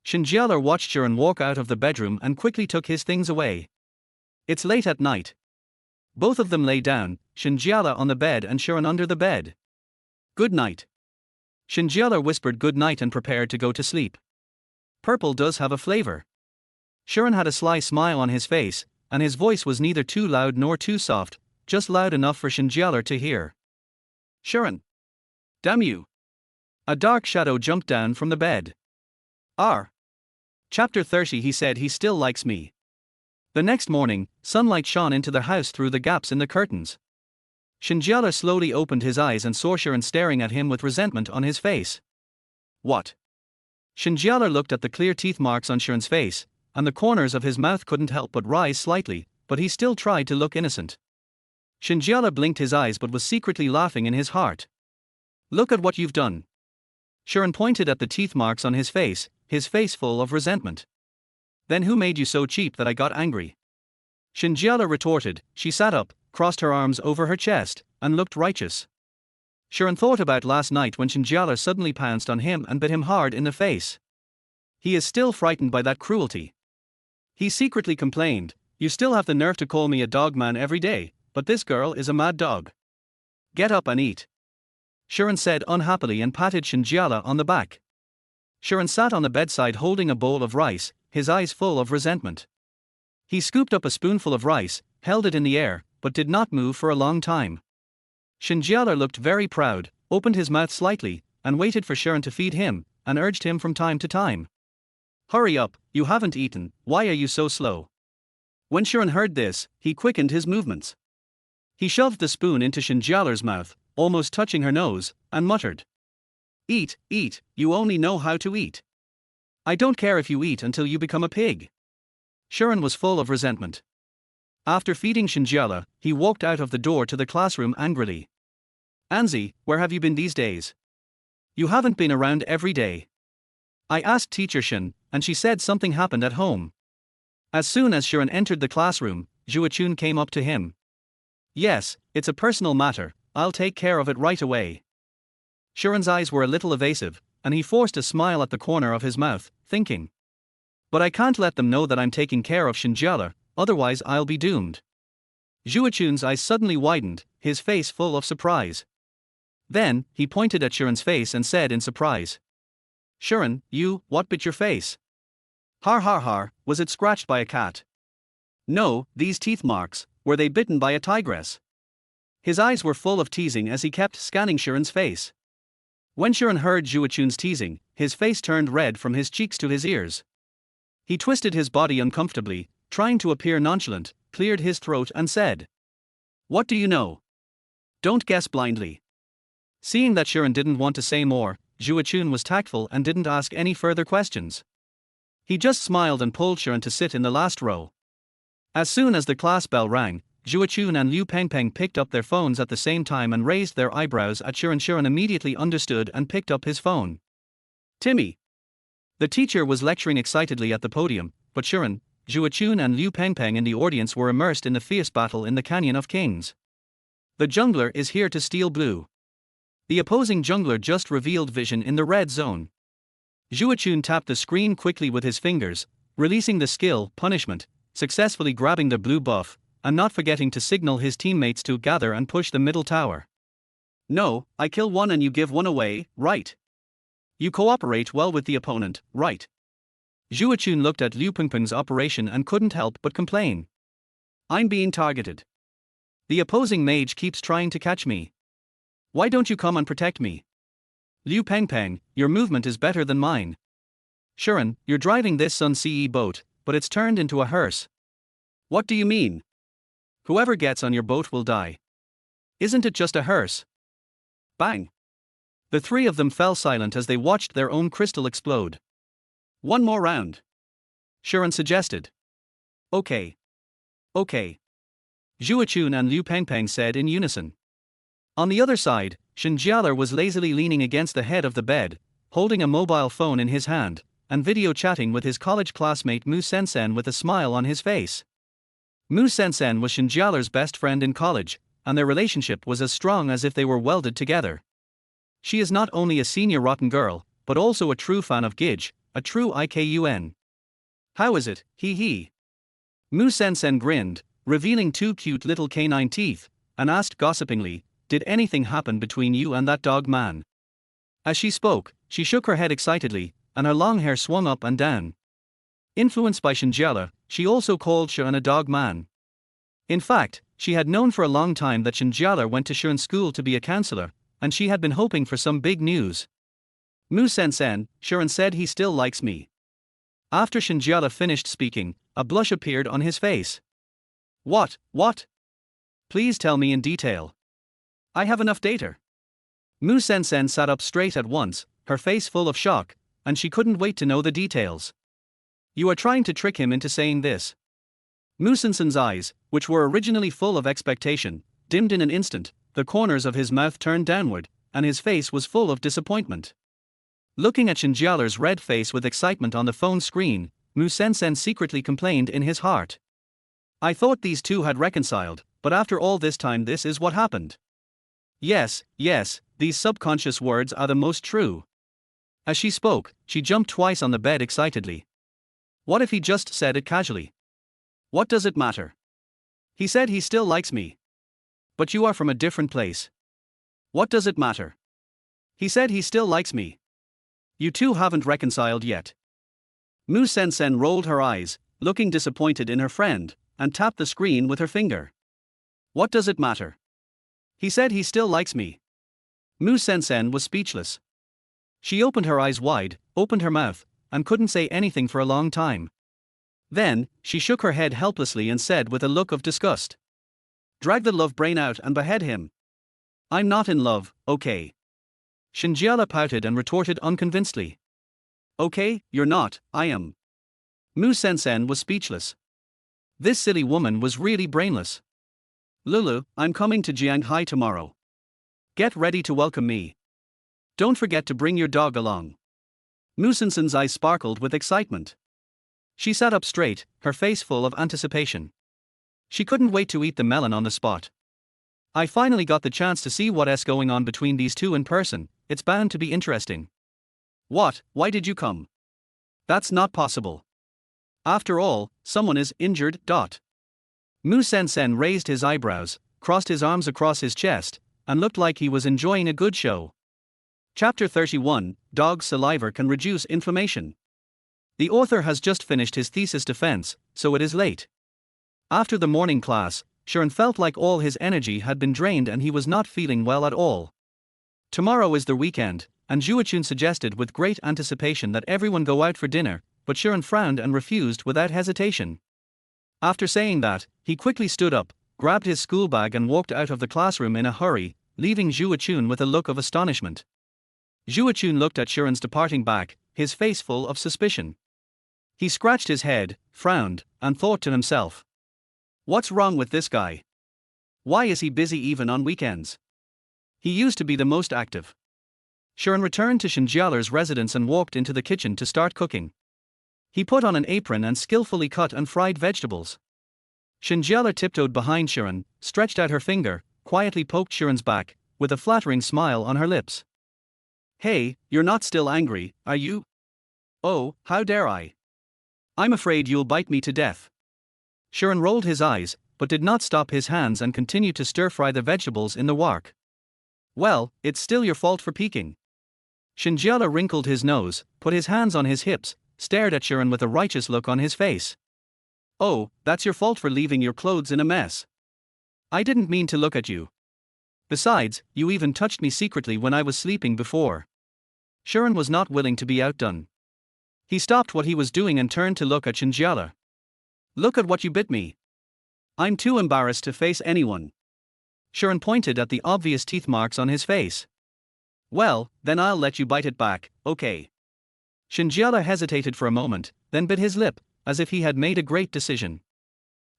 Shen Jiale watched Sharon walk out of the bedroom and quickly took his things away. It's late at night. Both of them lay down, Shen Jiale on the bed and Sharon under the bed. "Good night." Shen Jiale whispered good night and prepared to go to sleep. "Purple does have a flavor." Sharon had a sly smile on his face, and his voice was neither too loud nor too soft, just loud enough for Shen Jiale to hear. "Sharon. Damn you." A dark shadow jumped down from the bed. R. Chapter 30. He said he still likes me. The next morning, sunlight shone into the house through the gaps in the curtains. Shen Jiale slowly opened his eyes and saw Sharon staring at him with resentment on his face. "What?" Shen Jiale looked at the clear teeth marks on Sharon's face, and the corners of his mouth couldn't help but rise slightly, but he still tried to look innocent. Shen Jiale blinked his eyes but was secretly laughing in his heart. "Look at what you've done." Sharon pointed at the teeth marks on his face full of resentment. "Then who made you so cheap that I got angry?" Shen Jiale retorted. She sat up, crossed her arms over her chest, and looked righteous. Sharon thought about last night when Shen Jiale suddenly pounced on him and bit him hard in the face. He is still frightened by that cruelty. He secretly complained, "You still have the nerve to call me a dog man every day, but this girl is a mad dog. Get up and eat." Sharon said unhappily and patted Shen Jiale on the back. Sharon sat on the bedside holding a bowl of rice, his eyes full of resentment. He scooped up a spoonful of rice, held it in the air, but did not move for a long time. Shen Jiale looked very proud, opened his mouth slightly, and waited for Sharon to feed him, and urged him from time to time. "Hurry up, you haven't eaten, why are you so slow?" When Sharon heard this, he quickened his movements. He shoved the spoon into Shen Jiale's mouth, almost touching her nose, and muttered, "Eat, eat, you only know how to eat. I don't care if you eat until you become a pig." Sharon was full of resentment. After feeding Shen Jiale, he walked out of the door to the classroom angrily. "Anzi, where have you been these days? You haven't been around every day. I asked teacher Shen, and she said something happened at home." As soon as Sharon entered the classroom, Zhuachun came up to him. "Yes, it's a personal matter, I'll take care of it right away." Sharon's eyes were a little evasive, and he forced a smile at the corner of his mouth, thinking, "But I can't let them know that I'm taking care of Shen Jiale, otherwise I'll be doomed." Zhuachun's eyes suddenly widened, his face full of surprise. Then, he pointed at Sharon's face and said in surprise, "Sharon, what bit your face?" "Har har har, was it scratched by a cat?" "No, these teeth marks, were they bitten by a tigress?" His eyes were full of teasing as he kept scanning Sharon's face. When Sharon heard Zhuachun's teasing, his face turned red from his cheeks to his ears. He twisted his body uncomfortably, trying to appear nonchalant, cleared his throat and said, "What do you know? Don't guess blindly." Seeing that Shi An didn't want to say more, Zhu Chun was tactful and didn't ask any further questions. He just smiled and pulled Shi An to sit in the last row. As soon as the class bell rang, Zhu Chun and Liu Pengpeng picked up their phones at the same time and raised their eyebrows at Shi An. Shi An immediately understood and picked up his phone. "Timmy." The teacher was lecturing excitedly at the podium, but Shi An, Zhu Chun and Liu Pengpeng in the audience were immersed in the fierce battle in the Canyon of Kings. The jungler is here to steal blue. The opposing jungler just revealed vision in the red zone. Zhu Chun tapped the screen quickly with his fingers, releasing the skill, punishment, successfully grabbing the blue buff, and not forgetting to signal his teammates to gather and push the middle tower. "No, I kill one and you give one away, right? You cooperate well with the opponent, right?" Zhu Chun looked at Liu Pengpeng's operation and couldn't help but complain. "I'm being targeted. The opposing mage keeps trying to catch me. Why don't you come and protect me? Liu Pengpeng, your movement is better than mine. Shi An, you're driving this Sun Ce boat, but it's turned into a hearse. What do you mean? Whoever gets on your boat will die. Isn't it just a hearse?" Bang! The three of them fell silent as they watched their own crystal explode. "One more round," Shi An suggested. Okay. Zhu Chun and Liu Pengpeng said in unison. On the other side, Shen Jiale was lazily leaning against the head of the bed, holding a mobile phone in his hand, and video chatting with his college classmate Mu Sensen with a smile on his face. Mu Sensen was Shen Jiale's best friend in college, and their relationship was as strong as if they were welded together. She is not only a senior rotten girl, but also a true fan of Gidge, a true IKUN. "How is it, he?" Mu Sensen grinned, revealing two cute little canine teeth, and asked gossipingly, "Did anything happen between you and that dog man?" As she spoke, she shook her head excitedly, and her long hair swung up and down. Influenced by Shen Jiale, she also called Shi An a dog man. In fact, she had known for a long time that Shen Jiale went to Shi An's school to be a counselor, and she had been hoping for some big news. "Mu Sensen, Shi An said he still likes me." After Shen Jiale finished speaking, a blush appeared on his face. What? Please tell me in detail. I have enough data." Mu Sensen sat up straight at once, her face full of shock, and she couldn't wait to know the details. "You are trying to trick him into saying this." Mu Sensen's eyes, which were originally full of expectation, dimmed in an instant, the corners of his mouth turned downward, and his face was full of disappointment. Looking at Shen Jiale's red face with excitement on the phone screen, Mu Sensen secretly complained in his heart. "I thought these two had reconciled, but after all this time this is what happened." Yes, these subconscious words are the most true. As she spoke, she jumped twice on the bed excitedly. What if he just said it casually? What does it matter? He said he still likes me. But you are from a different place. What does it matter? He said he still likes me. You two haven't reconciled yet. Mu Sensen rolled her eyes, looking disappointed in her friend, and tapped the screen with her finger. What does it matter? He said he still likes me. Mu Sensen was speechless. She opened her eyes wide, opened her mouth, and couldn't say anything for a long time. Then, she shook her head helplessly and said with a look of disgust. "Drag the love brain out and behead him. I'm not in love, okay?" Shen Jiale pouted and retorted unconvincedly. "Okay, you're not, I am." Mu Sensen was speechless. This silly woman was really brainless. "Lulu, I'm coming to Jianghai tomorrow. Get ready to welcome me. Don't forget to bring your dog along." Mu Sensen's eyes sparkled with excitement. She sat up straight, her face full of anticipation. She couldn't wait to eat the melon on the spot. "I finally got the chance to see what's going on between these two in person. It's bound to be interesting." "What? Why did you come?" "That's not possible. After all, someone is injured. Mu Sensen raised his eyebrows, crossed his arms across his chest, and looked like he was enjoying a good show. Chapter 31, Dog Saliva Can Reduce Inflammation. The author has just finished his thesis defense, so it is late. After the morning class, Shi An felt like all his energy had been drained and he was not feeling well at all. Tomorrow is the weekend, and Zhu Chun suggested with great anticipation that everyone go out for dinner, but Shi An frowned and refused without hesitation. After saying that, he quickly stood up, grabbed his school bag and walked out of the classroom in a hurry, leaving Zhu Chun with a look of astonishment. Zhu Chun looked at Sharon's departing back, his face full of suspicion. He scratched his head, frowned, and thought to himself. What's wrong with this guy? Why is he busy even on weekends? He used to be the most active. Sharon returned to Shen Jiale's residence and walked into the kitchen to start cooking. He put on an apron and skillfully cut and fried vegetables. Shen Jiale tiptoed behind Sharon, stretched out her finger, quietly poked Sharon's back, with a flattering smile on her lips. Hey, you're not still angry, are you? Oh, how dare I? I'm afraid you'll bite me to death. Sharon rolled his eyes, but did not stop his hands and continued to stir-fry the vegetables in the wok. Well, it's still your fault for peeking. Shen Jiale wrinkled his nose, put his hands on his hips, stared at Sharon with a righteous look on his face. Oh, that's your fault for leaving your clothes in a mess. I didn't mean to look at you. Besides, you even touched me secretly when I was sleeping before. Sharon was not willing to be outdone. He stopped what he was doing and turned to look at Shen Jiale. Look at what you bit me. I'm too embarrassed to face anyone. Sharon pointed at the obvious teeth marks on his face. Well, then I'll let you bite it back, okay. Shen Jiale hesitated for a moment, then bit his lip, as if he had made a great decision.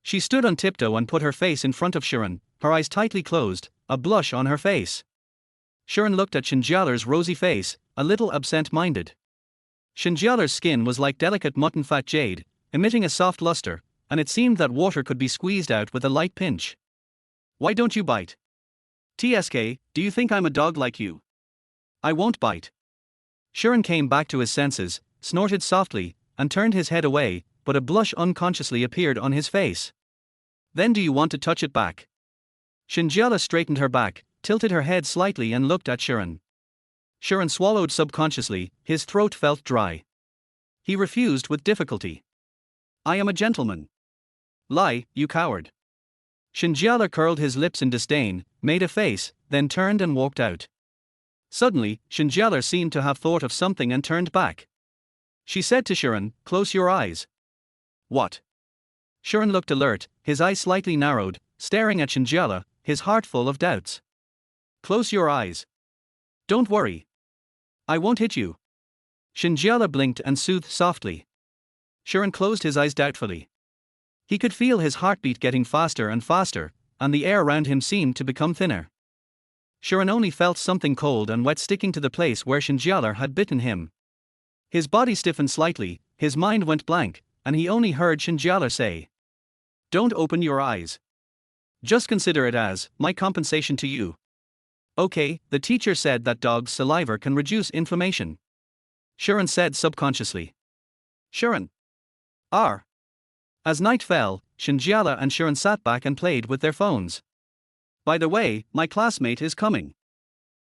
She stood on tiptoe and put her face in front of Sharon, her eyes tightly closed, a blush on her face. Sharon looked at Shen Jiale's rosy face, a little absent-minded. Shen Jiale's skin was like delicate mutton fat jade, emitting a soft luster, and it seemed that water could be squeezed out with a light pinch. Why don't you bite? TSK, do you think I'm a dog like you? I won't bite. Sharon came back to his senses, snorted softly, and turned his head away, but a blush unconsciously appeared on his face. Then do you want to touch it back? Shen Jiale straightened her back, tilted her head slightly and looked at Sharon. Sharon swallowed subconsciously, his throat felt dry. He refused with difficulty. I am a gentleman. Lie, you coward. Shen Jiale curled his lips in disdain, made a face, then turned and walked out. Suddenly, Shen Jiale seemed to have thought of something and turned back. She said to Sharon, close your eyes. What? Sharon looked alert, his eyes slightly narrowed, staring at Shen Jiale, his heart full of doubts. Close your eyes. Don't worry. I won't hit you. Shen Jiale blinked and soothed softly. Sharon closed his eyes doubtfully. He could feel his heartbeat getting faster and faster, and the air around him seemed to become thinner. Sharon only felt something cold and wet sticking to the place where Shen Jiale had bitten him. His body stiffened slightly, his mind went blank, and he only heard Shen Jiale say, Don't open your eyes. Just consider it as my compensation to you. Okay, the teacher said that dog's saliva can reduce inflammation. Sharon said subconsciously. Sharon. R. As night fell, Shen Jiale and Sharon sat back and played with their phones. By the way, my classmate is coming.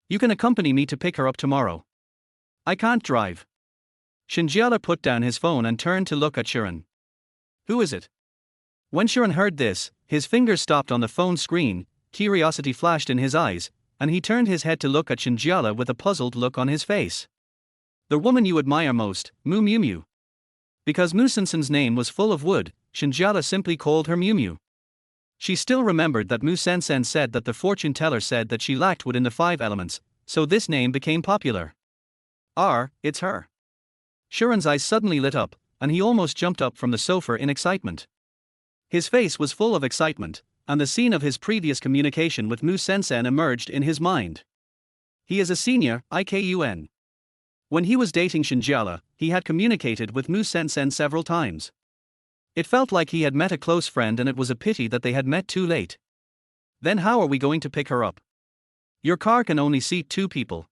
You can accompany me to pick her up tomorrow. I can't drive. Shen Jiale put down his phone and turned to look at Sharon. Who is it? When Sharon heard this, his fingers stopped on the phone screen, curiosity flashed in his eyes, and he turned his head to look at Shen Jiale with a puzzled look on his face. The woman you admire most, Mu Miu Miu. Because Mu Sensen's name was full of wood, Shen Jiale simply called her Miu Miu. She still remembered that Mu Sensen said that the fortune teller said that she lacked wood in the 5 elements, so this name became popular. It's her. Sharon's eyes suddenly lit up, and he almost jumped up from the sofa in excitement. His face was full of excitement, and the scene of his previous communication with Mu Sensen emerged in his mind. He is a senior, IKUN. When he was dating Shen Jiale, he had communicated with Mu Sensen several times. It felt like he had met a close friend and it was a pity that they had met too late. Then how are we going to pick her up? Your car can only seat 2 people.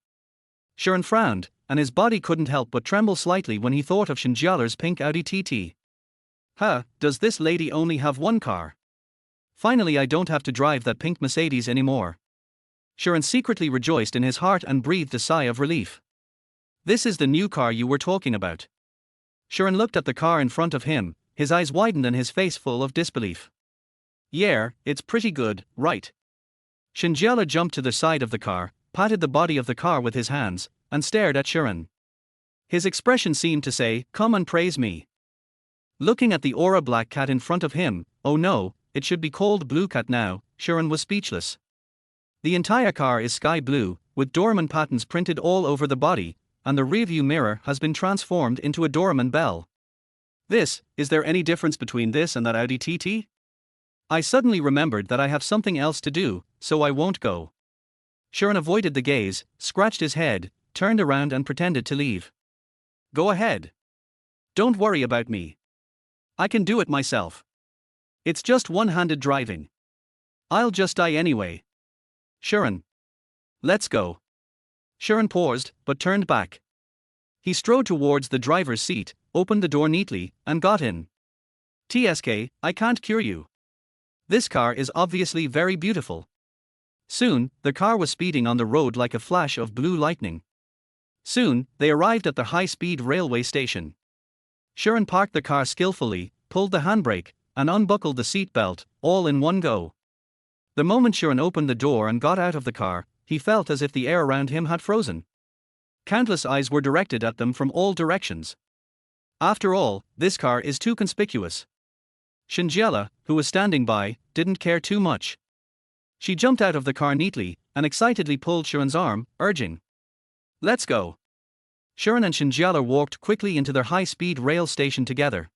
Sharon frowned, and his body couldn't help but tremble slightly when he thought of Shen Jiale's pink Audi TT. Does this lady only have 1 car? Finally I don't have to drive that pink Mercedes anymore. Sharon secretly rejoiced in his heart and breathed a sigh of relief. This is the new car you were talking about. Sharon looked at the car in front of him, his eyes widened and his face full of disbelief. Yeah, it's pretty good, right? Shen Jiale jumped to the side of the car, patted the body of the car with his hands, and stared at Sharon. His expression seemed to say, come and praise me. Looking at the aura black cat in front of him, Oh no, it should be called Blue Cat now. Sharon was speechless. The entire car is sky blue, with Doraemon patterns printed all over the body, and the rearview mirror has been transformed into a Doraemon bell. Is there any difference between this and that Audi TT? I suddenly remembered that I have something else to do, so I won't go. Sharon avoided the gaze, scratched his head, turned around and pretended to leave. Go ahead. Don't worry about me. I can do it myself. It's just one-handed driving. I'll just die anyway. Sharon. Let's go. Sharon paused, but turned back. He strode towards the driver's seat, opened the door neatly, and got in. TSK, I can't cure you. This car is obviously very beautiful. Soon, the car was speeding on the road like a flash of blue lightning. Soon, they arrived at the high-speed railway station. Sharon parked the car skillfully, pulled the handbrake, and unbuckled the seatbelt, all in one go. The moment Sharon opened the door and got out of the car, he felt as if the air around him had frozen. Countless eyes were directed at them from all directions. After all, this car is too conspicuous. Shen Jiale, who was standing by, didn't care too much. She jumped out of the car neatly, and excitedly pulled Sharon's arm, urging, "Let's go." Sharon and Shen Jiale walked quickly into their high-speed rail station together.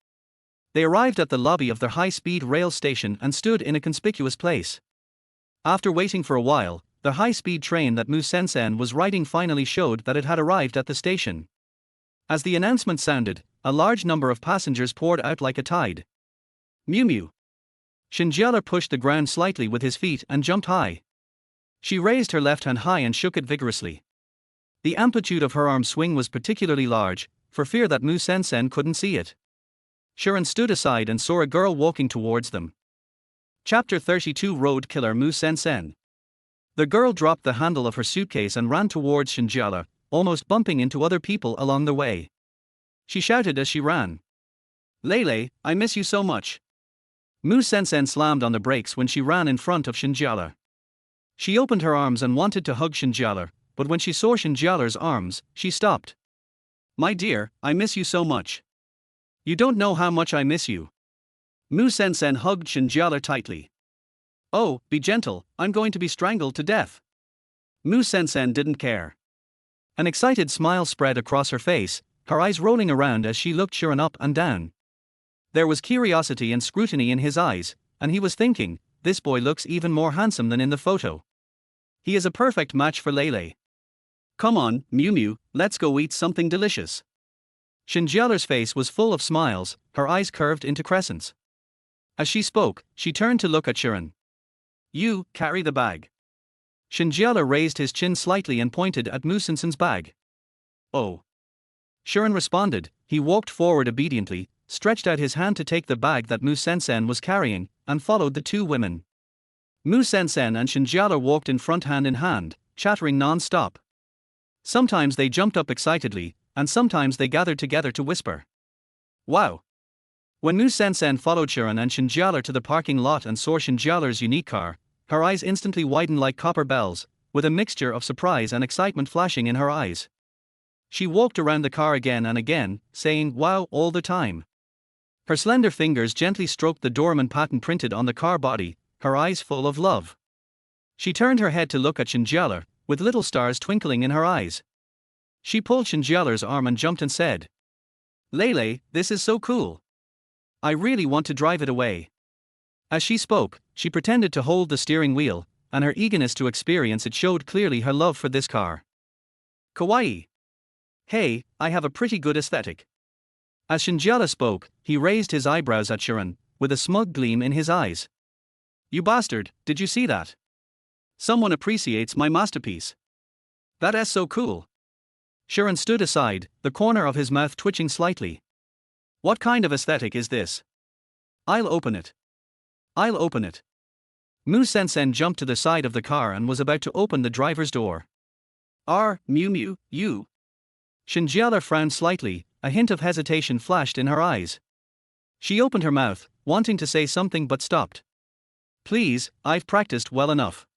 They arrived at the lobby of their high-speed rail station and stood in a conspicuous place. After waiting for a while, the high-speed train that Mu Sen was riding finally showed that it had arrived at the station. As the announcement sounded, a large number of passengers poured out like a tide. Mew Mew. Shen Jiale pushed the ground slightly with his feet and jumped high. She raised her left hand high and shook it vigorously. The amplitude of her arm swing was particularly large, for fear that Mu Sen couldn't see it. Sharon stood aside and saw a girl walking towards them. Chapter 32 Road Killer Mu Sen. The girl dropped the handle of her suitcase and ran towards Shen Jiale, almost bumping into other people along the way. She shouted as she ran. "Lele, I miss you so much." Mu Sen slammed on the brakes when she ran in front of Shen Jiale. She opened her arms and wanted to hug Shen Jiale, but when she saw Shen Jiale's arms, she stopped. "My dear, I miss you so much. You don't know how much I miss you." Mu Sen hugged Shen Jiale tightly. "Oh, be gentle, I'm going to be strangled to death." Mu Sen didn't care. An excited smile spread across her face, her eyes rolling around as she looked Sharon up and down. There was curiosity and scrutiny in his eyes, and he was thinking, this boy looks even more handsome than in the photo. He is a perfect match for Lele. "Come on, Mew Mew, let's go eat something delicious." Shen Jiale's face was full of smiles, her eyes curved into crescents. As she spoke, she turned to look at Sharon. "You, carry the bag." Shen Jiale raised his chin slightly and pointed at Mu Sen's bag. "Oh." Sharon responded. He walked forward obediently, stretched out his hand to take the bag that Mu Sen was carrying, and followed the two women. Mu Sen and Shen Jiale walked in front hand in hand, chattering non-stop. Sometimes they jumped up excitedly, and sometimes they gathered together to whisper. "Wow." When Mu Sen followed Sharon and Shen Jiale to the parking lot and saw Shen Jiale's unique car, her eyes instantly widened like copper bells, with a mixture of surprise and excitement flashing in her eyes. She walked around the car again and again, saying "wow" all the time. Her slender fingers gently stroked the Doraemon pattern printed on the car body, her eyes full of love. She turned her head to look at Shen Jiale, with little stars twinkling in her eyes. She pulled Shen Jiale's arm and jumped and said, "Lele, this is so cool. I really want to drive it away." As she spoke, she pretended to hold the steering wheel, and her eagerness to experience it showed clearly her love for this car. "Kawaii. Hey, I have a pretty good aesthetic." As Shen Jiale spoke, he raised his eyebrows at Sharon, with a smug gleam in his eyes. "You bastard, did you see that? Someone appreciates my masterpiece. That's so cool." Sharon stood aside, the corner of his mouth twitching slightly. "What kind of aesthetic is this? I'll open it. I'll open it." Mu Sen jumped to the side of the car and was about to open the driver's door. Mew Mew, you." Shen Jiale frowned slightly, a hint of hesitation flashed in her eyes. She opened her mouth, wanting to say something but stopped. "Please, I've practiced well enough."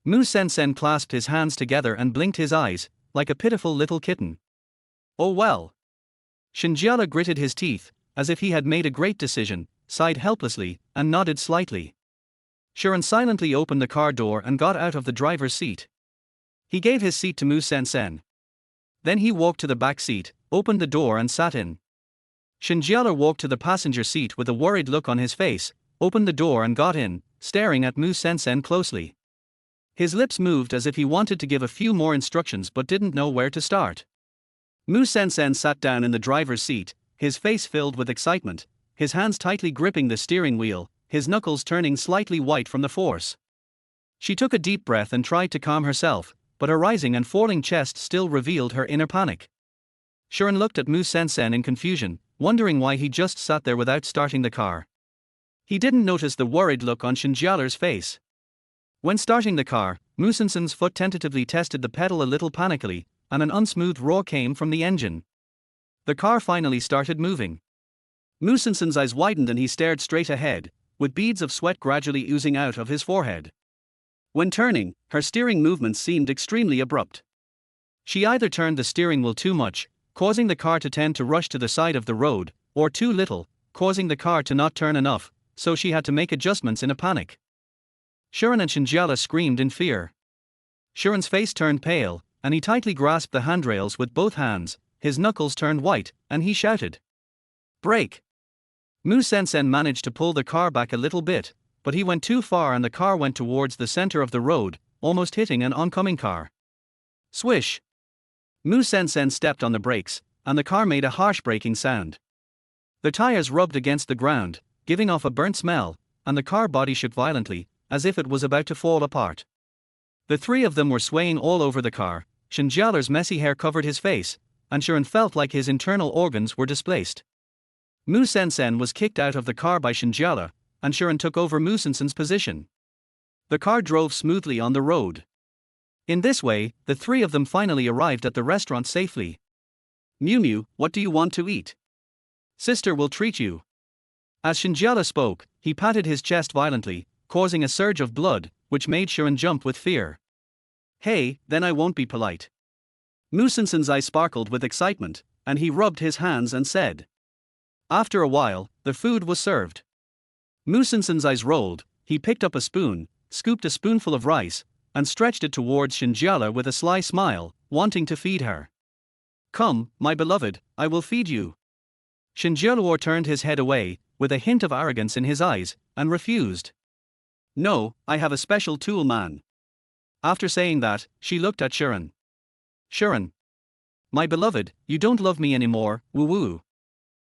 Mu Sen clasped his hands together and blinked his eyes, like a pitiful little kitten. "Oh well." Shen Jiale gritted his teeth, as if he had made a great decision, sighed helplessly, and nodded slightly. Shi An silently opened the car door and got out of the driver's seat. He gave his seat to Mu Sen. Then he walked to the back seat, opened the door and sat in. Shen Jiale walked to the passenger seat with a worried look on his face, opened the door and got in, staring at Mu Sen closely. His lips moved as if he wanted to give a few more instructions but didn't know where to start. Mu Sen sat down in the driver's seat, his face filled with excitement, his hands tightly gripping the steering wheel, his knuckles turning slightly white from the force. She took a deep breath and tried to calm herself, but her rising and falling chest still revealed her inner panic. Shi An looked at Mu Sen in confusion, wondering why he just sat there without starting the car. He didn't notice the worried look on Shen Jiale's face. When starting the car, Mu Sen's foot tentatively tested the pedal a little panically, and an unsmooth roar came from the engine. The car finally started moving. Mu Sen's eyes widened and he stared straight ahead, with beads of sweat gradually oozing out of his forehead. When turning, her steering movements seemed extremely abrupt. She either turned the steering wheel too much, causing the car to tend to rush to the side of the road, or too little, causing the car to not turn enough, so she had to make adjustments in a panic. Shi An and Shen Jiale screamed in fear. Shi An's face turned pale, and he tightly grasped the handrails with both hands, his knuckles turned white, and he shouted, "Brake!" Mu Sen managed to pull the car back a little bit, but he went too far and the car went towards the center of the road, almost hitting an oncoming car. Swish! Mu Sen stepped on the brakes, and the car made a harsh braking sound. The tires rubbed against the ground, giving off a burnt smell, and the car body shook violently, as if it was about to fall apart. The three of them were swaying all over the car, Shen Jiale's messy hair covered his face, and Shi An felt like his internal organs were displaced. Mu Sen was kicked out of the car by Shen Jiale, and Shi An took over Mu Sen's position. The car drove smoothly on the road. In this way, the three of them finally arrived at the restaurant safely. "Mew, what do you want to eat? Sister will treat you." As Shen Jiale spoke, he patted his chest violently, causing a surge of blood, which made Shi An jump with fear. "Hey, then I won't be polite." Mu Sen's eyes sparkled with excitement, and he rubbed his hands and said. After a while, the food was served. Mu Sen's eyes rolled, he picked up a spoon, scooped a spoonful of rice, and stretched it towards Shen Jiale with a sly smile, wanting to feed her. "Come, my beloved, I will feed you." Shen Jiale turned his head away, with a hint of arrogance in his eyes, and refused. "No, I have a special tool, man." After saying that, she looked at Shi An. "Shi An. My beloved, you don't love me anymore, woo-woo."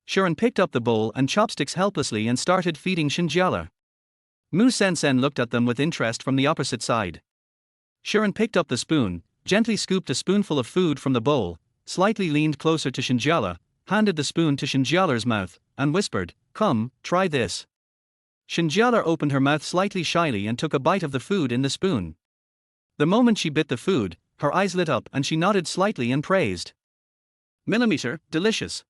Shi An picked up the bowl and chopsticks helplessly and started feeding Shen Jiale. Mu Sen looked at them with interest from the opposite side. Shi An picked up the spoon, gently scooped a spoonful of food from the bowl, slightly leaned closer to Shen Jiale, handed the spoon to Shen Jiale's mouth, and whispered, "Come, try this." Shen Jiale opened her mouth slightly shyly and took a bite of the food in the spoon. The moment she bit the food, her eyes lit up and she nodded slightly and praised. "Millimeter, delicious."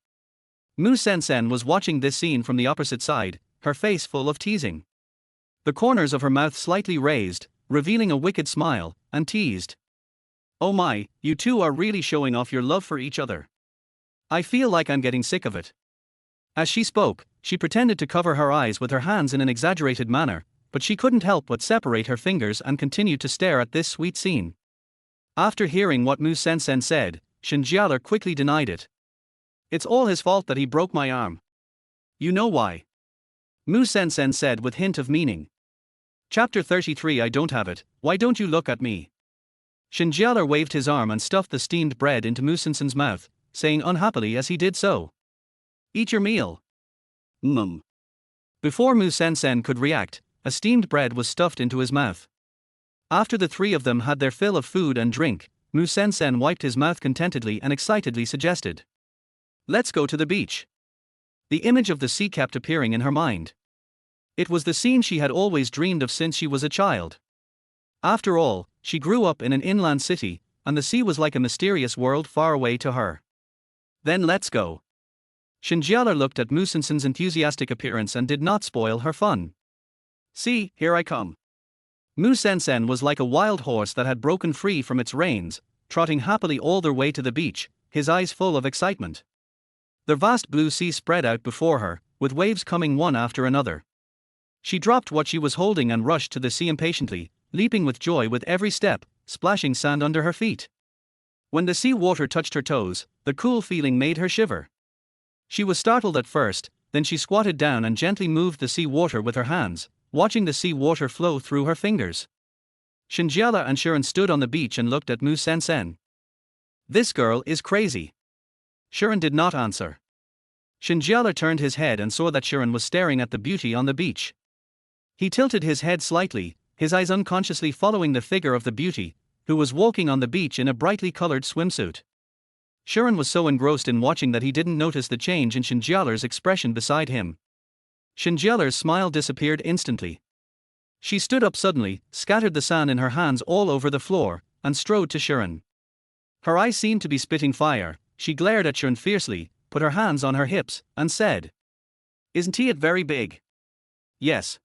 Mu Sen was watching this scene from the opposite side, her face full of teasing. The corners of her mouth slightly raised, revealing a wicked smile, and teased. "Oh my, you two are really showing off your love for each other. I feel like I'm getting sick of it." As she spoke, she pretended to cover her eyes with her hands in an exaggerated manner, but she couldn't help but separate her fingers and continued to stare at this sweet scene. After hearing what Mu Sen said, Shen Jiale quickly denied it. "It's all his fault that he broke my arm. You know why?" Mu Sen said with hint of meaning. Chapter 33 I don't have it, why don't you look at me? Shen Jiale waved his arm and stuffed the steamed bread into Mu Sen's mouth, saying unhappily as he did so. "Eat your meal." Before Mu Sen could react, a steamed bread was stuffed into his mouth. After the three of them had their fill of food and drink, Mu Sen wiped his mouth contentedly and excitedly suggested, "Let's go to the beach." The image of the sea kept appearing in her mind. It was the scene she had always dreamed of since she was a child. After all, she grew up in an inland city, and the sea was like a mysterious world far away to her. "Then let's go." Shen Jiale looked at Mu Sen's enthusiastic appearance and did not spoil her fun. "See, here I come." Mu Sen was like a wild horse that had broken free from its reins, trotting happily all their way to the beach, his eyes full of excitement. The vast blue sea spread out before her, with waves coming one after another. She dropped what she was holding and rushed to the sea impatiently, leaping with joy with every step, splashing sand under her feet. When the sea water touched her toes, the cool feeling made her shiver. She was startled at first, then she squatted down and gently moved the sea water with her hands, watching the sea water flow through her fingers. Shen Jiale and Shi An stood on the beach and looked at Mu Sen Sen. "This girl is crazy." Shi An did not answer. Shen Jiale turned his head and saw that Shi An was staring at the beauty on the beach. He tilted his head slightly, his eyes unconsciously following the figure of the beauty, who was walking on the beach in a brightly colored swimsuit. Shi An was so engrossed in watching that he didn't notice the change in Shen Jiale's expression beside him. Shen Jiale's smile disappeared instantly. She stood up suddenly, scattered the sand in her hands all over the floor, and strode to Shi An. Her eyes seemed to be spitting fire. She glared at Shi An fiercely, put her hands on her hips, and said, "Isn't he very big?" "Yes."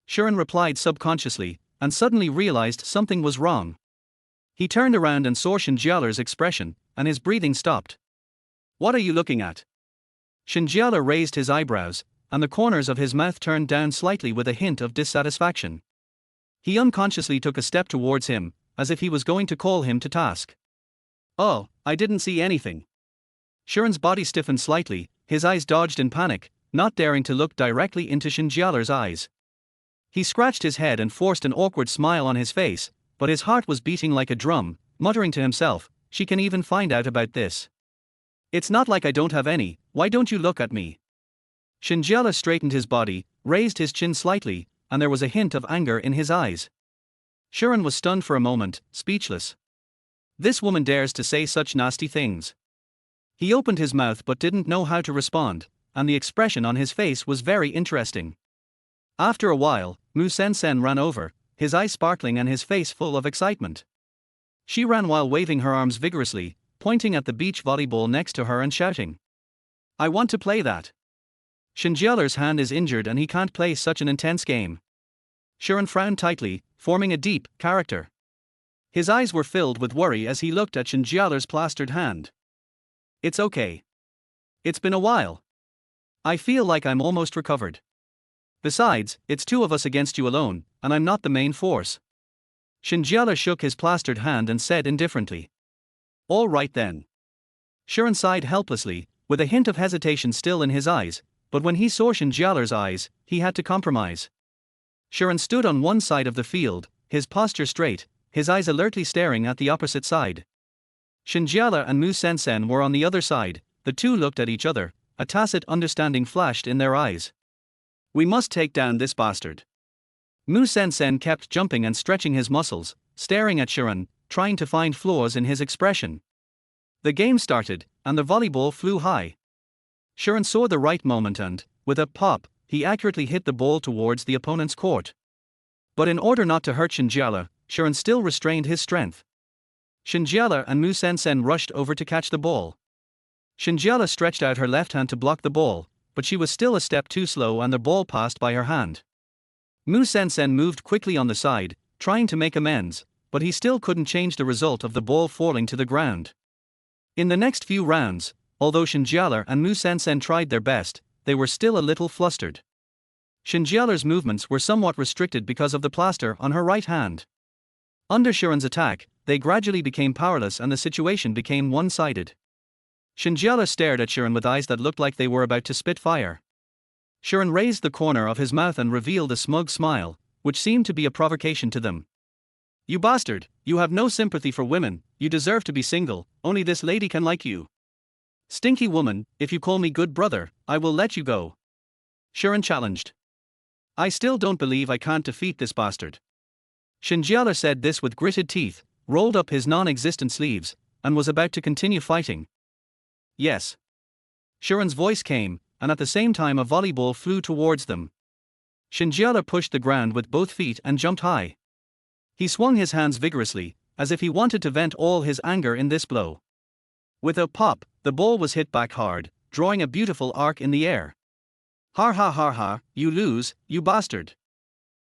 Shi An replied subconsciously, and suddenly realized something was wrong. He turned around and saw Shen Jiale's expression, and his breathing stopped. "What are you looking at?" Shen Jiale raised his eyebrows, and the corners of his mouth turned down slightly with a hint of dissatisfaction. He unconsciously took a step towards him, as if he was going to call him to task. "Oh, I didn't see anything." Shi An's body stiffened slightly, his eyes dodged in panic, not daring to look directly into Shen Jiale's eyes. He scratched his head and forced an awkward smile on his face, but his heart was beating like a drum, muttering to himself, "She can even find out about this. It's not like I don't have any, why don't you look at me?" Shen Jiale straightened his body, raised his chin slightly, and there was a hint of anger in his eyes. Shi An was stunned for a moment, speechless. This woman dares to say such nasty things. He opened his mouth but didn't know how to respond, and the expression on his face was very interesting. After a while, Mu Sen Sen ran over, his eyes sparkling and his face full of excitement. She ran while waving her arms vigorously, pointing at the beach volleyball next to her and shouting, "I want to play that." Shen Jiale's hand is injured and he can't play such an intense game. Shi An frowned tightly, forming a deep character. His eyes were filled with worry as he looked at Shen Jiale's plastered hand. "It's okay. It's been a while. I feel like I'm almost recovered. Besides, it's two of us against you alone, and I'm not the main force." Shen Jiale shook his plastered hand and said indifferently, "All right then." Shi An sighed helplessly, with a hint of hesitation still in his eyes, but when he saw Shen Jiale's eyes, he had to compromise. Shi An stood on one side of the field, his posture straight, his eyes alertly staring at the opposite side. Shen Jiale and Mu Sen Sen were on the other side. The two looked at each other, a tacit understanding flashed in their eyes. "We must take down this bastard." Mu Sen Sen kept jumping and stretching his muscles, staring at Shi An, trying to find flaws in his expression. The game started, and the volleyball flew high. Shi An saw the right moment and, with a pop, he accurately hit the ball towards the opponent's court. But in order not to hurt Shen Jiale, Shi An still restrained his strength. Shen Jiale and Mu Sen Sen rushed over to catch the ball. Shen Jiale stretched out her left hand to block the ball, but she was still a step too slow and the ball passed by her hand. Mu Sen Sen moved quickly on the side, trying to make amends, but he still couldn't change the result of the ball falling to the ground. In the next few rounds, although Shen Jiale and Mu Sen Sen tried their best, they were still a little flustered. Shen Jiale's movements were somewhat restricted because of the plaster on her right hand. Under Shi An's attack, they gradually became powerless and the situation became one-sided. Shen Jiale stared at Shi An with eyes that looked like they were about to spit fire. Shi An raised the corner of his mouth and revealed a smug smile, which seemed to be a provocation to them. "You bastard, you have no sympathy for women, you deserve to be single, only this lady can like you. Stinky woman, if you call me good brother, I will let you go." Shi An challenged. "I still don't believe I can't defeat this bastard." Shen Jiale said this with gritted teeth, rolled up his non-existent sleeves, and was about to continue fighting. "Yes." Shi An's voice came, and at the same time a volleyball flew towards them. Shen Jiale pushed the ground with both feet and jumped high. He swung his hands vigorously, as if he wanted to vent all his anger in this blow. With a pop, the ball was hit back hard, drawing a beautiful arc in the air. "Har ha har ha, you lose, you bastard."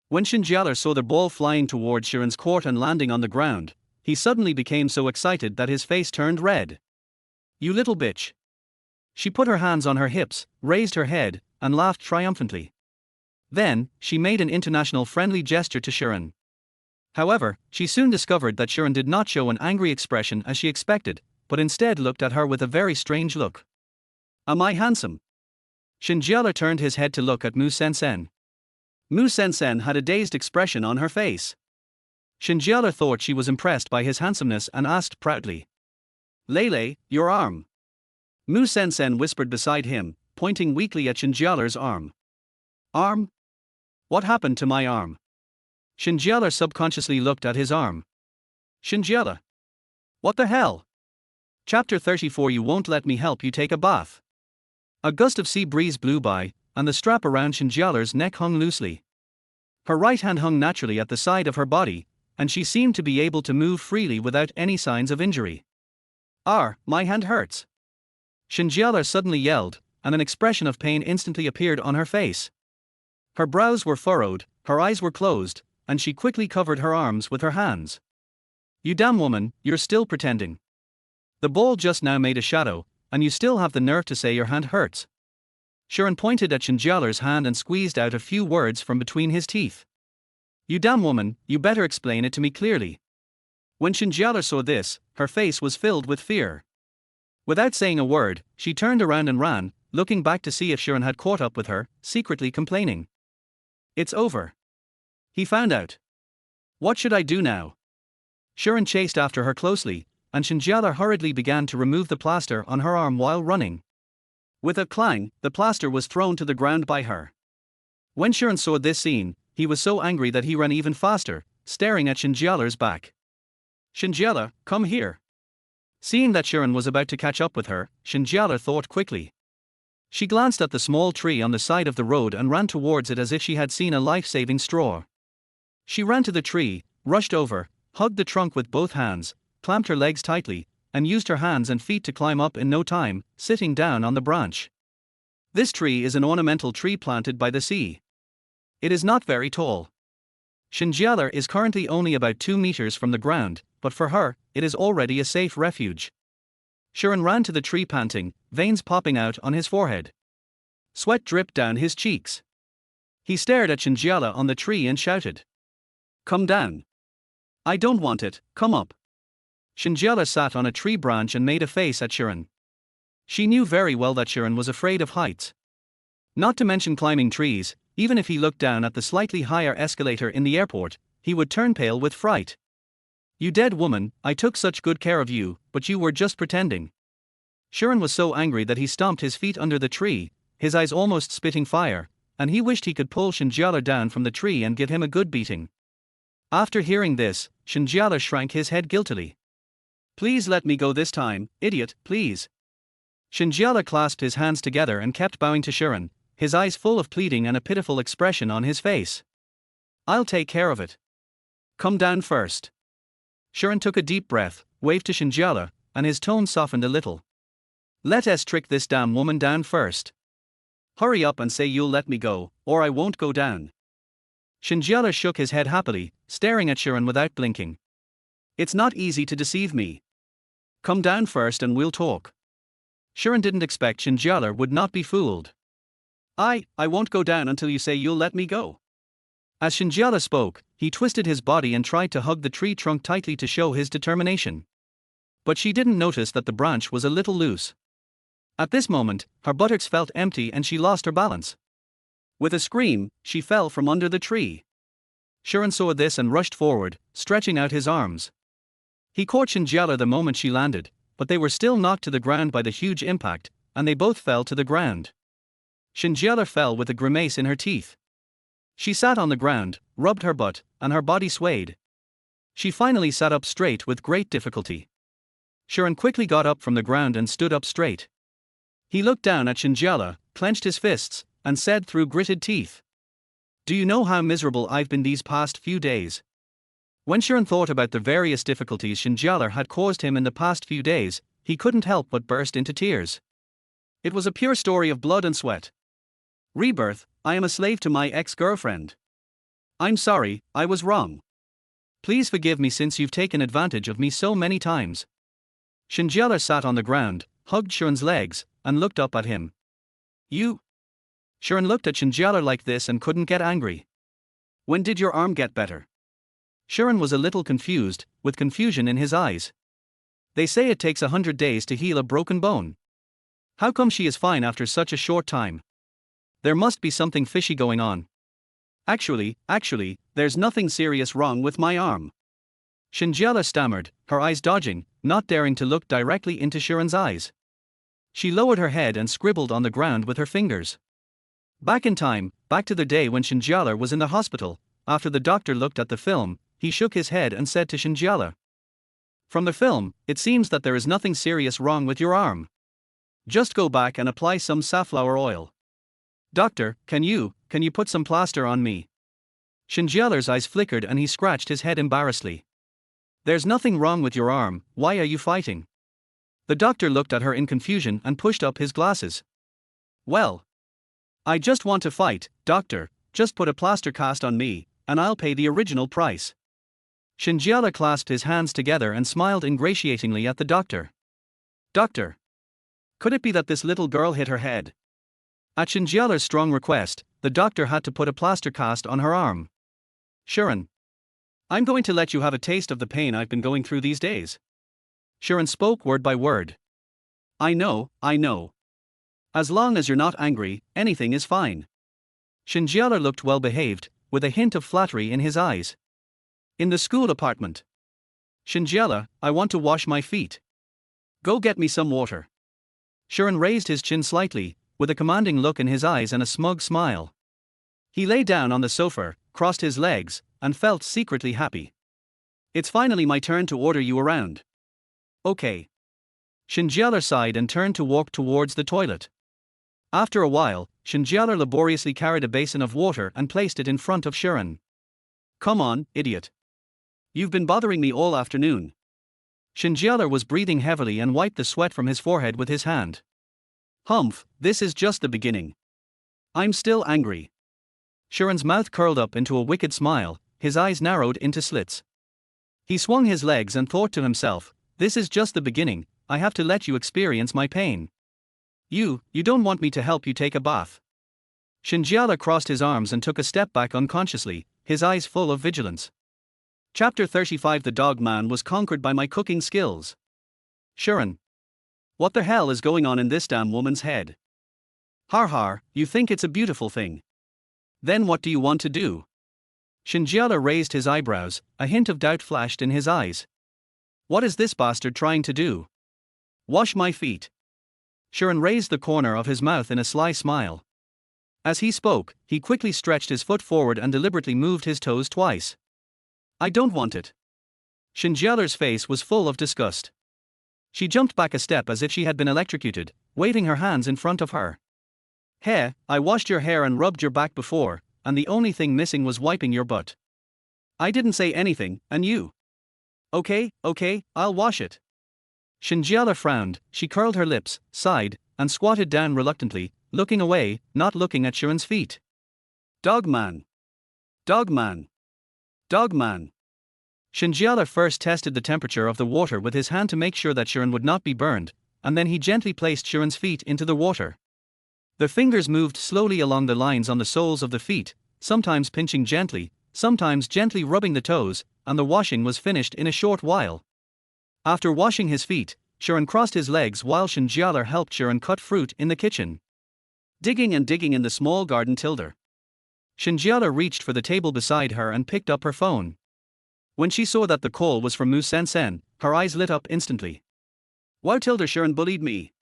When Shen Jiale saw the ball flying towards Shi An's court and landing on the ground, he suddenly became so excited that his face turned red. "You little bitch." She put her hands on her hips, raised her head, and laughed triumphantly. Then, she made an international friendly gesture to Shi An. However, she soon discovered that Shi An did not show an angry expression as she expected, but instead looked at her with a very strange look. Am I handsome? Shen Jiale turned his head to look at Mu Sen. Mu Sen had a dazed expression on her face. Shen Jiale thought she was impressed by his handsomeness and asked proudly. Lele, your arm. Mu Sen whispered beside him, pointing weakly at Shen Jiale's arm. Arm? What happened to my arm? Shen Jiale subconsciously looked at his arm. Shen Jiale. What the hell? Chapter 34. You won't let me help you take a bath. A gust of sea breeze blew by, and the strap around Shen Jiale's neck hung loosely. Her right hand hung naturally at the side of her body, and she seemed to be able to move freely without any signs of injury. My hand hurts. Shen Jiale suddenly yelled, and an expression of pain instantly appeared on her face. Her brows were furrowed, her eyes were closed, and she quickly covered her arms with her hands. You damn woman, you're still pretending. The ball just now made a shadow, and you still have the nerve to say your hand hurts. Shi An pointed at Shen Jiale's hand and squeezed out a few words from between his teeth. You damn woman, you better explain it to me clearly. When Shen Jiale saw this, her face was filled with fear. Without saying a word, she turned around and ran, looking back to see if Shi An had caught up with her, secretly complaining. It's over. He found out. What should I do now? Shi An chased after her closely, and Shen Jiale hurriedly began to remove the plaster on her arm while running. With a clang, the plaster was thrown to the ground by her. When Shi An saw this scene, he was so angry that he ran even faster, staring at Shen Jiale's back. Shen Jiale, come here. Seeing that Shi An was about to catch up with her, Shen Jiale thought quickly. She glanced at the small tree on the side of the road and ran towards it as if she had seen a life-saving straw. She ran to the tree, rushed over, hugged the trunk with both hands, clamped her legs tightly, and used her hands and feet to climb up in no time, sitting down on the branch. This tree is an ornamental tree planted by the sea. It is not very tall. Shen Jiale is currently only about 2 meters from the ground, but for her, it is already a safe refuge. Shi An ran to the tree panting, veins popping out on his forehead. Sweat dripped down his cheeks. He stared at Shen Jiale on the tree and shouted. Come down. I don't want it, come up. Shen Jiale sat on a tree branch and made a face at Shi An. She knew very well that Shi An was afraid of heights. Not to mention climbing trees, even if he looked down at the slightly higher escalator in the airport, he would turn pale with fright. You dead woman, I took such good care of you, but you were just pretending. Shi An was so angry that he stomped his feet under the tree, his eyes almost spitting fire, and he wished he could pull Shen Jiale down from the tree and give him a good beating. After hearing this, Shen Jiale shrank his head guiltily. Please let me go this time, idiot, please. Shen Jiale clasped his hands together and kept bowing to Shi An, his eyes full of pleading and a pitiful expression on his face. I'll take care of it. Come down first. Shi An took a deep breath, waved to Shen Jiale, and his tone softened a little. Let us trick this damn woman down first. Hurry up and say you'll let me go, or I won't go down. Shen Jiale shook his head happily, staring at Shi An without blinking. It's not easy to deceive me. Come down first and we'll talk. Shi An didn't expect Shen Jiale would not be fooled. I won't go down until you say you'll let me go. As Shen Jiale spoke, he twisted his body and tried to hug the tree trunk tightly to show his determination. But she didn't notice that the branch was a little loose. At this moment, her buttocks felt empty and she lost her balance. With a scream, she fell from under the tree. Shi An saw this and rushed forward, stretching out his arms. He caught Shen Jiale the moment she landed, but they were still knocked to the ground by the huge impact, and they both fell to the ground. Shen Jiale fell with a grimace in her teeth. She sat on the ground, rubbed her butt, and her body swayed. She finally sat up straight with great difficulty. Shi An quickly got up from the ground and stood up straight. He looked down at Shen Jiale, clenched his fists, and said through gritted teeth. Do you know how miserable I've been these past few days? When Shi An thought about the various difficulties Shen Jiale had caused him in the past few days, he couldn't help but burst into tears. It was a pure story of blood and sweat. Rebirth, I am a slave to my ex-girlfriend. I'm sorry, I was wrong. Please forgive me since you've taken advantage of me so many times. Shen Jiale sat on the ground, hugged Shi An's legs, and looked up at him. You? Sharon looked at Shen Jiale like this and couldn't get angry. When did your arm get better? Sharon was a little confused, with confusion in his eyes. They say it takes 100 days to heal a broken bone. How come she is fine after such a short time? There must be something fishy going on. Actually, there's nothing serious wrong with my arm. Shen Jiale stammered, her eyes dodging, not daring to look directly into Sharon's eyes. She lowered her head and scribbled on the ground with her fingers. Back in time, back to the day when Shen Jiale was in the hospital. After the doctor looked at the film, he shook his head and said to Shen Jiale, "From the film, it seems that there is nothing serious wrong with your arm. Just go back and apply some safflower oil. Doctor, can you put some plaster on me?" Shen Jiale's eyes flickered and he scratched his head embarrassedly. "There's nothing wrong with your arm, why are you fighting?" The doctor looked at her in confusion and pushed up his glasses. "Well, I just want to fight, doctor, just put a plaster cast on me, and I'll pay the original price." Shen Jiale clasped his hands together and smiled ingratiatingly at the doctor. "Doctor, could it be that this little girl hit her head?" At Shen Jiale's strong request, the doctor had to put a plaster cast on her arm. "Sharon, I'm going to let you have a taste of the pain I've been going through these days." Sharon spoke word by word. I know. As long as you're not angry, anything is fine." Shen Jiale looked well behaved, with a hint of flattery in his eyes. "In the school apartment. Shen Jiale, I want to wash my feet. Go get me some water." Sharon raised his chin slightly, with a commanding look in his eyes and a smug smile. He lay down on the sofa, crossed his legs, and felt secretly happy. "It's finally my turn to order you around." "Okay." Shen Jiale sighed and turned to walk towards the toilet. After a while, Shen Jiale laboriously carried a basin of water and placed it in front of Sharon. "Come on, idiot. You've been bothering me all afternoon." Shen Jiale was breathing heavily and wiped the sweat from his forehead with his hand. "Humph, this is just the beginning. I'm still angry." Sharon's mouth curled up into a wicked smile, his eyes narrowed into slits. He swung his legs and thought to himself, "This is just the beginning, I have to let you experience my pain. You don't want me to help you take a bath." Shen Jiale crossed his arms and took a step back unconsciously, his eyes full of vigilance. Chapter 35. The dog man was conquered by my cooking skills. Sharon. What the hell is going on in this damn woman's head? Har, you think it's a beautiful thing. Then what do you want to do? Shen Jiale raised his eyebrows, a hint of doubt flashed in his eyes. What is this bastard trying to do? Wash my feet. Sharon raised the corner of his mouth in a sly smile. As he spoke, he quickly stretched his foot forward and deliberately moved his toes twice. I don't want it. Shen Jiale's face was full of disgust. She jumped back a step as if she had been electrocuted, waving her hands in front of her. Hey, I washed your hair and rubbed your back before, and the only thing missing was wiping your butt. I didn't say anything, and you? Okay, I'll wash it. Shen Jiale frowned, she curled her lips, sighed, and squatted down reluctantly, looking away, not looking at Sharon's feet. Dog man. Shen Jiale first tested the temperature of the water with his hand to make sure that Sharon would not be burned, and then he gently placed Sharon's feet into the water. The fingers moved slowly along the lines on the soles of the feet, sometimes pinching gently, sometimes gently rubbing the toes, and the washing was finished in a short while. After washing his feet, Sharon crossed his legs while Shen Jiale helped Sharon cut fruit in the kitchen. Digging in the small garden tilder. Shen Jiale reached for the table beside her and picked up her phone. When she saw that the call was from Mu Sen, her eyes lit up instantly. Wow, Sharon bullied me.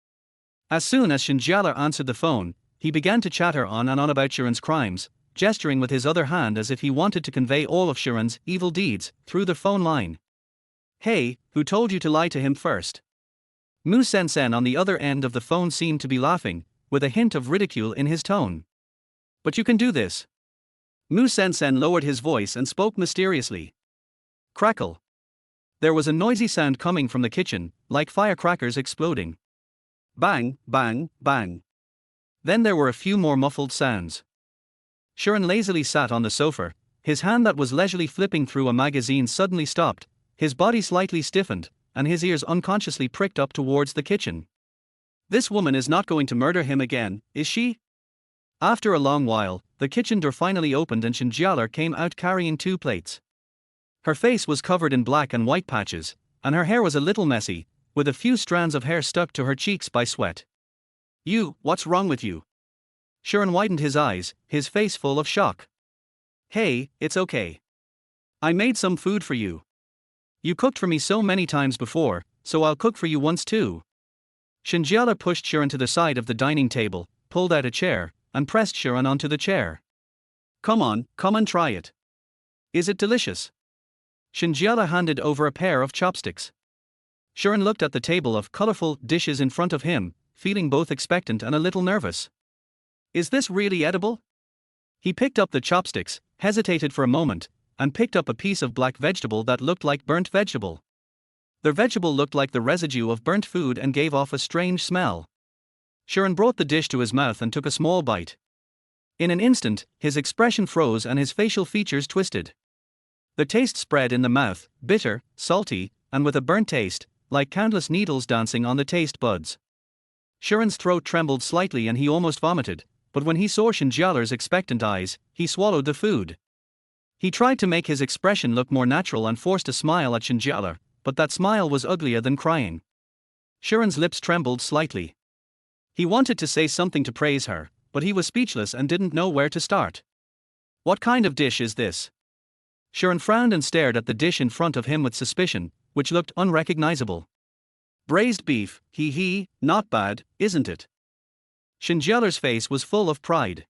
As soon as Shen Jiale answered the phone, he began to chatter on and on about Sharon's crimes, gesturing with his other hand as if he wanted to convey all of Sharon's evil deeds through the phone line. Hey, who told you to lie to him first? Mu Sen on the other end of the phone seemed to be laughing, with a hint of ridicule in his tone. But you can do this. Mu Sen lowered his voice and spoke mysteriously. Crackle. There was a noisy sound coming from the kitchen, like firecrackers exploding. Bang, bang, bang. Then there were a few more muffled sounds. Sharon lazily sat on the sofa, his hand that was leisurely flipping through a magazine suddenly stopped, his body slightly stiffened, and his ears unconsciously pricked up towards the kitchen. This woman is not going to murder him again, is she? After a long while, the kitchen door finally opened and Shen Jiale came out carrying 2 plates. Her face was covered in black and white patches, and her hair was a little messy, with a few strands of hair stuck to her cheeks by sweat. What's wrong with you? Shi An widened his eyes, his face full of shock. Hey, it's okay. I made some food for you. You cooked for me so many times before, so I'll cook for you once too. Shen Jiale pushed Shi An to the side of the dining table, pulled out a chair, and pressed Shi An onto the chair. Come on, come and try it. Is it delicious? Shen Jiale handed over a pair of chopsticks. Shi An looked at the table of colorful dishes in front of him, feeling both expectant and a little nervous. Is this really edible? He picked up the chopsticks, hesitated for a moment, and picked up a piece of black vegetable that looked like burnt vegetable. The vegetable looked like the residue of burnt food and gave off a strange smell. Shi An brought the dish to his mouth and took a small bite. In an instant, his expression froze and his facial features twisted. The taste spread in the mouth, bitter, salty, and with a burnt taste, like countless needles dancing on the taste buds. Shi An's throat trembled slightly and he almost vomited, but when he saw Shen Jiale's expectant eyes, he swallowed the food. He tried to make his expression look more natural and forced a smile at Shen Jiale, but that smile was uglier than crying. Shi An's lips trembled slightly. He wanted to say something to praise her, but he was speechless and didn't know where to start. What kind of dish is this? Shi An frowned and stared at the dish in front of him with suspicion, which looked unrecognizable. Braised beef, not bad, isn't it? Shen Jiale's face was full of pride.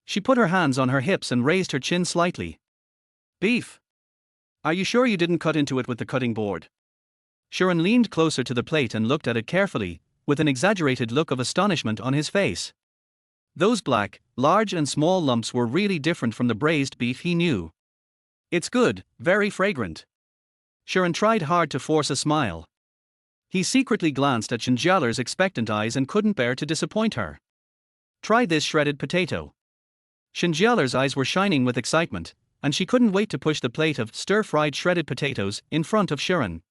She put her hands on her hips and raised her chin slightly. Beef? Are you sure you didn't cut into it with the cutting board? Shi An leaned closer to the plate and looked at it carefully, with an exaggerated look of astonishment on his face. Those black, large and small lumps were really different from the braised beef he knew. It's good, very fragrant. Shi An tried hard to force a smile. He secretly glanced at Shen Jiale's expectant eyes and couldn't bear to disappoint her. Try this shredded potato. Shen Jiale's eyes were shining with excitement, and she couldn't wait to push the plate of stir-fried shredded potatoes in front of Shi An.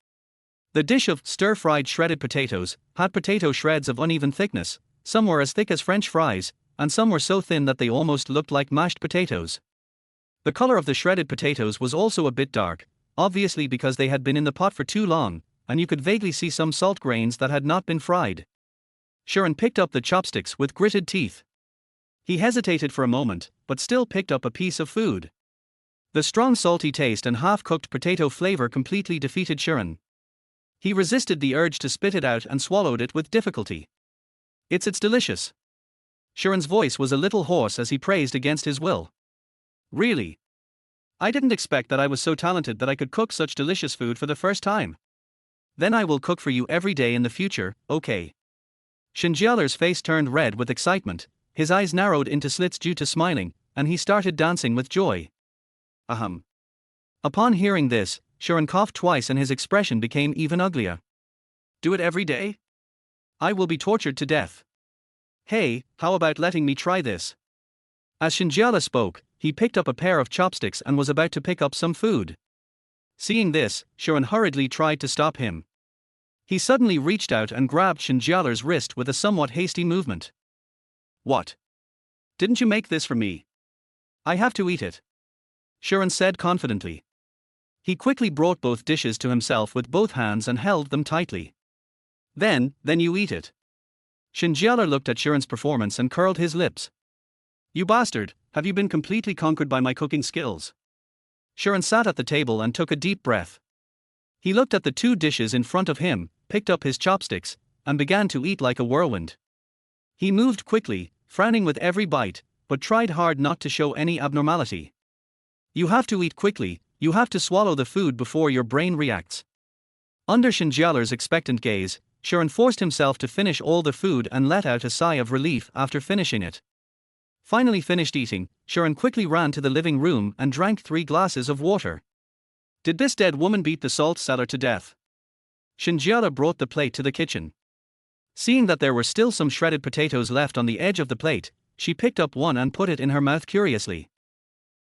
The dish of stir-fried shredded potatoes had potato shreds of uneven thickness, some were as thick as French fries, and some were so thin that they almost looked like mashed potatoes. The color of the shredded potatoes was also a bit dark, obviously because they had been in the pot for too long, and you could vaguely see some salt grains that had not been fried. Shi An picked up the chopsticks with gritted teeth. He hesitated for a moment, but still picked up a piece of food. The strong salty taste and half-cooked potato flavor completely defeated Shi An. He resisted the urge to spit it out and swallowed it with difficulty. It's delicious. Shi An's voice was a little hoarse as he praised against his will. Really? I didn't expect that I was so talented that I could cook such delicious food for the first time. Then I will cook for you every day in the future, okay? Shen Jiale's face turned red with excitement, his eyes narrowed into slits due to smiling, and he started dancing with joy. Ahem. Upon hearing this, Shi An coughed twice and his expression became even uglier. Do it every day? I will be tortured to death. Hey, how about letting me try this? As Shen Jiale spoke, he picked up a pair of chopsticks and was about to pick up some food. Seeing this, Shi An hurriedly tried to stop him. He suddenly reached out and grabbed Shen Jiale's wrist with a somewhat hasty movement. What? Didn't you make this for me? I have to eat it. Shi An said confidently. He quickly brought both dishes to himself with both hands and held them tightly. Then you eat it. Shen Jiale looked at Shi An's performance and curled his lips. You bastard, have you been completely conquered by my cooking skills? Shi An sat at the table and took a deep breath. He looked at the 2 dishes in front of him, picked up his chopsticks, and began to eat like a whirlwind. He moved quickly, frowning with every bite, but tried hard not to show any abnormality. You have to eat quickly, you have to swallow the food before your brain reacts. Under Shen Jiale's expectant gaze, Shi An forced himself to finish all the food and let out a sigh of relief after finishing it. Finally finished eating, Shi An quickly ran to the living room and drank 3 glasses of water. Did this dead woman beat the salt cellar to death? Shen Jiale brought the plate to the kitchen. Seeing that there were still some shredded potatoes left on the edge of the plate, she picked up one and put it in her mouth curiously.